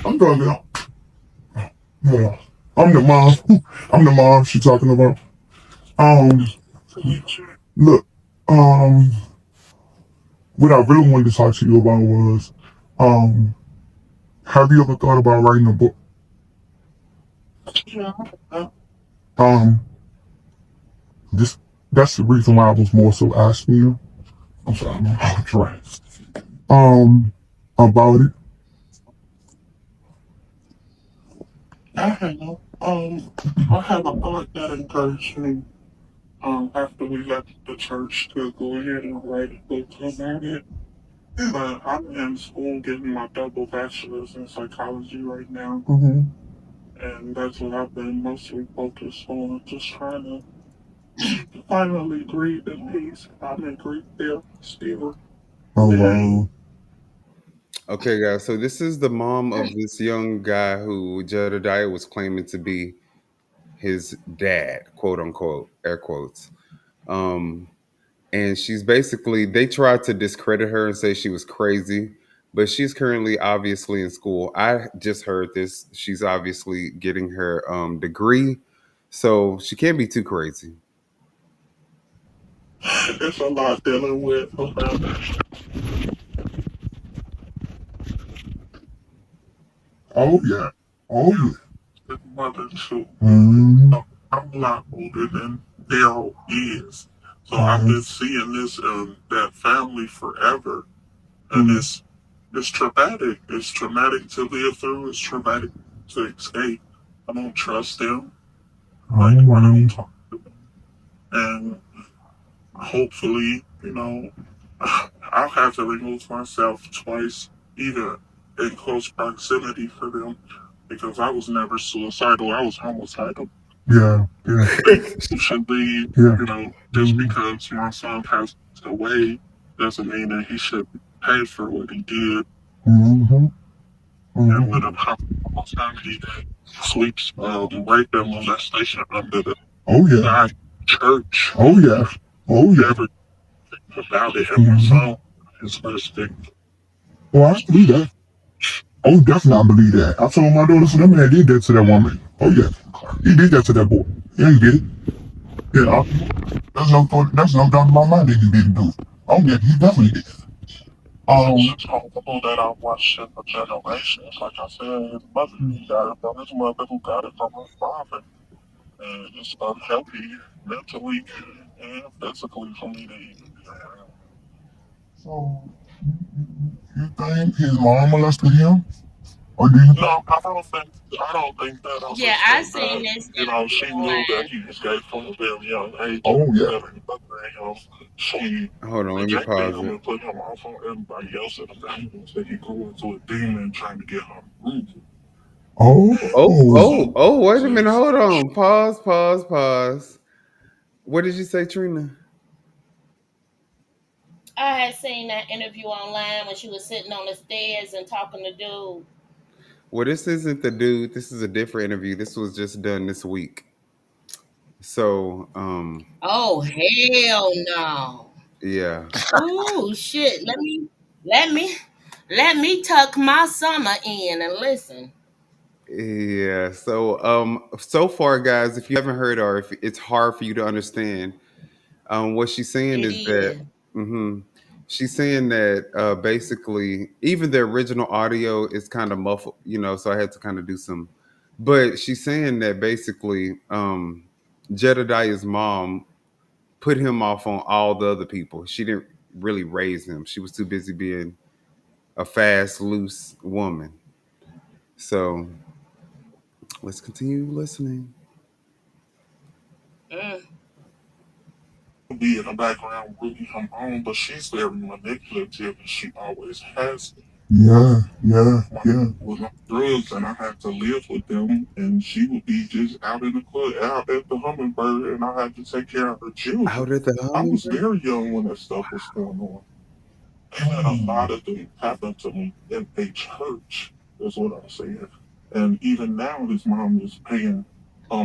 I'm going to yeah. I'm the mom. I'm the mom she talking about. Um, look, um, what I really wanted to talk to you about was, um, have you ever thought about writing a book? Um, this that's the reason why I was more so asking you. I'm sorry, I'm trying. About it. I have. I have a aunt that encouraged me. After we left the church to go ahead and write a book about it. But I'm in school getting my double bachelor's in psychology right now. And that's what I've been mostly focused on, just trying to finally grieve in peace. I'm in grief therapy still. Oh, wow. Okay, guys. So this is the mom of this young guy who Jedidiah was claiming to be his dad, quote unquote, air quotes. Um, and she's basically they tried to discredit her and say she was crazy, but she's currently obviously in school. I just heard this. She's obviously getting her degree, so she can't be too crazy. It's a lot dealing with around. Oh yeah. Oh yeah. His mother too. So I'm a lot older than Daryl is. So I've been seeing this that family forever. And it's traumatic. It's traumatic to live through, it's traumatic to escape. I don't trust them. Like I don't talk to them. And hopefully, I'll have to remove myself twice, either in close proximity for them, because I was never suicidal. I was homicidal. Yeah, yeah. They should leave. Yeah. Just because my son passed away doesn't mean that he should pay for what he did. Mm-hmm. And with a almost family that sleeps right there on that station under the church. Oh yeah. Oh yeah. Never about it. And my son, his first victim. Oh, I believe that. Oh, definitely I believe that. I told my daughter, so that man did that to that woman. Oh yeah. He did that to that boy. Yeah, he did it. Yeah, that's no doubt in my mind that he didn't do it. Oh yeah, he definitely did. It's possible that I watched it for generations. Like I said, his mother got it from his mother, who got it from his father. And it's unhealthy mentally and physically for me to even be around. So, you think his mom molested him? Or do you No, I don't think that. I Yeah, just I think seen that, this she interview knew that online. he was gay from a very young age. Oh, yeah. She Hold on, let me rejected pause him it. and put him off on everybody else in the family. So he grew into a demon trying to get her removed. Oh. Wait a minute, hold on. Pause, pause, pause. What did you say, Trina? I had seen that interview online when she was sitting on the stairs and talking to dude. Well, this isn't the dude. This is a different interview. This was just done this week. So, Oh hell no! yeah. Oh shit! Let me let me tuck my summer in and listen. Yeah. So far, guys, if you haven't heard or if it's hard for you to understand, what she's saying It is that is. hmm she's saying that basically even the original audio is kind of muffled, so I had to kind of do some. But she's saying that basically Jedediah's mom put him off on all the other people. She didn't really raise him. She was too busy being a fast, loose woman. So let's continue listening. Mm. Be in the background rooting him on, but she's very manipulative and she always has been. Yeah. With my drugs, and I had to live with them, and she would be just out in the club, out at the Hummingbird, and I had to take care of her children. Out at the I was hummingbird. very young when that stuff was going on. And a lot of things happened to me in a church, is what I'm saying. And even now, his mom is paying,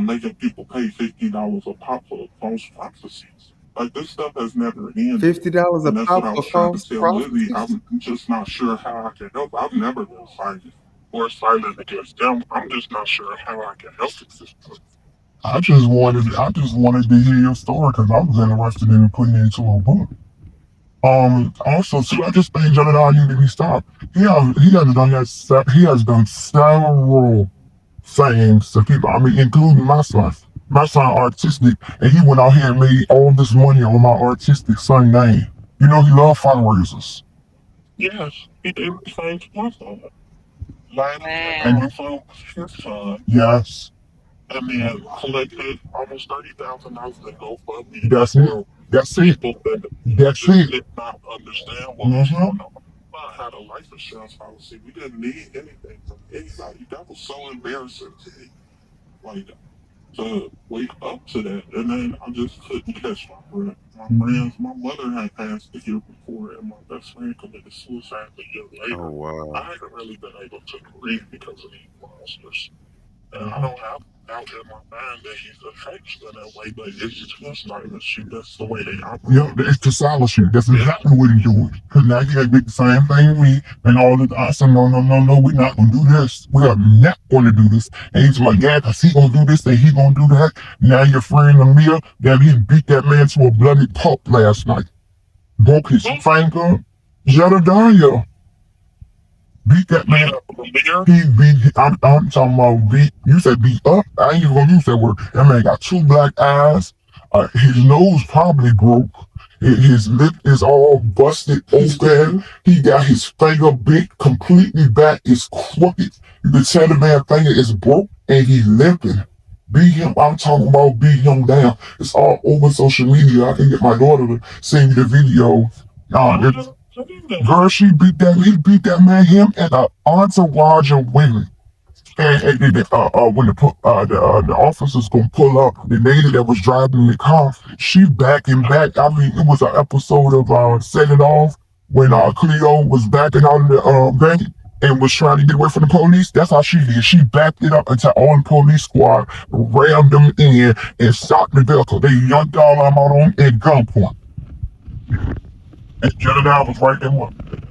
making people pay $50 a pop for false prophecies. Like, this stuff has never ended. $50 a And that's what pop I for was trying to false tell Lizzie. prophecies. I'm just not sure how I can help. I've never been silent or silent against them. I'm just not sure how I can help at this point. I just wanted to hear your story because I was interested in putting it into a book. Also too, I just think Jedidiah need to be stopped. He has done several things to people. I mean, including my son. My son artistic, and he went out here and made all this money on my artistic son name. You know, he loved fundraisers. Yes, he did the same to my son. Lied and my Wow. son was his son. Yes. And then collected almost $30,000 in GoFundMe. That's it. That's it. People that That's it. Did not understand what was going on. I had a life insurance policy. We didn't need anything from anybody. That was so embarrassing to me. Like, to wake up to that, and then I just couldn't catch my breath. My mother had passed the year before, and my best friend committed suicide the year later. Oh I wow. haven't really been able to grieve because of these monsters. And I don't have doubt in my mind that he's affectionate that way, but it's just silence you. That's the way they operate. Yeah, it's to silence you. That's exactly what he's doing. Because now he had did the same thing with me, and all this. I said, no, no, no, no, we're not going to do this. We are not going to do this. And he's like, yeah, because he going to do this and he going to do that. Now your friend Amir, that he beat that man to a bloody pulp last night. Broke his finger. Jedidiah beat that man up. He beat. I'm talking about beat. You said beat up. I ain't even gonna use that word. That man got 2 black eyes. His nose probably broke. His lip is all busted open. He got his finger bit completely back. It's crooked. You can tell the man finger is broke and he's limping. Beat him. I'm talking about beat him down. It's all over social media. I can get my daughter to send you the video. Girl, he beat that man, him and an entourage of women. And when the officers gonna pull up, the lady that was driving the car, she backing back. I mean, it was an episode of Set It Off when Cleo was backing out of the bank and was trying to get away from the police. That's how she did. She backed it up until all the police squad rammed them in and shot the vehicle. They yanked all of them out on at gunpoint. And Jedidiah was right there with him.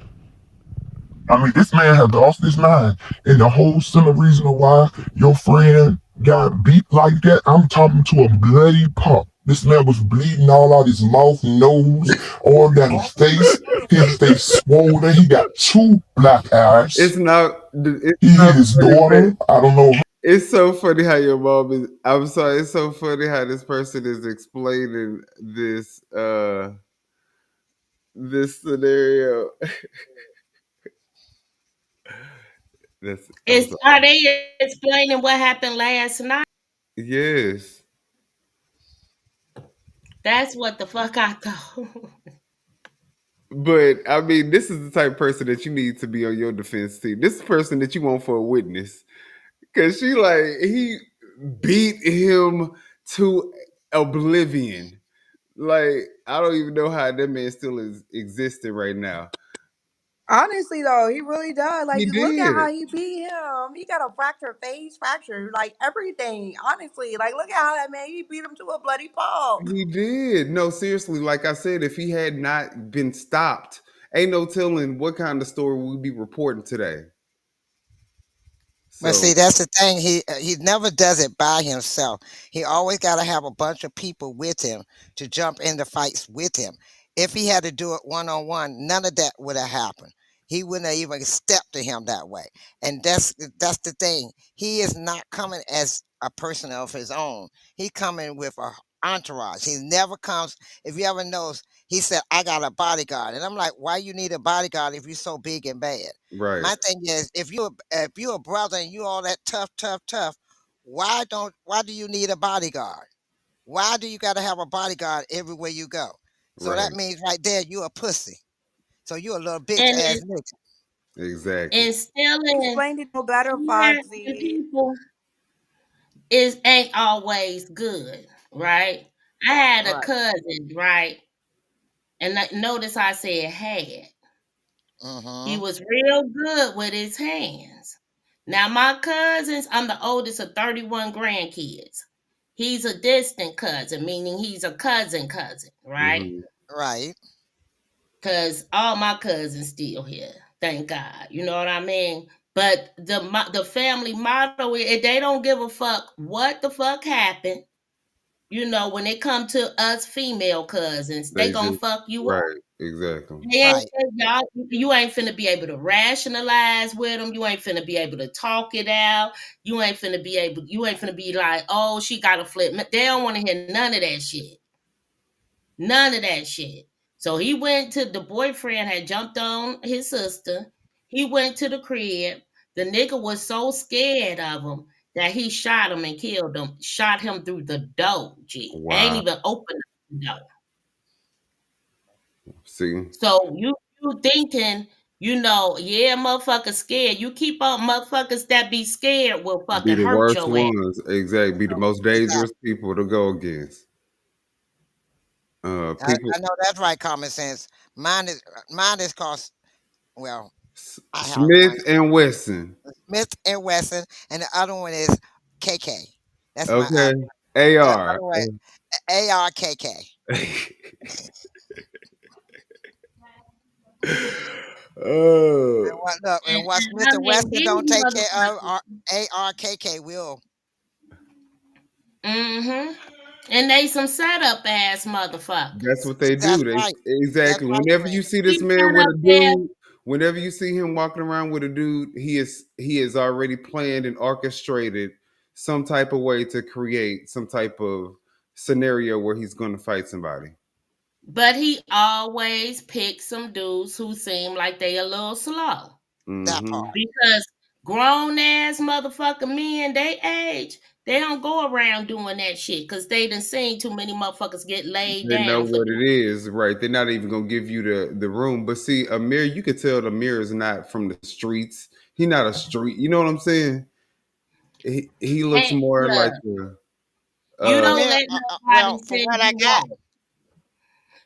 I mean, this man had lost his mind. And the whole simple reason why your friend got beat like that, I'm talking to a bloody pulp. This man was bleeding all out his mouth, nose, all down his face. His face swollen. He got 2 black eyes. It's not. He hit his daughter. I don't know. It's so funny how your mom is. I'm sorry. It's so funny how this person is explaining this scenario. Are they explaining what happened last night? Yes. That's what the fuck I thought. But I mean, this is the type of person that you need to be on your defense team. This is the person that you want for a witness. Cause he beat him to oblivion. Like, I don't even know how that man still is existing right now. Honestly, though, he really does. Like, He look at how did. he beat him. He got a fractured face, fracture, like everything. Honestly, like, look at how that man, he beat him to a bloody pulp. He did. No, seriously, like I said, if he had not been stopped, ain't no telling what kind of story we'd be reporting today. But So see, that's the thing. He never does it by himself. He always got to have a bunch of people with him to jump into fights with him. If he had to do it one on one, none of that would have happened. He wouldn't have even stepped to him that way. And that's the thing. He is not coming as a person of his own. He coming with a entourage. He never comes. If you ever knows, he said, "I got a bodyguard," and I'm like, "Why you need a bodyguard if you're so big and bad?" right, My thing is, if you're a brother and you all that tough, tough, tough, why do you need a bodyguard? Why do you got to have a bodyguard everywhere you go? So that right, means right there you a pussy. So you a little bitch And ass nigga. exactly. instilling Explained it no better, fear in Foxy. people ain't always good, right? I had a Right. cousin, right? And notice I said had. He Mm-hmm. was real good with his hands. Now, my cousins, I'm the oldest of 31 grandkids. He's a distant cousin, meaning he's a cousin, right? Hmm. Right. Because all my cousins still here, thank God. You know what I mean? But the family motto is they don't give a fuck what the fuck happened. You know, when it come to us female cousins, they They gonna just fuck you up. right, exactly. Right. You ain't finna be able to rationalize with them. You ain't finna be able to talk it out. You ain't finna be like, oh, she got a flip. They don't want to hear none of that shit. None of that shit. So he went to the boyfriend had jumped on his sister. He went to the crib. The nigga was so scared of him that he shot him and killed him. Shot him through the door. G. Ain't Wow. even opened the door. See, So you thinking Yeah, motherfuckers scared. You keep on motherfuckers that be scared will Be fucking the hurt worst your ass. ones. Exactly. Be the most dangerous Exactly. people to go against. People I know that's right. Common sense. Mine is cost. Well, I have one. Smith and Wesson. Smith and Wesson, and the other one is KK. That's my Okay. other. And the AR. other one, ARKK. Oh, And what look, and what Smith I and mean, Wesson these don't take care of, motherfuckers. ARKK will. Mm-hmm. And they some setup ass that's motherfuckers. what they do. That's They right. That's exactly. right, Whenever you Queen. see He this man set with up a there. dude, whenever you see him walking around with a dude, he is already planned and orchestrated some type of way to create some type of scenario where he's going to fight somebody. But he always picks some dudes who seem like they a little slow. That Hmm. part. Because grown ass motherfucking men, they age, they don't go around doing that shit because they done seen too many motherfuckers get laid They know down for what doing it is, right? They're not even gonna give you the room. But see, Amir, you could tell Amir is not from the streets. He not a street. You know what I'm saying? He looks it. more like Look, a you don't Amir, let nobody well, from tell what I you got, wrong.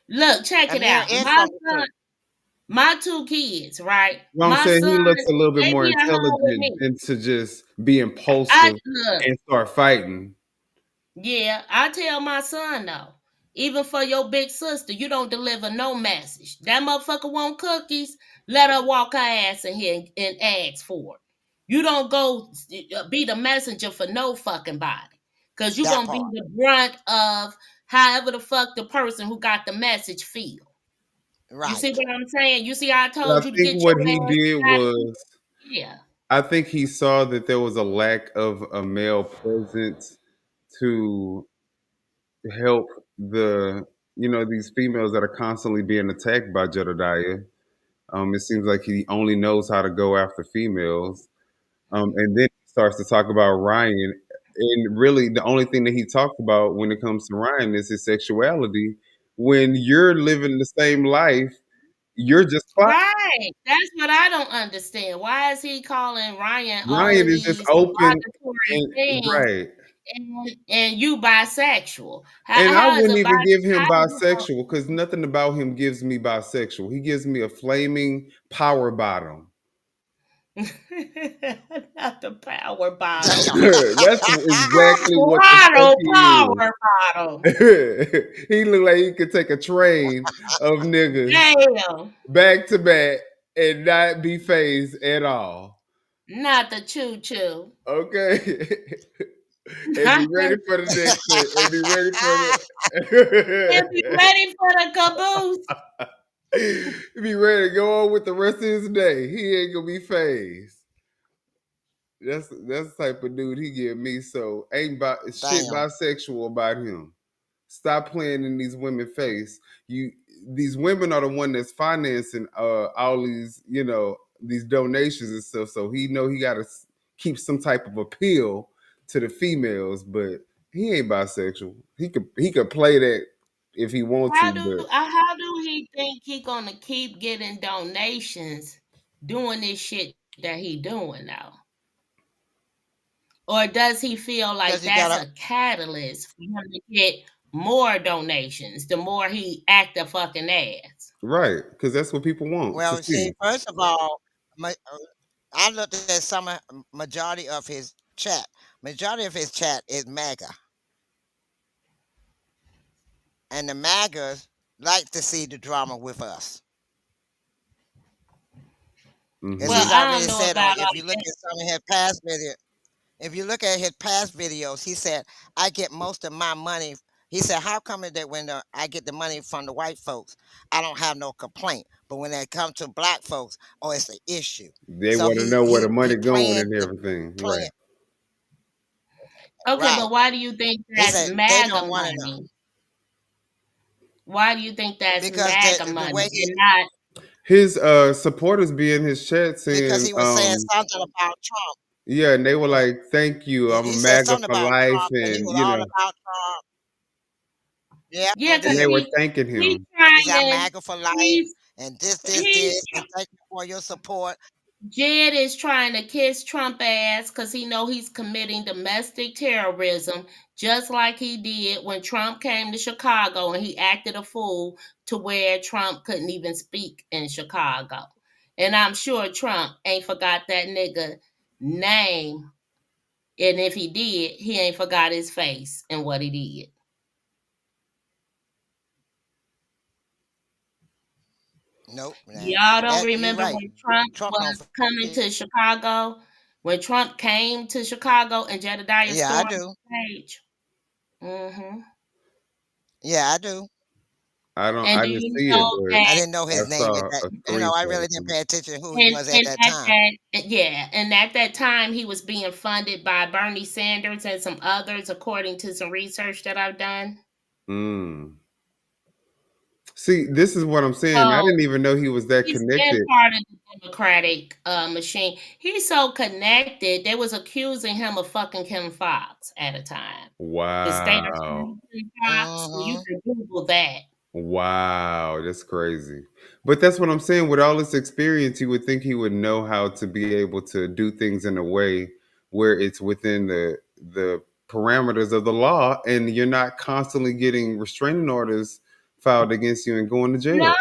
Look, check it Amir out. is My from the son, street. my two kids, right? you know what I'm My saying? He son, looks a little bit they more be at home with intelligent me. than to just be I impulsive look, and start fighting. yeah, I tell my son though, even for your big sister, you don't deliver no message. That motherfucker want cookies, let her walk her ass in here and ask for it. You don't go be the messenger for no fucking body. Cause you That gonna be part. the brunt of however the fuck the person who got the message feel. You see Right. what I'm saying? You see how I But I told you to think get your what he ass did out of was, here? Yeah. I think he saw that there was a lack of a male presence to help these females that are constantly being attacked by Jedediah. It seems like he only knows how to go after females. And then he starts to talk about Ryan. And really, the only thing that he talks about when it comes to Ryan is his sexuality. When you're living the same life, you're just fine. Right. That's what I don't understand. Why is he calling Ryan all Ryan of is just these open derogatory and things right. and you bisexual? And I How is a wouldn't even give him how is bisexual because nothing about him gives me bisexual. He gives me a flaming power bottom. not the power bottom? Damn. That's exactly what the fuck Throttle he power bottom. is. He look like he could take a train of niggas Damn. back to back and not be phased at all. Not the choo choo. Okay. And be Not ready the for the next thing. And be ready for and be the ready for the caboose. be ready to go on with the rest of his day. He ain't gonna be phased. That's the type of dude he give me. So ain't shit Damn. bisexual about him. Stop playing in these women face. These women are the one that's financing all these, these donations and stuff. So he know he gotta keep some type of appeal to the females, but he ain't bisexual. He could play that if he want to, but How do he think he gonna keep getting donations doing this shit that he doing now? Or does he feel like Because you that's gotta, a catalyst for him to get more donations the more he act a fucking ass? right, because that's what people want to well, see, see. first of all, I looked at some majority of his chat. Majority of his chat is MAGA, and the MAGAs like to see the drama with us. Because Well, Hmm. he's I don't already know said, about if all you look that. at some of his past videos, if you look at his past videos, he said, I get most of my money. He said, how come it that when I get the money from the white folks, I don't have no complaint? But when it comes to black folks, oh, it's an issue. They So want to know where the he money going planned and the everything, right? plan. Okay, Right. but why do you think He that's said they MAGA don't want to know money? Why do you think that's because MAGA the money way he, and not His supporters be in his chat because saying, he was saying something about Trump. yeah, and they were like, "Thank you, I'm a He said MAGA something for about life," Trump, and he and was all about Trump. Yeah, Yeah, it because and they is. were thanking he's him. He's our trying to MAGA for life, he's and this, he's and thank you for your support. Jed is trying to kiss Trump ass because he know he's committing domestic terrorism, just like he did when Trump came to Chicago and he acted a fool to where Trump couldn't even speak in Chicago. And I'm sure Trump ain't forgot that nigga name. And if he did, he ain't forgot his face and what he did. Nope, man. Y'all don't That you remember right. when Trump Trump don't was coming forget. to Chicago? When Trump came to Chicago and Jedidiah Yeah, I stormed do. the stage. Mm-hmm. Yeah, I do. And I do didn't you see it, know but I that? didn't know I his name at saw that. a I screenshot. really didn't pay attention who he And was at and that at time. that yeah, and at that time he was being funded by Bernie Sanders and some others, according to some research that I've done. Mm. See, this is what I'm saying. I So didn't even know he was that he's been connected. part of the Democratic machine. He's so connected. They was accusing him of fucking Kim Fox at a time. The state of Wow. Kim Fox. You Mm-hmm. can Google that. Wow, that's crazy. But that's what I'm saying. With all this experience, you would think he would know how to be able to do things in a way where it's within the parameters of the law and you're not constantly getting restraining orders filed against you and going to No, jail.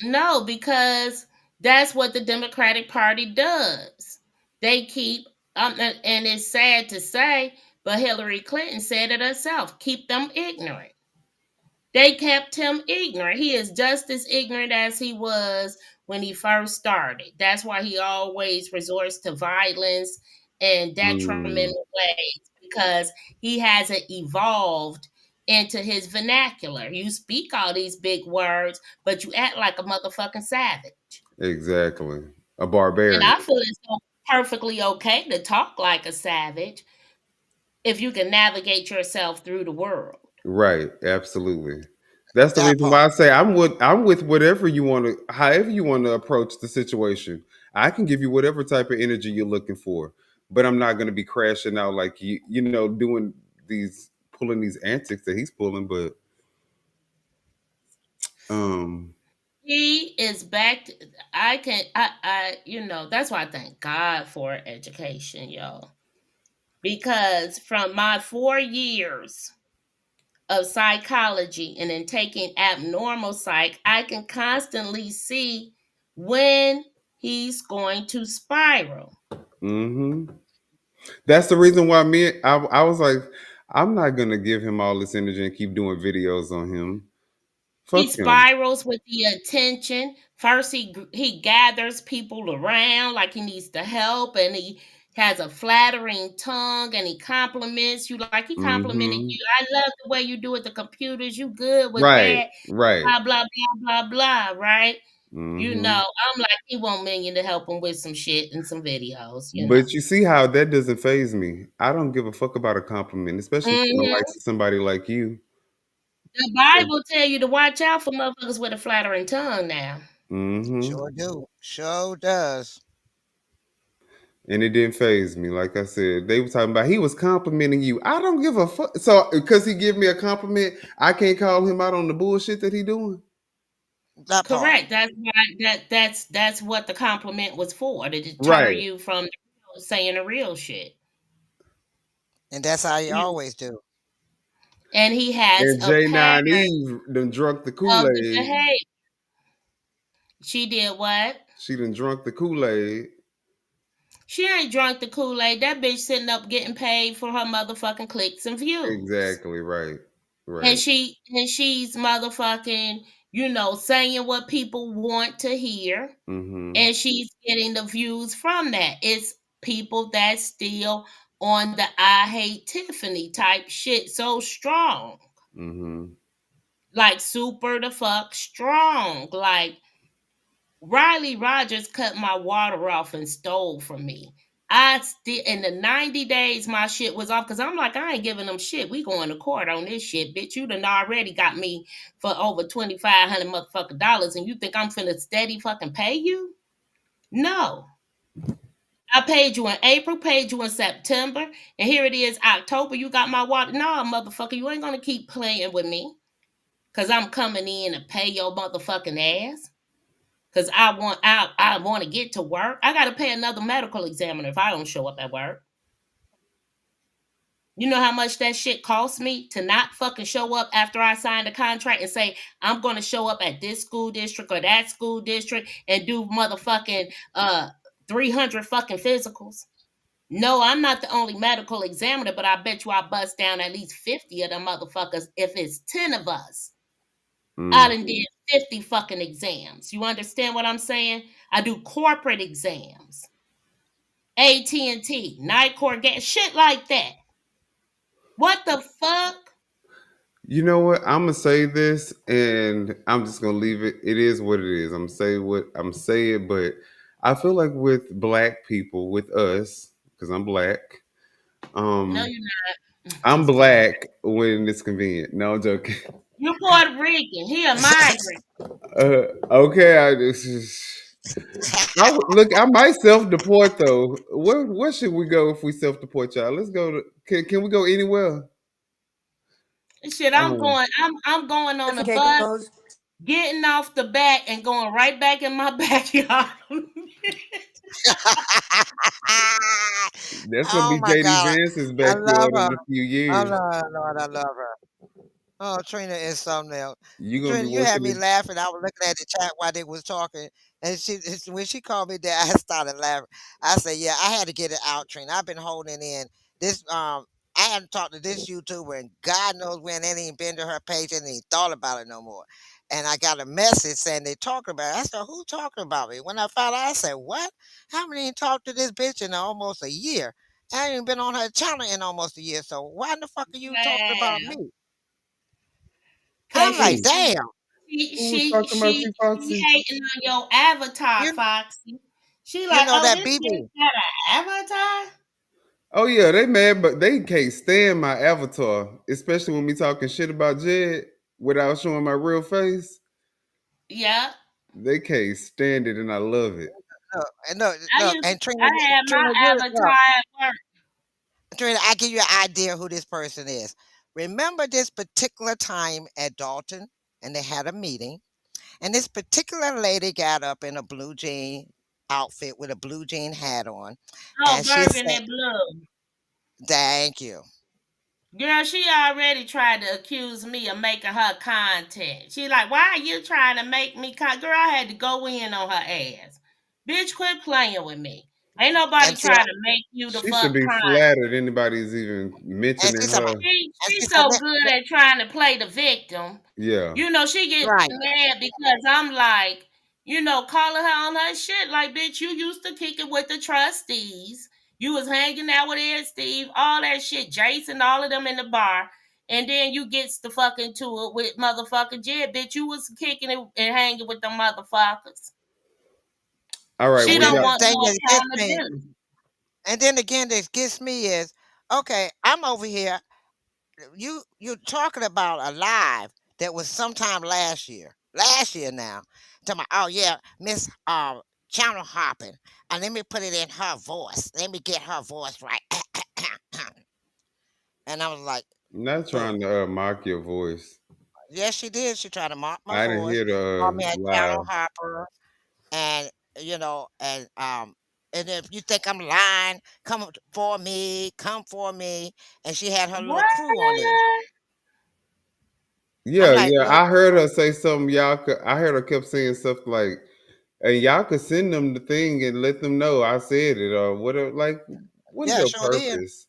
no, because that's what the Democratic Party does. They keep, and it's sad to say, but Hillary Clinton said it herself, keep them ignorant. They kept him ignorant. He is just as ignorant as he was when he first started. That's why he always resorts to violence and Mm, detrimental ways because he hasn't evolved into his vernacular. You speak all these big words, but you act like a motherfucking savage. exactly. A And barbarian. I feel it's so perfectly okay to talk like a savage if you can navigate yourself through the world. Right, absolutely. That's the That reason why I part. say I'm with whatever you want to, however you want to approach the situation. I can give you whatever type of energy you're looking for, but I'm not going to be crashing out like you know, doing these pulling these antics that he's pulling. But um, He is back. That's why I thank God for education, y'all. Because from my 4 years of psychology and then taking abnormal psych, I can constantly see when he's going to spiral. hmm that's the reason why I was like, I'm not gonna give him all this energy and keep doing videos on him. He Fuck him. spirals with the attention. First, he gathers people around like he needs the help, and he has a flattering tongue, and he compliments you like he complimented hmm you. I love the way you do with the computers. You good with Right, that? right. Blah blah blah blah blah. Right? hmm I'm like he want Minion to help him with some shit and some videos. But you see how that doesn't phase me. I don't give a fuck about a compliment, especially from the Hmm. likes of somebody like you. The Bible tell you to watch out for motherfuckers with a flattering tongue. Now, Mm-hmm. Sure do. Sure does. And it didn't phase me. Like I said, they were talking about he was complimenting you. I don't give a fuck. So because he give me a compliment, I can't call him out on the bullshit that he doing. That part. correct. That's why that's what the compliment was for, to deter Right. you from saying the real shit. And that's how you You- always do. And he has And a pattern J9 Eve done drunk the of the Kool-Aid. behavior. She did what? She done drunk the Kool-Aid. She ain't drunk the Kool-Aid. That bitch sitting up getting paid for her motherfucking clicks and views. Exactly right. And Right. she's motherfucking, saying what people want to hear. Mm-hmm. And she's getting the views from that. It's people that still on the I hate Tiffany type shit so strong. Mm-hmm. Like super the fuck strong. Like Riley Rogers cut my water off and stole from me. I still in the 90 days my shit was off because I'm like, I ain't giving them shit. We going to court on this shit, bitch. You done already got me for over 2,500 motherfucking dollars, and you think I'm finna steady fucking pay you? No. I paid you in April, paid you in September, and here it is October. You got my water. No, motherfucker, you ain't gonna keep playing with me. Cause I'm coming in to pay your motherfucking ass. Cause I want to get to work. I gotta pay another medical examiner if I don't show up at work. You know how much that shit costs me to not fucking show up after I signed a contract and say I'm gonna show up at this school district or that school district and do motherfucking 300 fucking physicals. No, I'm not the only medical examiner, but I bet you I bust down at least 50 of them motherfuckers if it's 10 of us. I Mm. done did 50 fucking exams. You understand what I'm saying? I do corporate exams. AT&T, Nightcore, shit like that. What the fuck? You know what? I'm gonna say this, and I'm just gonna leave it. It is what it is. I'm gonna say what I'm saying, but I feel like with black people, with us, because I'm black. No, Um, you're not. I'm Just playing. black when it's convenient. No, I'm joking. You're Puerto Rican. He a migrant. Okay, look. I might self deport though. Where should we go if we self deport, y'all? Let's go to. Can we go anywhere? Shit, Um, I'm going on That's a okay, bus, goes. getting off the back and going right back in my backyard. that's gonna Oh be my JD God. Vance's I love backyard her. in a few I years. love her, Lord. I love her. Oh, Trina is something else. You gonna be Trina, you had working me in. laughing. I was looking at the chat while they was talking, and when she called me there, I started laughing. I said, "Yeah, I had to get it out, Trina. I've been holding in this. I hadn't talked to this YouTuber, and God knows when. Ain't even been to her page, and ain't thought about it no more. And I got a message saying they talking about it. I said, "Who talking about me?" When I found out, I said, "What? I haven't even talked to this bitch in almost a year. I ain't even been on her channel in almost a year. So why in the fuck are you talking about Wow. me?" Cause I'm like, Who? damn. Who was talking about you, she Foxy? hating on your avatar, You Foxy. She you like, know oh, that this BB. bitch got an avatar? Oh yeah, they mad, but they can't stand my avatar, especially when we talking shit about Jed without showing my real face. Yeah. They can't stand it, and I love it. Look, and I had my Trina, you avatar look, at work. Trina, I give you an idea who this person is. Remember this particular time at Dalton, and they had a meeting, and this particular lady got up in a blue jean outfit with a blue jean hat on, Oh, and she burgundy said, blue. "Thank you." Girl, she already tried to accuse me of making her content. She like, why are you trying to make me Girl, I had to go in on her ass. Bitch, quit playing with me. Ain't nobody And see, trying to make you the She should fuck be content. flattered anybody's even and she mentioning said, her. and She's she said, so good at trying to play the victim. Yeah. You know, she get right. mad because I'm like, calling her on her shit. Like, bitch, you used to kick it with the trustees. You was hanging out with Ed Steve, all that shit, Jason, all of them in the bar. And then you gets the fucking to it with motherfucking Jed. Bitch, you was kicking it and hanging with the motherfuckers. All right. She Well, And then don't the y'all. want thing no that gets me, accountability. and then again, that gets me is, okay, I'm over here. You're talking about a live that was sometime last year. Last year now. Talking about, oh yeah, Miss channel hopping. And let me put it in her voice. Let me get her voice right. And I was like, Not boo. trying to mock your voice. Yes, she did. She tried to mock my I didn't voice, hear call me the a channel live. hopper, and and if you think I'm lying, come for me. And she had her little What? crew on there. I'm Yeah, like, yeah. well, I heard her say something. Y'all could. I heard her kept saying stuff like, "And y'all could send them the thing and let them know I said it or whatever." Like, what is yeah, your sure did. purpose?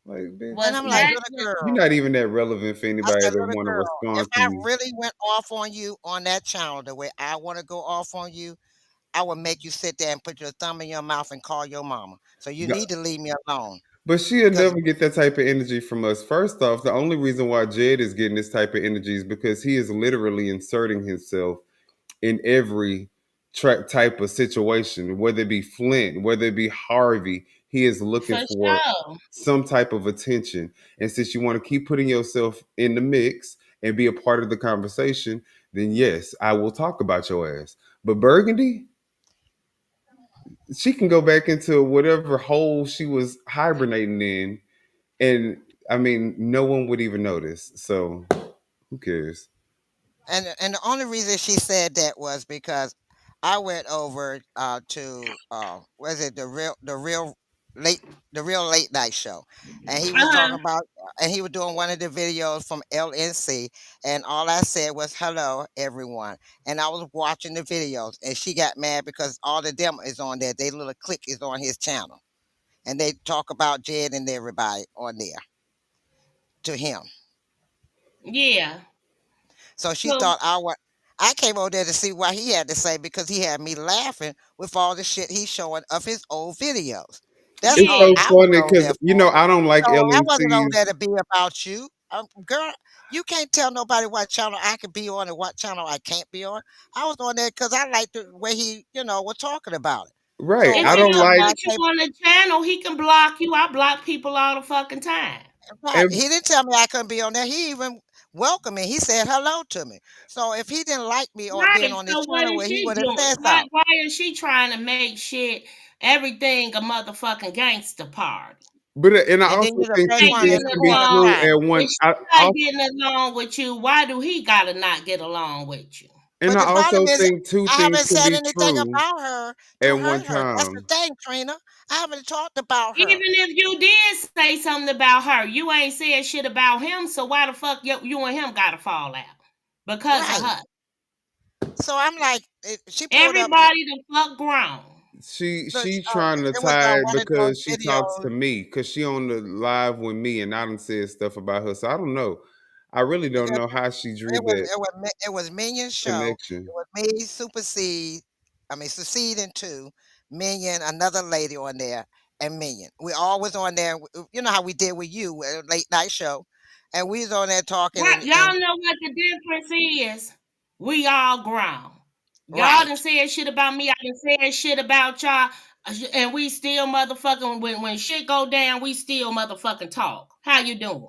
Like, bitch, And Was I'm like, that little you're girl. not even that relevant for I anybody said, to little want to girl, if respond to I you. really went off on you on that channel the way I want to go off on you, I would make you sit there and put your thumb in your mouth and call your mama. So you need to leave me alone. But she'll Because never get that type of energy from us. First off, the only reason why Jed is getting this type of energy is because he is literally inserting himself in every type of situation, whether it be Flint, whether it be Harvey. He is looking for for sure? some type of attention. And since you want to keep putting yourself in the mix and be a part of the conversation, then yes, I will talk about your ass. But Burgundy, she can go back into whatever hole she was hibernating in, and I mean, no one would even notice. So who cares? And the only reason she said that was because I went over to was it late the real late night show, and he was Uh-huh. talking about and he was doing one of the videos from LNC, and all I said was hello everyone, and I was watching the videos, and she got mad because all the demo is on there. Their little click is on his channel, and they talk about Jed and everybody on there to him. Yeah. So she So thought I came over there to see what he had to say because he had me laughing with all the shit he's showing of his old videos. That's It's all yeah. so I was funny over because there for. I don't like So I wasn't over LNC's. there to be about you. Girl, you can't tell nobody what channel I could be on and what channel I can't be on. I was on there because I liked the way he, was talking about it. Right. So If I when he don't he don't like when I want you came on the channel, he can block you. I block people all the fucking time. right, and he didn't tell me I couldn't be on there. He even welcomed me. He said hello to me. So if he didn't like me or being Right. on this So what channel, is well, he she would have doing? said Why so. why is she trying to make shit everything a motherfucking gangster party? I And then also you're the think first two Ain't one things getting that can be want to along. true try at me. If one. she not getting along with you, why do he gotta not get along with you? And But I the problem also is, think two I things haven't can said be anything true about her to at one hurt her. That's the time. thing, Trina. I haven't talked about Even her. if you did say something about her, you ain't said shit about him. So why the fuck you and him gotta fall out because of Right. her? So I'm like, she pulled up. Everybody the fuck grown. She's trying to It was tie it one of those because she talks to videos. me because she on the live with me and I done said stuff about her. So I don't know. I really don't Because know how she drew it was that it was it was Minion Show. It connection. was me, Supersede. I mean, Succeed and two Minion, another lady on there, and Minion. We always on there. You know how we did with you, late night show, and we was on there talking What and y'all know what the difference is? We all grown. Y'all done right. said shit about me. I done said shit about y'all. And we still motherfucking when shit go down, we still motherfucking talk. How you doing?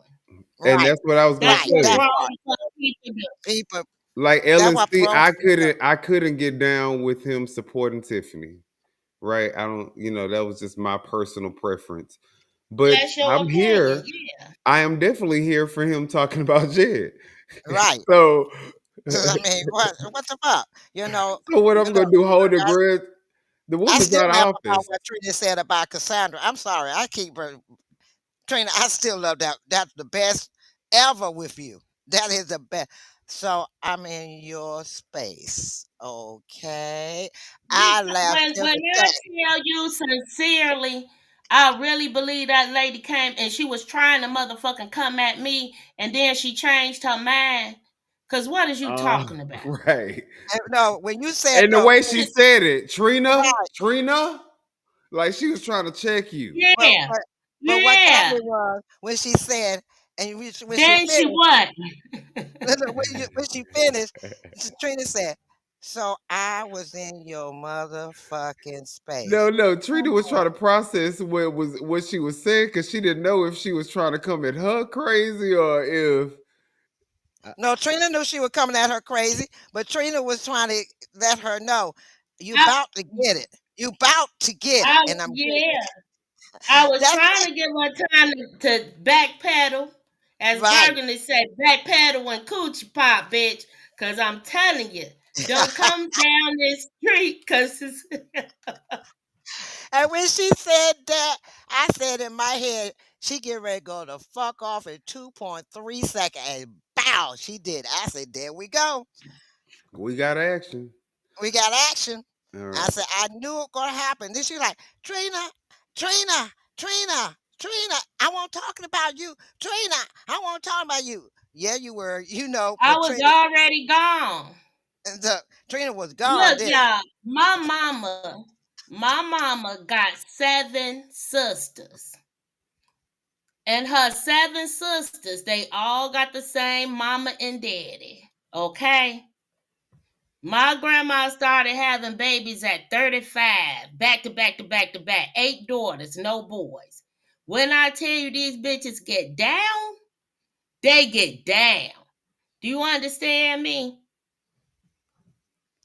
And Right, that's what I was gonna That's right, what that say. part. grown fucking people do. People Like that's what LNC, grown people do. I couldn't get down with him supporting Tiffany. Right. I don't, that was just my personal preference. But That's your I'm opinion. here. Yeah. I am definitely here for him talking about Jed. Right. So I mean, what's the fuck? so what I'm gonna do, hold the grudge? The I woman's still out of laugh about office. what Trina said about Cassandra. I'm sorry. Trina, I still love that. That's the best ever with you. That is the best. So I'm in your space. Okay. I Because laugh when every I day. tell you sincerely, I really believe that lady came and she was trying to motherfucking come at me, and then she changed her mind. Cause what is you talking about? Right. No, when you said And the no, way she said it, right. Trina, like she was trying to check you. But, Yeah, but, but what got yeah. me was when she said, and when she Then she finished, what? when she finished, Trina said, "So I was in your motherfucking space." No, no, I'm Trina was like, trying to process what she was saying because she didn't know if she was trying to come at her crazy or if no, Trina knew she was coming at her crazy, but Trina was trying to let her know, "You I, about to get it. You about to get it," and I'm getting yeah. it. I was That's trying to get one time to backpedal, as right. Burgundy said, backpedal and coochie pop, bitch. Cause I'm telling you, don't come down this street, cause it's And when she said that, I said in my head, she get ready to go the fuck off in 2.3 seconds, and bow, she did. I said, there we go. we got action. We got action. All I right. said, I knew it gonna happen. Then she like, Trina, Trina, Trina, Trina, I wasn't talking about you. Trina, I wasn't talking about you. Yeah, you were, I but was Trina, already gone. the, Trina was gone Look, then. y'all, my mama got 7 sisters. And her 7 sisters, they all got the same mama and daddy. Okay? My grandma started having babies at 35, back to back to back to back. 8 daughters, no boys. When I tell you these bitches get down, they get down. Do you understand me?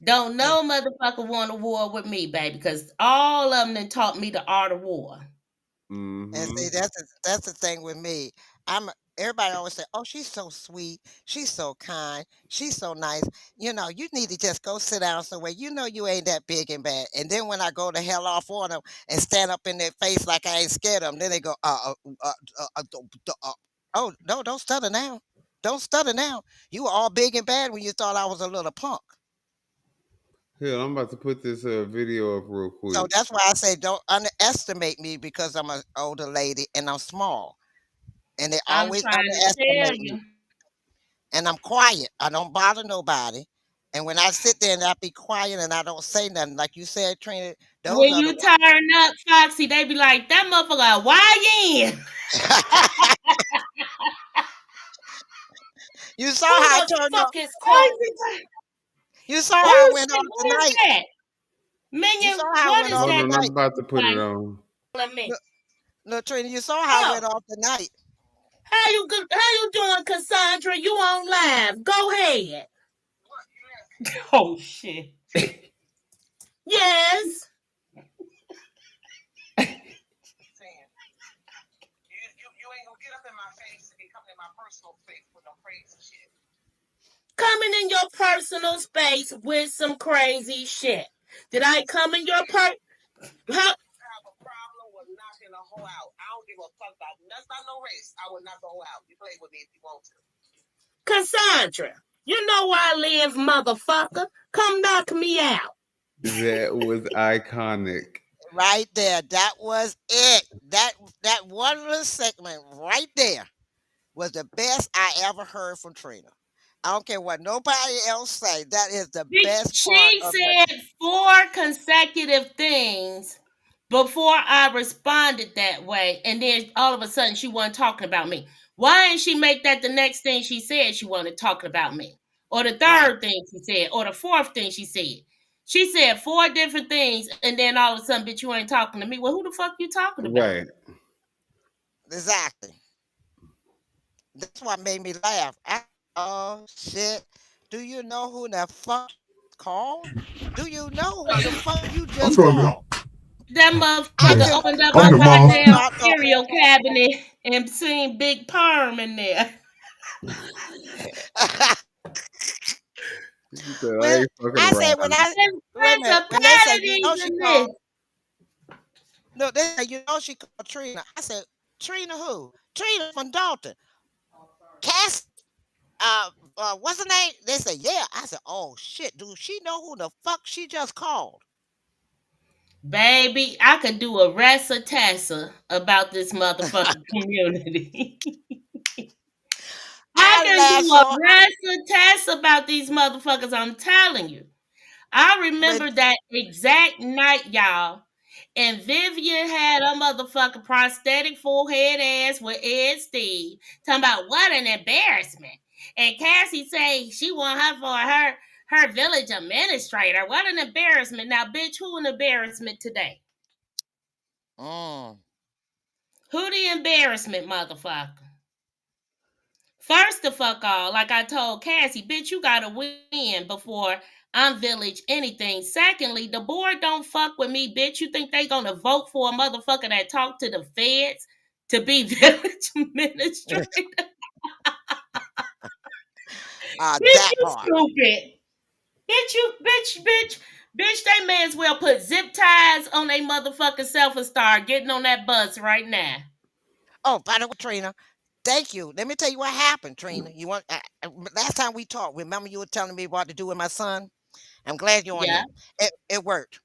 Don't And, no motherfucker want a war with me, baby, because all of them taught me the art of war. and Mm-hmm. see, that's the thing with me. everybody always say, "Oh, she's so sweet. She's so kind. She's so nice." You need to just go sit down somewhere. You ain't that big and bad. And then when I go to hell off on them and stand up in their face like I ain't scared of them, then they go, oh no, don't stutter now. Don't stutter now. You were all big and bad when you thought I was a little punk. Hell, I'm about to put this video up real So quick. that's why I say don't underestimate me because I'm an older lady and I'm small. And they I'm always trying to tell underestimate me. you. And I'm quiet. I don't bother nobody. And when I sit there and I be quiet and I don't say nothing, like you said, Trina, those When are the you turn up, Foxy, they be like, that motherfucker, why in? You saw Who how I the turned up. fuck is calling? You saw how I Oh went shit, off who is tonight. that? You saw Minion, how I what went is off Hold that on, I'm tonight. about to put it like on. calling me? Look, Trina, you saw how I Oh, went off tonight. how you doing, Cassandra? You on live. Go ahead. Oh shit. Yes. Coming in your personal space with some crazy shit. Did I come in your Huh? Cassandra, you know where I live, motherfucker. Come knock me out. That was iconic. Right there. That was it. That one little segment right there was the best I ever heard from Trina. I don't care what nobody else say. That is the best part She of that. said 4 consecutive things before I responded that way, and then all of a sudden she wasn't talking about me. Why didn't she make that the next thing she said she wasn't talking about me? Or the Right. third thing she said, or the fourth thing she said. She said 4 different things, and then all of a sudden, bitch, you ain't talking to me. Well, who the fuck you talking about? Right. Exactly. That's what made me laugh. Oh shit. Do you know who the fuck called? Do you know who the fuck you I'm just trying to. called? That I motherfucker just opened up I'm a the mom. goddamn dropped on cereal cabinet and seen Big Perm in there. She said, I when ain't fucking I say when around. I There's wait a minute when they say you know principalities she in called this. no they say you know she called Trina. I said Trina who? Trina from Dalton. Cass what's her name? They say yeah. I said oh shit. Do she know who the fuck she just called? Baby, I could do a recitassa about this motherfucking community. I I can laughed do a so recitassa about these motherfuckers, I'm telling you. I when remember that exact night, y'all. And Vivian had a motherfucking prosthetic forehead ass with Ed Steve talking about what an embarrassment. And Cassie say she want her for her village administrator. What an embarrassment. Now, bitch, who an embarrassment today? mm, Who the embarrassment, motherfucker? First of all, like I told Cassie, bitch, you gotta win before I'm village anything. Secondly, the board don't fuck with me, bitch. You think they gonna vote for a motherfucker that talk to the feds to be village administrator? Bitch, that you part. stupid. Bitch, they may as well put zip ties on their motherfucking self and start getting on that bus right now. Oh, by the way, Trina, thank you. Let me tell you what happened, Trina. You want last time we talked, remember you were telling me what to do with my son? I'm glad you're on Yeah. here. It worked.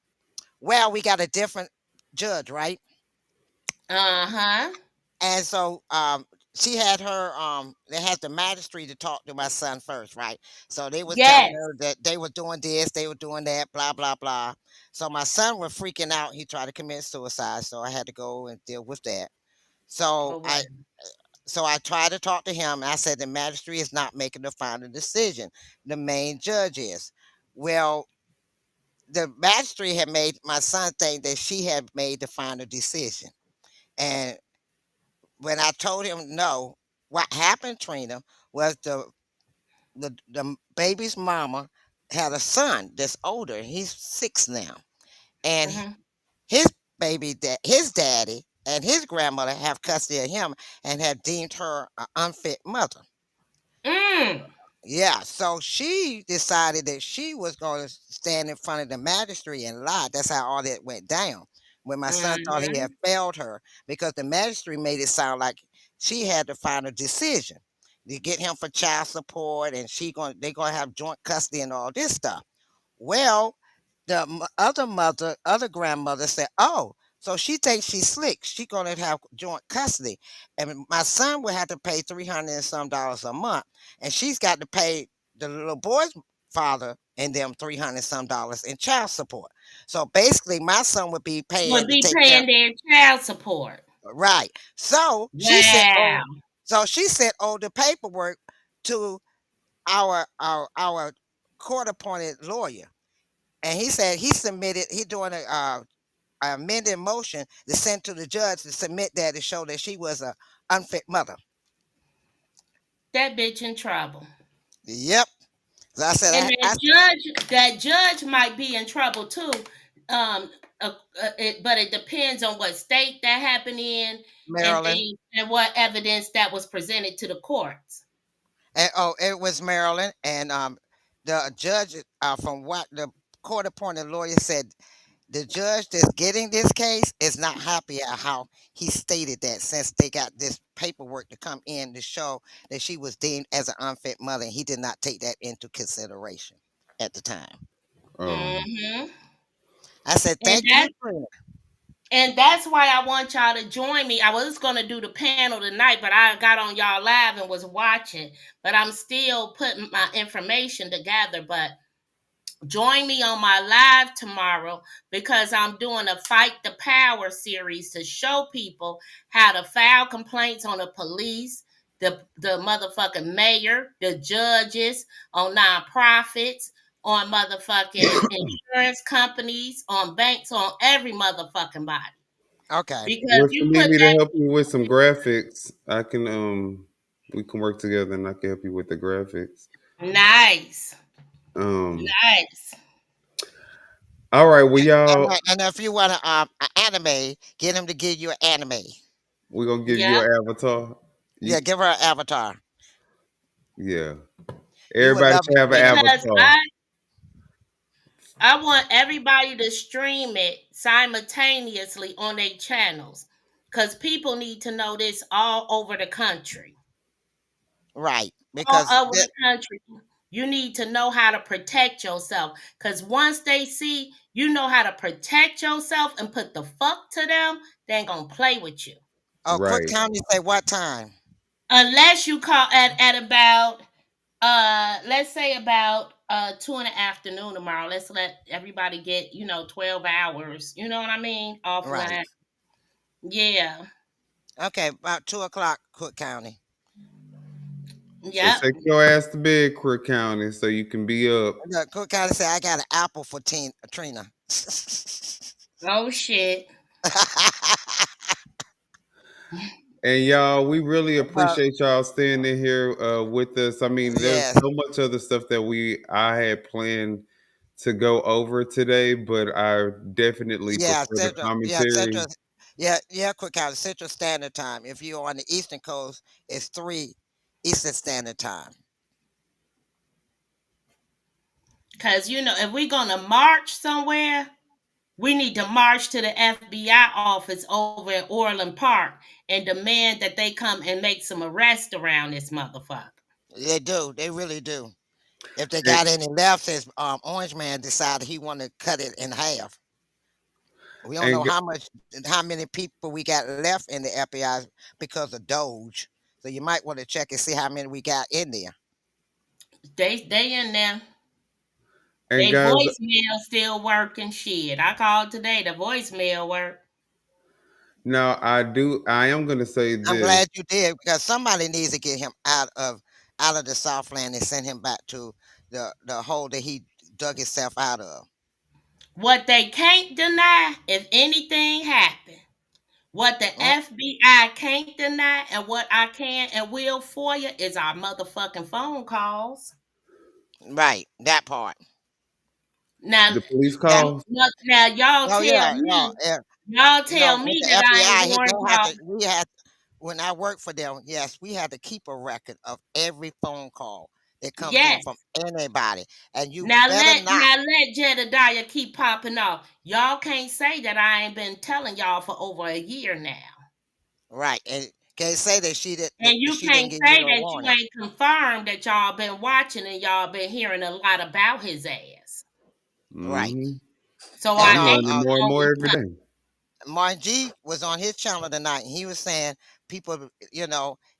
Well, we got a different judge, right? Uh-huh. And so she had her they had the magistrate to talk to my son first, right? So they was telling Yes. her that they were doing this, they were doing that, blah, blah, blah. So my son was freaking out. He tried to commit suicide. So I had to go and deal with that. So Oh, wow. I tried to talk to him. And I said the magistrate is not making the final decision. The main judge is. Well, the magistrate had made my son think that she had made the final decision. And when I told him no, what happened, Trina, was the baby's mama had a son that's older. He's 6 now, and Mm-hmm. his his daddy and his grandmother have custody of him and had deemed her an unfit mother. Mm. Yeah, so she decided that she was going to stand in front of the magistrate and lie. That's how all that went down. When my son thought he had Mm-hmm. failed her, because the magistrate made it sound like she had the final decision to get him for child support, and they gonna have joint custody and all this stuff. Well, the other grandmother said, "Oh, so she thinks she's slick. She gonna have joint custody, and my son would have to pay 300 and some dollars a month, and she's got to pay the little boy's father and them 300 some dollars in child support. So basically, my son would be Would paying to be take care." paying their child support. Right. So she said, Wow. "Oh, so she said, oh, the paperwork to our court appointed lawyer." And he said he doing a amended motion to send to the judge to submit that to show that she was a unfit mother. That bitch in trouble. Yep. So I said, And I that judge might be in trouble too. Um, but it depends on what state that happened in, and Maryland. things, and what evidence that was presented to the courts. And oh, it was Maryland, and the judge from what the court appointed lawyer said, the judge that's getting this case is not happy at how he stated that, since they got this paperwork to come in to show that she was deemed as an unfit mother, and he did not take that into consideration at the time. Hmm. I said, And thank you, friend. that's why I want y'all to join me. I was gonna do the panel tonight, but I got on y'all live and was watching. But I'm still putting my information together. But join me on my live tomorrow, because I'm doing a Fight the Power series to show people how to file complaints on the police, the motherfucking mayor, the judges, on nonprofits, on motherfucking insurance companies, on banks, on every motherfucking body. Okay. Because Well, if you you need put me to that help you with some graphics, I can we can work together and I can help you with the graphics. nice, Um nice. all right, well y'all, And if you want to an anime, get him to give you an anime. we're gonna give you Yep. an avatar. You Yeah, give her an avatar. yeah. You would Everybody love should it, have an Tina. Because avatar. I want everybody to stream it simultaneously on their channels, because people need to know this all over the country. Right. All Because over the country. You need to know how to protect yourself, because once they see you know how to protect yourself and put the fuck to them, they ain't gonna play with you. oh, Cook Right. County say what time? Unless you call at about let's say about 2 in the afternoon tomorrow. Let's let everybody get 12 hours, you know what I mean, Right. offline. Yeah. Okay, about 2 o'clock, Cook County. So Yep. take your ass to bed, Crook County, so you can be up. Look, Cook County say I got an apple for Trina. Oh shit. And y'all, we really But appreciate y'all staying in here with us. I mean, there's yes, so much other stuff that I had planned to go over today, but I definitely yeah, prefer the Central, yeah, commentary. Central, yeah, Cook County, Central Standard Time. If you're on the Eastern Coast, it's 3 Eastern Standard Time. Because if we're gonna march somewhere, we need to march to the FBI office over in Orland Park and demand that they come and make some arrests around this motherfucker. They do, they really do. If they And, got any left, says Orange Man decided he want to cut it in half. We don't know and how many people we got left in the FBI because of Doge. So you might want to check and see how many we got in there. They in there. and They guys, voicemail still working. Shit, I called today. The voicemail work. now I am gonna say I'm this. glad you did, because somebody needs to get him out of the Southland and send him back to the hole that he dug himself out of. What they can't deny, if anything happened, what the Mm, FBI can't deny, and what I can and will for you, is our motherfucking phone calls. right, that part. Now, The police That calls. now y'all oh tell yeah, no, me. yeah. Y'all You know, tell with me the that I ain't FBI, warned they had y'all. to. We had when I worked for them. Yes, we had to keep a record of every phone call that comes in Yes. from anybody, and you Now better not. let Jedidiah keep popping off. Y'all can't say that I ain't been telling y'all for over a year now. Right, and can't say that And you she didn't can't give you say no that you warning. ain't confirmed that y'all been watching and y'all been hearing a lot about his ass. Right, Mm-hmm. So and I'm I ain't learning more and more always every day. Martin G was on his channel tonight, and he was saying people,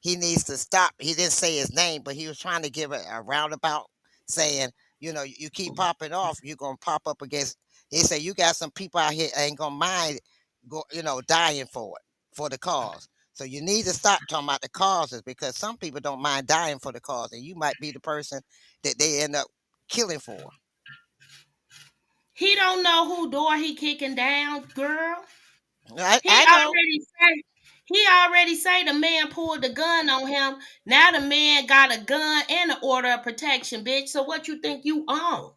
he needs to stop. He didn't say his name, but he was trying to give a roundabout saying, you keep popping off, you're gonna pop up against. He said you got some people out here ain't gonna mind, dying for it for the cause. So you need to stop talking about the causes because some people don't mind dying for the cause, and you might be the person that they end up killing for. he don't know who door he kicking down, girl. He I know, already say the man pulled the gun on him. Now the man got a gun and an order of protection, bitch. So what you think you own?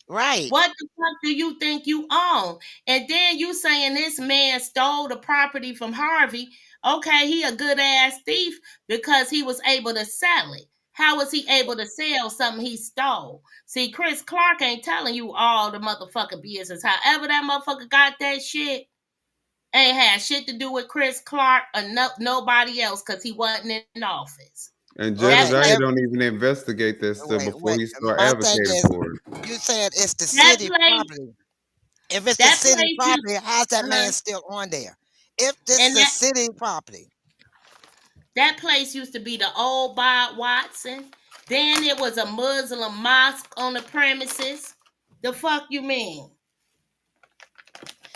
right? What the fuck do you think you own? And then you saying this man stole the property from Harvey. Okay, he a good ass thief because he was able to sell it. How was he able to sell something he stole? See, Chris Clark ain't telling you all the motherfucking business. However, that motherfucker got that shit ain't had shit to do with Chris Clark or nobody else because he wasn't in office. And That Okay, Jedediah place, don't even investigate that stuff wait, before wait. he start My thing advocating is, for it. you said it's the that city place, property. If it's the that city place you property, how's that uh-huh. man still on there? If this is And the city property, that place used to be the old Bob Watson. Then it was a Muslim mosque on the premises. The fuck you mean?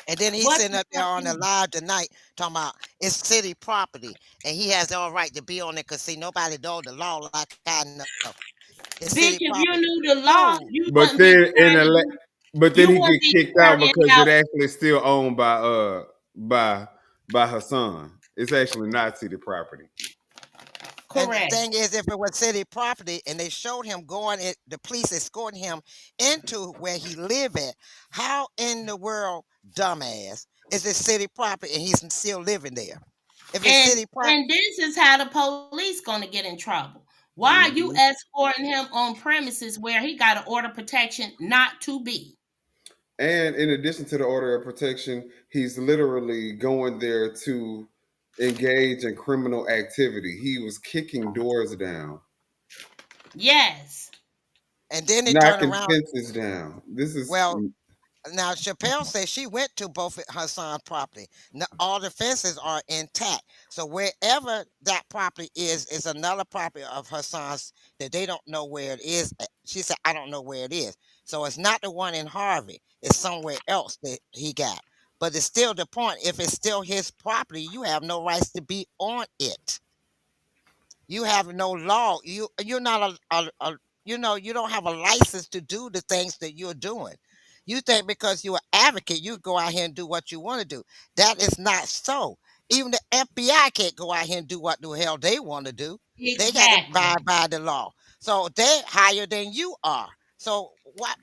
and then he's What sitting the up there fuck on you the mean? live tonight talking about it's city property, and he has all right to be on it because see nobody know the law like I know. It's city Bitch, property. if you knew the law, Fool. you But wouldn't be then carrying but then you he wouldn't get be kicked out carrying because out. it actually still owned by by her son. It's actually not city property. And the Correct. thing is, if it was city property and they showed him going, the police escorting him into where he live at, how in the world, dumbass, is it city property and he's still living there? If it's And city property, and this is how the police gonna get in trouble. Why are you Hmm. escorting him on premises where he got an order protection not to be? And in addition to the order of protection, he's literally going there to engage in criminal activity. He was kicking doors down, Yes. and then they turn knocking around. fences down. This is Well, now Chappelle says she went to both of her son's property. All the fences are intact. So wherever that property is another property of her son's that they don't know where it is. She said, I don't know where it is. So it's not the one in Harvey. It's somewhere else that he got. But it's still the point. If it's still his property, you have no rights to be on it. You have no law. You're not you don't have a license to do the things that you're doing. You think because you're an advocate, you go out here and do what you want to do. That is not so. Even the FBI can't go out here and do what the hell they want to do. They got to Exactly. abide by the law. So they're higher than you are. So what?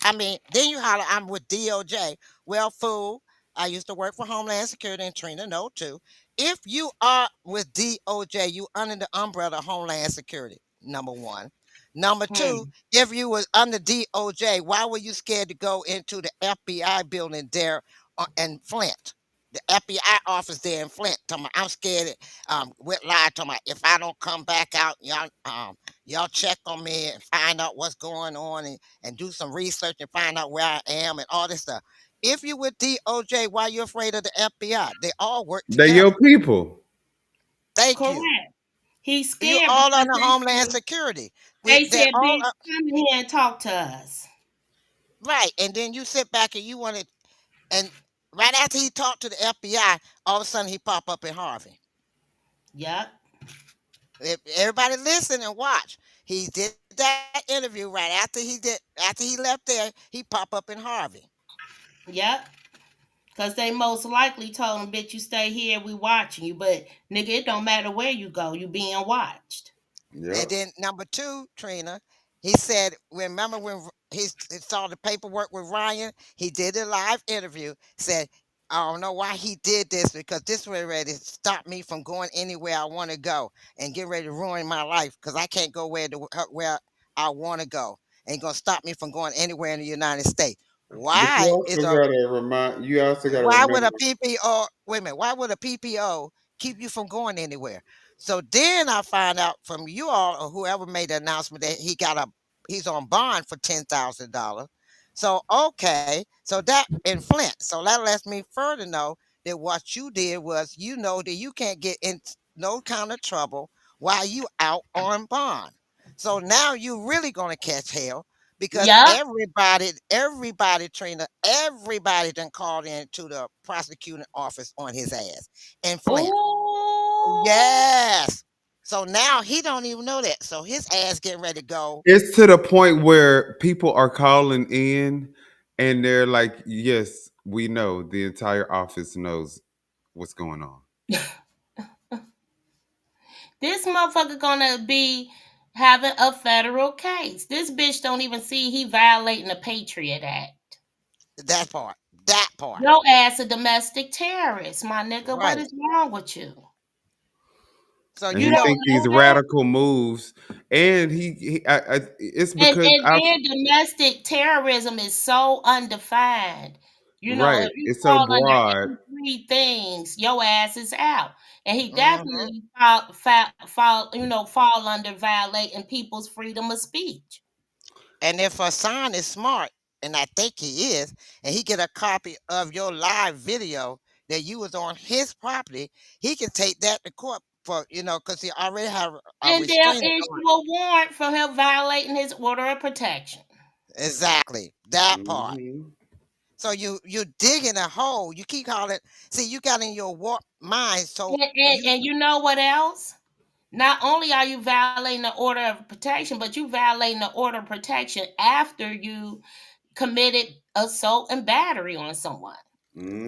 I mean, then you holler, I'm with DOJ. Well, fool, I used to work for Homeland Security and Trina know too. If you are with DOJ, you under the umbrella of Homeland Security, number one. Number two, Hmm. if you was under DOJ, why were you scared to go into the FBI building there in Flint? The FBI office there in Flint. Talking about, I'm scared. With lie. Talking about, if I don't come back out, y'all check on me and find out what's going on and do some research and find out where I am and all this stuff. If you with DOJ, why you afraid of the FBI? They all work they your together. people. Thank you. Correct. He's You scared all because under Homeland Security. they They're said, all bitch, come in here and talk to us. right. And then you sit back and you want to, and right after he talked to the FBI, all of a sudden he pop up in Harvey. Yep. If everybody listen and watch. He did that interview right after he left there, he pop up in Harvey. Yep. Because they most likely told him, bitch, you stay here, we watching you. But nigga, it don't matter where you go, you being watched. And Yep. then number two, Trina, he said, remember when he saw the paperwork with Ryan? He did a live interview, said, I don't know why he did this because this was ready to stop me from going anywhere I want to go and get ready to ruin my life because I can't go where I want to go and gonna stop me from going anywhere in the United States. But you Why is also a gotta remind. You also gotta why would a remember. PPO wait a minute, why would a PPO keep you from going anywhere? So then I find out from you all or whoever made the announcement that he's on bond for $10,000. So okay, so that in Flint. So that lets me further know that what you did was you know that you can't get in no kind of trouble while you out on bond. So now you really gonna catch hell because Yup. everybody, Trina, everybody done called in to the prosecuting office on his ass in Flint. Oh, Ooh. yes. So now he don't even know that. So his ass getting ready to go. It's to the point where people are calling in, and they're like, "Yes, we know. The entire office knows what's going on." This motherfucker gonna be having a federal case. This bitch don't even see he violating the Patriot Act. That part. That part. Your ass a domestic terrorist, my nigga. What Right. is wrong with you? So And You you he don't know think these know that? radical moves, and it's And, because and I've then domestic terrorism is so undefined. You know, right. if you It's so fall under broad. any three things, your ass is out. And he mhm. definitely fall under violating people's freedom of speech. And if Hassan is smart, and I think he is, and he get a copy of your live video that you was on his property, he can take that to court for because he already have a And they'll restraining order. issue a warrant for him violating his order of protection. Exactly that part. Hmm. So you digging a hole. You keep calling. See, you got in your warped mind. So And you know what else? Not only are you violating the order of protection, but you violating the order of protection after you committed assault and battery on someone.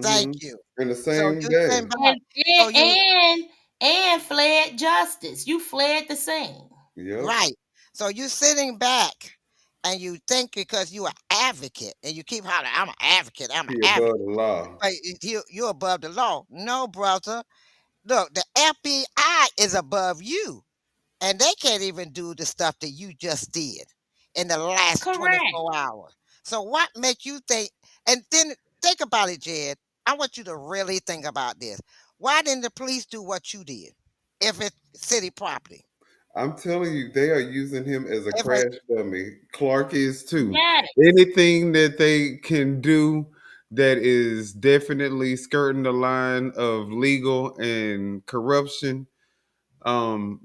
thank Hmm. you. In the So same you day. send back. And So and you and, and fled justice. You fled the scene. Yep. right. So you sitting back, and you think because you an advocate, and you keep hollering, "I'm an advocate. I'm an He advocate." above the law. But you're above the law. No, brother. Look, the FBI is above you. And they can't even do the stuff that you just did in the last Correct. 24 hours. So what make you think and then think about it, Jed. I want you to really think about this. Why didn't the police do what you did? If it's city property. I'm telling you, they are using him as a If it crash dummy. Clark is too. Yes. Anything that they can do that is definitely skirting the line of legal and corruption,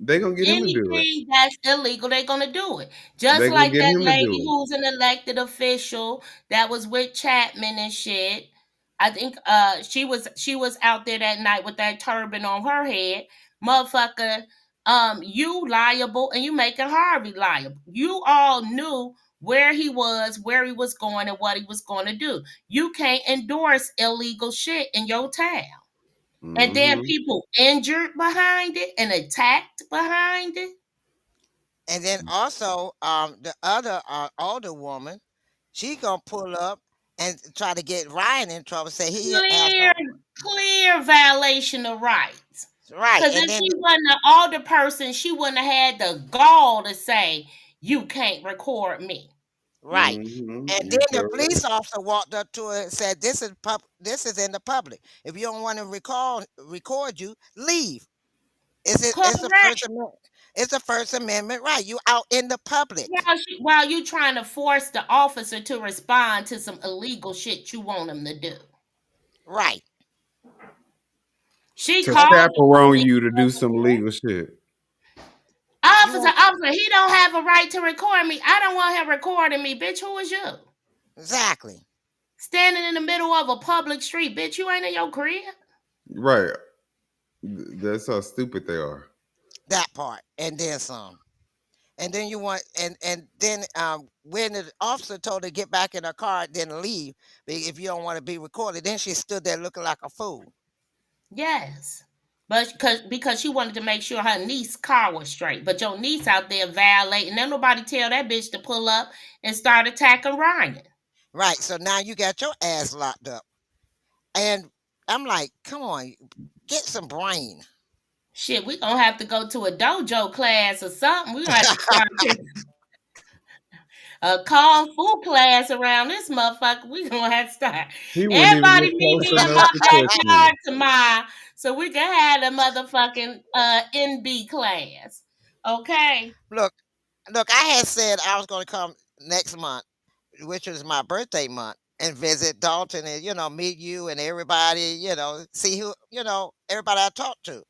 they're gonna get him to do it. Anything that's illegal, they're gonna do it. Just They're gonna like get that him to lady do it. who's an elected official that was with Chapman and shit. I think she was out there that night with that turban on her head. Motherfucker, you liable and you making Harvey liable. You all knew where he was going, and what he was going to do. You can't endorse illegal shit in your town. And then Hmm. people injured behind it and attacked behind it. and then also the other older woman, she gonna pull up and try to get Ryan in trouble, say he has Clear, no clear violation of rights. right. Because And if then she wasn't an older person, she wouldn't have had the gall to say, "You can't record me." right. Hmm. And You then the sure right. police officer walked up to her and said, this is in the public. If you don't want to record you, leave. It's a Correct. first amendment. It's a First Amendment right. You out in the public. While you trying to force the officer to respond to some illegal shit you want him to do. Right. She To called the chaperone police. you to do some legal shit. You Officer, want officer, he don't have a right to record me. I don't want him recording me, bitch. Who is you? exactly Standing in the middle of a public street, bitch. You ain't in your crib. Right. That's how stupid they are. that part. And then some. And then you want and then when the officer told her to get back in her car, then leave if you don't want to be recorded, then she stood there looking like a fool. Yes. But because she wanted to make sure her niece's car was straight. But your niece out there violating. Then nobody tell that bitch to pull up and start attacking Ryan. Right. So now you got your ass locked up. And I'm like, come on, get some brain. Shit, we gonna have to go to a dojo class or something. We gonna have to start a kung fu class around this motherfucker. We gonna have to start. He wouldn't even Everybody get meet close me in enough my to touch me. backyard tomorrow so we can have a motherfucking NB class. Okay. Look, look, I had said I was going to come next month, which was my birthday month, and visit Dalton and, meet you and everybody, see who, everybody I talked to.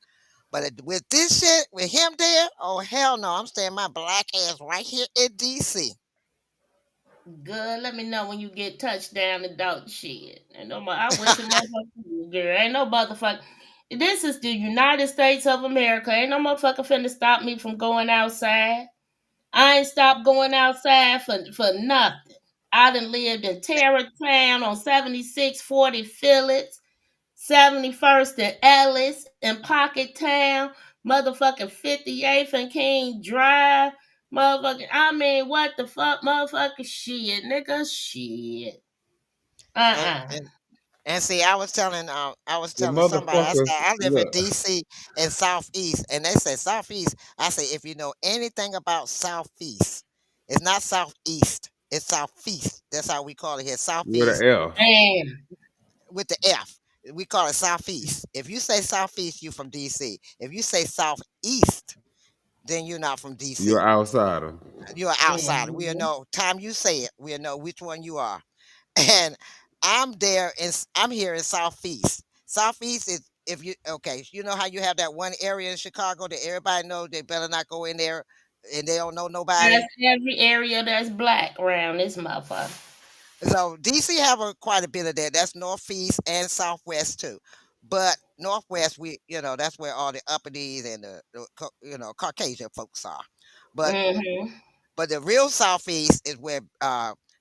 But with this shit, with him there, oh, hell no, I'm staying my black ass right here in D.C. Good. Let me know when you get touchdown adult shit. And no more. I wish a motherfucker girl. Ain't no motherfucker. This is the United States of America. Ain't no motherfucker finna stop me from going outside. I ain't stopped going outside for nothing. I done lived in Terrortown on 7640 Phillips, 71st and Ellis, in Pocket Town, motherfucking 58th and King Drive. Motherfucking, I mean, what the fuck, motherfucking shit, nigga, shit. And, Uh-uh. and And see, I was The telling somebody, I said motherfuckers, I live in look, D.C. and Southeast, and they said Southeast. I say if you know anything about Southeast, it's not Southeast, it's Southeast. That's how we call it here, with Southeast an F, Damn. with the F. We call it Southeast. If you say Southeast, you from D.C. If you say Southeast, then you're not from you're D.C. an outsider. You're an outsider. We'll Mhm. know time you say it. We'll know which one you are. And I'm here in Southeast. Southeast is if you okay, you know how you have that one area in Chicago that everybody knows they better not go in there and they don't know That's nobody. every area that's black around this motherfucker. So DC have quite a bit of that. That's Northeast and Southwest too. But Northwest, that's where all the upperdies and the Caucasian folks are. But Mm-hmm. But the real Southeast is where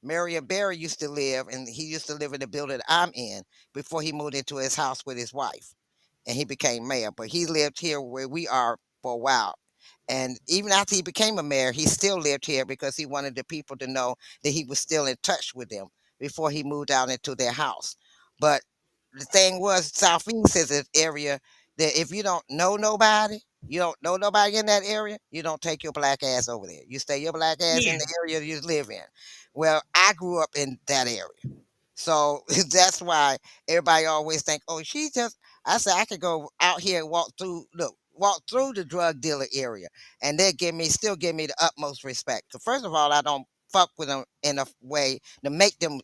Marion Barry used to live, and he used to live in the building I'm in before he moved into his house with his wife, and he became mayor. But he lived here where we are for a while. And even after he became a mayor, he still lived here because he wanted the people to know that he was still in touch with them before he moved out into their house. But the thing was, Southeast is an area that if you don't know nobody, you don't know nobody in that area, you don't take your black ass over there. You stay your black ass in Yeah. the area you live in. Well, I grew up in that area. So that's why everybody always think, oh, she just, I said, I could go out here and walk through the drug dealer area and they still give me the utmost respect. 'Cause first of all, I don't fuck with them in a way to make them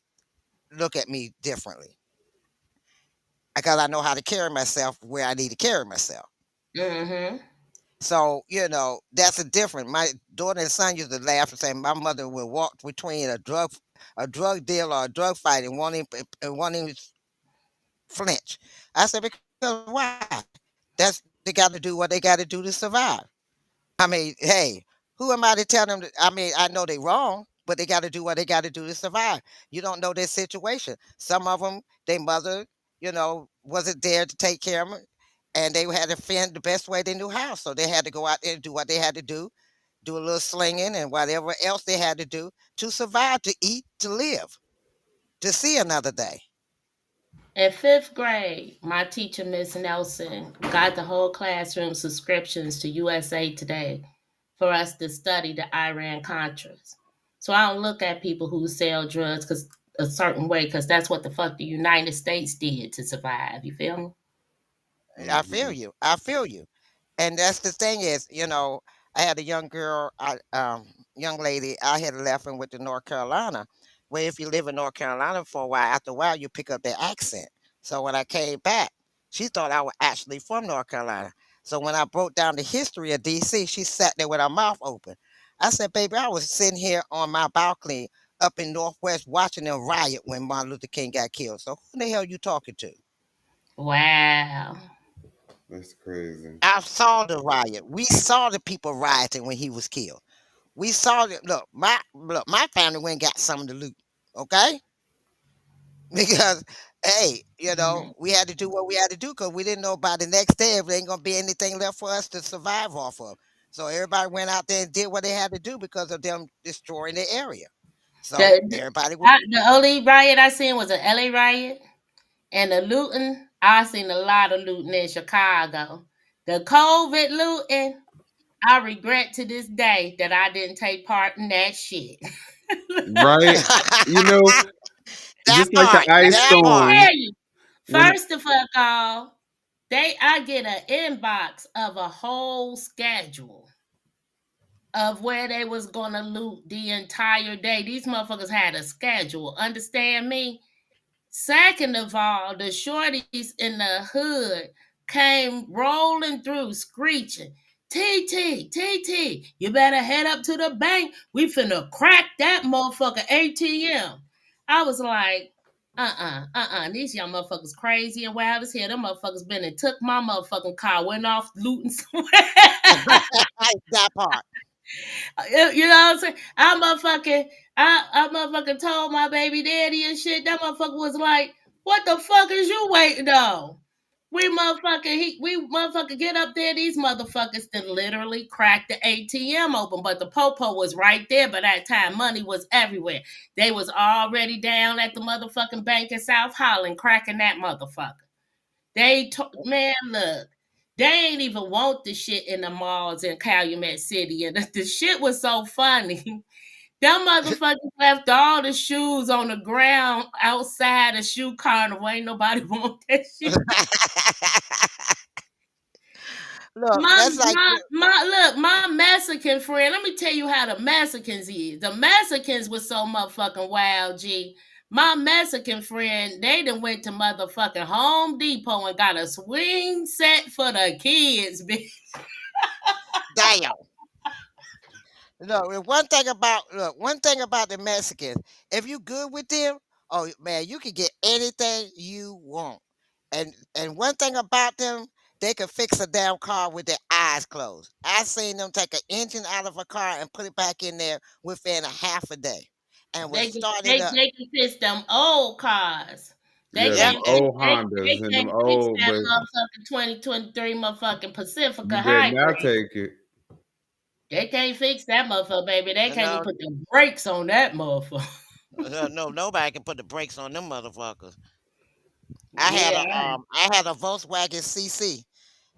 look at me differently because I know how to carry myself where I need to carry myself. Mm-hmm. So, that's a different. My daughter and son used to laugh and say my mother would walk between a drug deal or a drug fight and won't even flinch. I said, because why? They got to do what they got to do to survive. I mean, hey, who am I to tell them? I mean, I know they wrong, but they got to do what they got to do to survive. You don't know their situation. Some of them, their mother, wasn't there to take care of them, and they had to fend the best way they knew how. So they had to go out there and do what they had to do a little slinging and whatever else they had to do to survive, to eat, to live, to see another day. In fifth grade, my teacher, Miss Nelson, got the whole classroom subscriptions to USA Today for us to study the Iran Contras. So I don't look at people who sell drugs because a certain way, because that's what the fuck the United States did to survive. You feel me? I feel Hmm. you. I feel you. And that's the thing is, I had a young lady. I had left and went to North Carolina, where if you live in North Carolina for a while, after a while you pick up their accent. So when I came back, she thought I was actually from North Carolina. So when I broke down the history of DC, she sat there with her mouth open. I said, "Baby, I was sitting here on my balcony up in Northwest watching them riot when Martin Luther King got killed. So who the hell you talking to?" Wow. That's crazy. I saw the riot. We saw the people rioting when he was killed. We saw it. Look, my family went and got some of the loot. Okay, because hey, Mhm. we had to do what we had to do because we didn't know by the next day if there ain't gonna be anything left for us to survive off of. So everybody went out there and did what they had to do because of them destroying the area. So The, everybody went. the only riot I seen was an LA riot and the looting. I seen a lot of looting in Chicago. The COVID looting, I regret to this day that I didn't take part in that shit. Right? You know, That just like the part. ice Let That me part. storm. tell you. When First of all, I get an inbox of a whole schedule of where they was gonna loot the entire day. These motherfuckers had a schedule. Understand me? Second of all, the shorties in the hood came rolling through, screeching, TT, you better head up to the bank. We finna crack that motherfucker ATM. I was like, these young motherfuckers crazy and wild as hell. Them motherfuckers been and took my motherfucking car, went off looting somewhere. That part. You know what I'm saying? I motherfucking told my baby daddy and shit. That motherfucker was like, "What the fuck is you waiting on?" We motherfucker get up there. These motherfuckers then literally cracked the ATM open, but the popo was right there. By that time, money was everywhere. They was already down at the motherfucking bank in South Holland cracking that motherfucker. Man, look, they ain't even want the shit in the malls in Calumet City, and the shit was so funny. Them motherfuckers left all the shoes on the ground outside a shoe carnival. Ain't nobody want that shit. Look, My that's like my Mexican friend. Let me tell you how the Mexicans is. The Mexicans was so motherfucking wild, G. My Mexican friend, they done went to motherfucking Home Depot and got a swing set for the kids, bitch. damn. One thing about the Mexicans, if you good with them, oh man, you can get anything you want. And one thing about them, they can fix a damn car with their eyes closed. I seen them take an engine out of a car and put it back in there within a half a day, and They was can started they, up. they can fix them old cars. yeah, them And old Hondas and them Can't fix old, that but motherfucking 2023 motherfucking you Pacifica better not hybrid. take it. They can't fix that motherfucker, baby. They can't even no, put the brakes on that motherfucker. no, nobody can put the brakes on them motherfuckers. Yeah. I had a Volkswagen CC,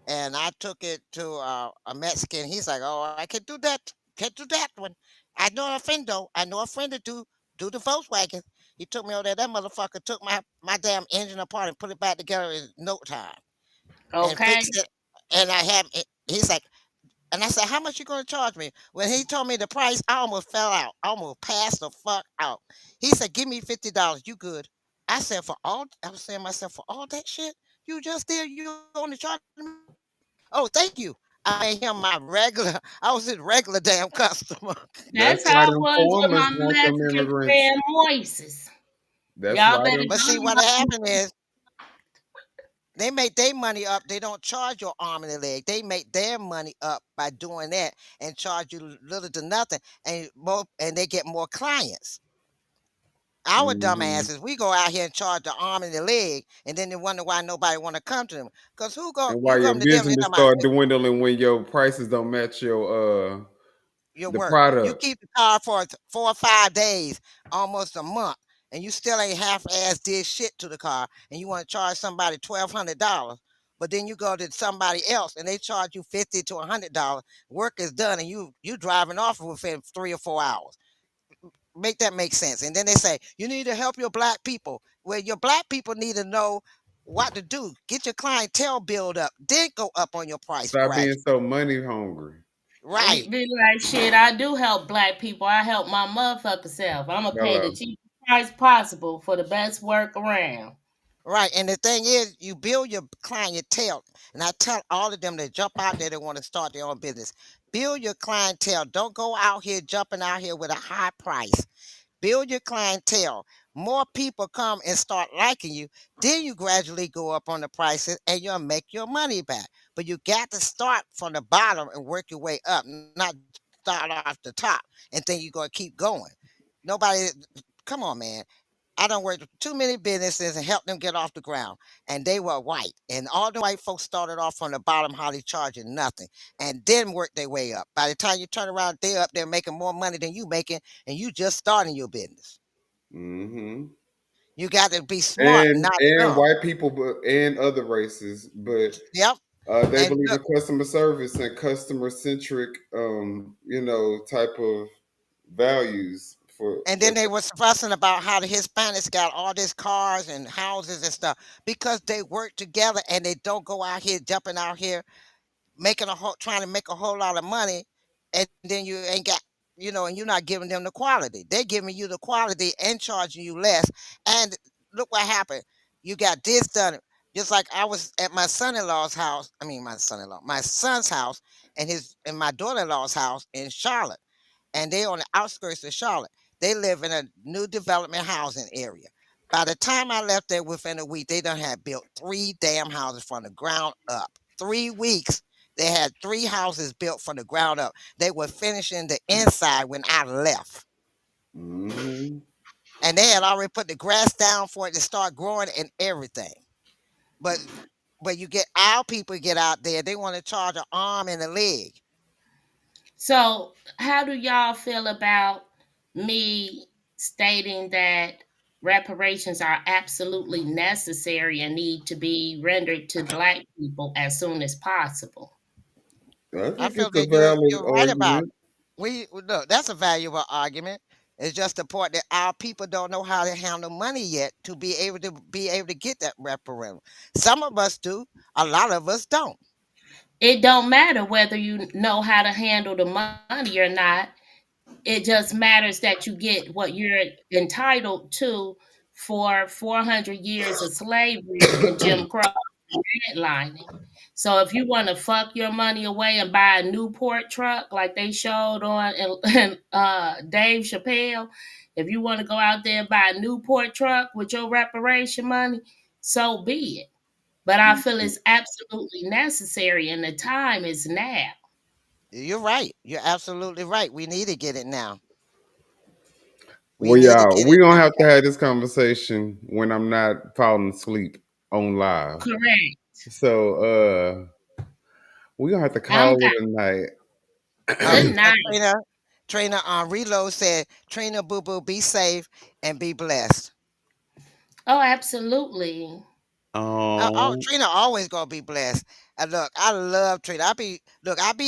and I took it to a Mexican. He's like, "Oh, I can do that. Can do that one. I know a friend though. I know a friend to do the Volkswagen." He took me over there. That motherfucker took my damn engine apart and put it back together in no time and Okay. fixed it. And I have. He's like, and I said, "How much you gonna charge me?" When he told me the price, I almost fell out. I almost passed the fuck out. He said, "Give me $50. You good?" I said, "For all," I was saying to myself, "For all that shit you just did, you only charged me? Oh, thank you." I made him my regular. I was his regular damn customer. That's That's how why it them was with foremen my want them Mexican immigrants. friend Moises. That's Y'all why better them. But see, go what to happened is they make their money up. They don't charge your arm and a leg. They make their money up by doing that and charge you little to nothing, and they get more clients. Our Hmm. dumbasses, we go out here and charge the arm and the leg, and then they wonder why nobody want to come to them. Cause And why you your come to them, they business talking about start dwindling when your prices don't match your the work. You product. keep the car for 4 or 5 days, almost a month, and you still ain't half-ass did shit to the car, and you want to charge somebody $1,200, but then you go to somebody else and they charge you $50 to $100. Work is done, and you driving off within 3 or 4 hours. Make that make sense? And then they say you need to help your black people. Well, your black people need to know what to do. Get your clientele build up, then go up on your price Stop being gradually. so money hungry. Right. be like shit. I do help black people. I help my motherfucker self. I'm gonna pay the Hello. cheapest price possible for the best work around. Right. And the thing is, you build your clientele. And I tell all of them that jump out there that want to start their own business. Build your clientele. Don't go out here jumping out here with a high price. Build your clientele. More people come and start liking you. Then you gradually go up on the prices and you'll make your money back. But you got to start from the bottom and work your way up, not start off the top and think you're going to keep going. Nobody, come on, man. I done worked with too many businesses and helped them get off the ground. And they were white. And all the white folks started off from the bottom, hardly charging nothing, and then worked their way up. By the time you turn around, they're up there making more money than you making, and you just starting your business. Hmm. You got to be smart, not and dumb. white people, but and other races, but Yep. they And believe look, in customer service and customer centric, type of values for and then that. they was fussing about how the Hispanics got all these cars and houses and stuff because they work together and they don't go out here jumping out here making trying to make a whole lot of money, and then you ain't got, and you're not giving them the quality. They're giving you the quality and charging you less. And look what happened. You got this done. Just like I was at my son-in-law's house. I mean, my son's house, and my daughter-in-law's house in Charlotte, and they on the outskirts of Charlotte. They live in a new development housing area. By the time I left there within a week, they done had built 3 damn houses from the ground up. 3 weeks, they had 3 houses built from the ground up. They were finishing the inside when I left. Hmm. And they had already put the grass down for it to start growing and everything. But you get our people get out there, they want to charge an arm and a leg. So, how do y'all feel about me stating that reparations are absolutely necessary and need to be rendered to Black people as soon as possible? I I think feel it's a that you're valid right about it. argument. Look, that's a valuable argument. It's just the point that our people don't know how to handle money yet to be able to get that referendum. Some of us do, a lot of us don't. It don't matter whether you know how to handle the money or not. It just matters that you get what you're entitled to for 400 years of slavery and Jim Crow redlining. So if you want to fuck your money away and buy a Newport truck like they showed on Dave Chappelle, if you want to go out there and buy a Newport truck with your reparation money, so be it. But I feel it's absolutely necessary and the time is now. You're right. You're absolutely right. We need to get it now. We Well, need to y'all, get we it gonna now. have to have this conversation when I'm not falling asleep on live. Correct. So, we gonna have to I'm call got it a night. good And night. Trina Reload said, Trina Boo Boo, be safe and be blessed. Oh, absolutely. Oh, Trina always gonna be blessed. And look, I love Trina. I be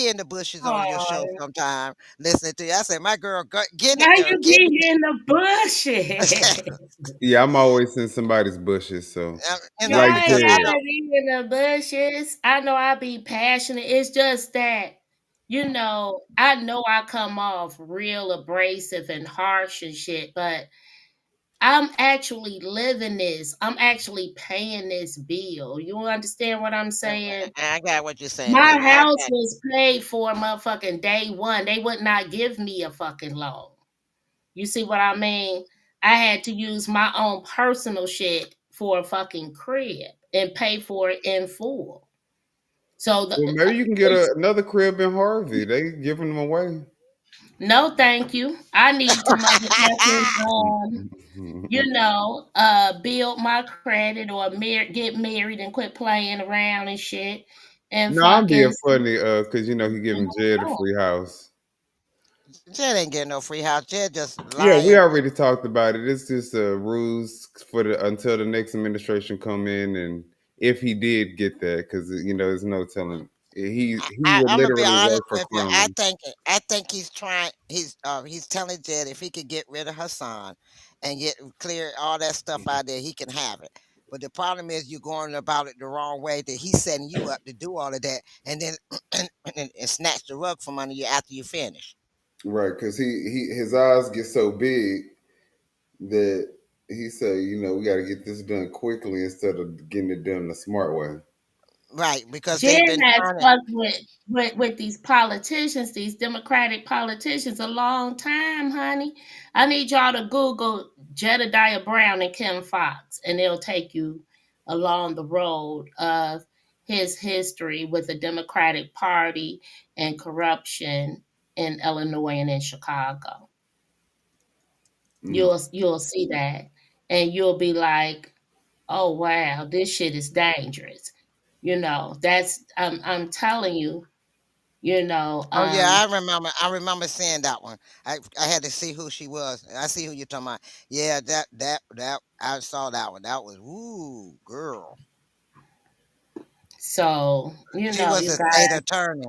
in the bushes on your show Oh, sometime listening to you. I said, my girl, get it, why girl, you get be in the it. bushes? yeah, I'm always in somebody's bushes. So, like Right, Because I I Jed. know. be in the bushes. I know I be passionate. It's just that, I know I come off real abrasive and harsh and shit, but I'm actually living this. I'm actually paying this bill. You understand what I'm saying? I got what you're saying, My baby. I house got. was paid for motherfucking day one. They would not give me a fucking loan. You see what I mean? I had to use my own personal shit for a fucking crib and pay for it in full. So Well, maybe you can get another crib in Harvey. They giving them away. no, thank you. I need to motherfucking build my credit or get married and quit playing around and shit and No, I'm being fucking funny, cause he giving Jed a free house. Jed ain't getting no free house. Jed just Yeah, we lying. already talked about it. It's just a ruse for the until the next administration come in, and if he did get that, because there's no telling. He would I'm gonna be literally honest work for with you. I crumbs. think I think he's trying. He's telling Jed if he could get rid of Hassan and get clear all that stuff out there, he can have it. But the problem is you're going about it the wrong way. That he's setting you up to do all of that, and then and snatch the rug from under you after you finish. Right, because his eyes get so big that he say, we got to get this done quickly instead of getting it done the smart way. Right, because they've Jen been has trying to. fucked with these politicians, these Democratic politicians, a long time, honey. I need y'all to Google Jedidiah Brown and Kim Fox, and it'll take you along the road of his history with the Democratic Party and corruption in Illinois and in Chicago. Mm. You'll see that, and you'll be like, "Oh wow, this shit is dangerous." That's I'm telling you, You know, Oh yeah, I remember. I remember seeing that one. I had to see who she was. I see who you're talking about. Yeah, that I saw that one. That was ooh girl. so She was you a got state attorney.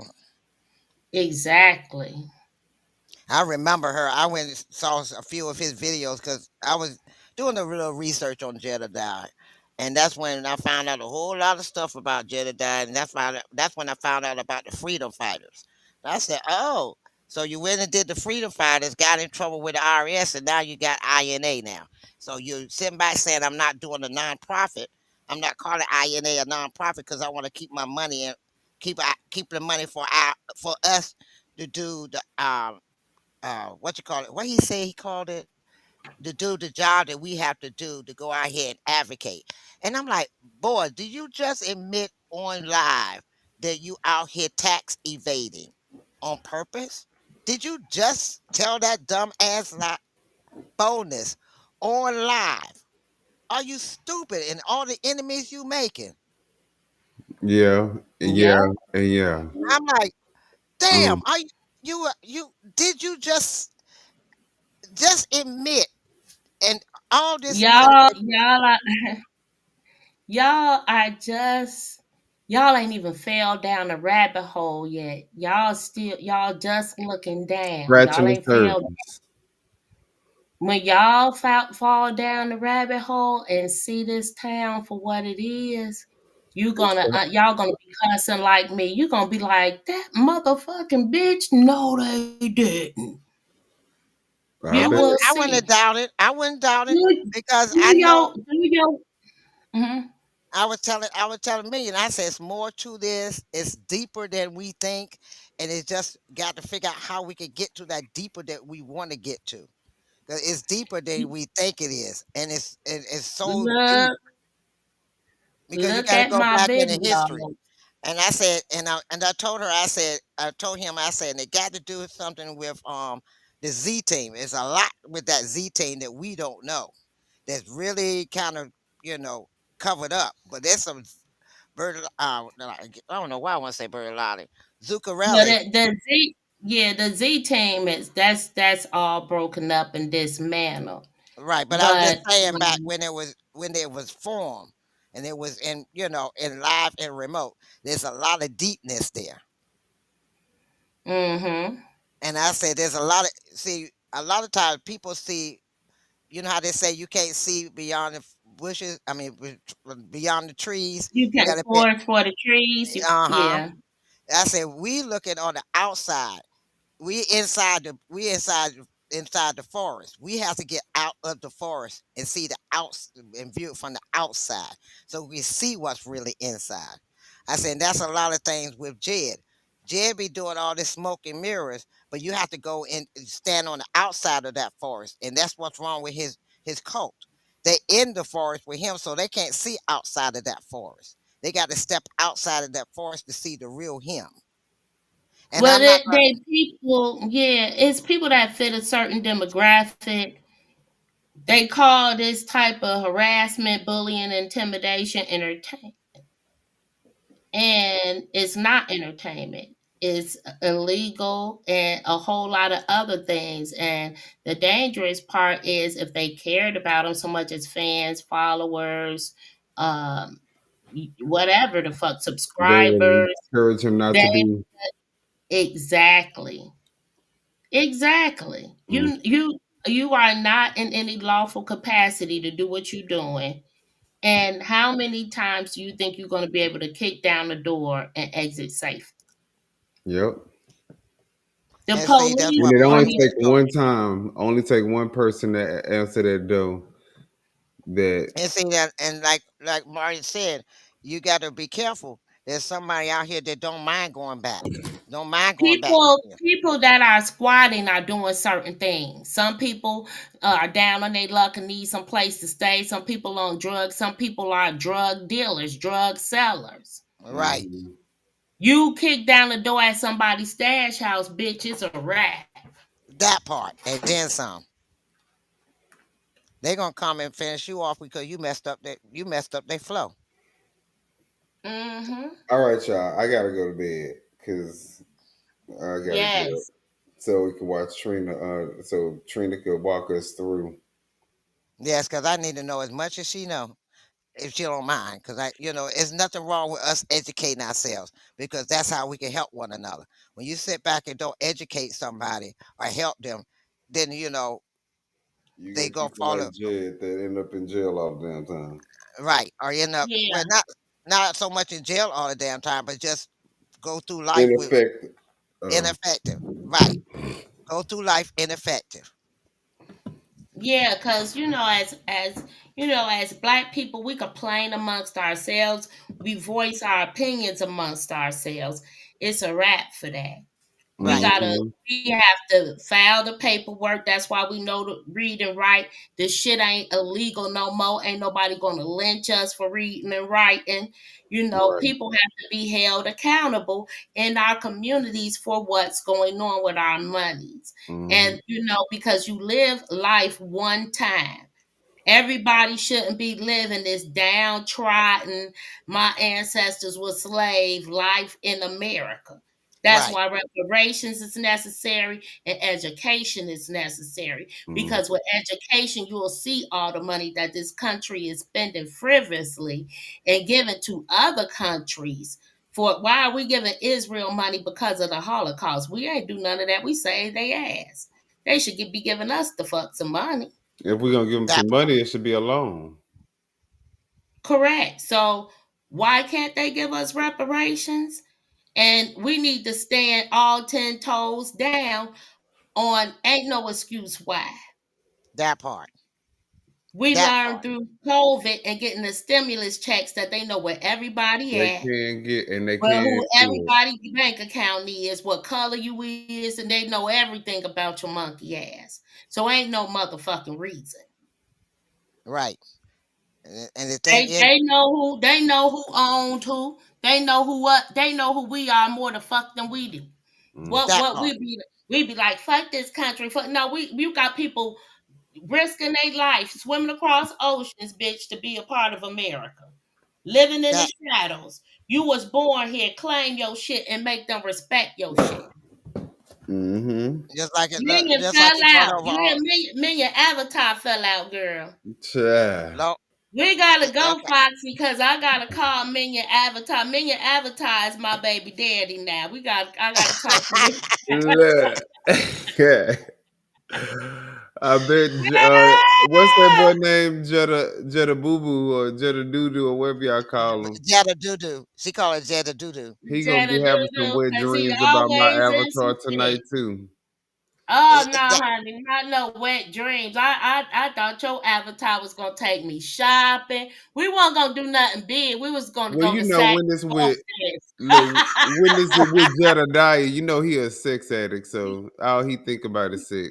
exactly. I remember her. I went and saw a few of his videos because I was doing a little research on Jedidiah, and that's when I found out a whole lot of stuff about Jedidiah, and that's when I found out about the freedom fighters. And I said, "Oh, so you went and did the freedom fighters, got in trouble with the IRS, and now you got INA now. So you're sitting back saying I'm not doing a nonprofit. I'm not calling INA a nonprofit because I want to keep my money and keep the money for us to do the what you call it? What he say he called it? To do the job that we have to do to go out here and advocate. And I'm like, boy, do you just admit on live that you out here tax evading on purpose? Did you just tell that dumb ass bonus on live? Are you stupid and all the enemies you making? Yeah, yeah, Yep. and yeah. I'm like, damn, Um, are you did you just admit and all this money Y'all, that y'all, are, y'all are just y'all ain't even fell down the rabbit hole yet. Y'all just looking down. scratching Y'all the ain't fell. surface. When y'all fall down the rabbit hole and see this town for what it is, y'all gonna be cussing like me. You gonna be like that motherfucking bitch. No, they didn't. I You bet. will I wouldn't see. doubt it. I wouldn't doubt it Do, because do I know your do your. Mhm. I was telling Million, I said it's more to this, it's deeper than we think, and it's just got to figure out how we can get to that deeper that we want to get to. 'Cause it's deeper than we think it is, and it's so deep Look, because you look got to at go my back into history. video. And I said, and I told her, I told him, I said, and it got to do something with the Z team. It's a lot with that Z team that we don't know. That's really kind of you know covered up. But there's some I don't know why I want to say Bertolotti, Yeah, Zuccarelli, the Z team is that's all broken up and dismantled. right? But I was just But saying back when it was formed and it was in in live and remote. There's a lot of deepness there, mm-hmm. and I said there's a lot of see a lot of times people see. You know how they say you can't see beyond the bushes. I mean, beyond the trees. You You can got to be. forest for the trees. Uh-huh. Yeah. I said we looking on the outside. We inside the forest. We have to get out of the forest and see the outs and view it from the outside so we see what's really inside. I said that's a lot of things with Jed. Jed be doing all this smoke and mirrors, but you have to go and stand on the outside of that forest, and that's what's wrong with his cult. They in the forest with him, so they can't see outside of that forest. They got to step outside of that forest to see the real him. And Well, I'm not going. they people, yeah, it's people that fit a certain demographic. They call this type of harassment, bullying, intimidation, entertainment, and it's not entertainment. It's illegal and a whole lot of other things. And the dangerous part is if they cared about them so much as fans, followers, um, whatever the fuck, They subscribers, encourage him not they to be. exactly. Exactly. Mm, You are not in any lawful capacity to do what you're doing. And how many times do you think you're going to be able to kick down the door and exit safe? yep. The And see, that's police And what it only only Marcus take told one me. time, only take one person to answer that door. That And see that, and like Marty said, you got to be careful. There's somebody out here that don't mind going back, don't mind going back to jail. people that are squatting are doing certain things. Some people are down on their luck and need some place to stay. Some people on drugs. Some people are drug dealers, drug sellers. Right, mhm. You kick down the door at somebody's stash house, bitch, it's a wrap. that part, and then some. They're gonna come and finish you off because you messed up their flow. Mm-hmm. All right, y'all. I gotta go to bed because I gotta get up Yes. so we can watch Trina. So Trina could walk us through. Yes, because I need to know as much as she know, if she don't mind. Because there's nothing wrong with us educating ourselves because that's how we can help one another. When you sit back and don't educate somebody or help them, then You they get go people follow like Jed that end up in jail all the damn time. right or end up Yeah. well not so much in jail all the damn time, but just go through life with Ineffective. Uh, ineffective. Right. Go through life ineffective. Yeah, because as black people, we complain amongst ourselves. We voice our opinions amongst ourselves. It's a wrap for that. We Right. gotta mm-hmm. we have to file the paperwork. That's why we know to read and write. This shit ain't illegal no more. Ain't nobody gonna lynch us for reading and writing. Right. People have to be held accountable in our communities for what's going on with our monies. Mm-hmm. And because you live life one time. Everybody shouldn't be living this downtrodden, my ancestors were slave life in America. That's Right. why reparations is necessary and education is necessary. Mm-hmm. Because with education, you will see all the money that this country is spending frivolously and giving to other countries. For why are we giving Israel money because of the Holocaust? We ain't do none of that. We saved their ass. They should be giving us the fuck some money. If we're gonna give them That some part. money, it should be a loan. Correct. So why can't they give us reparations? And we need to stand all 10 toes down on ain't no excuse why. That part. We That learned part. through COVID and getting the stimulus checks that they know where everybody They at, can get and they where can who do it. everybody's bank account is, what color you is, and they know everything about your monkey ass. So ain't no motherfucking reason. Right. And the thing They is, they know who owned who. They know who we are more the fuck than we do. Mm. What that what part. we be like, fuck this country. Fuck no, we got people risking their life, swimming across oceans, bitch, to be a part of America. Living in the That shadows. You was born here, claim your shit and make them respect your shit. Mm-hmm. Minion just like fell it going out. over You all. hear me? Minion avatar fell out, girl. Child. No, We gotta go, okay. Foxy, because I gotta call Minion Avatar. Minion Avatar is my baby daddy now. I gotta talk to him. Look. I bet what's that boy named Jetta Boo Boo or Jetta Doo Doo or whatever y'all call him. Jetta doo doo. She call it Jetta doo doo. He gonna Jada be having some Dudu, wet because he dreams about my always in some avatar tonight shit. too. Oh no, honey, not no wet dreams. I thought your avatar was gonna take me shopping. We weren't gonna do nothing big. We was gonna Well, go you to know Saks when it's with Fifth. look when it's with Jedidiah, you know he a sex addict, so all he think about is sex.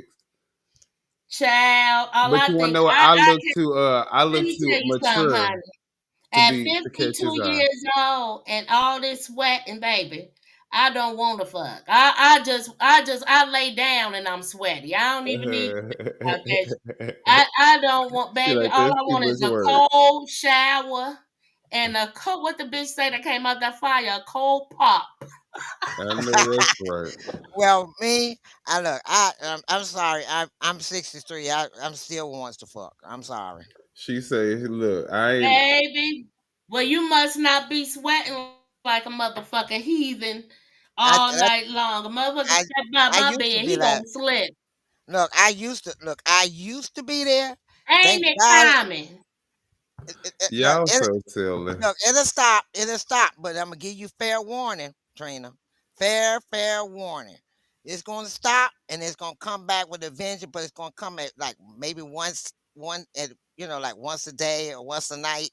Child, all But I you wanna think know what? I I let look me too tell you something, mature honey. At to catch his 52 eye. years old and all this sweating, baby, I don't want to fuck. I lay down and I'm sweaty. I don't even need to think about that. I don't want, She baby. like All that's I too want much is a work. cold shower and a cold. What the bitch say that came out that fire? A cold pop. I know that's right. Well, me, I look. I'm sorry. I'm 63. I'm still wants to fuck. I'm sorry. She say, "Look, I ain't." Baby. Well, you must not be sweating like a motherfucking heathen I all night long. A motherfucker I step by I my used to bed, be he that. gonna slip. Look, I used to be there. Ain't Thank it God. common? Look, Y'all so silly. look, it'll stop. It'll stop. But I'm gonna give you fair warning, Trina. Fair warning. It's gonna stop and it's gonna come back with a vengeance, but it's gonna come at like maybe one at like once a day or once a night,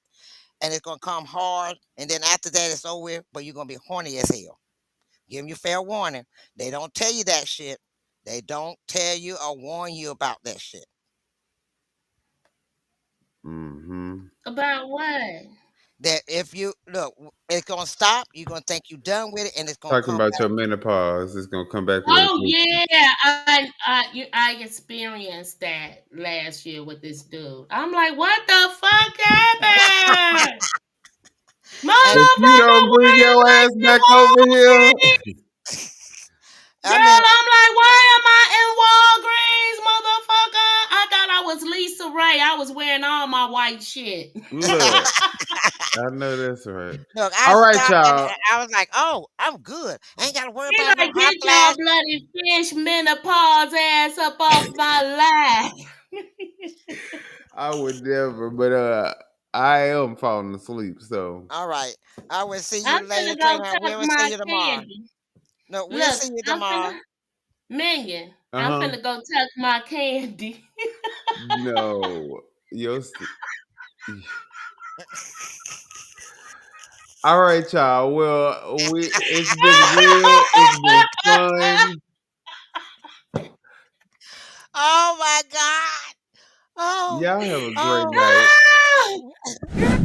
and it's gonna come hard, and then after that it's over with, but you're gonna be horny as hell. Giving you fair warning. They don't tell you that shit. They don't tell you or warn you about that shit. Mm-hmm. About what? That if you look, it's gonna stop. You're gonna think you're done with it, and it's gonna Talking come about back. your menopause, it's gonna come back with a Oh vengeance. yeah, I experienced that last year with this dude. I'm like, what the fuck happened, And If you motherfucker? don't bring Why your you ass acting back over on here, me? I Girl, mean, I'm like, why am I in Walgreens, motherfucker? I thought I was Lisa Ray. I was wearing all my white shit. Look, I know that's right. look, I All right, stopped and y'all. I was like, "Oh, I'm good. I ain't got to worry He about no like, hot get flash." y'all bloody fish menopause ass up off my life. I would never, but I am falling asleep, so All right, I will see you I'm later, finna go Trina. We tuck will see my you tomorrow. candy. No, we'll Look, see you I'm tomorrow. finna Minion. I'm uh-huh. finna go tuck my candy. No. All right, y'all. Well, it's been real. It's been fun. Oh my God. Oh, Y'all have a great oh. night. Ah!